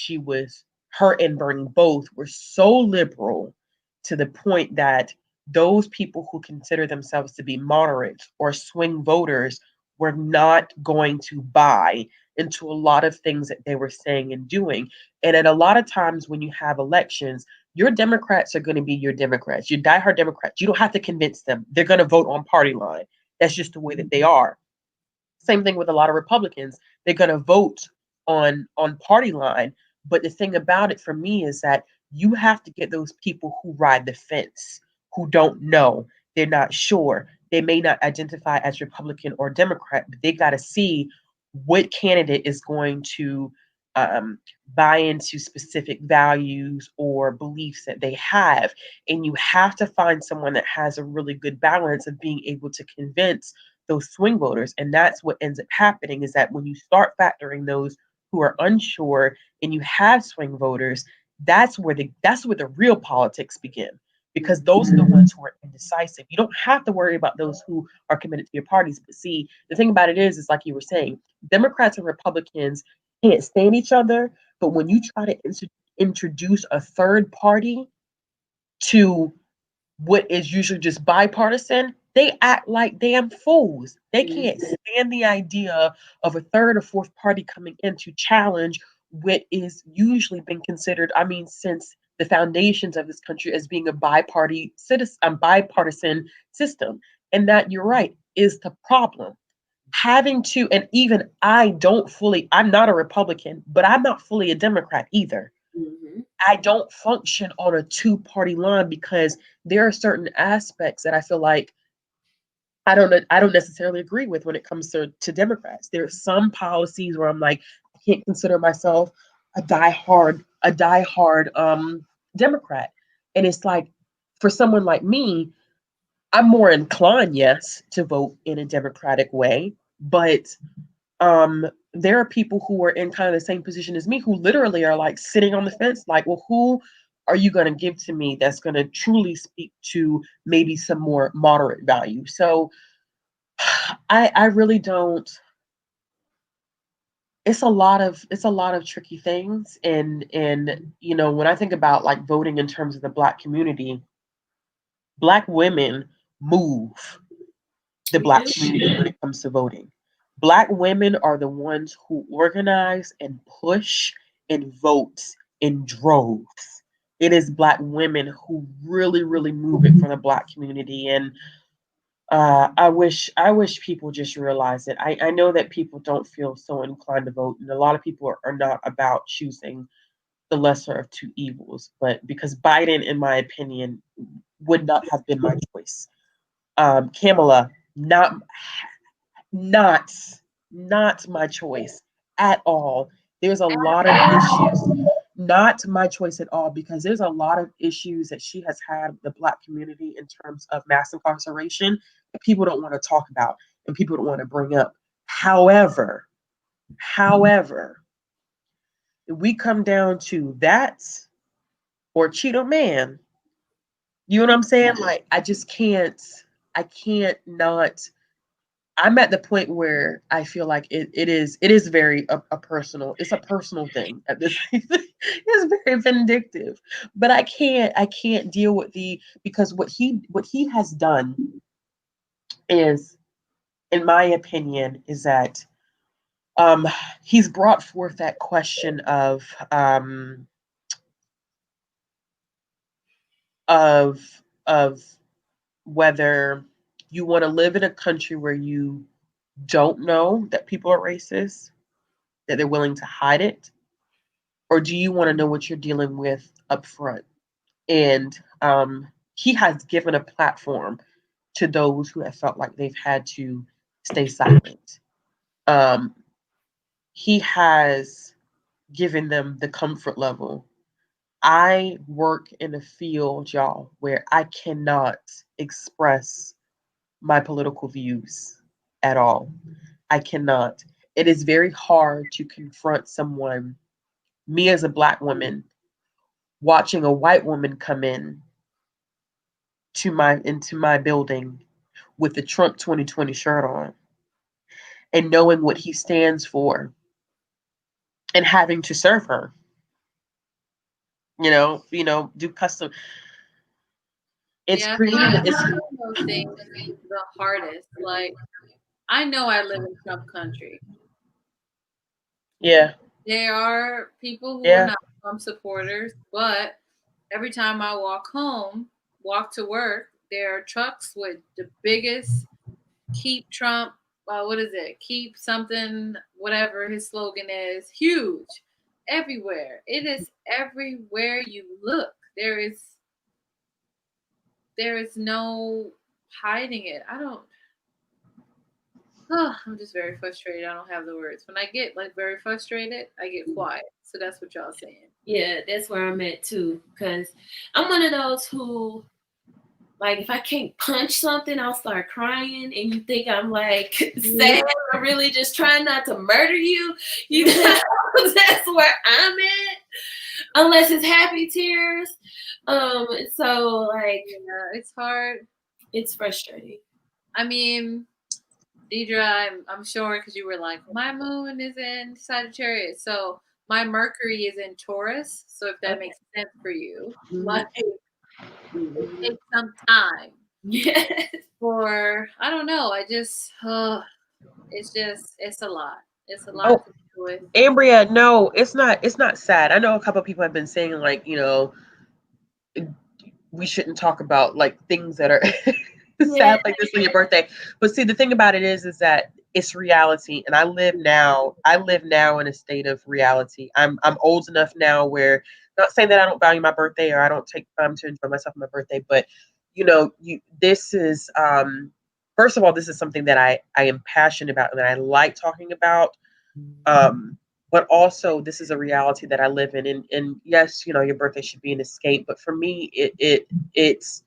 S2: her and Bernie both were so liberal to the point that those people who consider themselves to be moderates or swing voters were not going to buy into a lot of things that they were saying and doing. And at a lot of times when you have elections, your Democrats are going to be your Democrats, your diehard Democrats. You don't have to convince them. They're going to vote on party line. That's just the way that they are. Same thing with a lot of Republicans. They're going to vote on party line. But the thing about it for me is that you have to get those people who ride the fence, who don't know, they're not sure. They may not identify as Republican or Democrat, but they got to see what candidate is going to buy into specific values or beliefs that they have. And you have to find someone that has a really good balance of being able to convince those swing voters. And that's what ends up happening, is that when you start factoring those who are unsure and you have swing voters, that's where the real politics begin, because those are the ones who are indecisive. You don't have to worry about those who are committed to your parties. But see, the thing about it is like you were saying, Democrats and Republicans can't stand each other. But when you try to introduce a third party to what is usually just bipartisan, they act like damn fools. They can't stand the idea of a third or fourth party coming in to challenge what is usually been considered, I mean, since the foundations of this country, as being a bipartisan system. And that, you're right, is the problem. Having to, and even I'm not a Republican, but I'm not fully a Democrat either. I don't function on a two-party line, because there are certain aspects that I feel like I don't necessarily agree with when it comes to Democrats. There are some policies where I'm like, I can't consider myself a diehard Democrat. And it's like, for someone like me, I'm more inclined, yes, to vote in a Democratic way, but there are people who are in kind of the same position as me who literally are like sitting on the fence, like, well, who are you going to give to me that's going to truly speak to maybe some more moderate value? So I really don't. It's a lot of tricky things, and when I think about like voting in terms of the Black community, Black women move the Black community when it comes to voting. Black women are the ones who organize and push and vote in droves. It is Black women who really, really move it for the Black community. And I wish people just realize it. I know that people don't feel so inclined to vote, and a lot of people are not about choosing the lesser of two evils. But because Biden, in my opinion, would not have been my choice. Kamala, not not my choice at all. There's a lot of issues. Not my choice at all, because there's a lot of issues that she has had with the Black community in terms of mass incarceration that people don't want to talk about and people don't want to bring up. However, if we come down to that or Cheeto Man, you know what I'm saying? Like, I can't not. I'm at the point where I feel like it is very a personal. It's a personal thing at this. It's very vindictive, but I can't deal with because what he has done is, in my opinion, is that he's brought forth that question of whether you want to live in a country where you don't know that people are racist, that they're willing to hide it, or do you want to know what you're dealing with up front? And he has given a platform to those who have felt like they've had to stay silent. He has given them the comfort level. I work in a field, y'all, where I cannot express my political views at all. I cannot. It is very hard to confront someone, me as a Black woman, watching a white woman come into my building with the Trump 2020 shirt on and knowing what he stands for and having to serve her. Do custom. It's created. It's
S1: those things the hardest. Like, I know I live in Trump country.
S2: Yeah.
S1: There are people who are not Trump supporters, but every time I walk to work, there are trucks with the biggest "Keep Trump." What is it? Keep something, whatever his slogan is, huge everywhere. It is everywhere you look. There is no hiding it. I'm just very frustrated. I don't have the words. When I get very frustrated, I get quiet. So that's what y'all saying.
S3: Yeah, that's where I'm at too. Because I'm one of those who, like, if I can't punch something, I'll start crying, and you think I'm like sad. I'm really just trying not to murder you. You know, that's where I'm at. Unless it's happy tears. So like,
S1: yeah, it's hard.
S3: It's frustrating.
S1: I mean, Deidra, I'm sure because you were like, my moon is in Sagittarius, so my Mercury is in Taurus. So if that makes sense for you, like, it takes some time.
S3: Yes.
S1: For I don't know. It's a lot. It's a lot to deal with.
S2: Ambria, no, it's not sad. I know a couple of people have been saying, like, we shouldn't talk about like things that are sad like this on your birthday. But see, the thing about it is that it's reality, and I live now in a state of reality. I'm old enough now where, not saying that I don't value my birthday or I don't take time to enjoy myself on my birthday, but this is first of all, this is something that I am passionate about and that I like talking about. But also, this is a reality that I live in. And yes, your birthday should be an escape. But for me, it's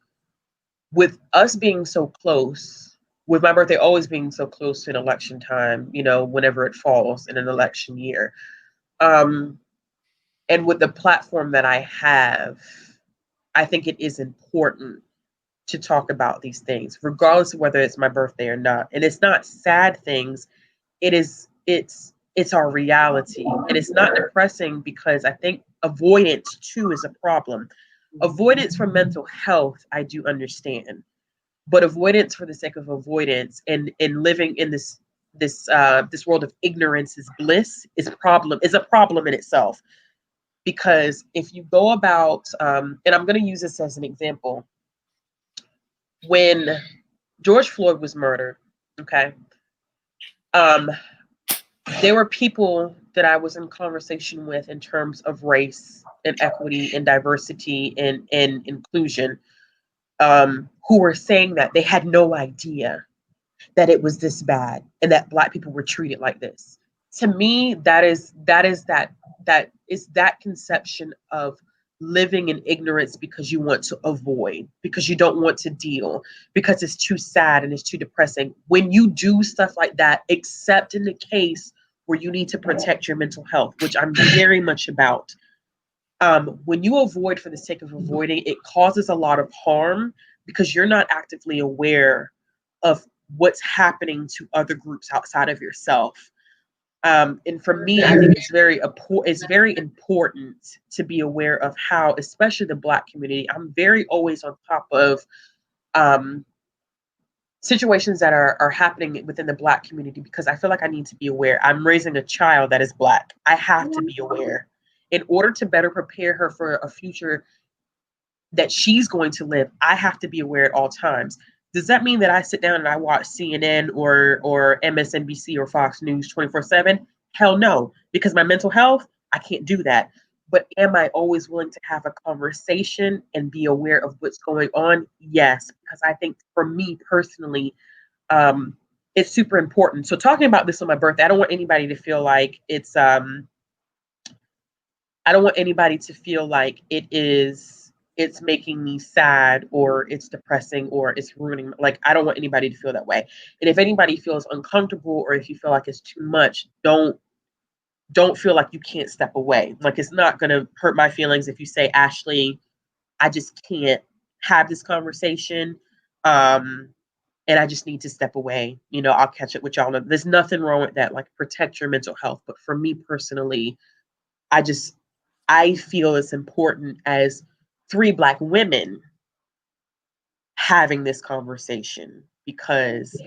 S2: with us being so close, with my birthday always being so close to an election time, whenever it falls in an election year. And with the platform that I have, I think it is important to talk about these things, regardless of whether it's my birthday or not. And it's not sad things. It's our reality, and it's not depressing, because I think avoidance too is a problem. Avoidance for mental health, I do understand, but avoidance for the sake of avoidance and living in this world of ignorance is bliss is a problem in itself. Because if you go about, and I'm going to use this as an example, when George Floyd was murdered, okay, there were people that I was in conversation with in terms of race and equity and diversity and inclusion, who were saying that they had no idea that it was this bad and that Black people were treated like this. To me, that is that conception of living in ignorance because you want to avoid, because you don't want to deal, because it's too sad and it's too depressing. When you do stuff like that, except in the case where you need to protect your mental health, which I'm very much about, when you avoid for the sake of avoiding, it causes a lot of harm because you're not actively aware of what's happening to other groups outside of yourself. And for me, I think it's very important to be aware of how, especially the Black community, I'm very always on top of situations that are happening within the Black community because I feel like I need to be aware. I'm raising a child that is Black. I have to be aware in order to better prepare her for a future that she's going to live. I have to be aware at all times. Does that mean that I sit down and I watch CNN or MSNBC or Fox News 24/7? Hell no, because my mental health, I can't do that. But am I always willing to have a conversation and be aware of what's going on? Yes, because I think for me personally, it's super important. So talking about this on my birthday, I don't want anybody to feel like it's I don't want anybody to feel like it's making me sad or it's depressing or it's ruining. Like, I don't want anybody to feel that way. And if anybody feels uncomfortable or if you feel like it's too much, don't feel like you can't step away. Like, it's not going to hurt my feelings if you say, Ashley, I just can't have this conversation. And I just need to step away. You know, I'll catch it with y'all. There's nothing wrong with that. Like, protect your mental health. But for me personally, I feel it's important as 3 Black women having this conversation because,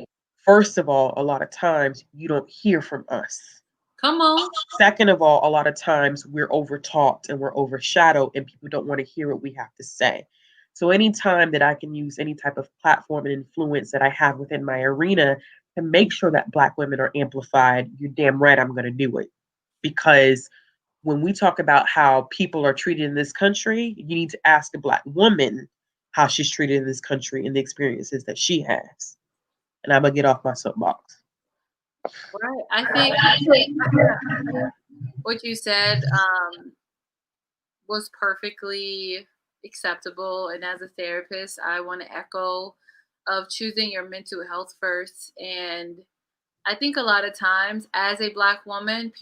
S2: first of all, a lot of times you don't hear from us.
S1: Come on.
S2: Second of all, a lot of times we're overtalked and we're overshadowed and people don't want to hear what we have to say. So anytime that I can use any type of platform and influence that I have within my arena to make sure that Black women are amplified, you're damn right I'm going to do it. Because when we talk about how people are treated in this country, you need to ask a Black woman how she's treated in this country and the experiences that she has. And I'm going to get off my soapbox.
S1: Right. I think what you said was perfectly acceptable. And as a therapist, I want to echo of choosing your mental health first. And I think a lot of times as a Black woman,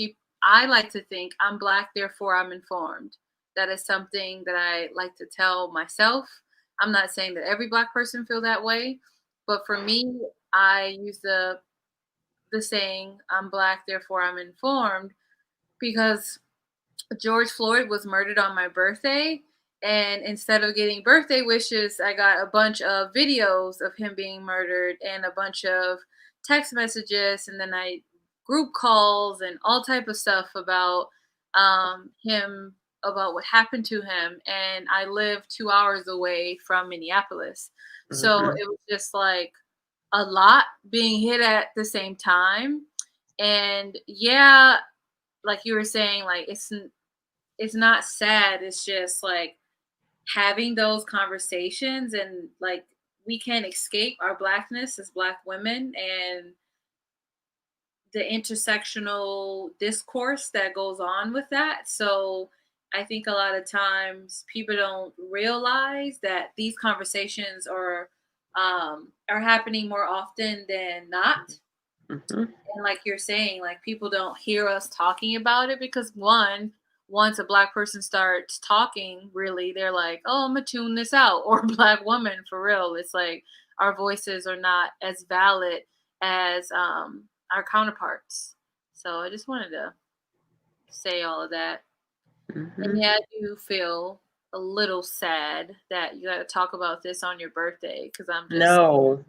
S1: I like to think I'm Black, therefore I'm informed. That is something that I like to tell myself. I'm not saying that every Black person feel that way, but for me, I use the saying, I'm Black, therefore I'm informed, because George Floyd was murdered on my birthday. And instead of getting birthday wishes, I got a bunch of videos of him being murdered and a bunch of text messages. And then I group calls and all type of stuff about him, about what happened to him. And I live 2 hours away from Minneapolis. Mm-hmm. So it was just like a lot being hit at the same time. And yeah, like you were saying, like it's not sad. It's just like having those conversations, and like we can't escape our Blackness as Black women and the intersectional discourse that goes on with that. So I think a lot of times people don't realize that these conversations are happening more often than not. Mm-hmm. And like you're saying, like people don't hear us talking about it because once a Black person starts talking, really, they're like, oh, I'm gonna tune this out. Or a Black woman, for real. It's like our voices are not as valid as our counterparts. So I just wanted to say all of that. Mm-hmm. And yeah, I do feel a little sad that you got to talk about this on your birthday because I'm projecting.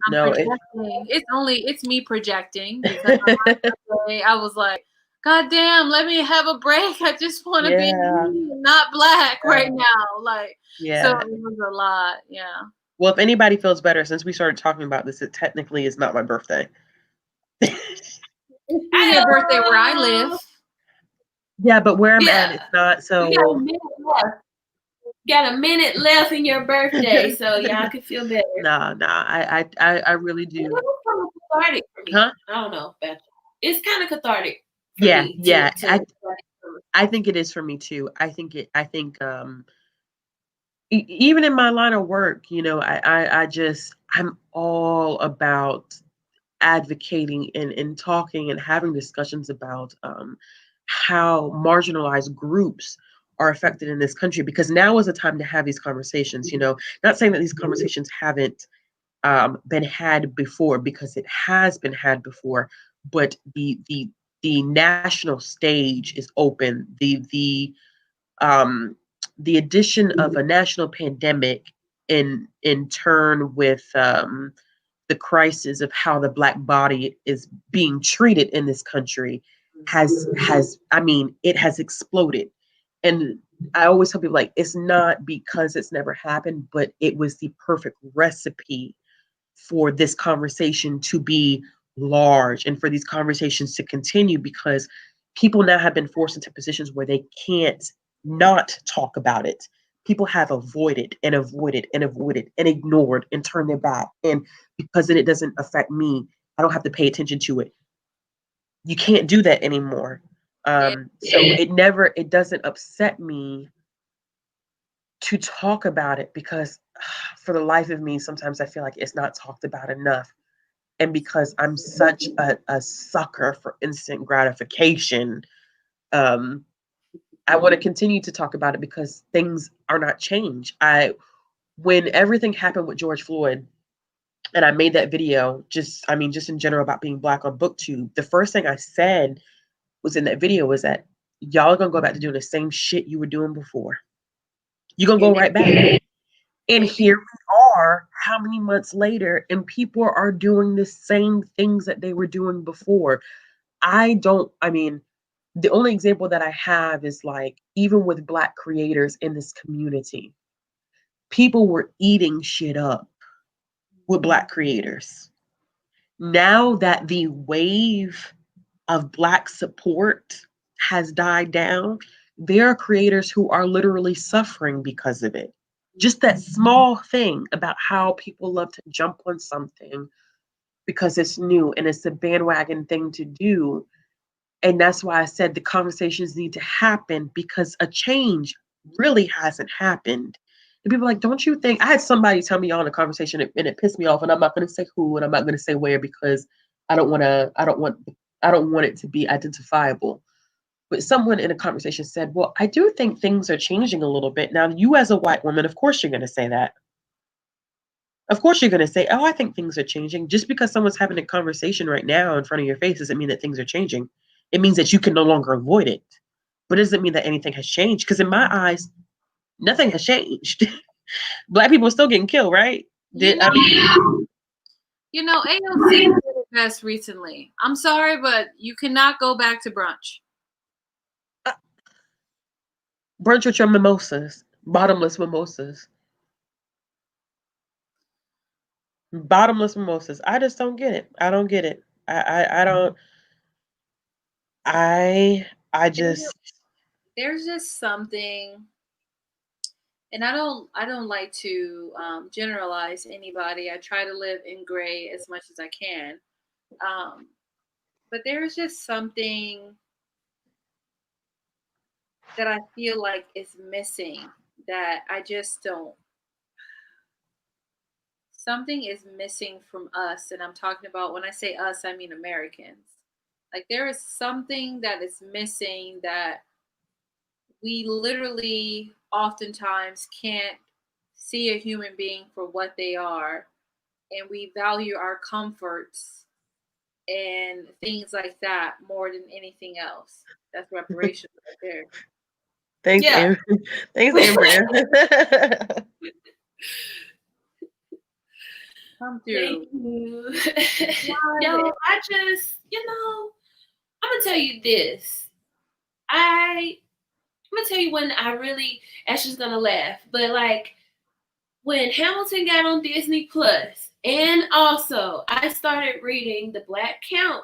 S1: It's me projecting because on my birthday, I was like, God damn, let me have a break. I just want to be
S2: Yeah.
S1: not black right now. Like,
S2: Yeah.
S1: so it was a lot. Yeah.
S2: Well, if anybody feels better, since we started talking about this, it technically is not my birthday.
S1: It's your birthday where I live.
S2: Yeah, but where I'm at, it's not. So
S3: you got a minute left. Got a minute left in your birthday, so y'all can feel better.
S2: Nah. I really do.
S3: It was kind of cathartic for me.
S2: Huh?
S3: I don't know. It's kind of cathartic for me.
S2: Yeah. I think it is for me too. I think even in my line of work, you know, I'm all about advocating and talking and having discussions about how marginalized groups are affected in this country, because now is the time to have these conversations. You know, not saying that these conversations haven't been had before, because it has been had before, but the national stage is open. The addition of a national pandemic in turn with the crisis of how the Black body is being treated in this country has it has exploded. And I always tell people, like, it's not because it's never happened, but it was the perfect recipe for this conversation to be large and for these conversations to continue, because people now have been forced into positions where they can't not talk about it. People have avoided and avoided and avoided and ignored and turned their back. And because then it doesn't affect me, I don't have to pay attention to it. You can't do that anymore. So it doesn't upset me to talk about it, because for the life of me, sometimes I feel like it's not talked about enough. And because I'm such a sucker for instant gratification, I want to continue to talk about it, because things are not changed. When everything happened with George Floyd, and I made that video, just in general, about being Black on BookTube, the first thing I said was in that video was that y'all are gonna go back to doing the same shit you were doing before. You're gonna go right back. And here we are, how many months later, and people are doing the same things that they were doing before. The only example that I have is, like, even with Black creators in this community, people were eating shit up with Black creators. Now that the wave of Black support has died down, there are creators who are literally suffering because of it. Just that small thing about how people love to jump on something because it's new and it's a bandwagon thing to do. And that's why I said the conversations need to happen, because a change really hasn't happened. And people are like, don't you think? I had somebody tell me on a conversation, and it pissed me off, and I'm not going to say who, and I'm not going to say where, because I don't want it to be identifiable. But someone in a conversation said, well, I do think things are changing a little bit. Now, you as a white woman, of course you're going to say that. Of course you're going to say, oh, I think things are changing. Just because someone's having a conversation right now in front of your face doesn't mean that things are changing. It means that you can no longer avoid it. But it doesn't mean that anything has changed. Because in my eyes, nothing has changed. Black people are still getting killed, right?
S1: AOC did it best recently. I'm sorry, but you cannot go back to brunch.
S2: Brunch with your mimosas. Bottomless mimosas. Bottomless mimosas. I just don't get it. I don't get it. I don't. I just.
S1: There's just something, and I don't like to generalize anybody. I try to live in gray as much as I can, but there's just something that I feel like is missing, that I just don't. Something is missing from us, and I'm talking about, when I say us, I mean Americans. Like, there is something that is missing, that we literally oftentimes can't see a human being for what they are, and we value our comforts and things like that more than anything else. That's reparations right there.
S2: Thanks, Amber. Thanks, Amber.
S1: Come through.
S3: Thank you. Yo, I'm gonna tell you this. I'm gonna tell you when I really, Ashley's gonna laugh, but like when Hamilton got on Disney Plus, and also I started reading The Black Count.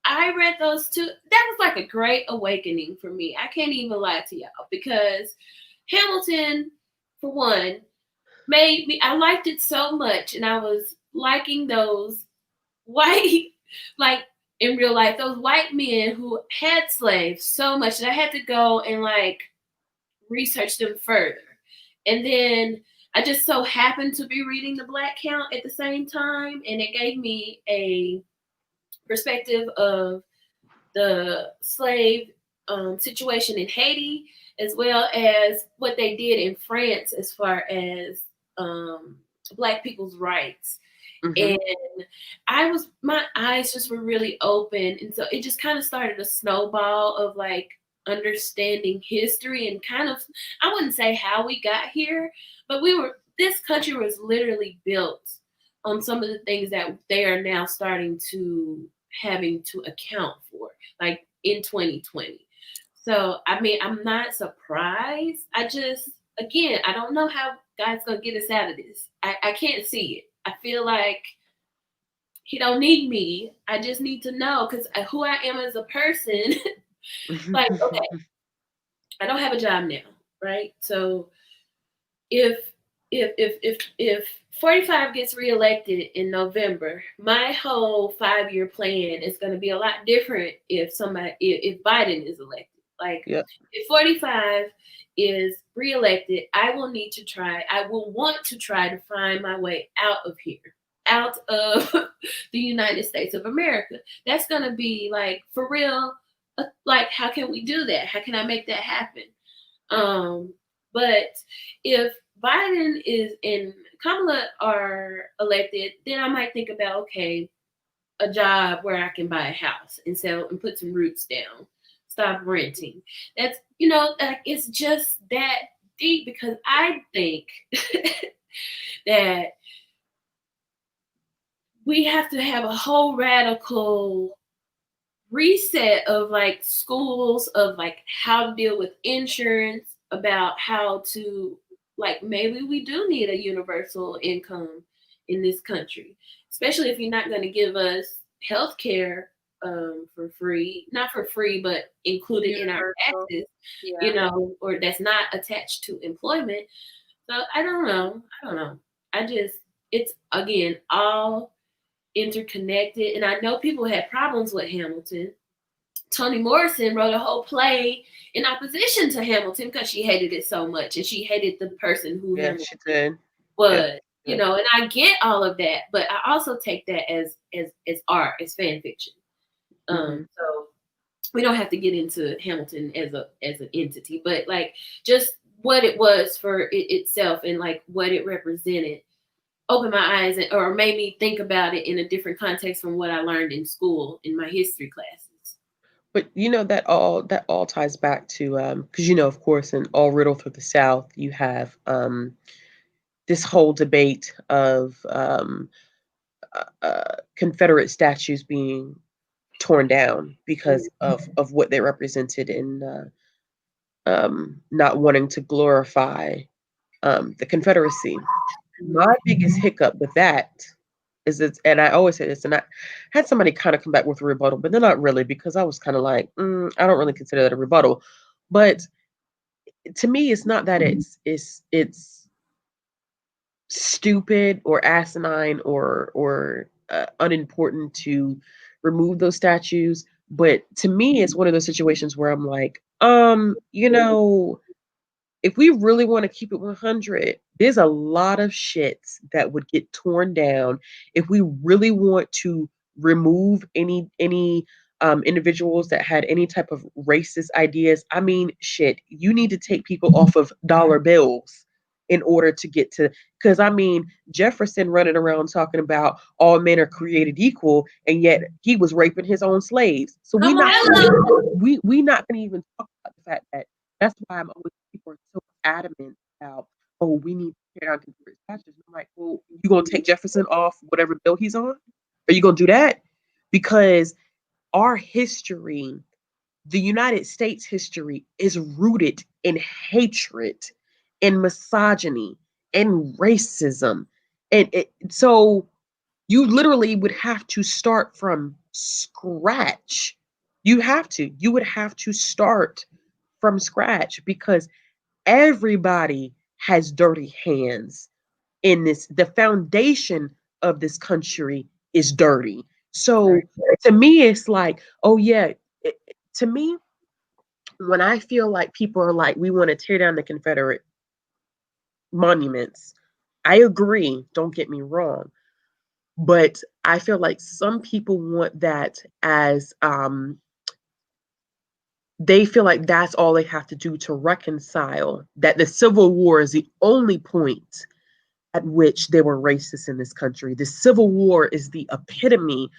S3: I read those two. That was like a great awakening for me. I can't even lie to y'all, because Hamilton, for one, made me, I liked it so much, and I was liking those white, like in real life, those white men who had slaves so much that I had to go and like research them further. And then I just so happened to be reading The Black Count at the same time, and it gave me a perspective of the slave situation in Haiti, as well as what they did in France as far as Black people's rights. And my eyes just were really open. And so it just kind of started a snowball of like understanding history and kind of, I wouldn't say how we got here, but this country was literally built on some of the things that they are now starting to having to account for, like in 2020. So, I mean, I'm not surprised. I just, again, I don't know how God's going to get us out of this. I can't see it. I feel like he don't need me. I just need to know, because who I am as a person. Like, okay, I don't have a job now, right? So if 45 gets reelected in November, my whole 5-year plan is going to be a lot different if Biden is elected. Like, if 45 is reelected, I will want to try to find my way out of here, out of the United States of America. That's going to be like, for real, like, how can we do that? How can I make that happen? But if Biden and Kamala are elected, then I might think about, okay, a job where I can buy a house and sell and put some roots down, stop renting. That's, like, it's just that deep, because I think that we have to have a whole radical reset of like schools, of like how to deal with insurance, about how to, like, maybe we do need a universal income in this country, especially if you're not going to give us health care for free, not for free, but included in our taxes, or that's not attached to employment. So I don't know. It's, again, all interconnected. And I know people had problems with Hamilton. Toni Morrison wrote a whole play in opposition to Hamilton because she hated it so much, and she hated the person who Hamilton was. And I get all of that, but I also take that as art, as fan fiction. So we don't have to get into Hamilton as an entity, but like just what it was for itself, and like what it represented, opened my eyes, or made me think about it in a different context from what I learned in school in my history classes.
S2: But that all ties back to because of course, in all riddle through the South, you have this whole debate of Confederate statues being torn down because of what they represented in not wanting to glorify the Confederacy. My biggest hiccup with that is and I always say this, and I had somebody kind of come back with a rebuttal, but they're not really, because I was kind of like, I don't really consider that a rebuttal. But to me, it's not that it's stupid or asinine or unimportant to remove those statues. But to me, it's one of those situations where I'm like, if we really want to keep it 100, there's a lot of shit that would get torn down if we really want to remove any individuals that had any type of racist ideas. I mean, shit, you need to take people off of dollar bills in order to get to, because I mean, Jefferson running around talking about all men are created equal, and yet he was raping his own slaves. So we not going to even talk about the fact that that's why I'm always, people are so adamant about, oh, we need to tear down Confederate statues. I'm like, well, you gonna take Jefferson off whatever bill he's on? Are you gonna do that? Because our history the United States history is rooted in hatred, in misogyny, in racism. So you literally would have to start from scratch. You would have to start from scratch because everybody has dirty hands in this. The foundation of this country is dirty. So to me, it's like, oh yeah, to me, when I feel like people are like, we want to tear down the Confederate monuments, I agree, don't get me wrong. But I feel like some people want that as they feel like that's all they have to do to reconcile that the Civil War is the only point at which they were racist in this country. The Civil War is the epitome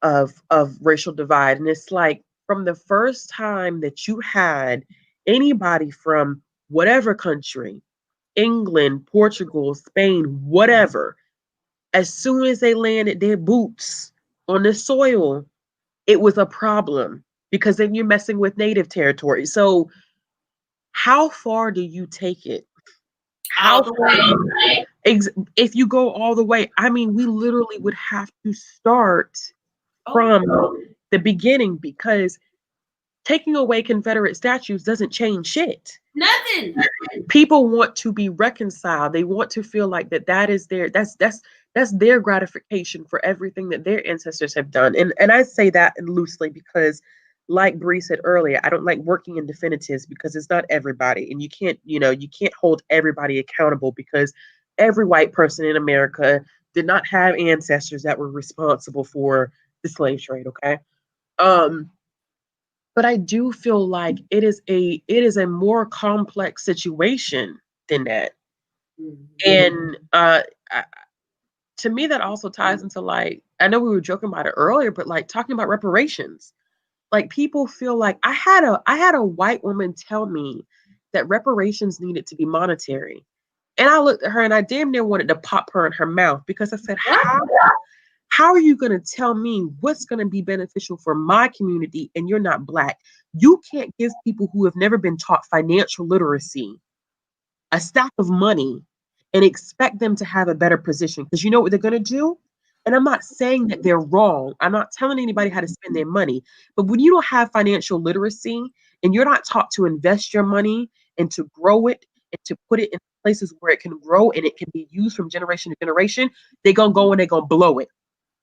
S2: of racial divide. And it's like from the first time that you had anybody from whatever country, England, Portugal, Spain, whatever, as soon as they landed their boots on the soil, it was a problem because then you're messing with native territory. So how far do you take it? How far? If you go all the way, I mean, we literally would have to start from the beginning because taking away Confederate statues doesn't change shit.
S3: Nothing.
S2: People want to be reconciled. They want to feel like that is their that's their gratification for everything that their ancestors have done. And I say that loosely because like Bree said earlier, I don't like working in definitives because it's not everybody. And you can't hold everybody accountable because every white person in America did not have ancestors that were responsible for the slave trade, okay? But I do feel like it is a more complex situation than that. And to me, that also ties into like, I know we were joking about it earlier, but like talking about reparations, like people feel like I had a white woman tell me that reparations needed to be monetary. And I looked at her and I damn near wanted to pop her in her mouth because I said, how are you going to tell me what's going to be beneficial for my community and you're not Black? You can't give people who have never been taught financial literacy a stack of money and expect them to have a better position because you know what they're going to do? And I'm not saying that they're wrong. I'm not telling anybody how to spend their money. But when you don't have financial literacy and you're not taught to invest your money and to grow it and to put it in places where it can grow and it can be used from generation to generation, they're going to go and they're going to blow it.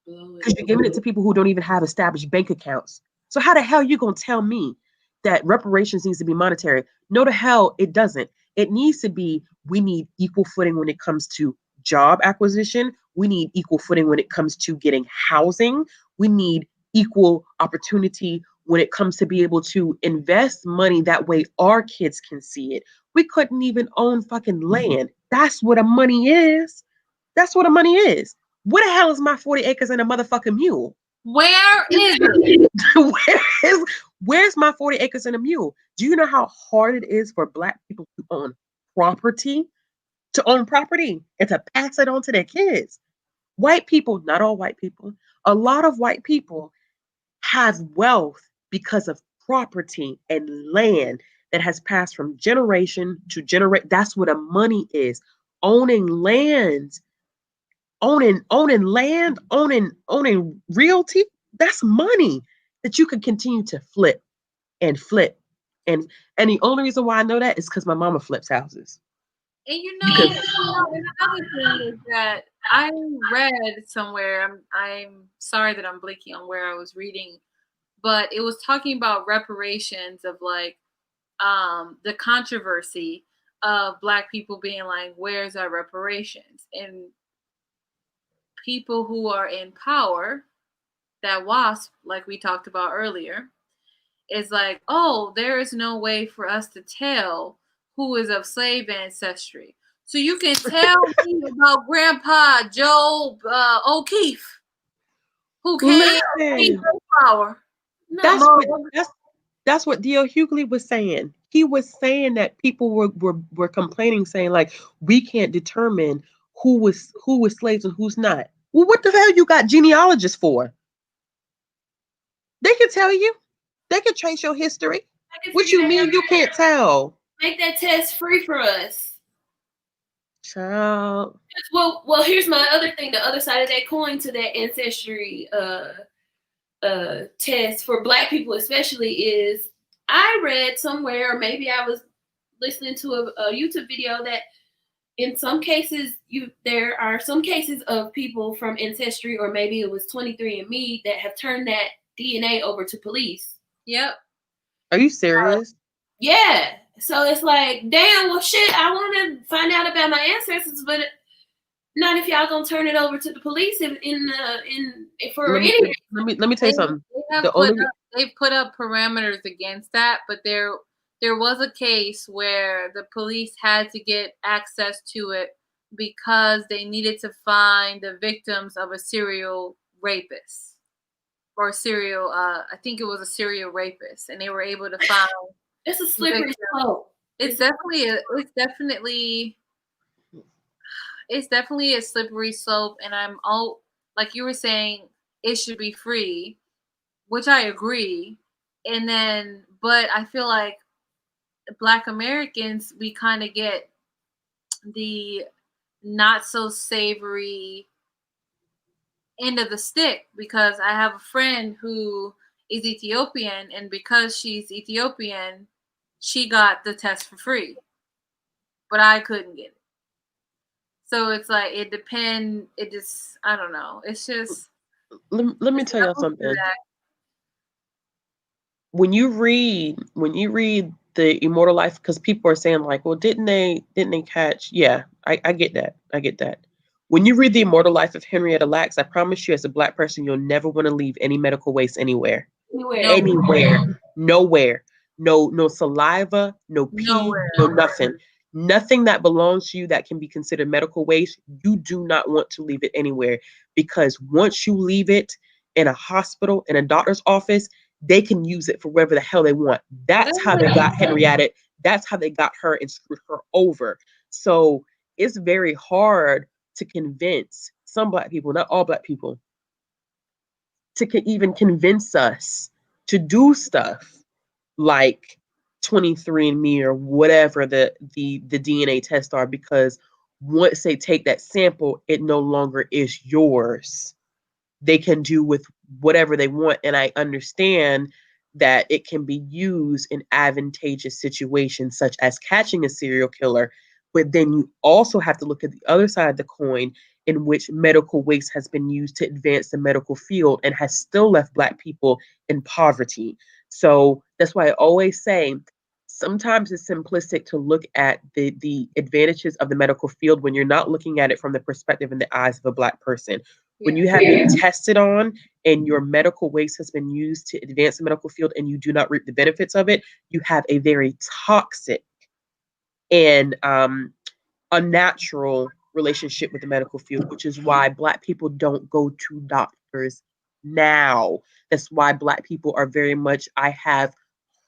S2: Because you're giving it to people who don't even have established bank accounts. So how the hell are you going to tell me that reparations needs to be monetary? No, the hell it doesn't. It needs to be, we need equal footing when it comes to job acquisition. We need equal footing when it comes to getting housing. We need equal opportunity when it comes to be able to invest money. That way our kids can see it. We couldn't even own fucking land. That's what a money is. That's what a money is. Where the hell is my 40 acres and a motherfucking mule?
S1: Where is it?
S2: Where's my 40 acres and a mule? Do you know how hard it is for Black people to own property? To own property and to pass it on to their kids. White people, not all white people, a lot of white people have wealth because of property and land that has passed from generation to generation. That's what a money is. Owning land, owning land, owning realty, that's money that you can continue to flip and flip. And the only reason why I know that is because my mama flips houses.
S1: And another thing is that I read somewhere, I'm sorry that I'm blinking on where I was reading, but it was talking about reparations of like the controversy of Black people being like, where's our reparations? And people who are in power, that WASP, like we talked about earlier, is like, oh, there is no way for us to tell who is of slave ancestry. So you can tell me about Grandpa Joe O'Keefe, who came to power.
S2: That's what D.L. Hughley was saying. He was saying that people were complaining, saying like, we can't determine who was slaves and who's not. Well, what the hell you got genealogists for? They can tell you. They can trace your history. What you mean you can't tell?
S3: Make that test free for us.
S2: Child.
S3: Well, here's my other thing. The other side of that coin to that ancestry test for Black people especially is, I read somewhere, or maybe I was listening to a YouTube video, that in some cases there are some cases of people from Ancestry, or maybe it was 23andMe, that have turned that DNA over to police.
S1: Yep.
S2: Are you serious?
S3: Yeah. So it's like, damn, well, shit, I want to find out about my ancestors, but not if y'all gonna turn it over to the police for
S2: let me tell you something.
S1: They've put up parameters against that, but there was a case where the police had to get access to it because they needed to find the victims of a serial rapist, or I think it was a serial rapist, and they were able to find.
S3: It's a slippery slope.
S1: It's definitely a slippery slope, and I'm all, like you were saying, it should be free, which I agree. And then, but I feel like Black Americans, we kind of get the not so savory end of the stick, because I have a friend who is Ethiopian, and because she's Ethiopian, she got the test for free, but I couldn't get it. So it's like, it depends. It just, I don't know. It's just.
S2: Let me tell y'all something. When you read the Immortal Life, because people are saying like, well, didn't they catch? Yeah, I get that. I get that. When you read the Immortal Life of Henrietta Lacks, I promise you, as a Black person, you'll never want to leave any medical waste anywhere. Anywhere. Nowhere. No saliva, no pee, no nothing. Nothing that belongs to you that can be considered medical waste, you do not want to leave it anywhere, because once you leave it in a hospital, in a doctor's office, they can use it for whatever the hell they want. That's how they got Henrietta. That's how they got her and screwed her over. So it's very hard to convince some Black people, not all Black people, to even convince us to do stuff like 23andMe or whatever the DNA tests are, because once they take that sample, it no longer is yours. They can do with whatever they want. And I understand that it can be used in advantageous situations, such as catching a serial killer. But then you also have to look at the other side of the coin, in which medical waste has been used to advance the medical field and has still left Black people in poverty. So that's why I always say, sometimes it's simplistic to look at the advantages of the medical field when you're not looking at it from the perspective and the eyes of a Black person. When you have been tested on and your medical waste has been used to advance the medical field and you do not reap the benefits of it, you have a very toxic and unnatural relationship with the medical field, which is why Black people don't go to doctors now. That's why Black people are very much, I have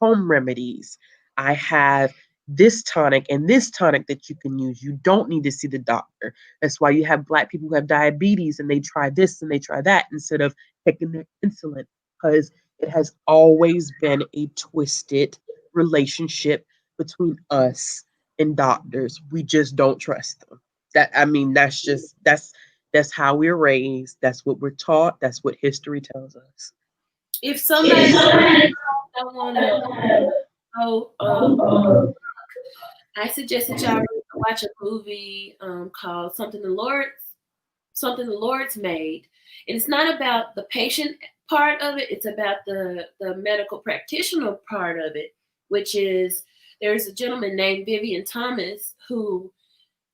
S2: home remedies. I have this tonic and this tonic that you can use. You don't need to see the doctor. That's why you have Black people who have diabetes and they try this and they try that instead of taking their insulin, because it has always been a twisted relationship between us and doctors. We just don't trust them. That's how we're raised. That's what we're taught. That's what history tells us.
S3: If somebody don't want to go, I suggest that y'all watch a movie called Something the Lord's Made. And it's not about the patient part of it. It's about the medical practitioner part of it, which is, there's a gentleman named Vivian Thomas who,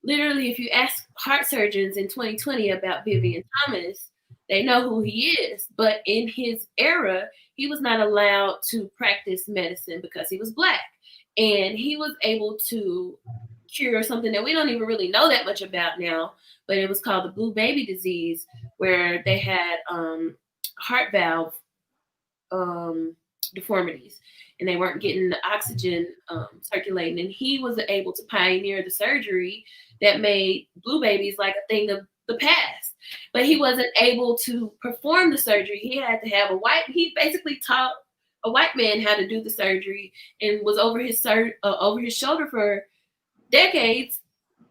S3: literally, if you ask heart surgeons in 2020 about Vivian Thomas, they know who he is. But in his era, he was not allowed to practice medicine because he was Black. And he was able to cure something that we don't even really know that much about now, but it was called the blue baby disease, where they had heart valve deformities, and they weren't getting the oxygen circulating. And he was able to pioneer the surgery that made blue babies like a thing of the past. But he wasn't able to perform the surgery. He had to have he basically taught a white man had to do the surgery and was over his shoulder for decades,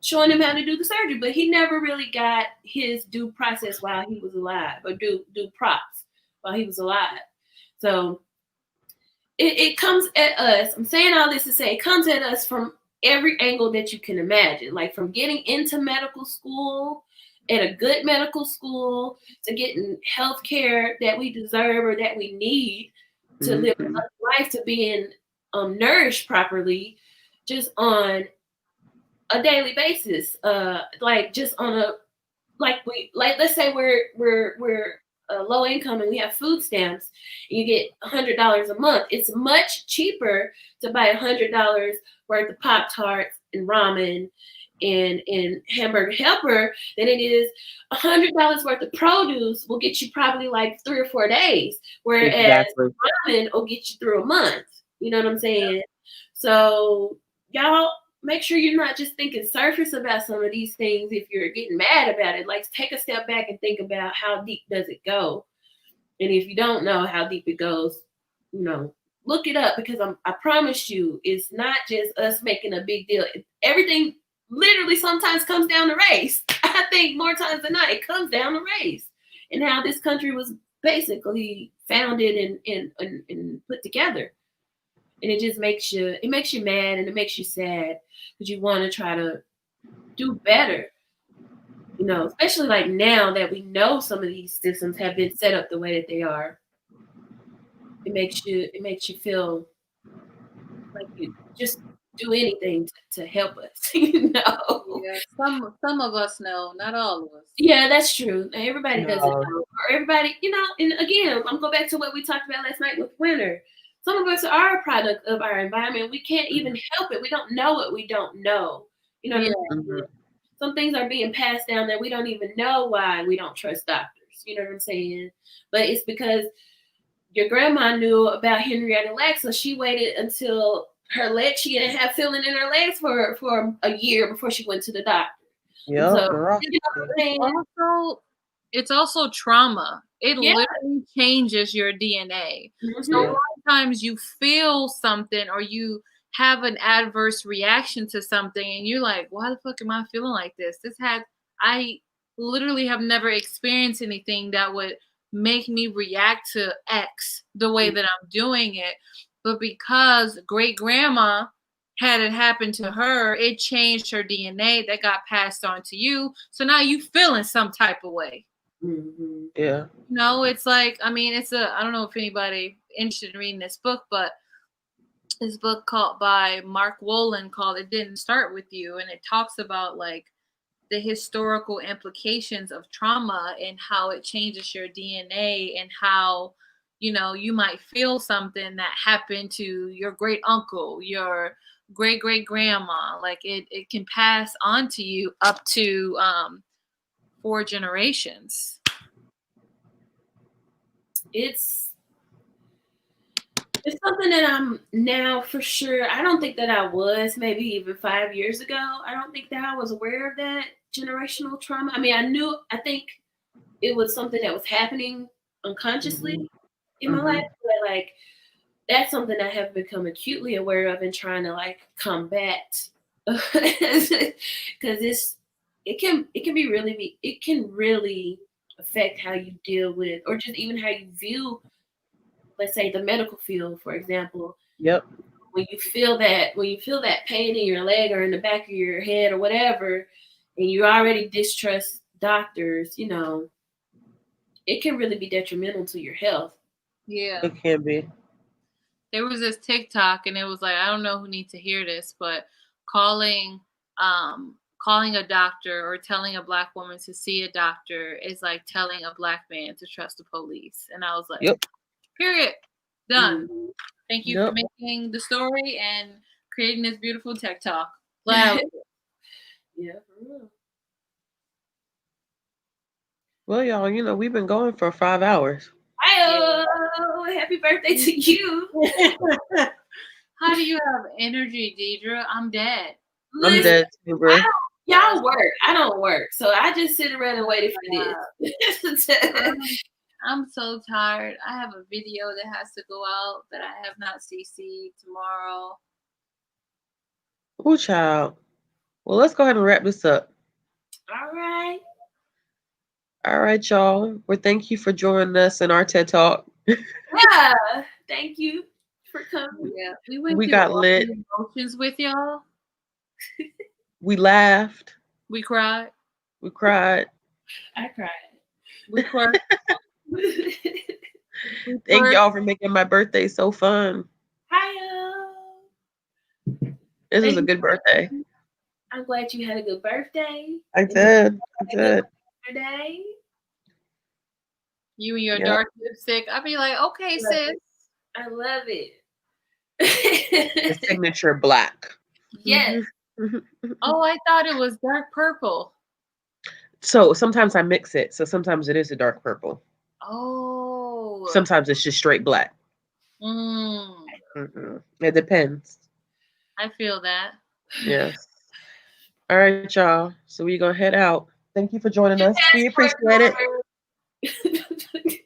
S3: showing him how to do the surgery, but he never really got his due process while he was alive, or due props while he was alive. So it comes at us. I'm saying all this to say it comes at us from every angle that you can imagine, like from getting into medical school at a good medical school to getting health care that we deserve or that we need to live a life, to being nourished properly, just on a daily basis. Like just on a let's say we're low income and we have food stamps, and you get $100 a month. It's much cheaper to buy $100 worth of Pop-Tarts and ramen and hamburger helper than it is $100 worth of produce will get you probably like 3 or 4 days, whereas ramen will get you through a month. You know what I'm saying? So y'all make sure you're not just thinking surface about some of these things. If you're getting mad about it, like take a step back and think about how deep does it go. And if you don't know how deep it goes, look it up, because I promise you, it's not just us making a big deal. Everything literally sometimes comes down to race. I think more times than not, it comes down to race and how this country was basically founded and put together. And it just makes you mad, and it makes you sad, because you want to try to do better. Especially like now that we know some of these systems have been set up the way that they are. It makes you feel like you just do anything to help us.
S1: Yeah, some of us know, not all of us.
S3: Yeah, that's true. Everybody doesn't know, or everybody, and again, I'm going back to what we talked about last night with winter. Some of us are a product of our environment. We can't even help it. We don't know what we don't know. What I mean? Some things are being passed down that we don't even know why we don't trust doctors. You know what I'm saying? But it's because your grandma knew about Henrietta Lacks, so she waited until her legs, she didn't have feeling in her legs for a year before she went to the doctor.
S2: Yeah.
S3: So,
S1: it's also trauma. It literally changes your DNA. So a lot of times you feel something, or you have an adverse reaction to something, and you're like, why the fuck am I feeling like this? I literally have never experienced anything that would make me react to X the way that I'm doing it. But because great grandma had it happen to her, it changed her DNA that got passed on to you. So now you feeling some type of way.
S2: Yeah.
S1: It's like, I mean, I don't know if anybody interested in reading this book, but this book by Mark Wolin called "It Didn't Start With You," and it talks about like the historical implications of trauma and how it changes your DNA, and how you might feel something that happened to your great uncle, your great great grandma. Like it can pass on to you up to 4 generations.
S3: It's something that I'm now for sure. I don't think that I was, maybe even 5 years ago. I don't think that I was aware of that generational trauma. I mean, I think it was something that was happening unconsciously in my life, but like that's something I have become acutely aware of and trying to like combat, because it can really affect how you deal with, or just even how you view, let's say, the medical field, for example.
S2: Yep.
S3: When you feel that pain in your leg or in the back of your head or whatever, and you already distrust doctors, it can really be detrimental to your health.
S1: Yeah.
S2: It can be.
S1: There was this TikTok, and it was like, I don't know who needs to hear this, but calling a doctor or telling a Black woman to see a doctor is like telling a Black man to trust the police. And I was like, period. Done. Thank you for making the story and creating this beautiful TikTok. Loud.
S3: Yeah, for real.
S2: Well, y'all, we've been going for 5 hours.
S3: Happy birthday to you.
S1: How do you have energy, Deidra? I'm dead.
S2: I'm dead too, bro.
S3: Y'all work. I don't work. So I just sit around and wait for this.
S1: I'm so tired. I have a video that has to go out that I have not CC'd tomorrow.
S2: Oh, child. Well, let's go ahead and wrap this up.
S3: All right.
S2: All right, y'all. Well, thank you for joining us in our TED Talk.
S3: Yeah. Thank you for coming.
S1: Yeah, we
S2: got
S1: all
S2: lit.
S1: the emotions with y'all.
S2: We laughed.
S1: We cried.
S2: We cried.
S3: I cried.
S1: We cried.
S2: Thank y'all for making my birthday so fun.
S3: Hiya.
S2: This was a good birthday.
S3: I'm glad you had a good birthday.
S2: I did.
S3: Today.
S1: You and your dark lipstick. I'd be like, okay, sis.
S3: I love it.
S2: The signature black.
S3: Yes.
S1: Oh, I thought it was dark purple.
S2: So sometimes I mix it. So sometimes it is a dark purple.
S1: Oh.
S2: Sometimes it's just straight black. It depends.
S1: I feel that.
S2: Yes. All right, y'all. So we're going to head out. Thank you for joining us. We appreciate it.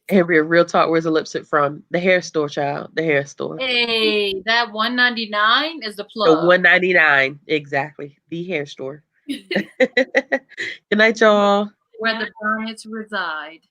S2: And real talk, where's the lipstick from? The hair store, child. The hair store.
S1: Hey, that $199 is the plug.
S2: The $199. Exactly. The hair store. Good night, y'all.
S1: Where the bonnets reside.